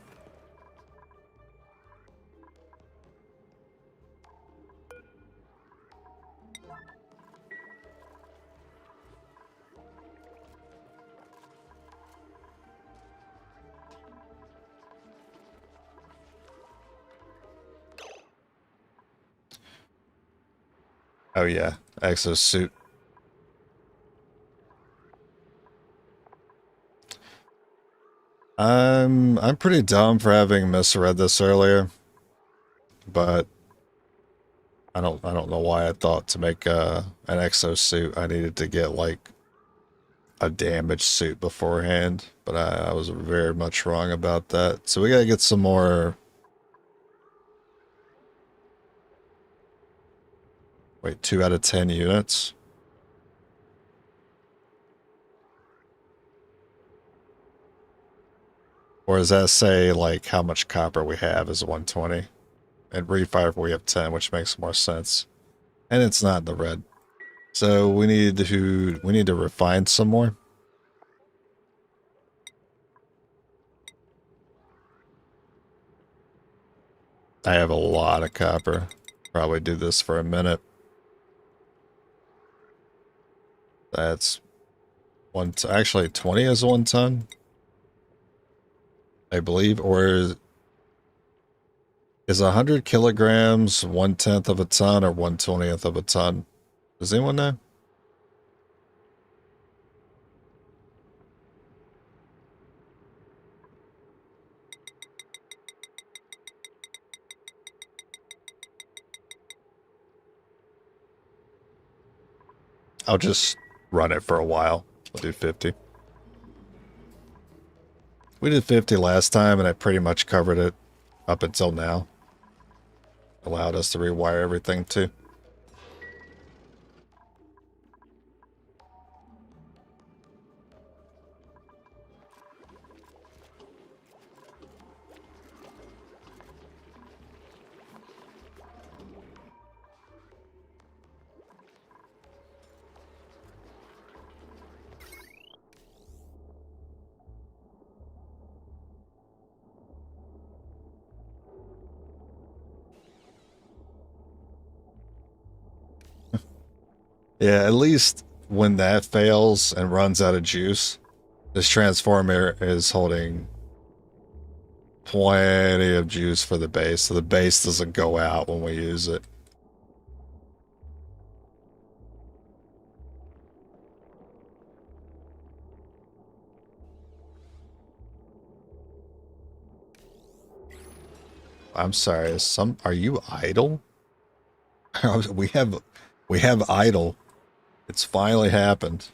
Oh yeah, exosuit. I'm pretty dumb for having misread this earlier, but I don't know why I thought to make an exosuit I needed to get like a damaged suit beforehand, but I was very much wrong about that. So we gotta get some more. Wait, 2 out of 10 units? Or does that say, like, how much copper we have is 120? And refire we have 10, which makes more sense. And it's not in the red. So we need to refine some more. I have a lot of copper. Probably do this for a minute. That's actually 20 is 1 ton, I believe, or is 100 kilograms 1/10 of a ton or 1/20th of a ton? Does anyone know? I'll just run it for a while. We'll do 50. We did 50 last time, and I pretty much covered it up until now. Allowed us to rewire everything, too. Yeah, at least when that fails and runs out of juice, this transformer is holding plenty of juice for the base, so the base doesn't go out when we use it. I'm sorry, are you idle? we have idle. It's finally happened.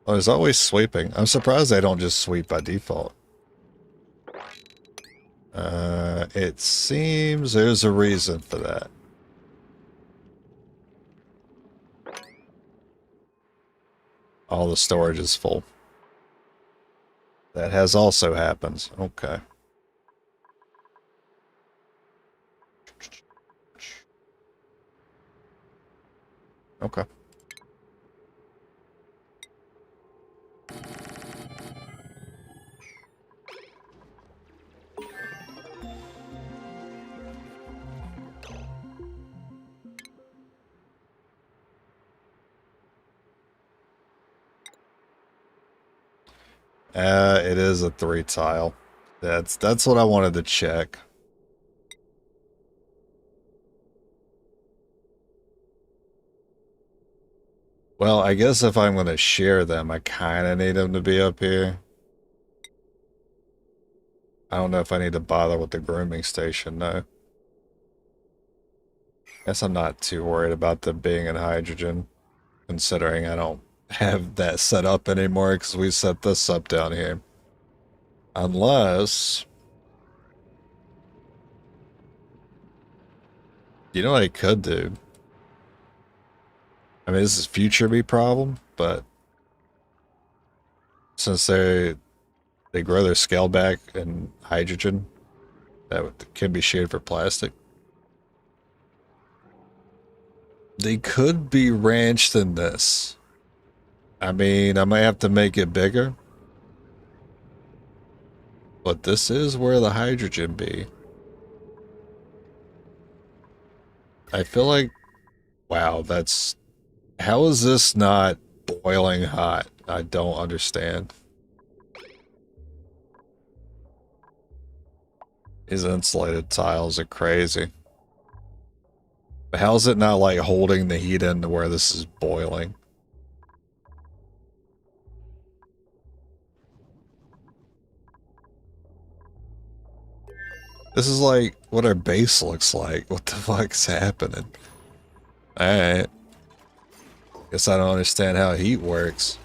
Oh, there's always sweeping. I'm surprised they don't just sweep by default. It seems there's a reason for that. all the storage is full. That has also happened. Okay. Okay. It is a 3 tile. That's what I wanted to check. Well, I guess if I'm going to share them, I kind of need them to be up here. I don't know if I need to bother with the grooming station, no. Guess I'm not too worried about them being in hydrogen, considering I don't have that set up anymore because we set this up down here. Unless... You know what I could do? I mean, this is future me problem, but since they grow their scale back in hydrogen, that can be shared for plastic. They could be ranched in this. I mean, I might have to make it bigger. But this is where the hydrogen be. I feel like... Wow, that's... How is this not boiling hot? I don't understand. These insulated tiles are crazy. But how is it not, like, holding the heat in to where this is boiling? This is like what our base looks like. What the fuck's happening? Alright. Guess I don't understand how heat works.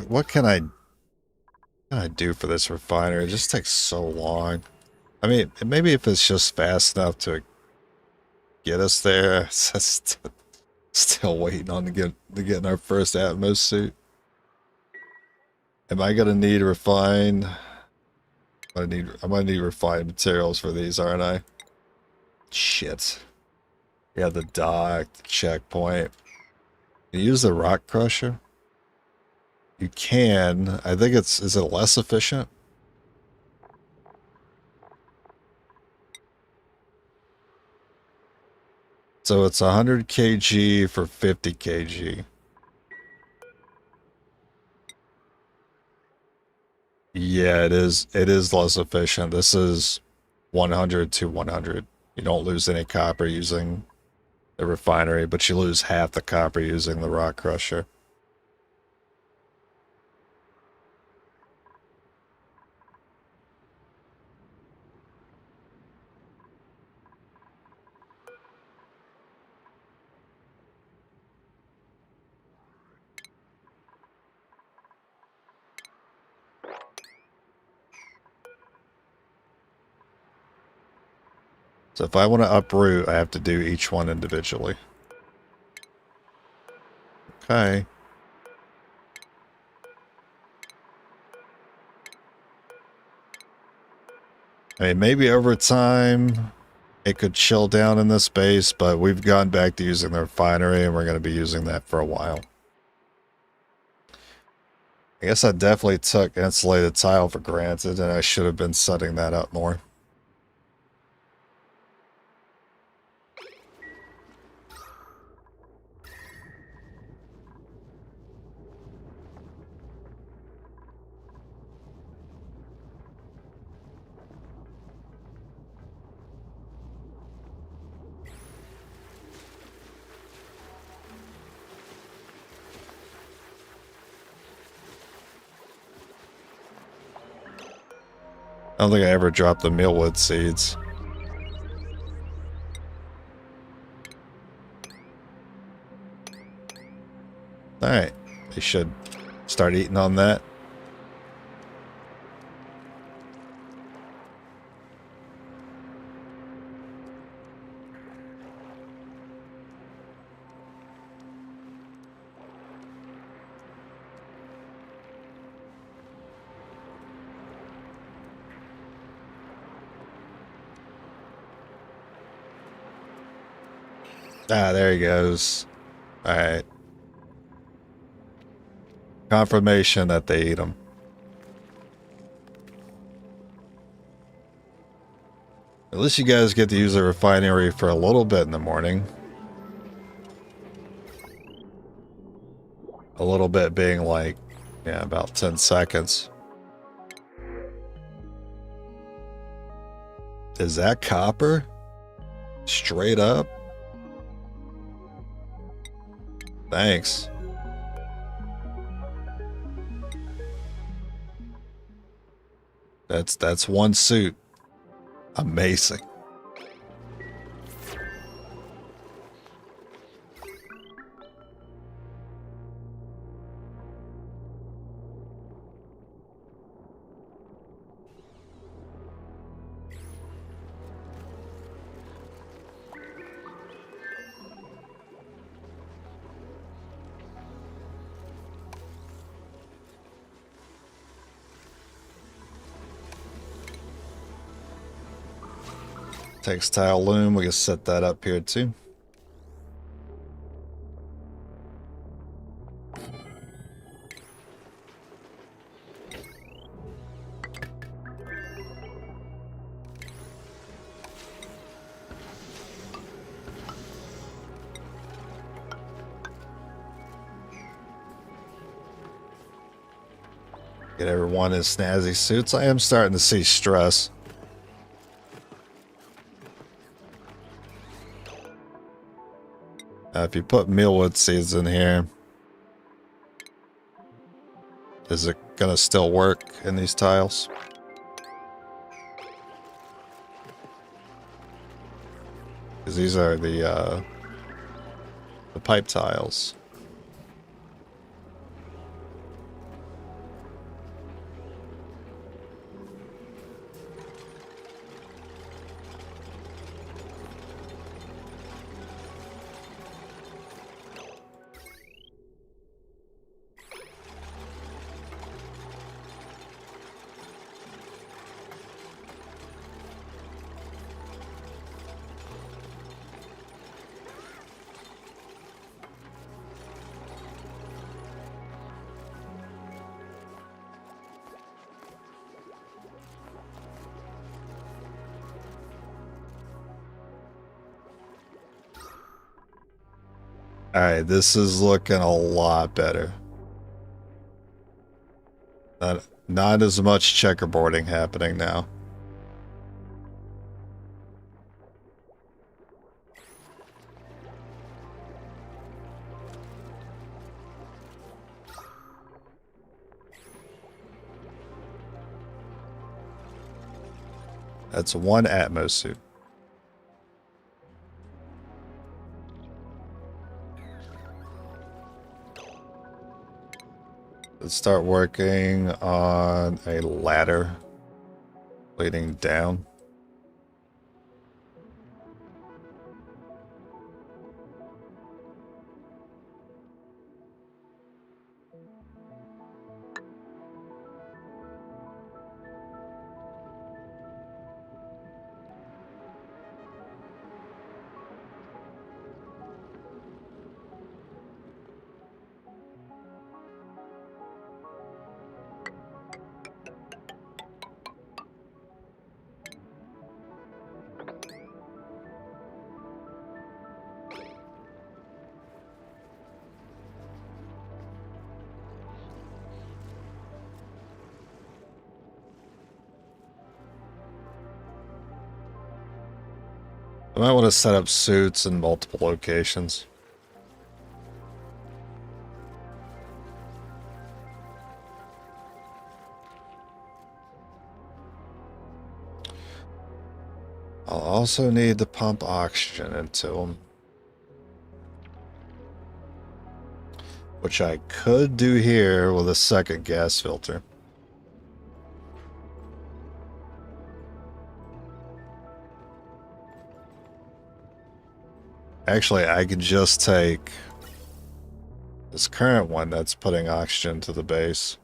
What can I do for this refinery? It just takes so long. I mean, maybe if it's just fast enough to get us there. Still waiting on to get in our first Atmos suit. Am I gonna need refined? I might need refined materials for these, aren't I? Shit. Yeah, the dock, the checkpoint. You use the rock crusher? You can. I think is it less efficient? So it's 100 kg for 50 kg. Yeah, it is. It is less efficient. This is 100 to 100. You don't lose any copper using the refinery, but you lose half the copper using the rock crusher. So if I want to uproot, I have to do each one individually. Okay. I mean, maybe over time it could chill down in this base, but we've gone back to using the refinery and we're going to be using that for a while. I guess I definitely took insulated tile for granted and I should have been setting that up more. I don't think I ever dropped the mealwood seeds. Alright, they should start eating on that. Ah, there he goes. Alright. Confirmation that they eat them. At least you guys get to use the refinery for a little bit in the morning. A little bit being like, yeah, about 10 seconds. Is that copper? Straight up? Thanks. That's one suit. Amazing. Textile loom, we can set that up here too. Get everyone in snazzy suits. I am starting to see stress. If you put mealwood seeds in here, is it gonna still work in these tiles? Because these are the pipe tiles. Alright, this is looking a lot better. Not as much checkerboarding happening now. That's one Atmos suit. Let's start working on a ladder leading down. I might want to set up suits in multiple locations. I'll also need to pump oxygen into them. Which I could do here with a second gas filter. Actually, I could just take this current one that's putting oxygen to the base.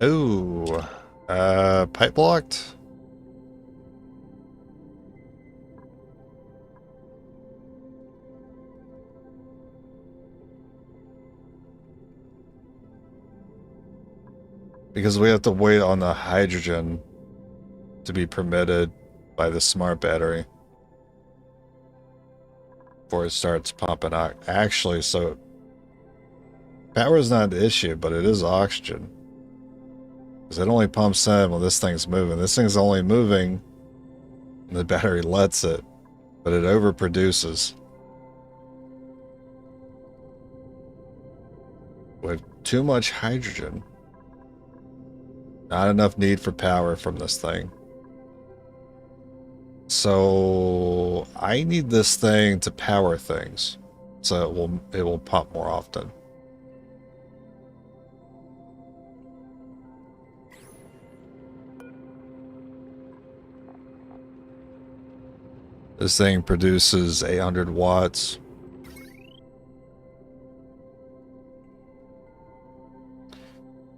Ooh, pipe blocked? Because we have to wait on the hydrogen to be permitted by the smart battery before it starts pumping out. Actually, so power is not the issue, but it is oxygen. Because it only pumps in when this thing's moving. This thing's only moving when the battery lets it, but it overproduces. With too much hydrogen. Not enough need for power from this thing. So I need this thing to power things, so it will pump more often. This thing produces 800 watts.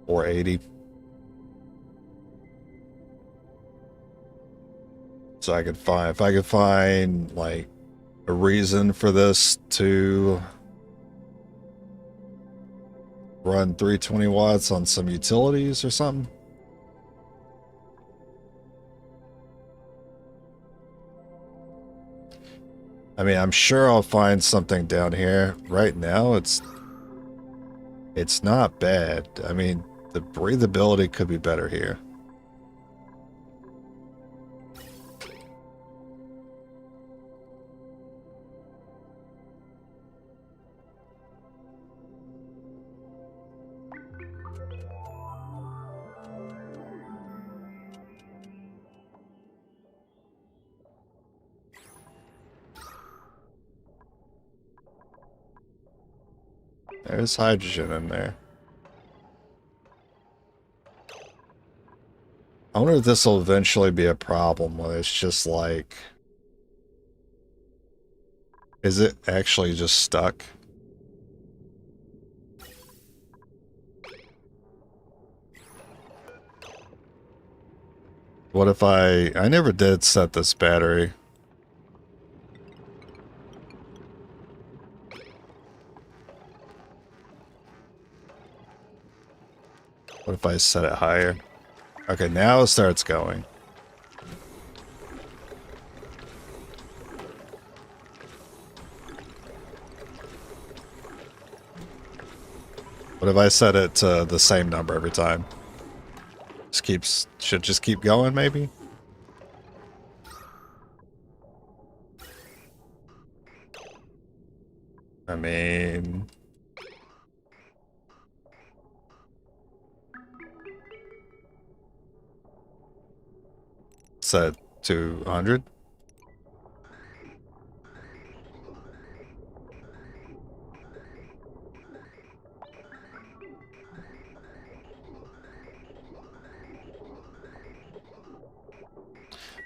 Or 80. So I could find, if I could find like a reason for this to run 320 watts on some utilities or something. I mean, I'm sure I'll find something down here. Right now, it's not bad. I mean, the breathability could be better here. There's hydrogen in there. I wonder if this will eventually be a problem when it's just like... Is it actually just stuck? What if I never did set this battery. What if I set it higher? Okay, now it starts going. What if I set it to the same number every time? Should just keep going, maybe? I mean... Set 200?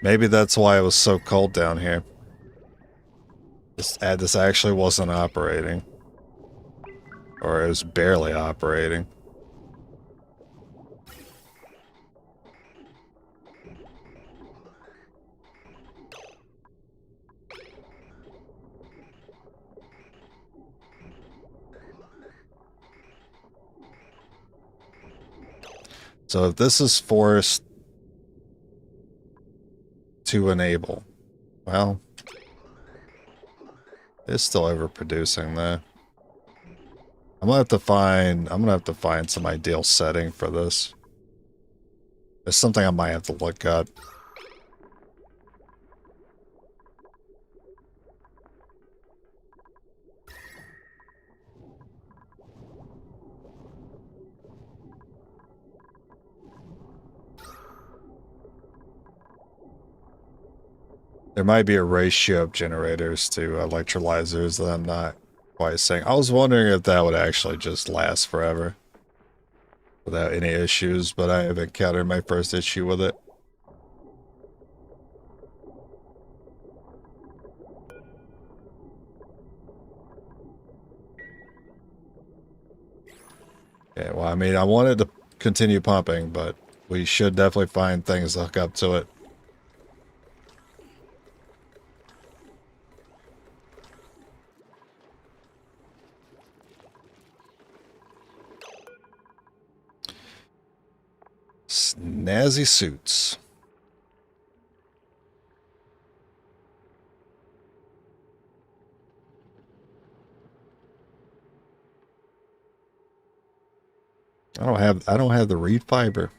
Maybe that's why it was so cold down here. This actually wasn't operating. Or it was barely operating. So if this is forced to enable, well, it's still overproducing there. I'm gonna have to find some ideal setting for this. It's something I might have to look up. There might be a ratio of generators to electrolyzers that I'm not quite saying. I was wondering if that would actually just last forever without any issues, but I have encountered my first issue with it. Yeah, well, I mean, I wanted to continue pumping, but we should definitely find things to hook up to it. Snazzy suits. I don't have the reed fiber.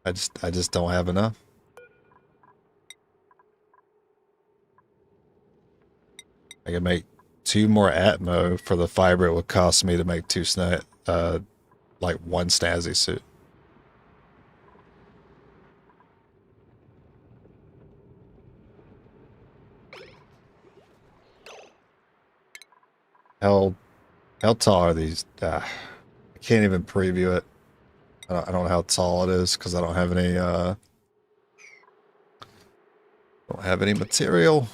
I just don't have enough. I can make 2 more Atmo for the fiber it would cost me to make like 1 snazzy suit. How tall are these? I can't even preview it. I don't know how tall it is because I don't have any material.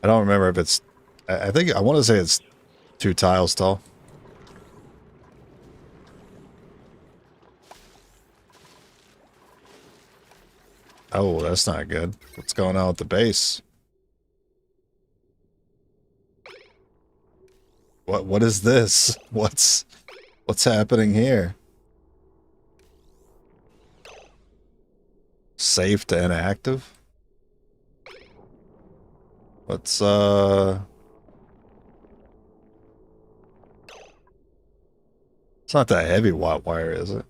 I don't remember if it's... I think I want to say it's 2 tiles tall. Oh, that's not good. What's going on with the base? What is this? What's happening here? Safe to inactive? It's not that heavy watt wire, is it?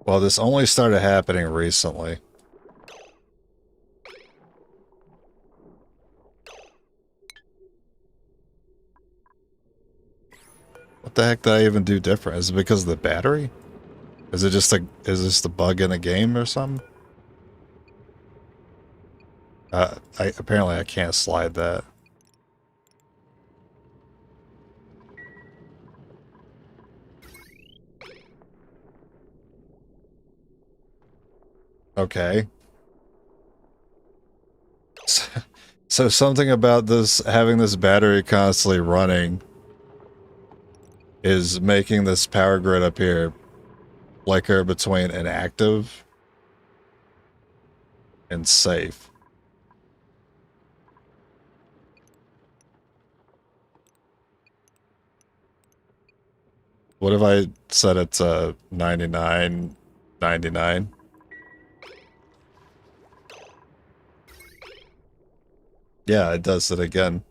Well, this only started happening recently. What the heck did I even do different? Is it because of the battery? Is this the bug in the game or something? Apparently I can't slide that. Okay. So something about this, having this battery constantly running is making this power grid up here flicker between inactive and safe. What if I set it to 99, 99? Yeah, it does it again.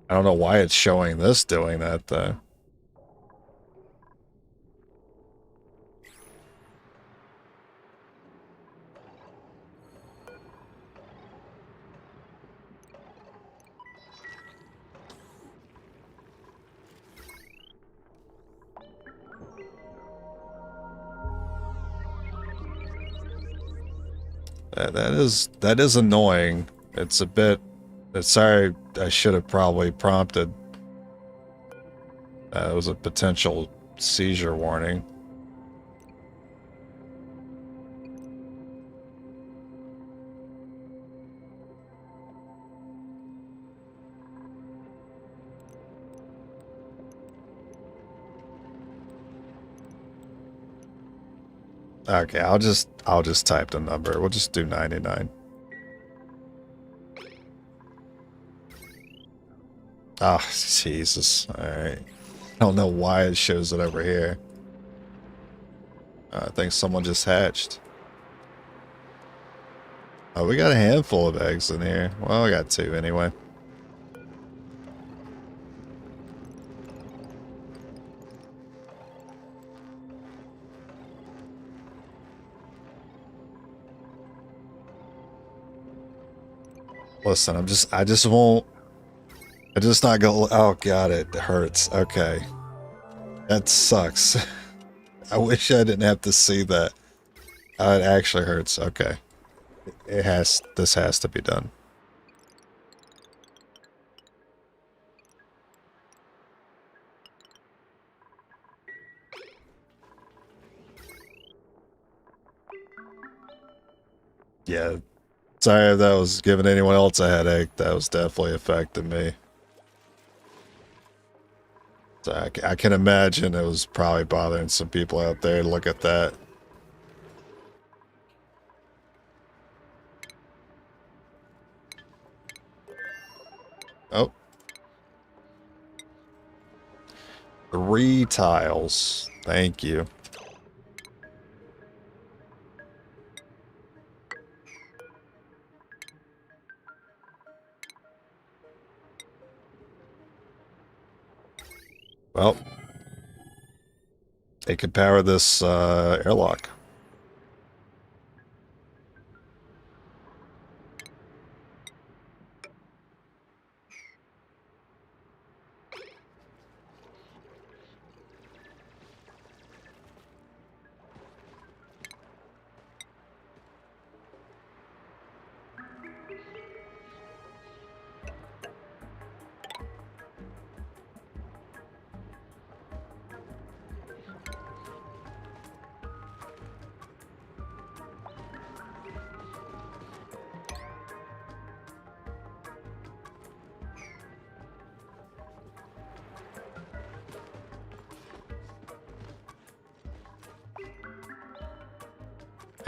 I don't know why it's showing this doing that, though. That is annoying. It's a bit... Sorry, I should have probably prompted. It was a potential seizure warning. Okay, I'll just type the number. We'll just do 99. Oh, Jesus. Alright. I don't know why it shows it over here. I think someone just hatched. Oh, we got a handful of eggs in here. Well, I got 2 anyway. Listen, I just not go. Oh god, it hurts. Okay. That sucks. I wish I didn't have to see that. It actually hurts. Okay. This has to be done. Yeah. Sorry if that was giving anyone else a headache. That was definitely affecting me. So I can imagine it was probably bothering some people out there. Look at that. Oh. 3 tiles. Thank you. Well, it could power this airlock.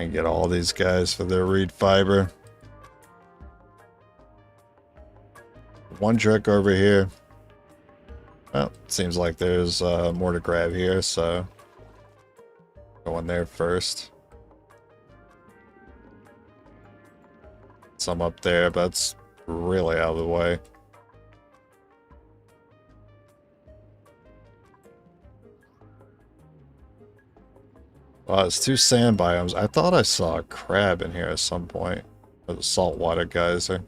And get all these guys for their reed fiber. One trick over here. Well, seems like there's more to grab here, so go in there first. Some up there, but that's really out of the way. Wow, it's 2 sand biomes. I thought I saw a crab in here at some point. Or the saltwater geyser.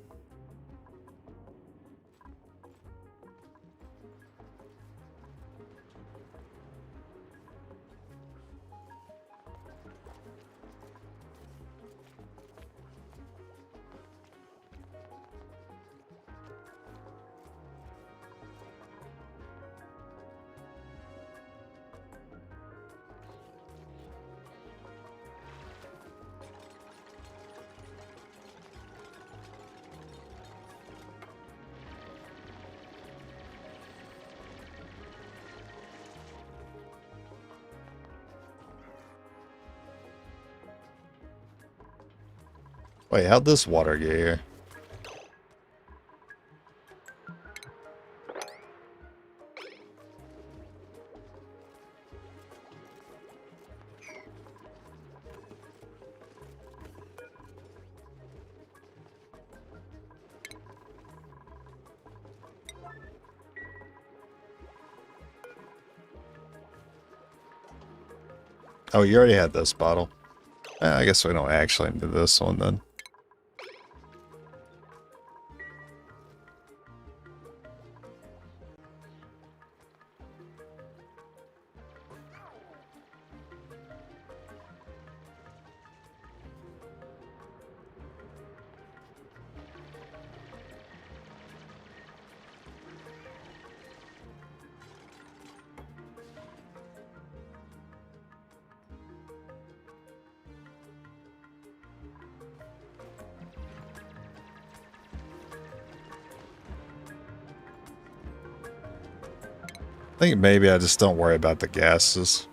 Wait, how'd this water get here? Oh, you already had this bottle. I guess we don't actually need this one then. I think maybe I just don't worry about the gases.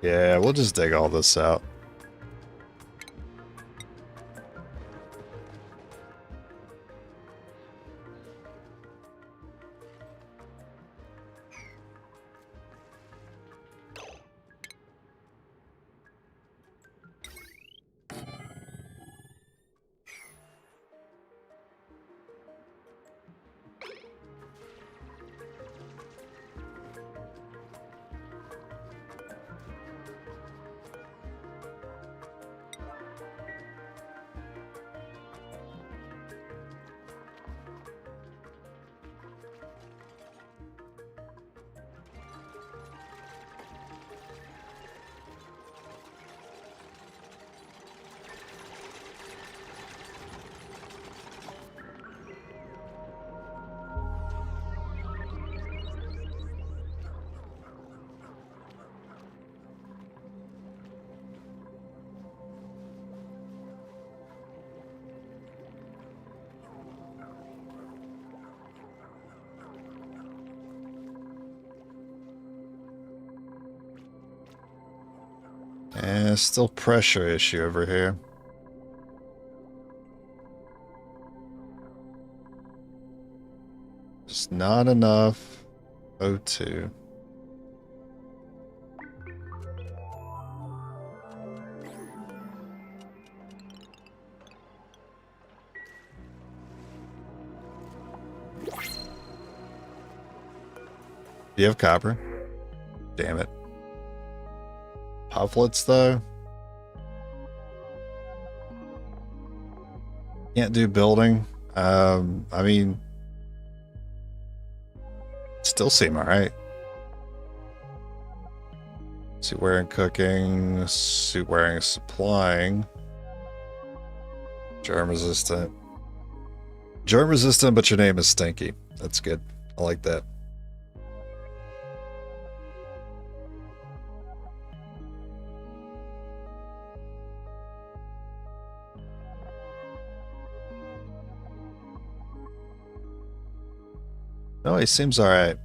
Yeah, we'll just dig all this out. And still pressure issue over here. Just not enough O2. Do you have copper? Damn it. Pufflets, though? Can't do building. I mean, still seem alright. Suit wearing, cooking, suit wearing, supplying. Germ resistant. Germ resistant, but your name is Stinky. That's good. I like that. No, he seems alright.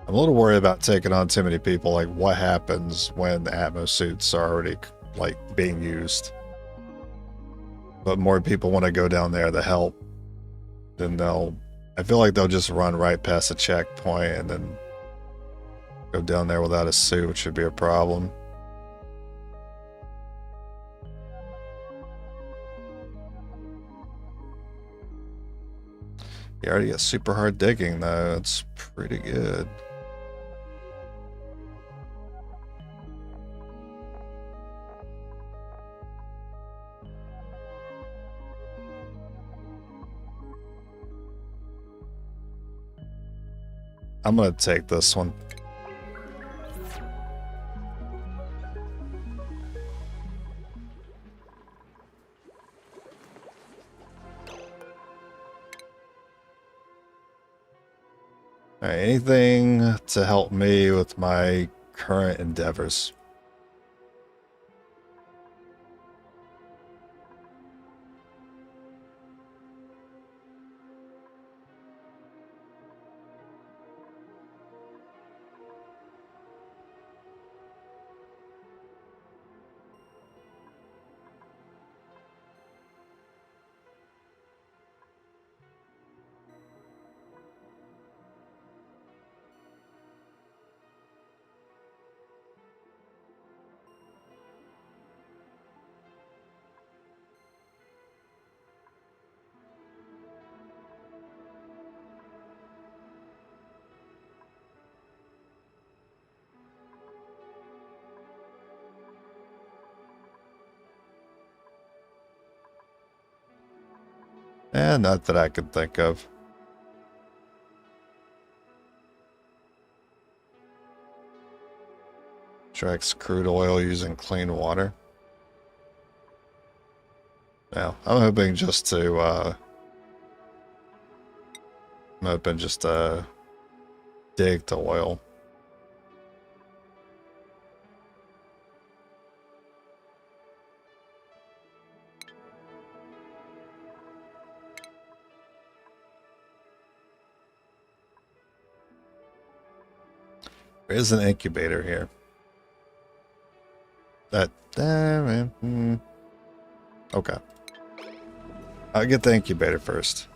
I'm a little worried about taking on too many people. Like, what happens when the Atmo suits are already, like, being used? But more people want to go down there to help, then I feel like they'll just run right past the checkpoint and then go down there without a suit, which would be a problem. You already got super hard digging, though. It's pretty good. I'm gonna take this one. Alright, anything to help me with my current endeavors? Not that I could think of. Extracts crude oil using clean water. Now, I'm hoping just to, dig to oil. There is an incubator here. Okay. I'll get the incubator first.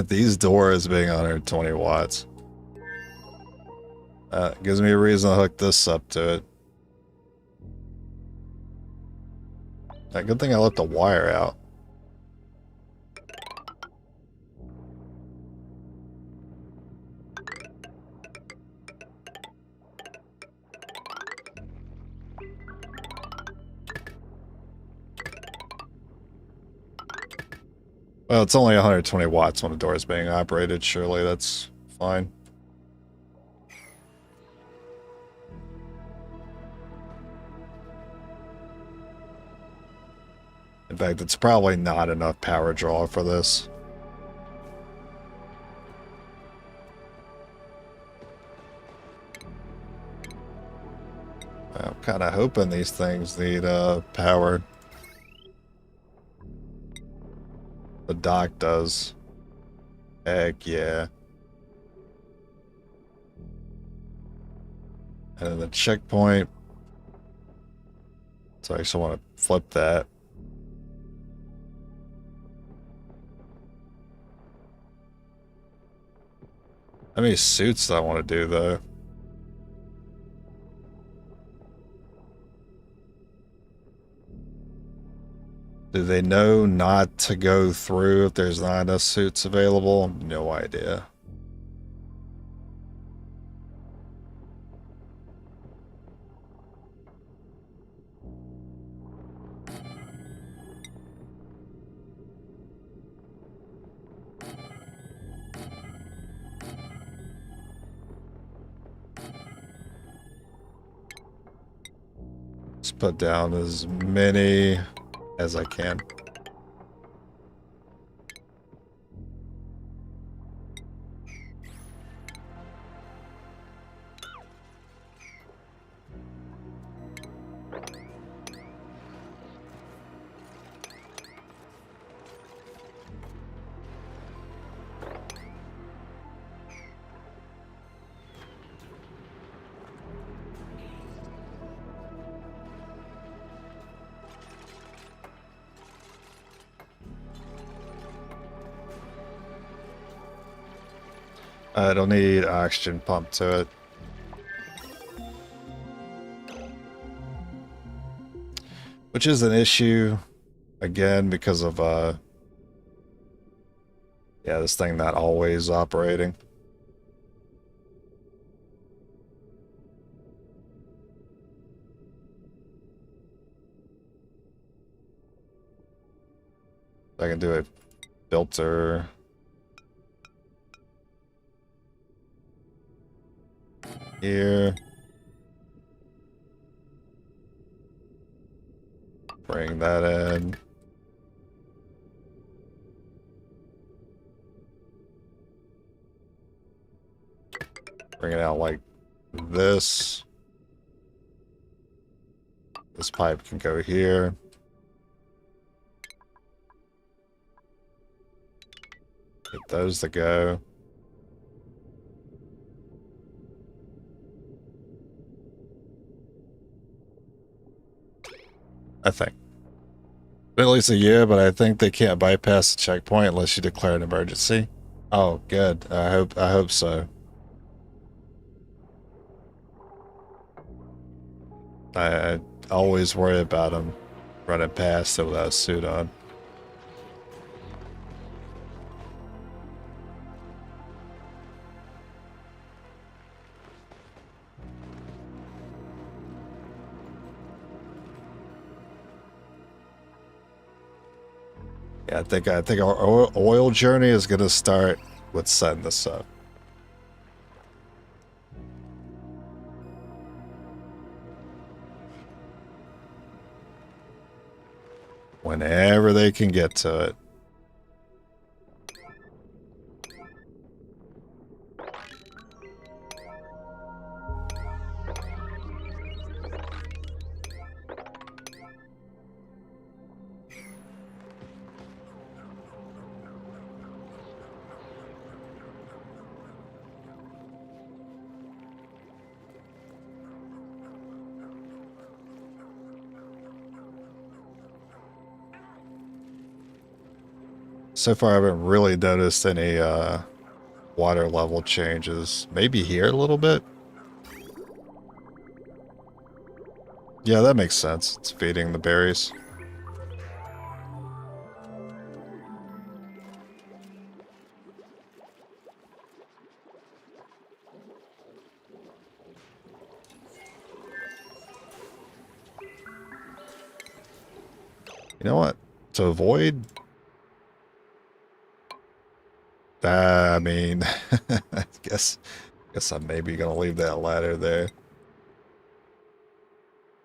These doors being 120 watts. Gives me a reason to hook this up to it. Good thing I left the wire out. Well, it's only 120 watts when the door is being operated. Surely that's fine. In fact, it's probably not enough power draw for this. I'm kind of hoping these things need power. The dock does. Heck yeah. And then the checkpoint. So I actually want to flip that. How many suits do I want to do, though? Do they know not to go through if there's not enough suits available? No idea. Let's put down as many as I can. It'll need oxygen pump to it. Which is an issue, again, because of, yeah, this thing not always operating. I can do a filter. Here. Bring that in. Bring it out like this. This pipe can go here. Get those to go. I think. At least a year, but I think they can't bypass the checkpoint unless you declare an emergency. Oh, good. I hope so. I always worry about him running past it without a suit on. Yeah, I think our oil journey is gonna start with setting this up. Whenever they can get to it. So far, I haven't really noticed any water level changes. Maybe here a little bit. Yeah, that makes sense. It's feeding the berries. You know what? To avoid... I mean, I guess I'm maybe gonna leave that ladder there.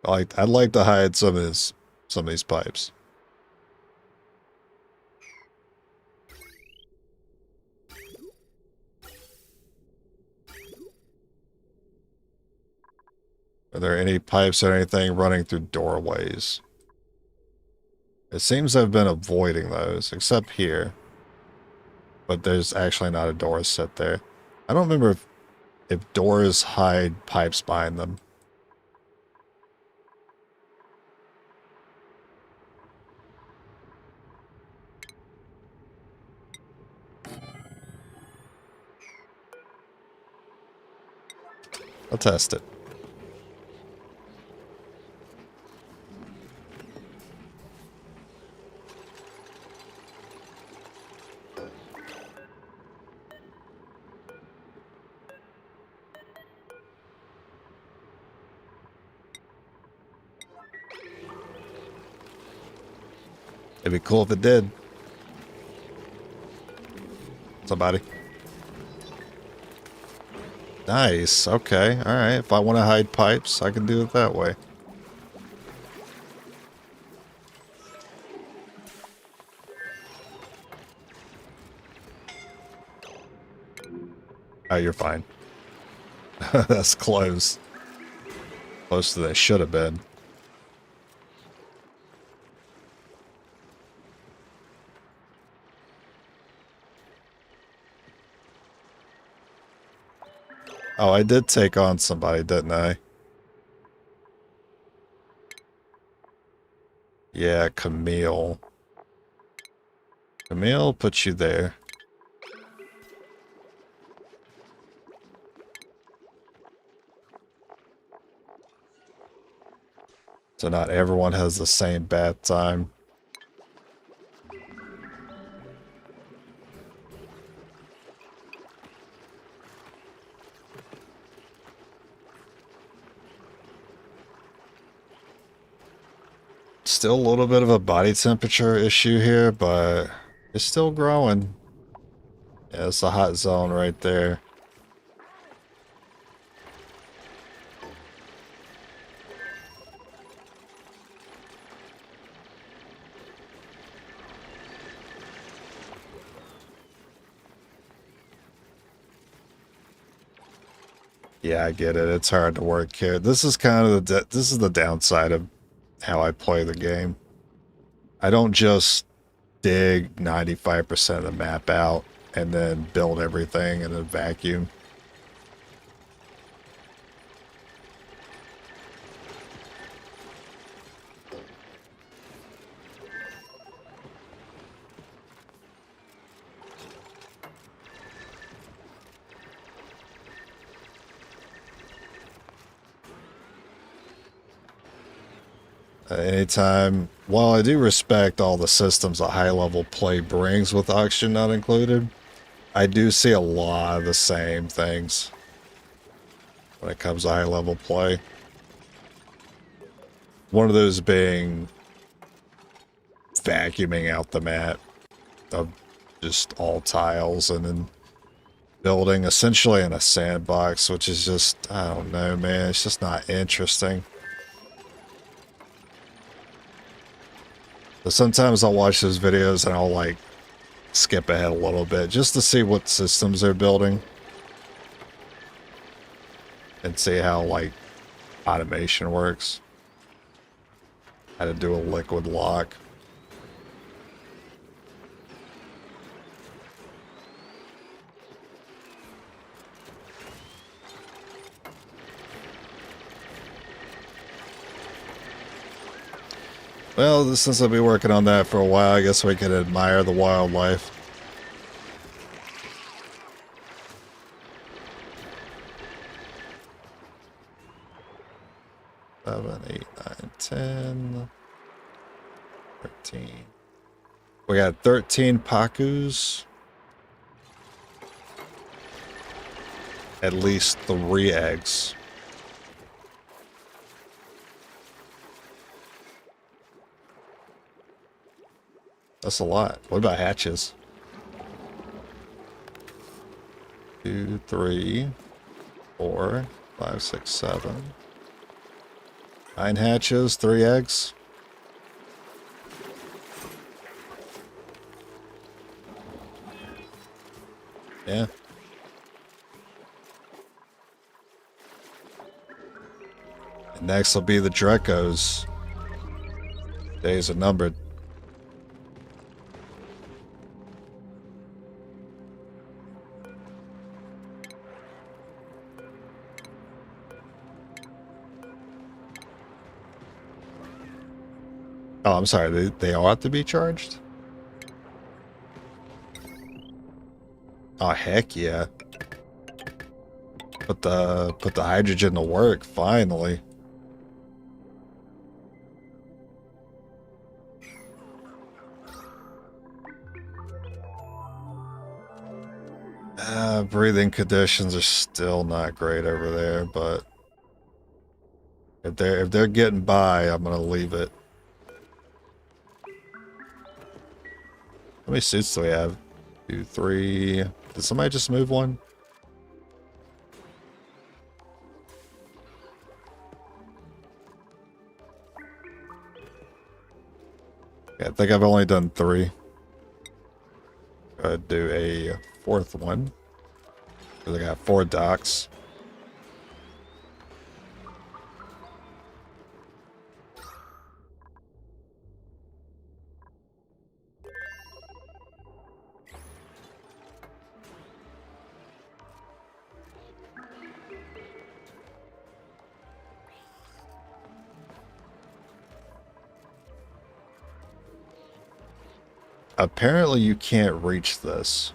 I'd like to hide some of these pipes. Are there any pipes or anything running through doorways? It seems I've been avoiding those, except here. But there's actually not a door set there. I don't remember if doors hide pipes behind them. I'll test it. It'd be cool if it did. Somebody. Nice. Okay. All right. If I want to hide pipes, I can do it that way. Oh, you're fine. That's close. Close to that should have been. Oh, I did take on somebody, didn't I? Yeah, Camille. Camille put you there. So not everyone has the same bath time. Still a little bit of a body temperature issue here, but it's still growing. Yeah, it's a hot zone right there. Yeah, I get it. It's hard to work here. This is kind of this is the downside of how I play the game. I don't just dig 95% of the map out and then build everything in a vacuum. Anytime, while I do respect all the systems a high-level play brings with Oxygen not included, I do see a lot of the same things when it comes to high-level play. One of those being vacuuming out the map of just all tiles and then building essentially in a sandbox, which is just, I don't know, man, it's just not interesting. But sometimes I'll watch those videos and I'll like skip ahead a little bit just to see what systems they're building and see how like automation works. How to do a liquid lock. Well, since I'll be working on that for a while, I guess we can admire the wildlife. Seven, 8, 9, 10, 13. We got 13 Pakus. At least 3 eggs. That's a lot. What about hatches? 2, 3, 4, 5, 6, 7. 9 hatches, 3 eggs. Yeah. And next will be the Drecos. Days are numbered. Oh, I'm sorry. They ought to be charged? Oh, heck yeah. Put the hydrogen to work, finally. Breathing conditions are still not great over there, but if they're getting by, I'm gonna leave it. How many suits do we have? 2, 3. Did somebody just move one? Yeah, I think I've only done 3. I'd do a 4th one. Because I got 4 docks. Apparently you can't reach this.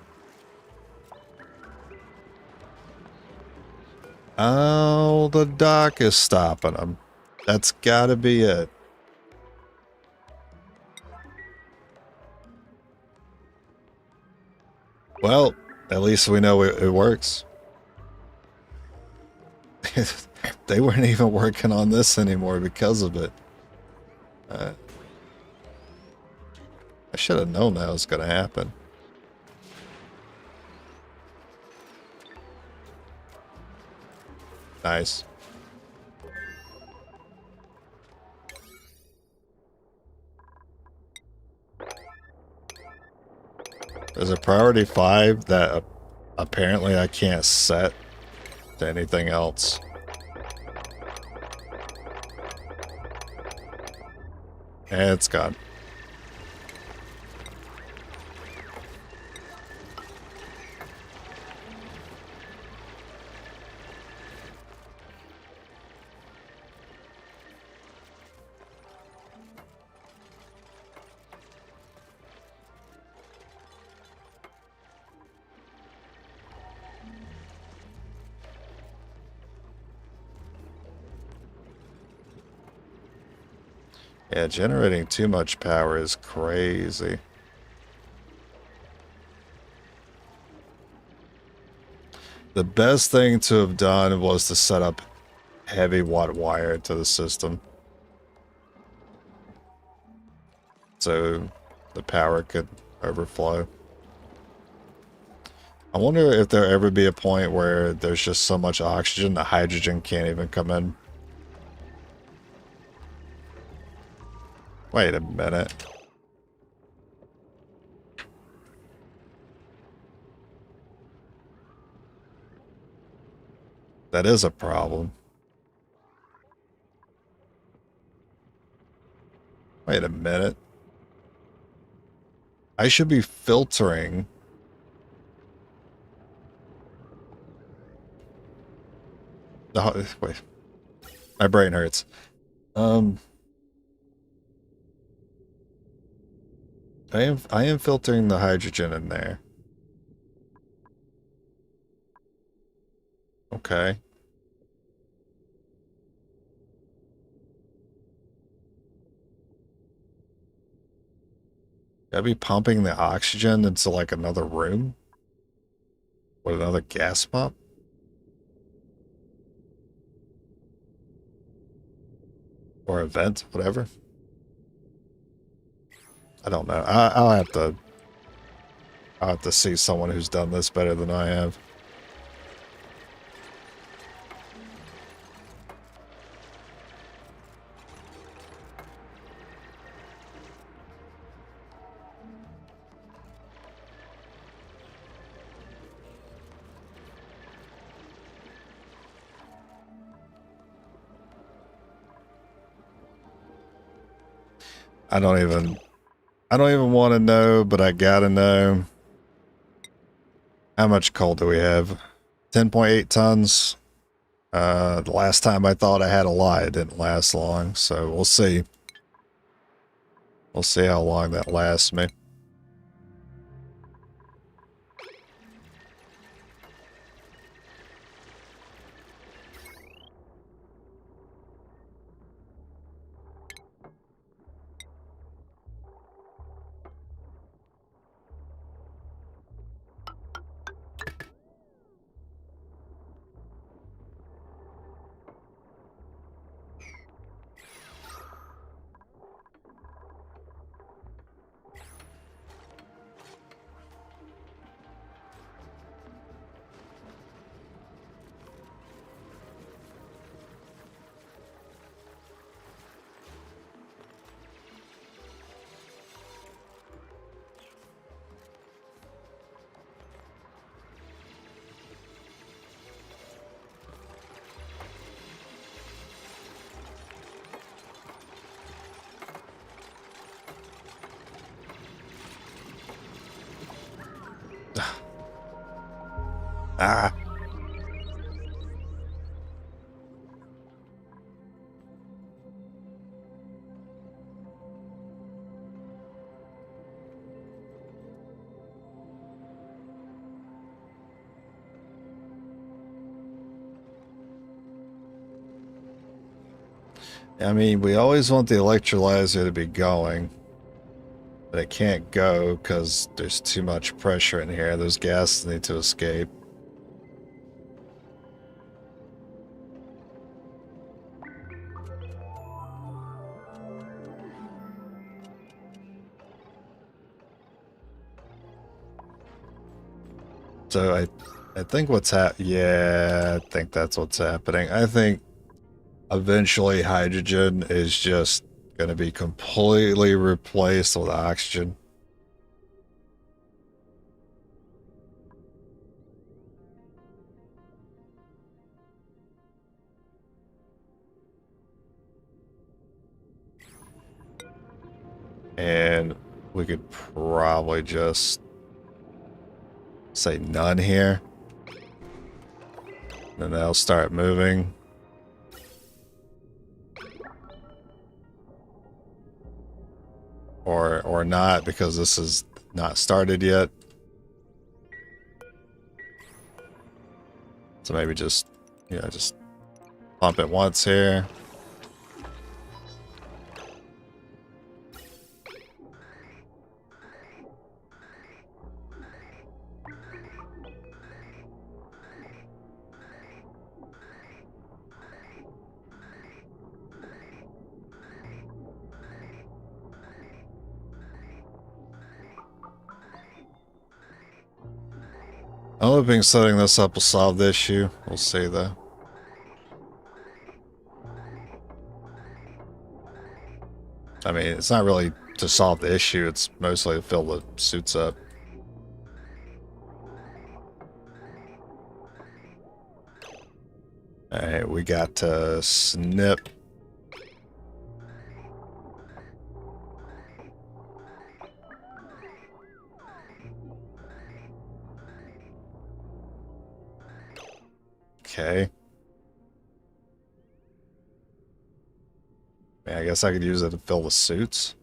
Oh, the dock is stopping them. That's gotta be it. Well, at least we know it works. They weren't even working on this anymore because of it. I should have known that was going to happen. Nice. There's a priority 5 that apparently I can't set to anything else. And it's gone. Yeah, generating too much power is crazy. The best thing to have done was to set up heavy watt wire to the system, so the power could overflow. I wonder if there'll ever be a point where there's just so much oxygen the hydrogen can't even come in. Wait a minute. That is a problem. Wait a minute. I should be filtering. Oh, wait. My brain hurts. I am filtering the hydrogen in there. Okay. Gotta be pumping the oxygen into like another room? With another gas pump? Or a vent, whatever. I don't know. I'll have to see someone who's done this better than I have. I don't even want to know, but I gotta know. How much coal do we have? 10.8 tons. The last time I thought I had a lot, it didn't last long, so we'll see. We'll see how long that lasts me. Ah. I mean, we always want the electrolyzer to be going, but it can't go because there's too much pressure in here. Those gases need to escape. So I think yeah, I think that's what's happening. I think eventually hydrogen is just going to be completely replaced with oxygen. And we could probably just say none here. Then they'll start moving. Or not, because this is not started yet. So maybe just, you know, just pump it once here. I'm hoping setting this up will solve the issue. We'll see though. I mean, it's not really to solve the issue, it's mostly to fill the suits up. Alright, we got to snip. Okay. I guess I could use it to fill the suits.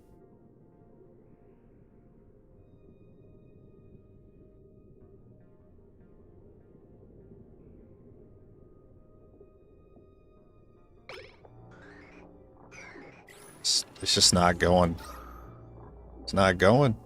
It's just not going. It's not going.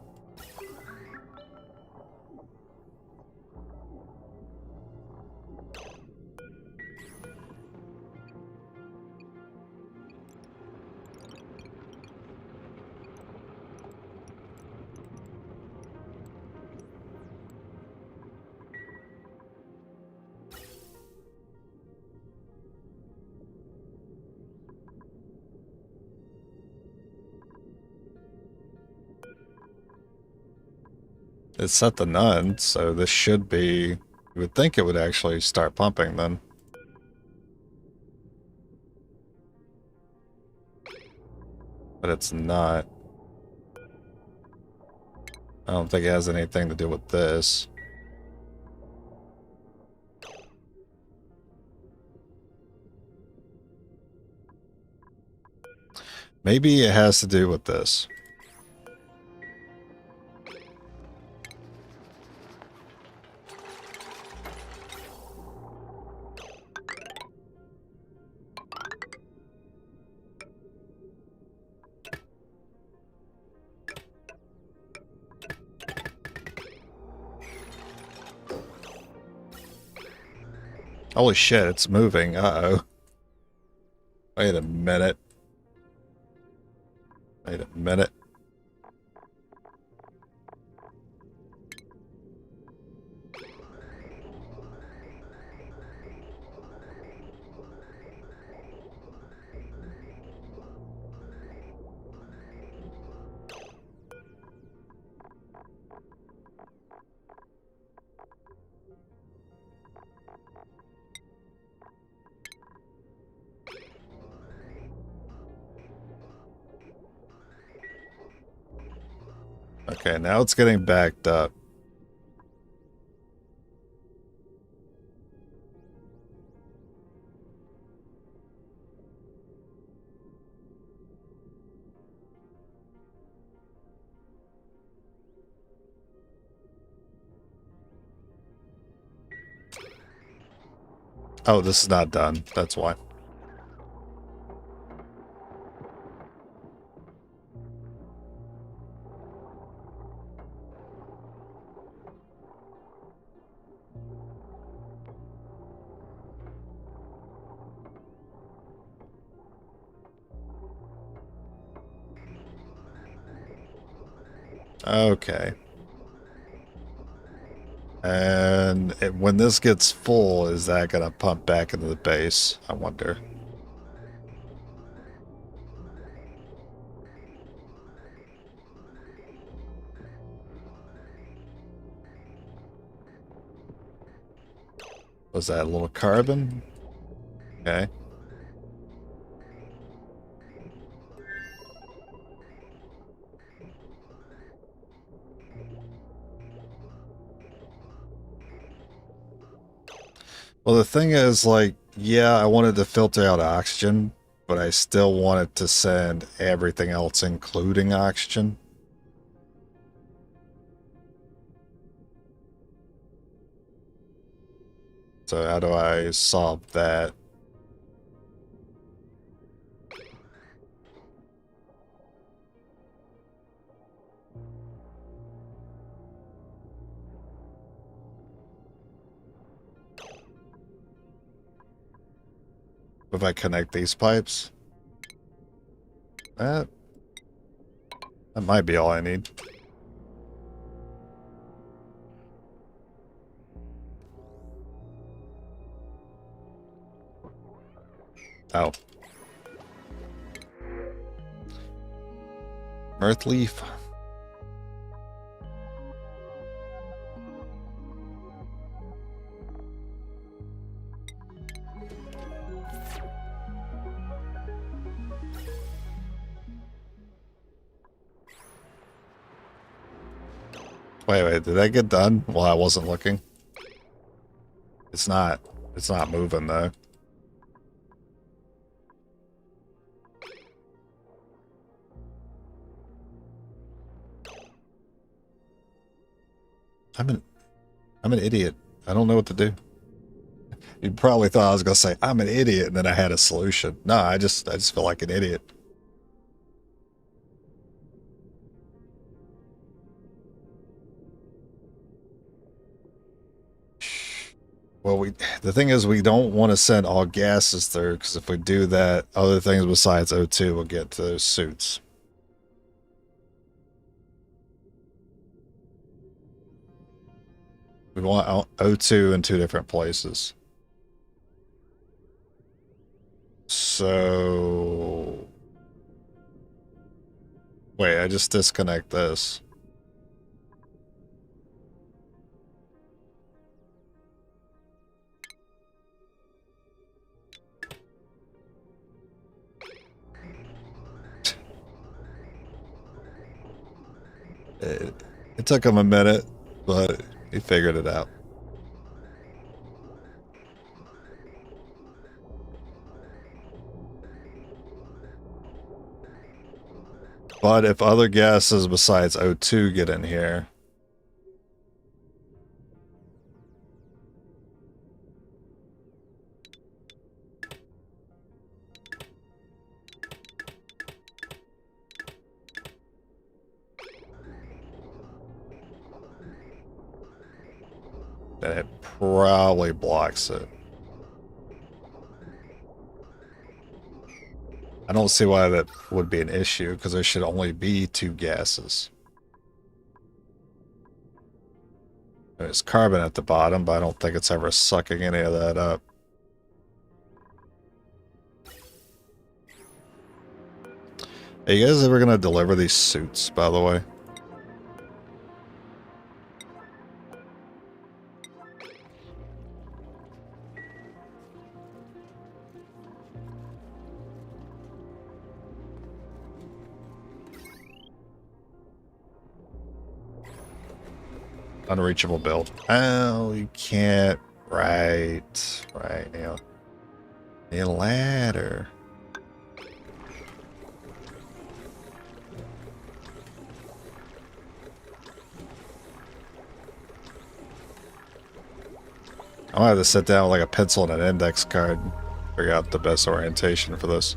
It's set to none, so this should be... You would think it would actually start pumping then. But it's not. I don't think it has anything to do with this. Maybe it has to do with this. Holy shit, it's moving. Uh-oh. Wait a minute. Wait a minute. Okay, now it's getting backed up. Oh, this is not done. That's why. Okay. And when this gets full, is that going to pump back into the base? I wonder. Was that a little carbon? Okay. Well, the thing is, like, yeah, I wanted to filter out oxygen, but I still wanted to send everything else, including oxygen. So how do I solve that? If I connect these pipes? That might be all I need. Oh. Mirth leaf. Wait, did that get done while I wasn't looking? It's not moving though. I'm an idiot. I don't know what to do. You probably thought I was gonna say I'm an idiot and then I had a solution. No, I just feel like an idiot. Well, the thing is we don't want to send all gases through, because if we do that, other things besides O2 will get to those suits. We want O2 in 2 different places. So... Wait, I just disconnect this. It took him a minute, but he figured it out. But if other gases besides O2 get in here, then it probably blocks it. I don't see why that would be an issue, because there should only be 2 gases. There's carbon at the bottom, but I don't think it's ever sucking any of that up. Are you guys ever going to deliver these suits, by the way? Unreachable build. Oh, you can't. Right now. A ladder. I'm gonna have to sit down with like a pencil and an index card and figure out the best orientation for this.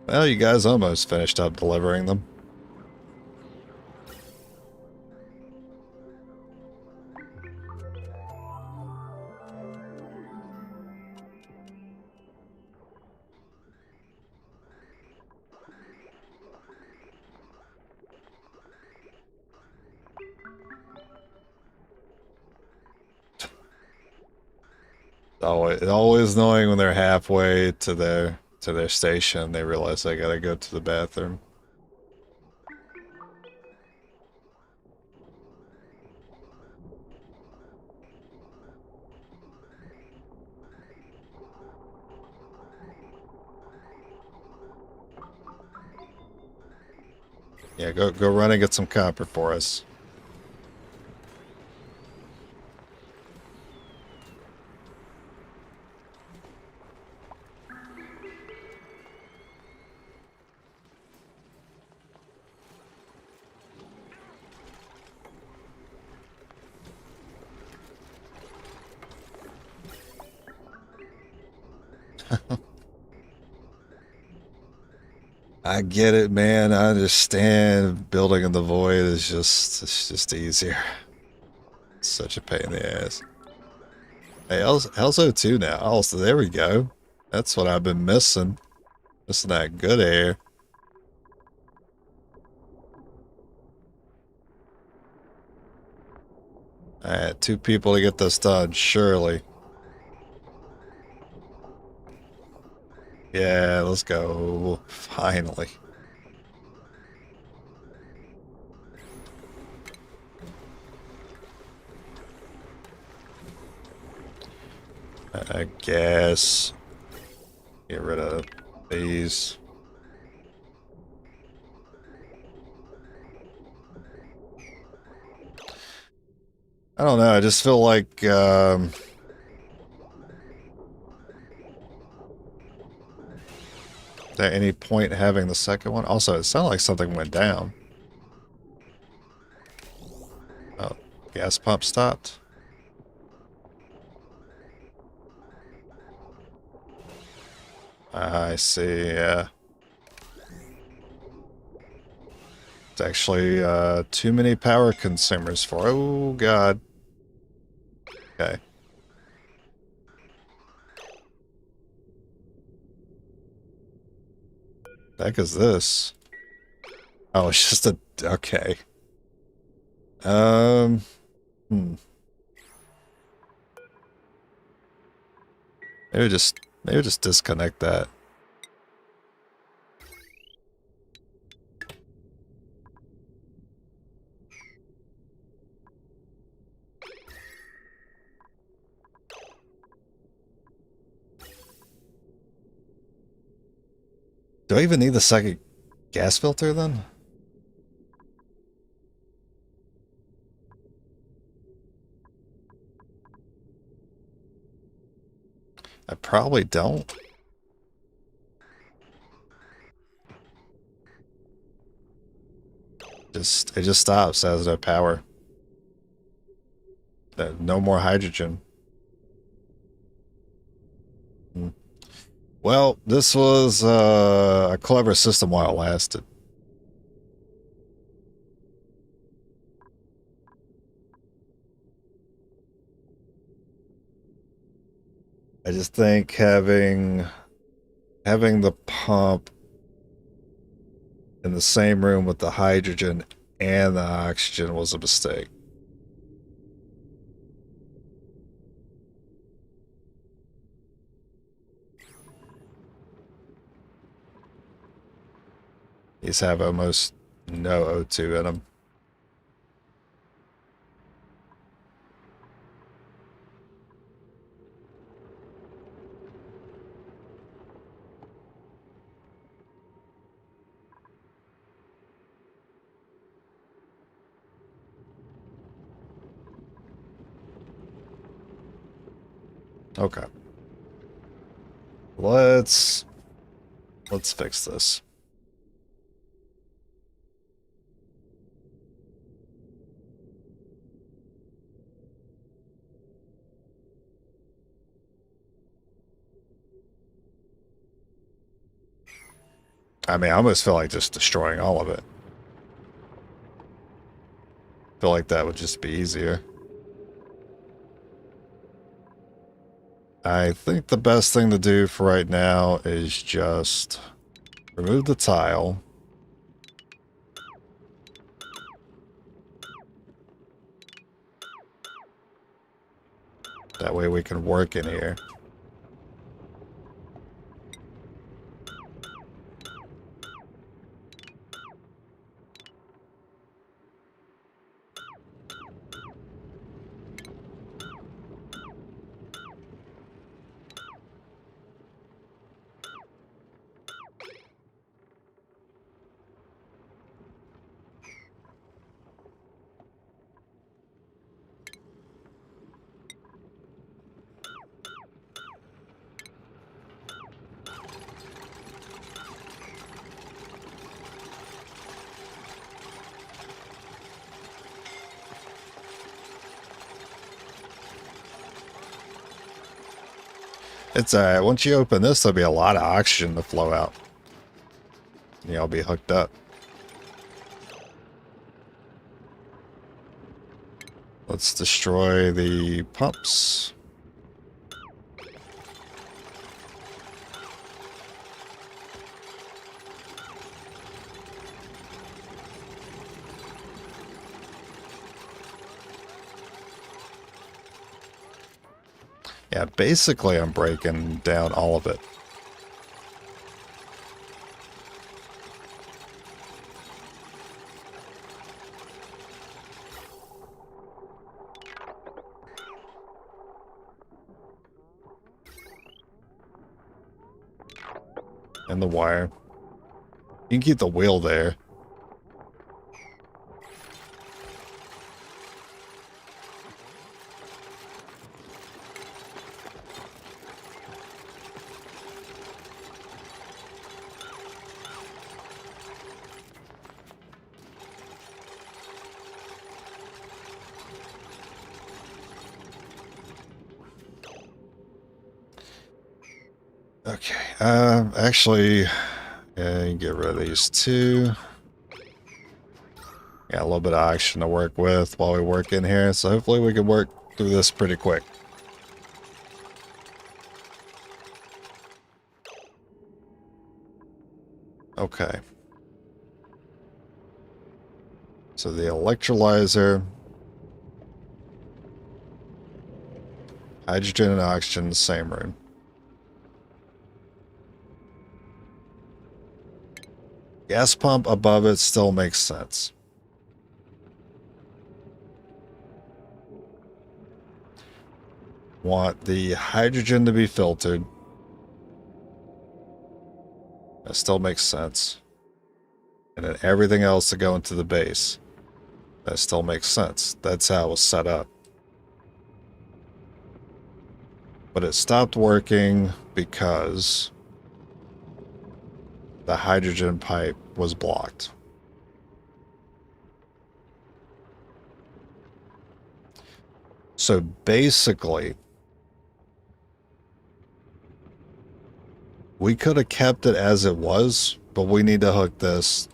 Well, you guys almost finished up delivering them. Always knowing when they're halfway to their station, they realize they gotta go to the bathroom. Yeah, go run and get some copper for us. I get it, man. I understand. Building in the void is it's just easier. It's such a pain in the ass. Hey, how's O2 now? Oh, so there we go. That's what I've been missing. Missing that good air. Alright, 2 people to get this done, surely. Yeah, let's go. Finally. I guess. Get rid of these. I don't know, I just feel like, at any point having the second one. Also, it sounded like something went down. Oh, gas pump stopped. I see, yeah. It's actually too many power consumers for. Oh, God. Okay. The heck is this? Oh, it's just a... Okay. Hmm. Maybe just disconnect that. Do I even need the second gas filter then? I probably don't. It just stops, has no power. No more hydrogen. Hmm. Well, this was a clever system while it lasted. I just think having the pump in the same room with the hydrogen and the oxygen was a mistake. These have almost no O2 in them. Okay. Let's fix this. I mean, I almost feel like just destroying all of it. Feel like that would just be easier. I think the best thing to do for right now is just remove the tile. That way we can work in here. It's alright. Once you open this, there'll be a lot of oxygen to flow out. Yeah, I'll be hooked up. Let's destroy the pumps. Yeah, basically I'm breaking down all of it. And the wire. You can keep the wheel there. Okay, actually, yeah, get rid of these two. Got a little bit of oxygen to work with while we work in here, so hopefully we can work through this pretty quick. Okay. So the electrolyzer, hydrogen and oxygen in the same room. Gas pump above it still makes sense. Want the hydrogen to be filtered. That still makes sense. And then everything else to go into the base. That still makes sense. That's how it was set up. But it stopped working because the hydrogen pipe was blocked. So basically, we could have kept it as it was, but we need to hook this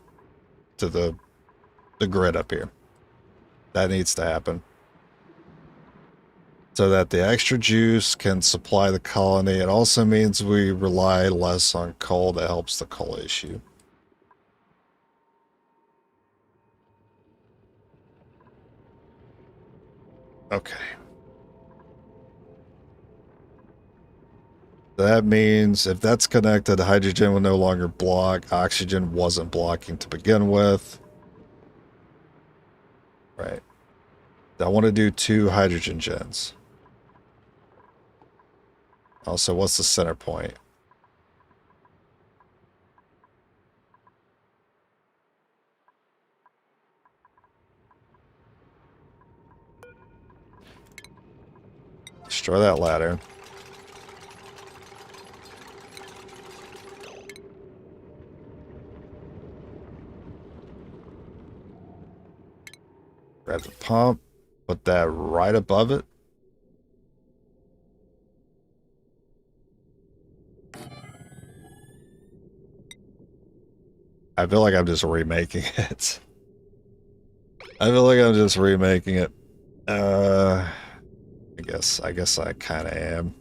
to the grid up here. That needs to happen. So that the extra juice can supply the colony. It also means we rely less on coal. That helps the coal issue. Okay. That means if that's connected, hydrogen will no longer block. Oxygen wasn't blocking to begin with. Right. I want to do 2 hydrogen gens. Also, what's the center point? Destroy that ladder. Grab the pump. Put that right above it. I feel like I'm just remaking it. I feel like I'm just remaking it. I guess I kind of am.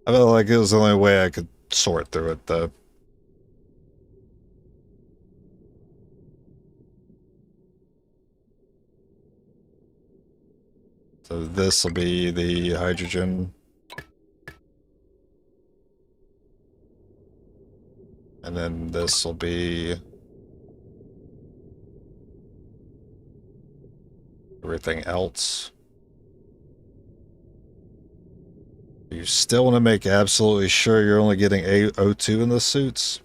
I felt like it was the only way I could sort through it, though. So this will be the hydrogen. And then this will be everything else. You still want to make absolutely sure you're only getting O2 in the suits?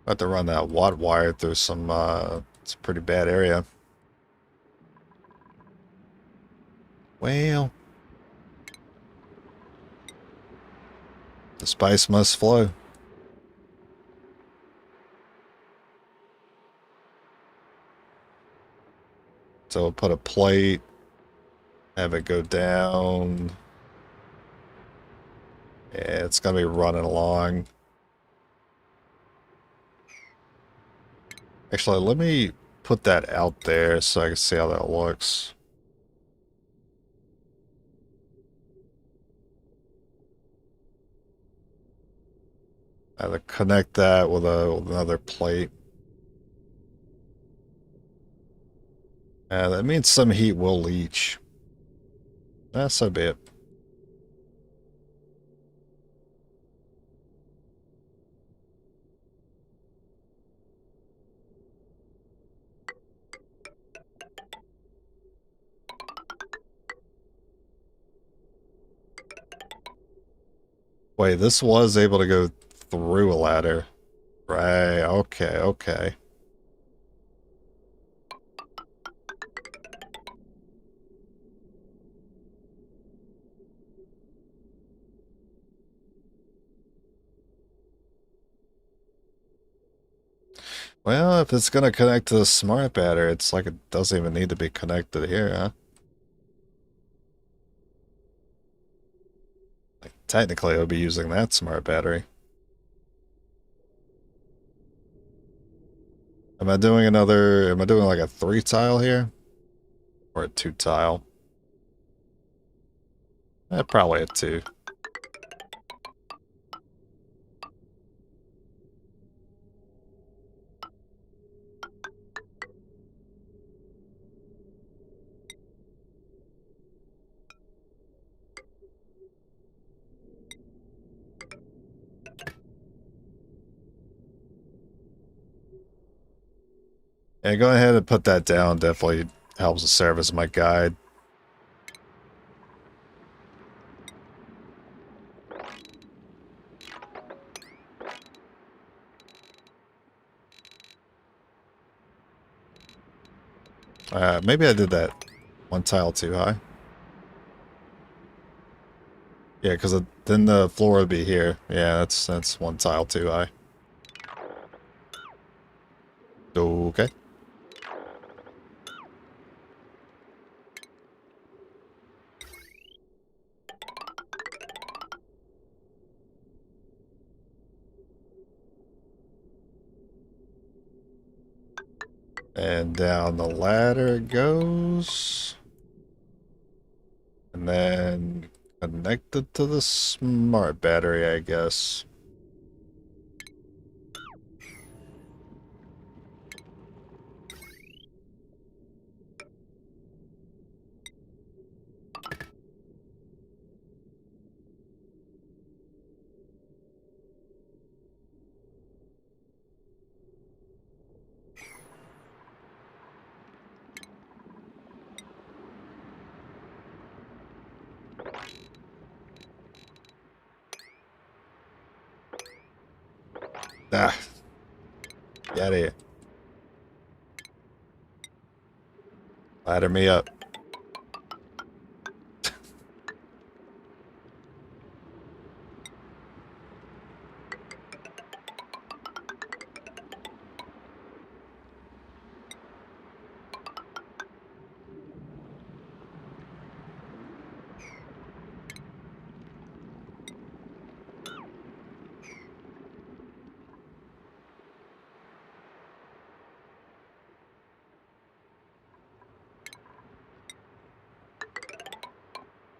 Have to run that watt wire through some, it's a pretty bad area. Well, the spice must flow. So we'll put a plate, have it go down. Yeah, it's gonna be running along. Actually, let me put that out there so I can see how that looks. I have to connect that with another plate. That means some heat will leach. That's so be it. Wait, this was able to go through a ladder. Right, okay, okay. Well, if it's gonna connect to the smart battery, it's like it doesn't even need to be connected here, huh? Like, technically, it would be using that smart battery. Am I doing like a 3 tile here? Or a 2 tile? Probably a 2. Yeah, go ahead and put that down. Definitely helps to serve as my guide. Maybe I did that 1 tile too high. Yeah, because then the floor would be here. Yeah, that's 1 tile too high. Okay. And down the ladder it goes. And then connected to the smart battery, I guess. Ah, get out of here. Ladder me up.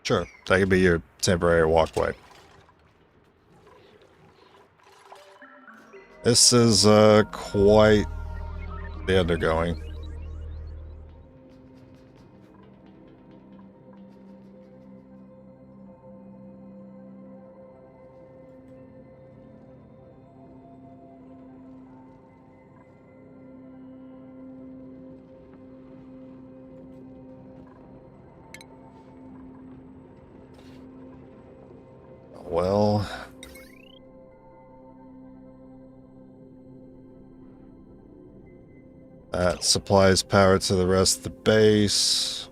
Sure, that could be your temporary walkway. This is quite the undergoing. Well, That supplies power to the rest of the base.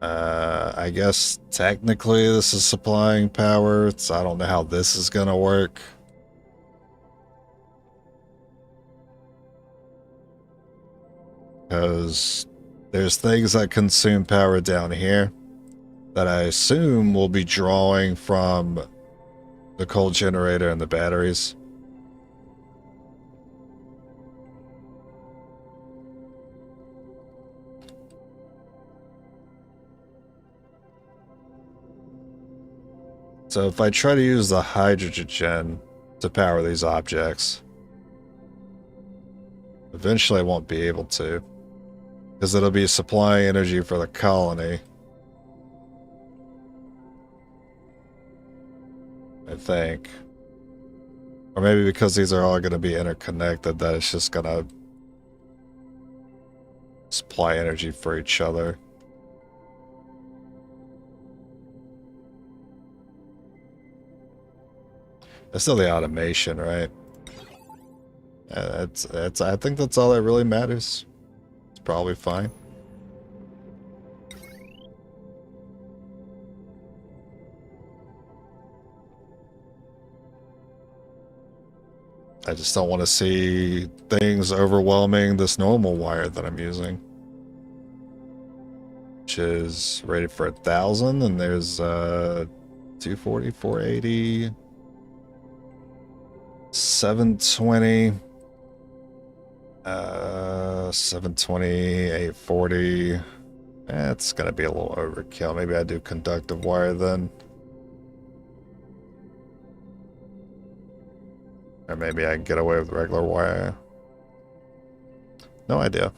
I guess technically this is supplying power. I don't know how this is gonna work. Because there's things that consume power down here that I assume will be drawing from the coal generator and the batteries. So if I try to use the hydrogen to power these objects, eventually I won't be able to, because it'll be supplying energy for the colony. I think. Or maybe because these are all going to be interconnected, that it's just going to supply energy for each other. That's still the automation, right? I think that's all that really matters. It's probably fine. I just don't want to see things overwhelming this normal wire that I'm using. Which is rated for 1,000, and there's 240, 480, 720, 720, 840. It's gonna be a little overkill. Maybe I do conductive wire then. Or maybe I can get away with regular wire. No idea.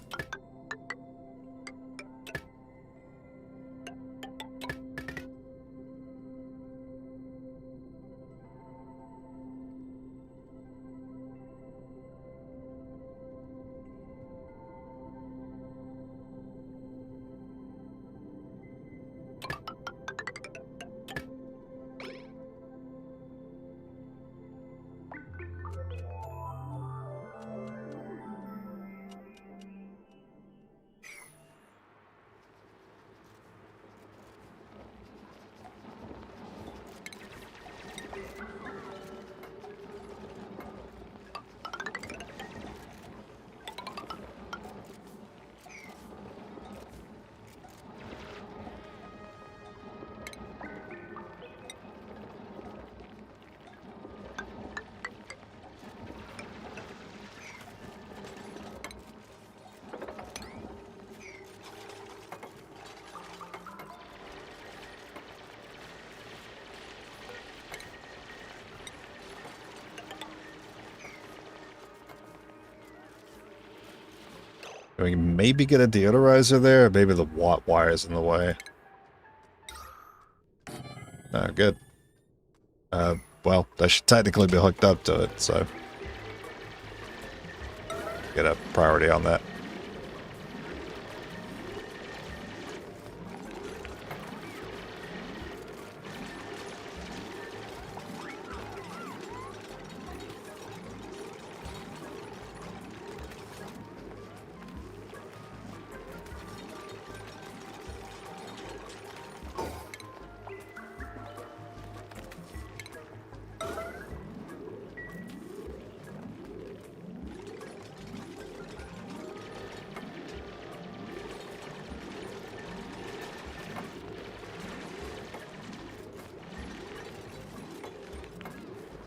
We can maybe get a deodorizer there, or maybe the watt wire's in the way. Oh, good. Well, that should technically be hooked up to it, so get a priority on that.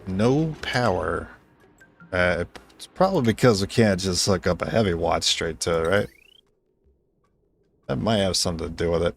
No power. It's probably because we can't just hook up a heavy watt straight to it, right? That might have something to do with it.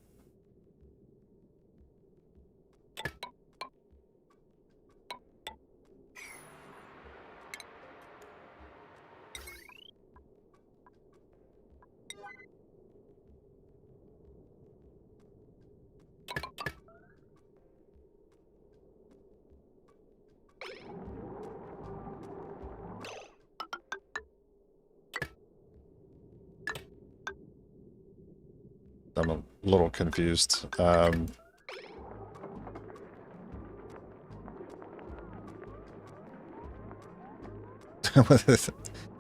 I'm a little confused.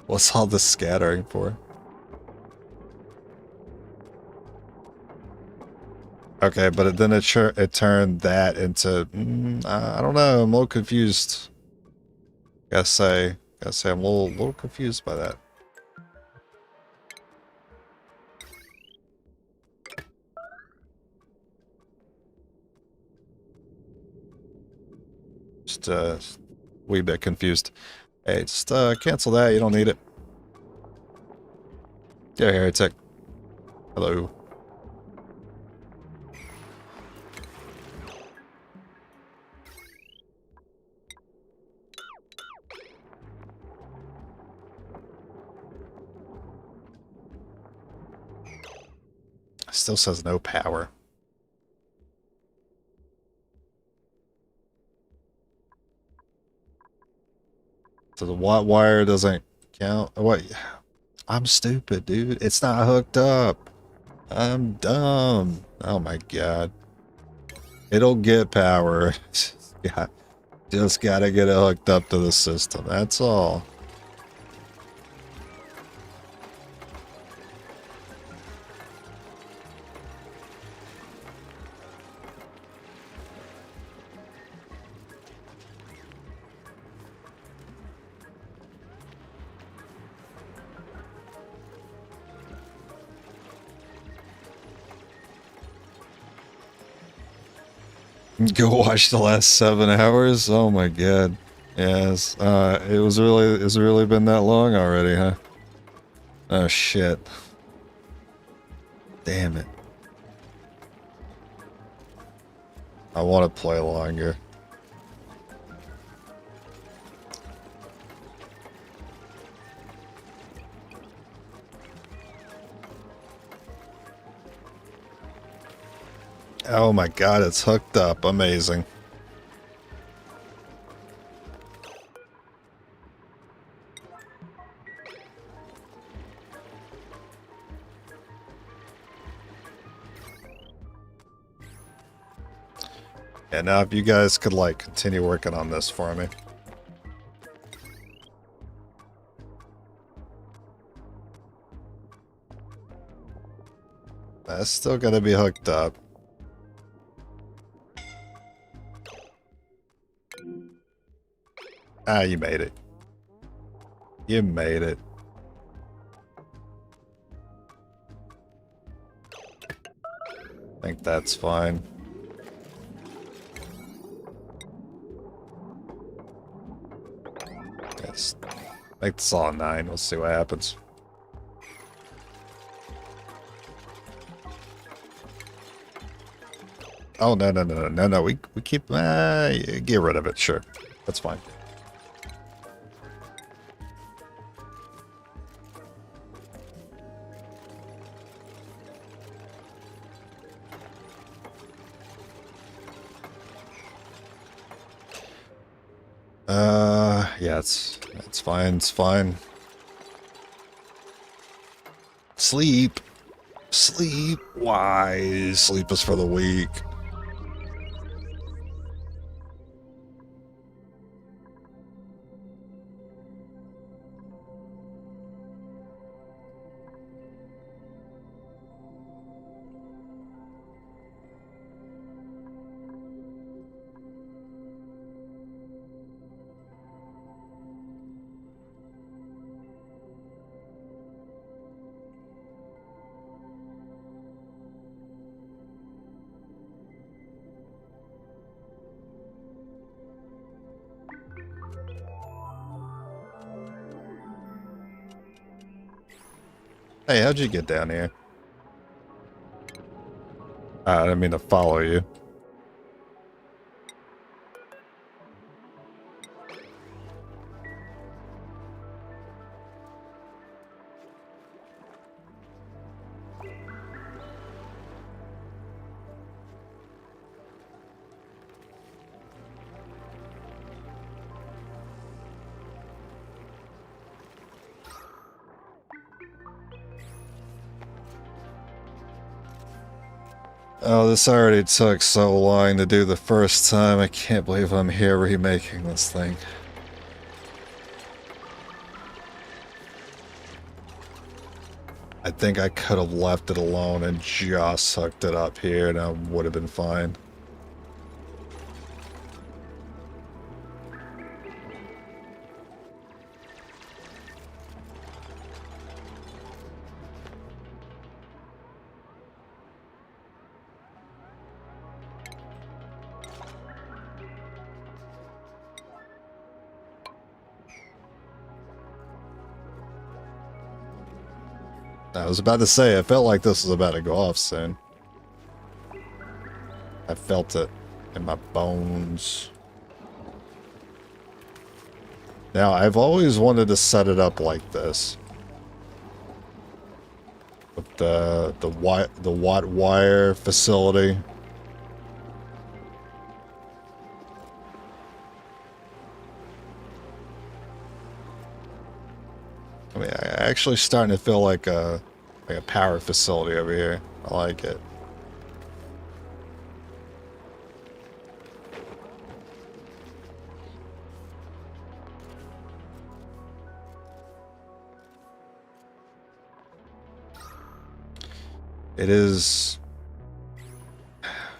What's all the scattering for? Okay, but then it turned that into... I don't know, I'm a little confused. Gotta say I'm a little confused by that. Just a wee bit confused. Hey, just cancel that, you don't need it. Yeah, heretic. Hello. Still says no power. So the watt wire doesn't count. What? I'm stupid, dude. It's not hooked up. I'm dumb. Oh my god. It'll get power. Yeah, just gotta get it hooked up to the system. That's all. Go watch the last 7 hours. Oh my god. Yes. It's really been that long already, huh? Oh shit. Damn it. I want to play longer. Oh my god, it's hooked up. Amazing. Yeah, now if you guys could, like, continue working on this for me. That's still gonna be hooked up. Ah, you made it. You made it. I think that's fine. Yes. Make this all a 9. We'll see what happens. Oh, no. We keep... get rid of it, sure. That's fine. Yeah, it's fine, it's fine. Sleep. Sleep. Why? Sleep is for the weak. Hey, how'd you get down here? I didn't mean to follow you. Oh, this already took so long to do the first time. I can't believe I'm here remaking this thing. I think I could have left it alone and just hooked it up here and I would have been fine. I was about to say, I felt like this was about to go off soon. I felt it in my bones. Now, I've always wanted to set it up like this. With the watt wire facility. I mean, actually starting to feel like a power facility over here. I like it. It is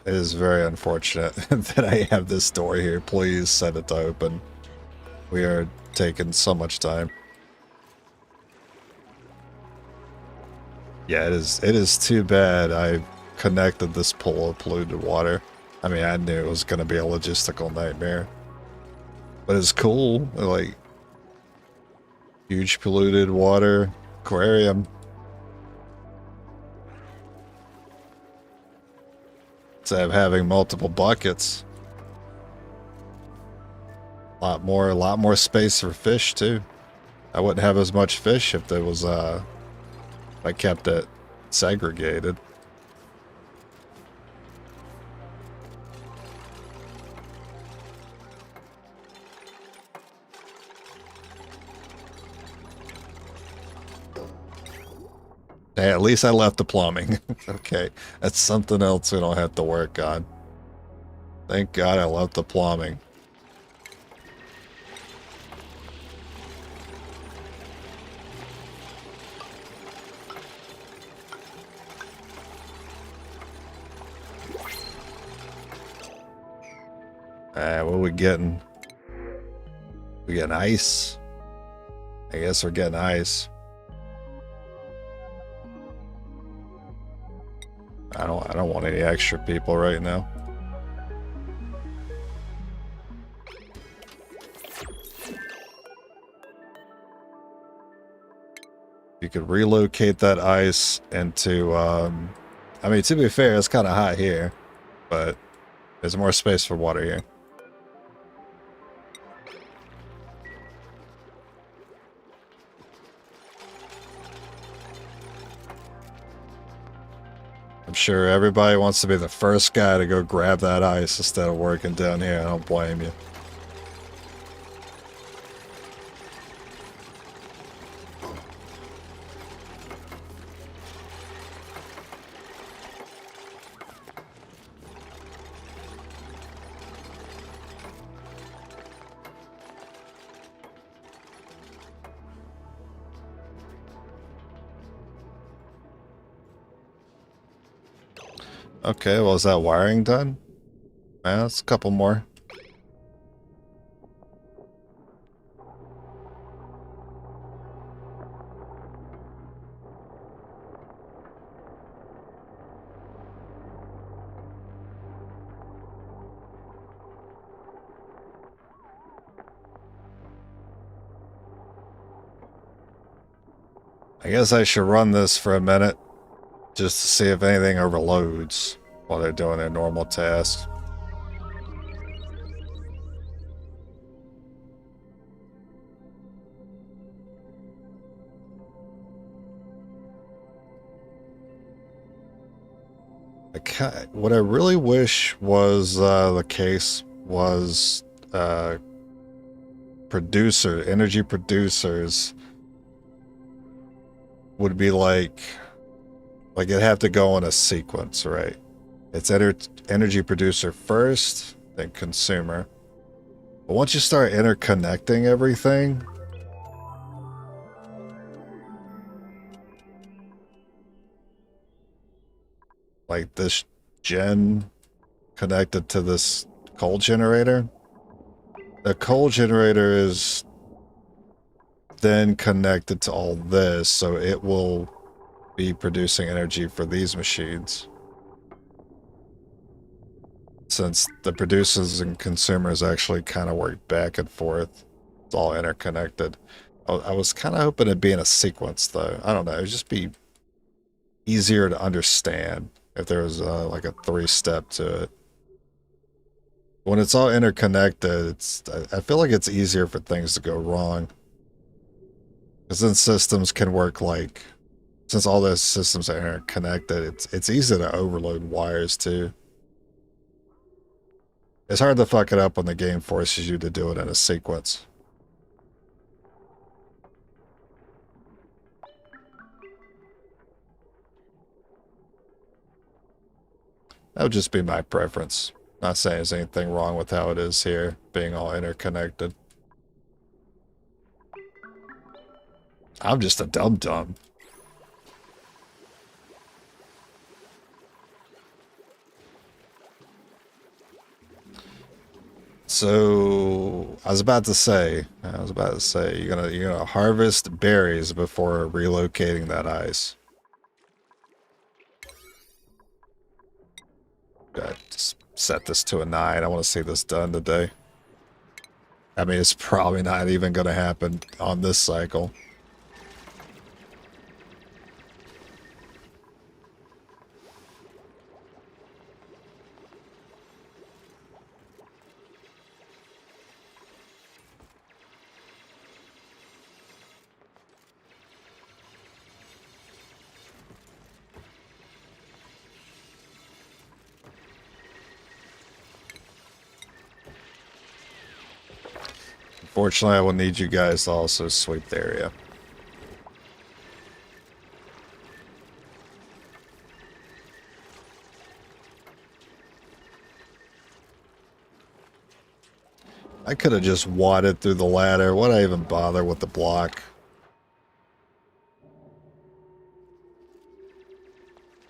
very unfortunate that I have this door here. Please set it to open. We are taking so much time. Yeah, it is too bad I connected this pool of polluted water. I mean, I knew it was going to be a logistical nightmare. But it's cool. Like, huge polluted water aquarium. Instead of having multiple buckets. A lot more space for fish too. I wouldn't have as much fish if there was if I kept it segregated. Hey, at least I left the plumbing. Okay, that's something else we don't have to work on. Thank God I left the plumbing. What are we getting? We getting ice? I guess we're getting ice. I don't want any extra people right now. You could relocate that ice into I mean, to be fair, it's kind of hot here, but there's more space for water here. I'm sure everybody wants to be the first guy to go grab that ice instead of working down here. I don't blame you. Okay, well, is that wiring done? Yeah, that's a couple more. I guess I should run this for a minute just to see if anything overloads while they're doing their normal tasks. What I really wish was the case was energy producers would be like it'd have to go in a sequence, right? It's energy producer first, then consumer. But once you start interconnecting everything, like this gen connected to this coal generator. The coal generator is then connected to all this, so it will be producing energy for these machines. Since the producers and consumers actually kind of work back and forth, it's all interconnected. I was kind of hoping it'd be in a sequence, though. I don't know. It'd just be easier to understand if there was like a 3-step to it. When it's all interconnected, I feel like it's easier for things to go wrong. Because then systems can work like, since all those systems are interconnected, it's easy to overload wires too. It's hard to fuck it up when the game forces you to do it in a sequence. That would just be my preference. Not saying there's anything wrong with how it is here, being all interconnected. I'm just a dum-dum. So I was about to say, you're gonna harvest berries before relocating that ice. Gotta just set this to a 9. I want to see this done today. I mean, it's probably not even gonna happen on this cycle. Unfortunately, I will need you guys to also sweep the area. I could have just wadded through the ladder. Why'd I even bother with the block?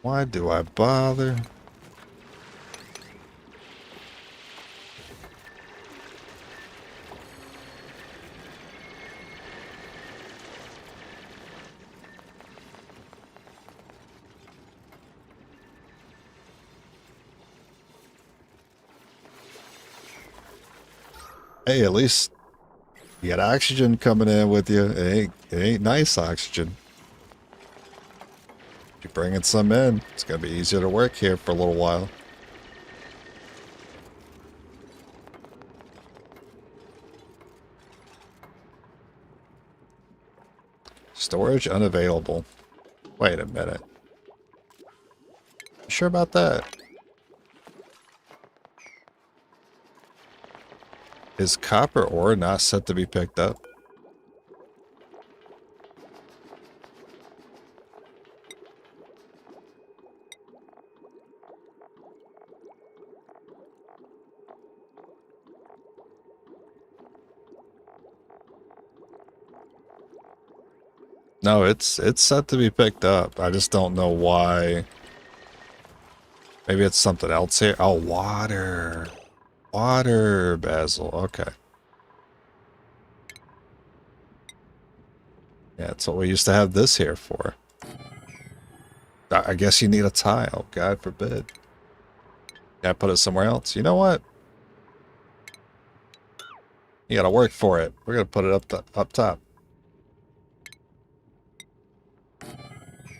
Why do I bother? Hey, at least you got oxygen coming in with you. It ain't nice oxygen. You're bringing some in. It's gonna be easier to work here for a little while. Storage unavailable. Wait a minute. You sure about that? Is copper ore not set to be picked up? No, it's set to be picked up. I just don't know why. Maybe it's something else here. Oh, water. Water, Basil. Okay. Yeah, that's what we used to have this here for. I guess you need a tile. God forbid. Can I put it somewhere else? You know what? You gotta work for it. We're gonna put it up top.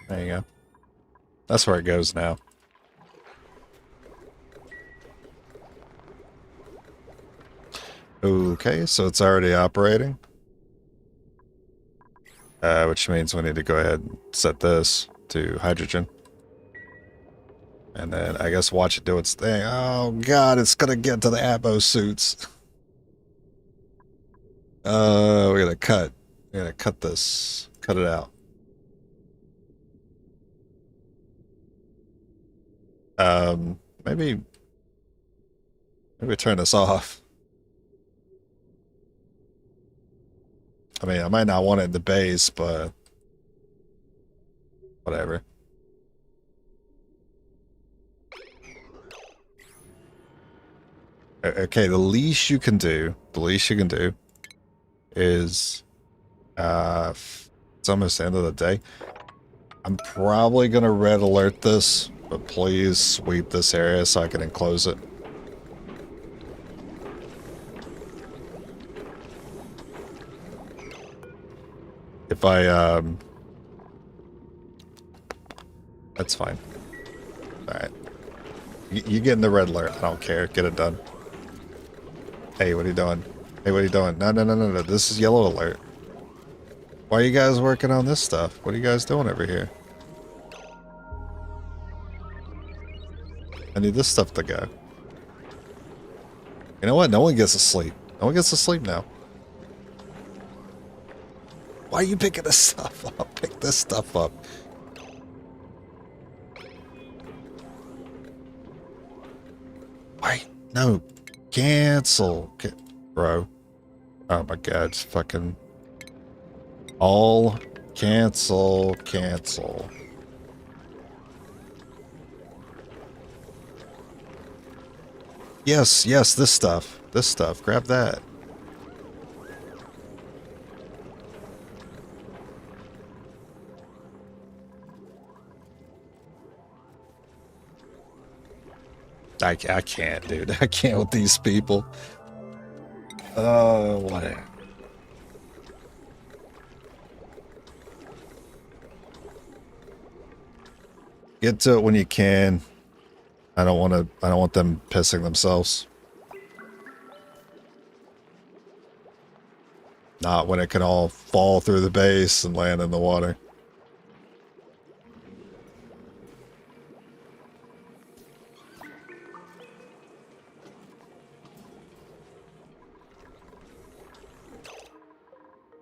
There you go. That's where it goes now. Okay, so it's already operating. Which means we need to go ahead and set this to hydrogen. And then I guess watch it do its thing. Oh god, it's gonna get to the Abo suits. We're gonna cut. We're gonna cut this. Cut it out. Maybe turn this off. I mean, I might not want it in the base, but whatever. Okay, the least you can do is, it's almost the end of the day. I'm probably gonna red alert this, but please sweep this area so I can enclose it. If I, that's fine. Alright. You get in the red alert. I don't care. Get it done. Hey, what are you doing? Hey, what are you doing? No, no, no, no, no. This is yellow alert. Why are you guys working on this stuff? What are you guys doing over here? I need this stuff to go. You know what? No one gets to sleep. No one gets to sleep now. Why are you picking this stuff up? Pick this stuff up. Why? No. Cancel. Bro. Oh my god. It's fucking... all cancel. Cancel. Yes, yes, this stuff. This stuff. Grab that. I can't, dude. I can't with these people. Whatever. Get to it when you can. I don't want them pissing themselves. Not when it can all fall through the base and land in the water.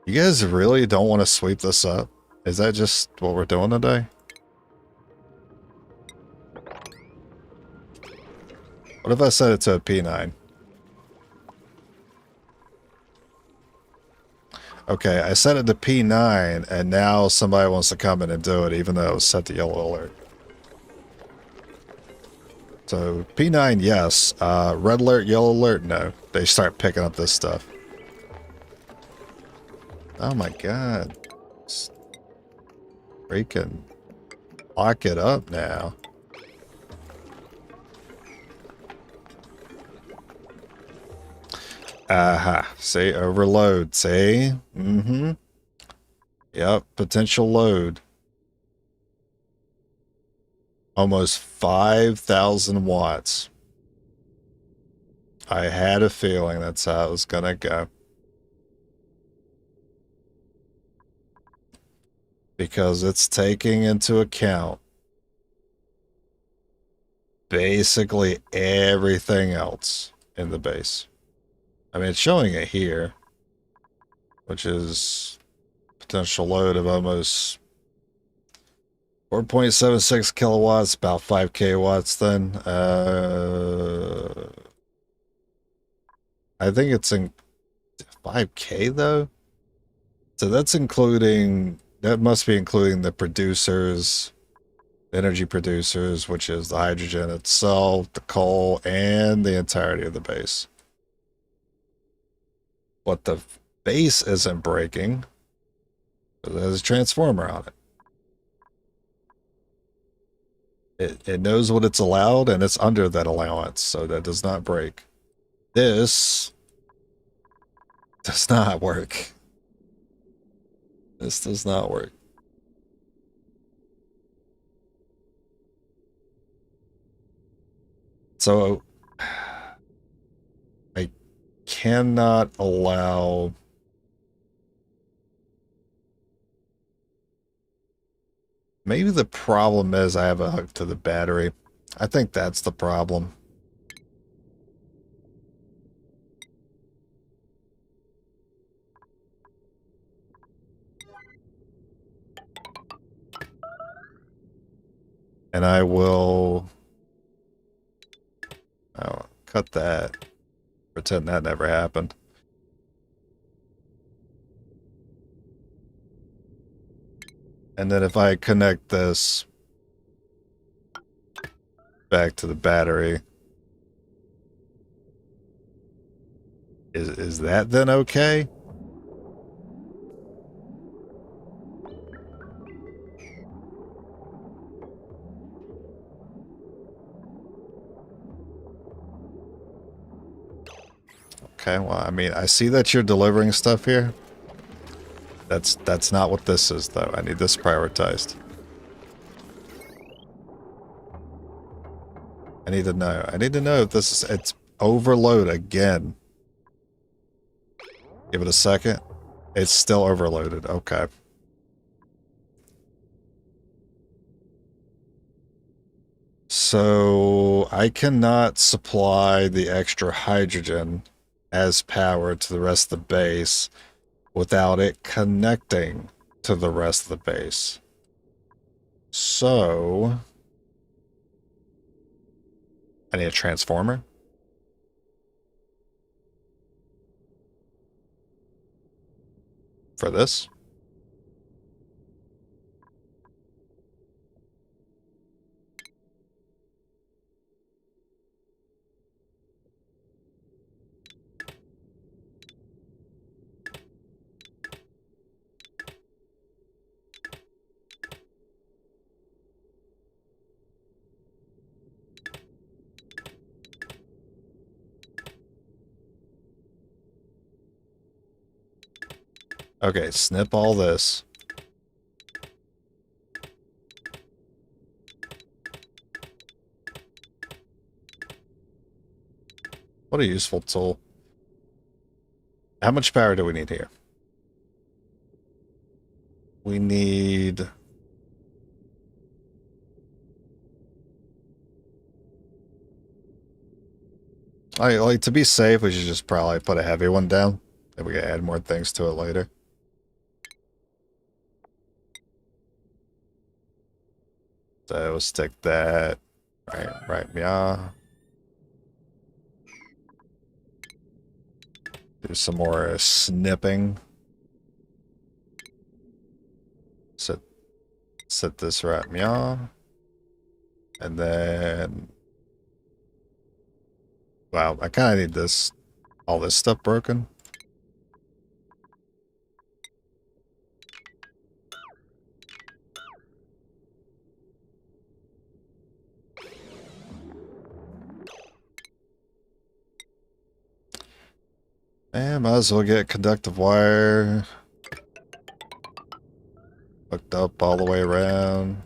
You guys really don't want to sweep this up? Is that just what we're doing today? What if I set it to a P9? Okay, I set it to P9, and now somebody wants to come in and do it, even though it was set to yellow alert. So, P9, yes. Red alert, yellow alert, no. They start picking up this stuff. Oh my god. Freaking lock it up now. Aha. See, overload. See? Mm-hmm. Yep, potential load. Almost 5,000 watts. I had a feeling that's how it was gonna go. Because it's taking into account basically everything else in the base. I mean, it's showing it here, which is potential load of almost 4.76 kilowatts, about 5 kilowatts then. I think it's in 5K though. So that's including... that must be including the producers, the energy producers, which is the hydrogen itself, the coal, and the entirety of the base. But the base isn't breaking. It has a transformer on it. It knows what it's allowed, and it's under that allowance, so that does not break. This does not work. This does not work. So I cannot allow... maybe the problem is I have a hook to the battery. I think that's the problem. And I will... I'll cut that. Pretend that never happened. And then if I connect this back to the battery, Is that then okay? Okay, well, I mean, I see that you're delivering stuff here. That's not what this is, though. I need this prioritized. I need to know. I need to know if this is... It's overload again. Give it a second. It's still overloaded. Okay. So I cannot supply the extra hydrogen as power to the rest of the base without it connecting to the rest of the base. So I need a transformer. For this. Okay, snip all this. What a useful tool. How much power do we need here? We need... like to be safe, we should just probably put a heavy one down. Then we can add more things to it later. So we'll stick that right, yeah. Do some more snipping. Set this right, yeah. And then... Wow, I kind of need this, all this stuff broken. And might as well get conductive wire hooked up all the way around.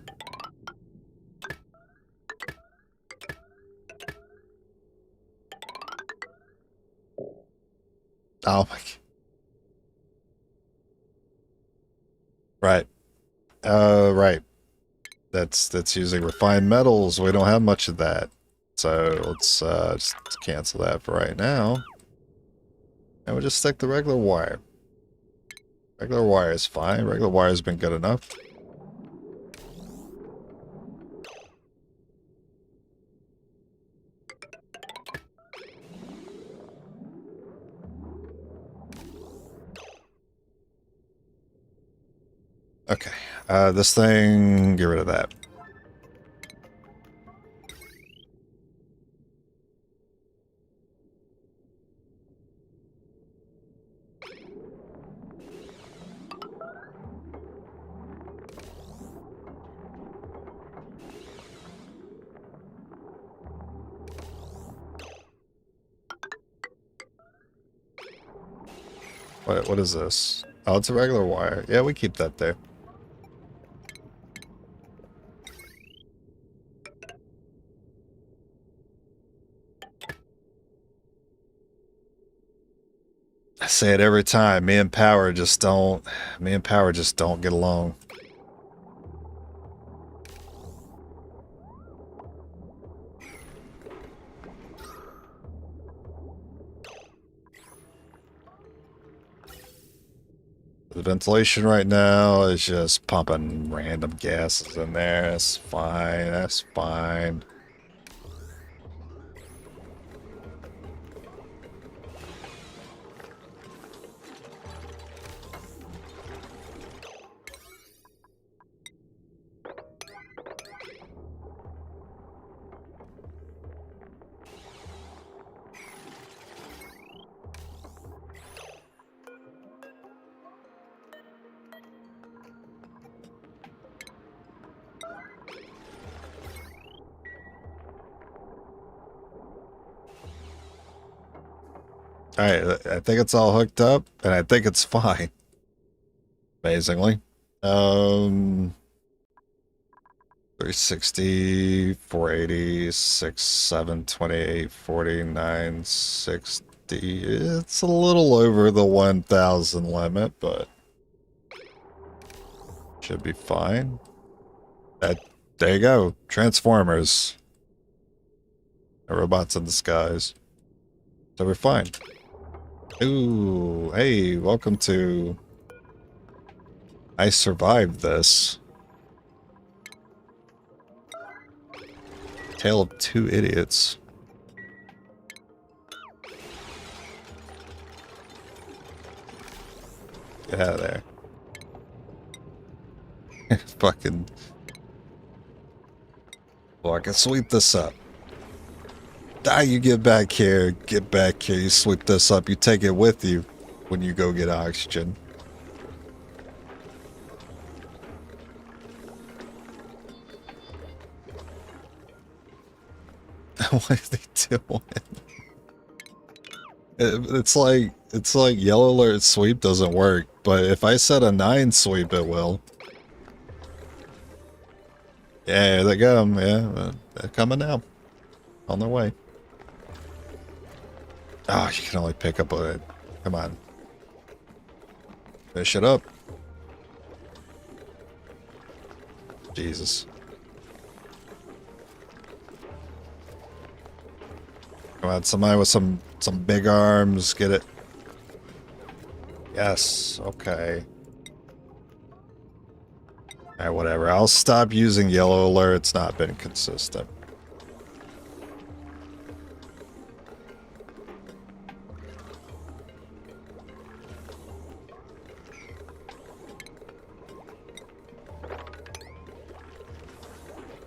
Oh my... Right. Right. That's using refined metals. We don't have much of that. So let's just cancel that for right now. And we'll just stick the regular wire. Regular wire is fine. Regular wire has been good enough. Okay. This thing, get rid of that. What is this? Oh, it's a regular wire. Yeah, we keep that there. I say it every time. Me and Power just don't get along. The ventilation right now is just pumping random gases in there. That's fine. That's fine. Alright, I think it's all hooked up, and I think it's fine. Amazingly. 360, 480, 6, 7, 28, 49, 60. It's a little over the 1,000 limit, but should be fine. There you go. Transformers. Robots in disguise. So we're fine. Ooh, hey, welcome to... I survived this. Tale of Two Idiots. Get out of there. Fucking... Well, I can sweep this up. Ah, you get back here, you sweep this up, you take it with you when you go get oxygen. What are they doing? It's like yellow alert sweep doesn't work, but if I set a 9 sweep, it will. Yeah, here they come, yeah, they're coming now. On their way. Oh, you can only pick up a... Come on. Finish it up. Jesus. Come on, somebody with some big arms, get it. Yes, okay. Alright, whatever. I'll stop using yellow alert. It's not been consistent.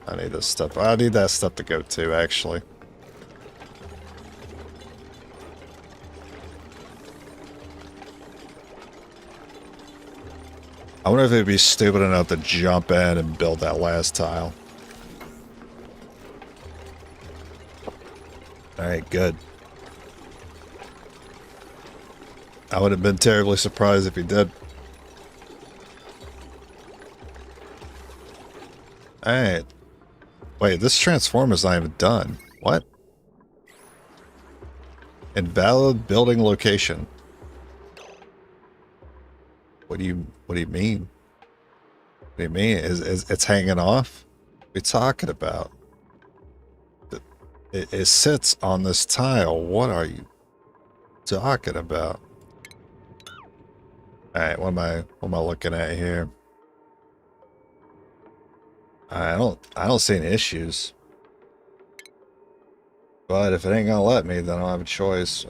I need this stuff. I need that stuff to go to, actually. I wonder if it'd be stupid enough to jump in and build that last tile. Alright, good. I would have been terribly surprised if he did. Alright. Wait, this transformer's not even done. What? Invalid building location. What do you mean? What do you mean? Is it's hanging off? What are you talking about? It sits on this tile. What are you talking about? Alright, what am I looking at here? I don't see any issues. But if it ain't gonna let me, then I don't have a choice.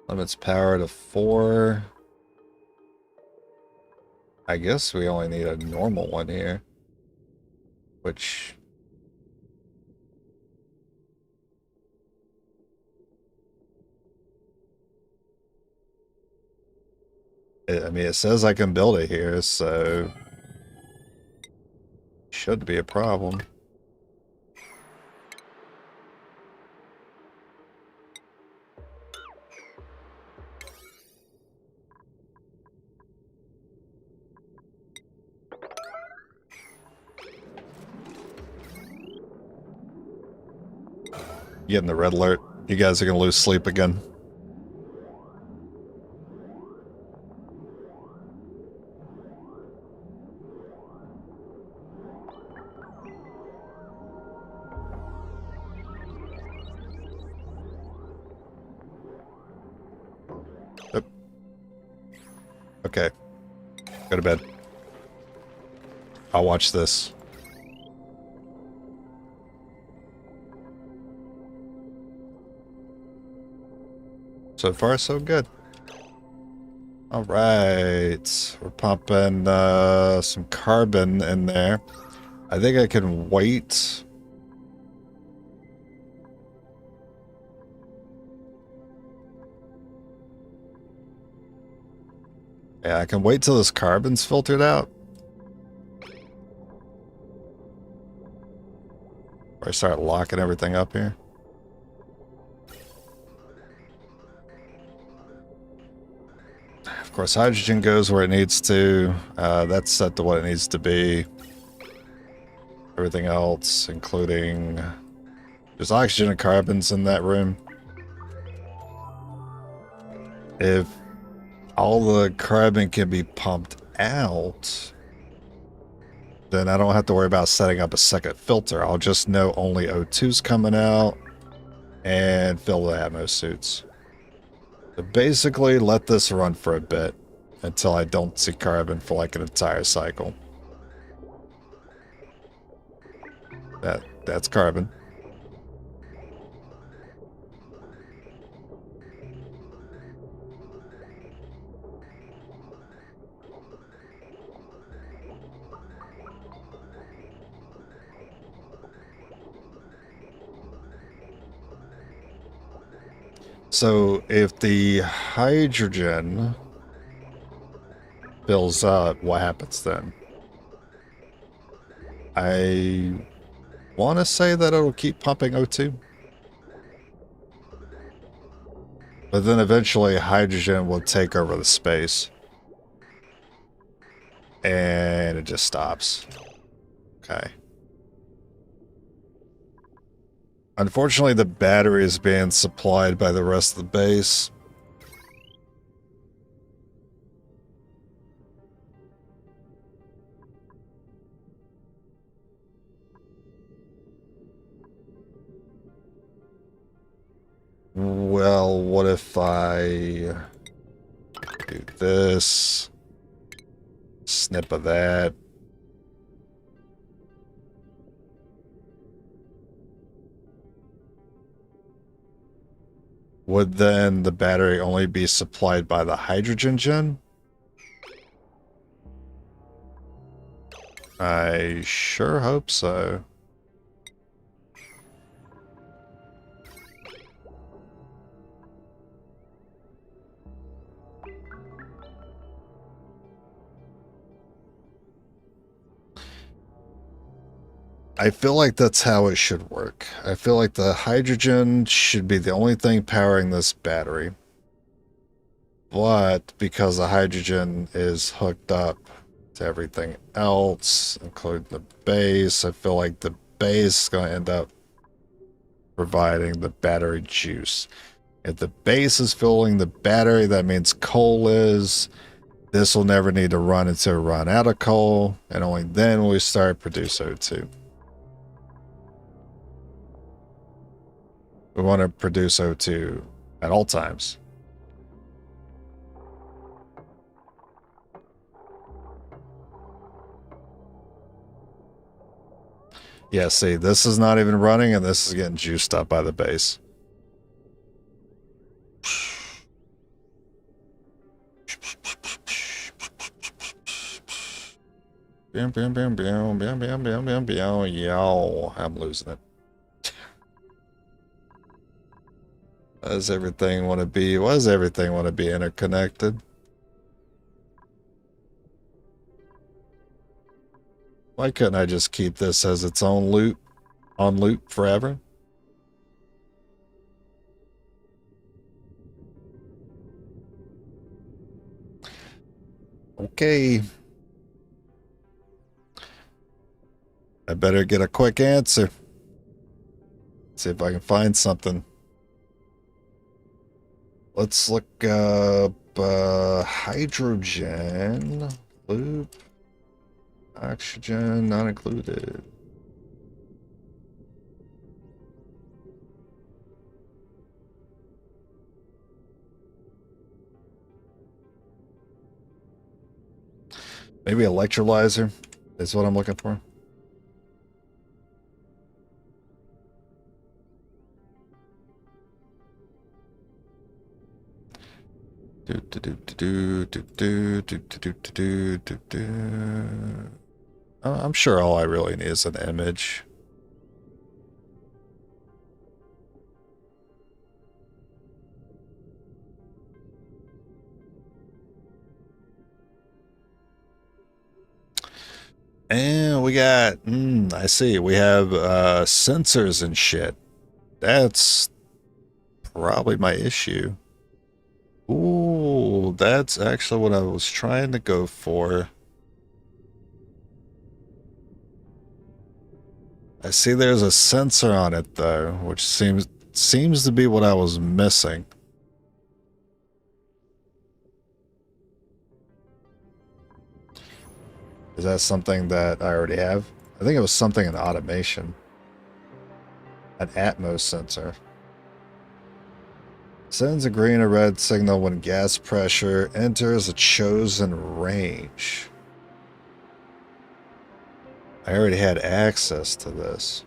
Limits power to 4. I guess we only need a normal one here. Which... I mean, it says I can build it here, so... Should be a problem. Getting the red alert. You guys are gonna lose sleep again. Yep. Okay. Go to bed. I'll watch this. So far, so good. All right, we're pumping some carbon in there. I think I can wait. Yeah, I can wait till this carbon's filtered out. Or I start locking everything up here. Of course, hydrogen goes where it needs to. That's set to what it needs to be. Everything else, including... There's oxygen and carbons in that room. If all the carbon can be pumped out, then I don't have to worry about setting up a second filter. I'll just know only O2's coming out and fill the atmo suits. So basically, let this run for a bit until I don't see carbon for like an entire cycle. That's carbon. So if the hydrogen fills up, what happens then? I want to say that it'll keep pumping O2. But then eventually hydrogen will take over the space. And it just stops. Okay. Unfortunately, the battery is being supplied by the rest of the base. Well, what if I do this? Snip of that. Would then the battery only be supplied by the hydrogen gen? I sure hope so. I feel like that's how it should work. I feel like the hydrogen should be the only thing powering this battery. But because the hydrogen is hooked up to everything else, including the base, I feel like the base is going to end up providing the battery juice. If the base is filling the battery, that means coal is. This will never need to run until we run out of coal, and only then will we start produce O2. We want to produce O2 at all times. Yeah, see, this is not even running, and this is getting juiced up by the base. Yo, I'm losing it. Why does everything want to be? Why does everything want to be interconnected? Why couldn't I just keep this as its own loop, on loop forever? Okay. I better get a quick answer. See if I can find something. Let's look up hydrogen loop. Oxygen not included. Maybe electrolyzer is what I'm looking for. I'm sure all I really need is an image. And we got, I see. We have sensors and shit. That's probably my issue. Ooh, that's actually what I was trying to go for. I see there's a sensor on it though, which seems to be what I was missing. Is that something that I already have? I think it was something in automation. An Atmos sensor. Sends a green or red signal when gas pressure enters a chosen range. I already had access to this.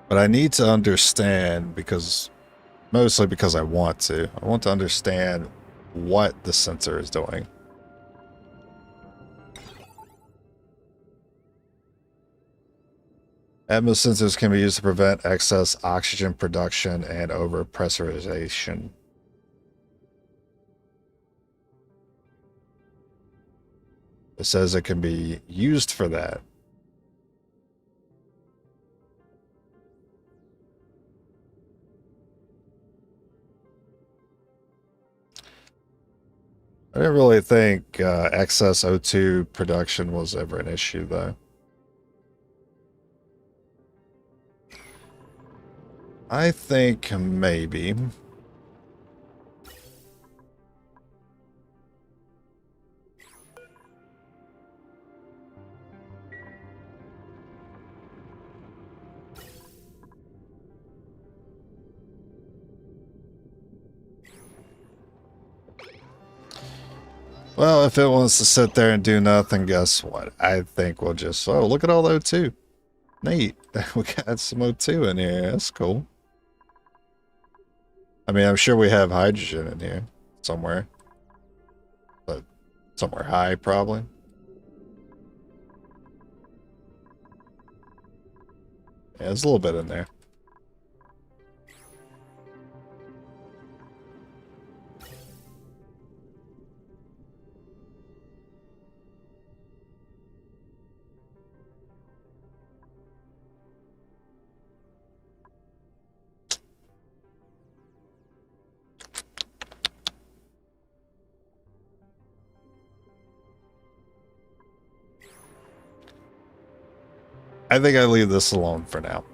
But I need to understand mostly because I want to. I want to understand what the sensor is doing. Atmos sensors can be used to prevent excess oxygen production and overpressurization. It says it can be used for that. I didn't really think excess O2 production was ever an issue, though. I think maybe. Well, if it wants to sit there and do nothing, guess what? I think we'll just... Oh, look at all the O2. Neat. We got some O2 in here. That's cool. I mean, I'm sure we have hydrogen in here somewhere. But somewhere high, probably. Yeah, there's a little bit in there. I think I leave this alone for now.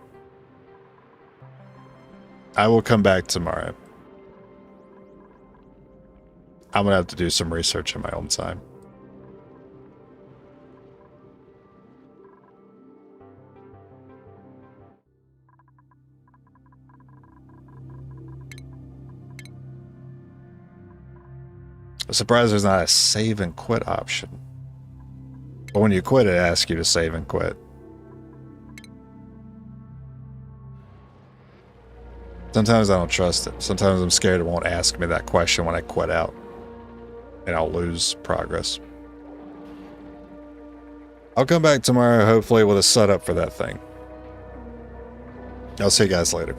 I will come back tomorrow. I'm gonna have to do some research in my own time. I'm surprised there's not a save and quit option. But when you quit, it asks you to save and quit. Sometimes I don't trust it. Sometimes I'm scared it won't ask me that question when I quit out. And I'll lose progress. I'll come back tomorrow, hopefully, with a setup for that thing. I'll see you guys later.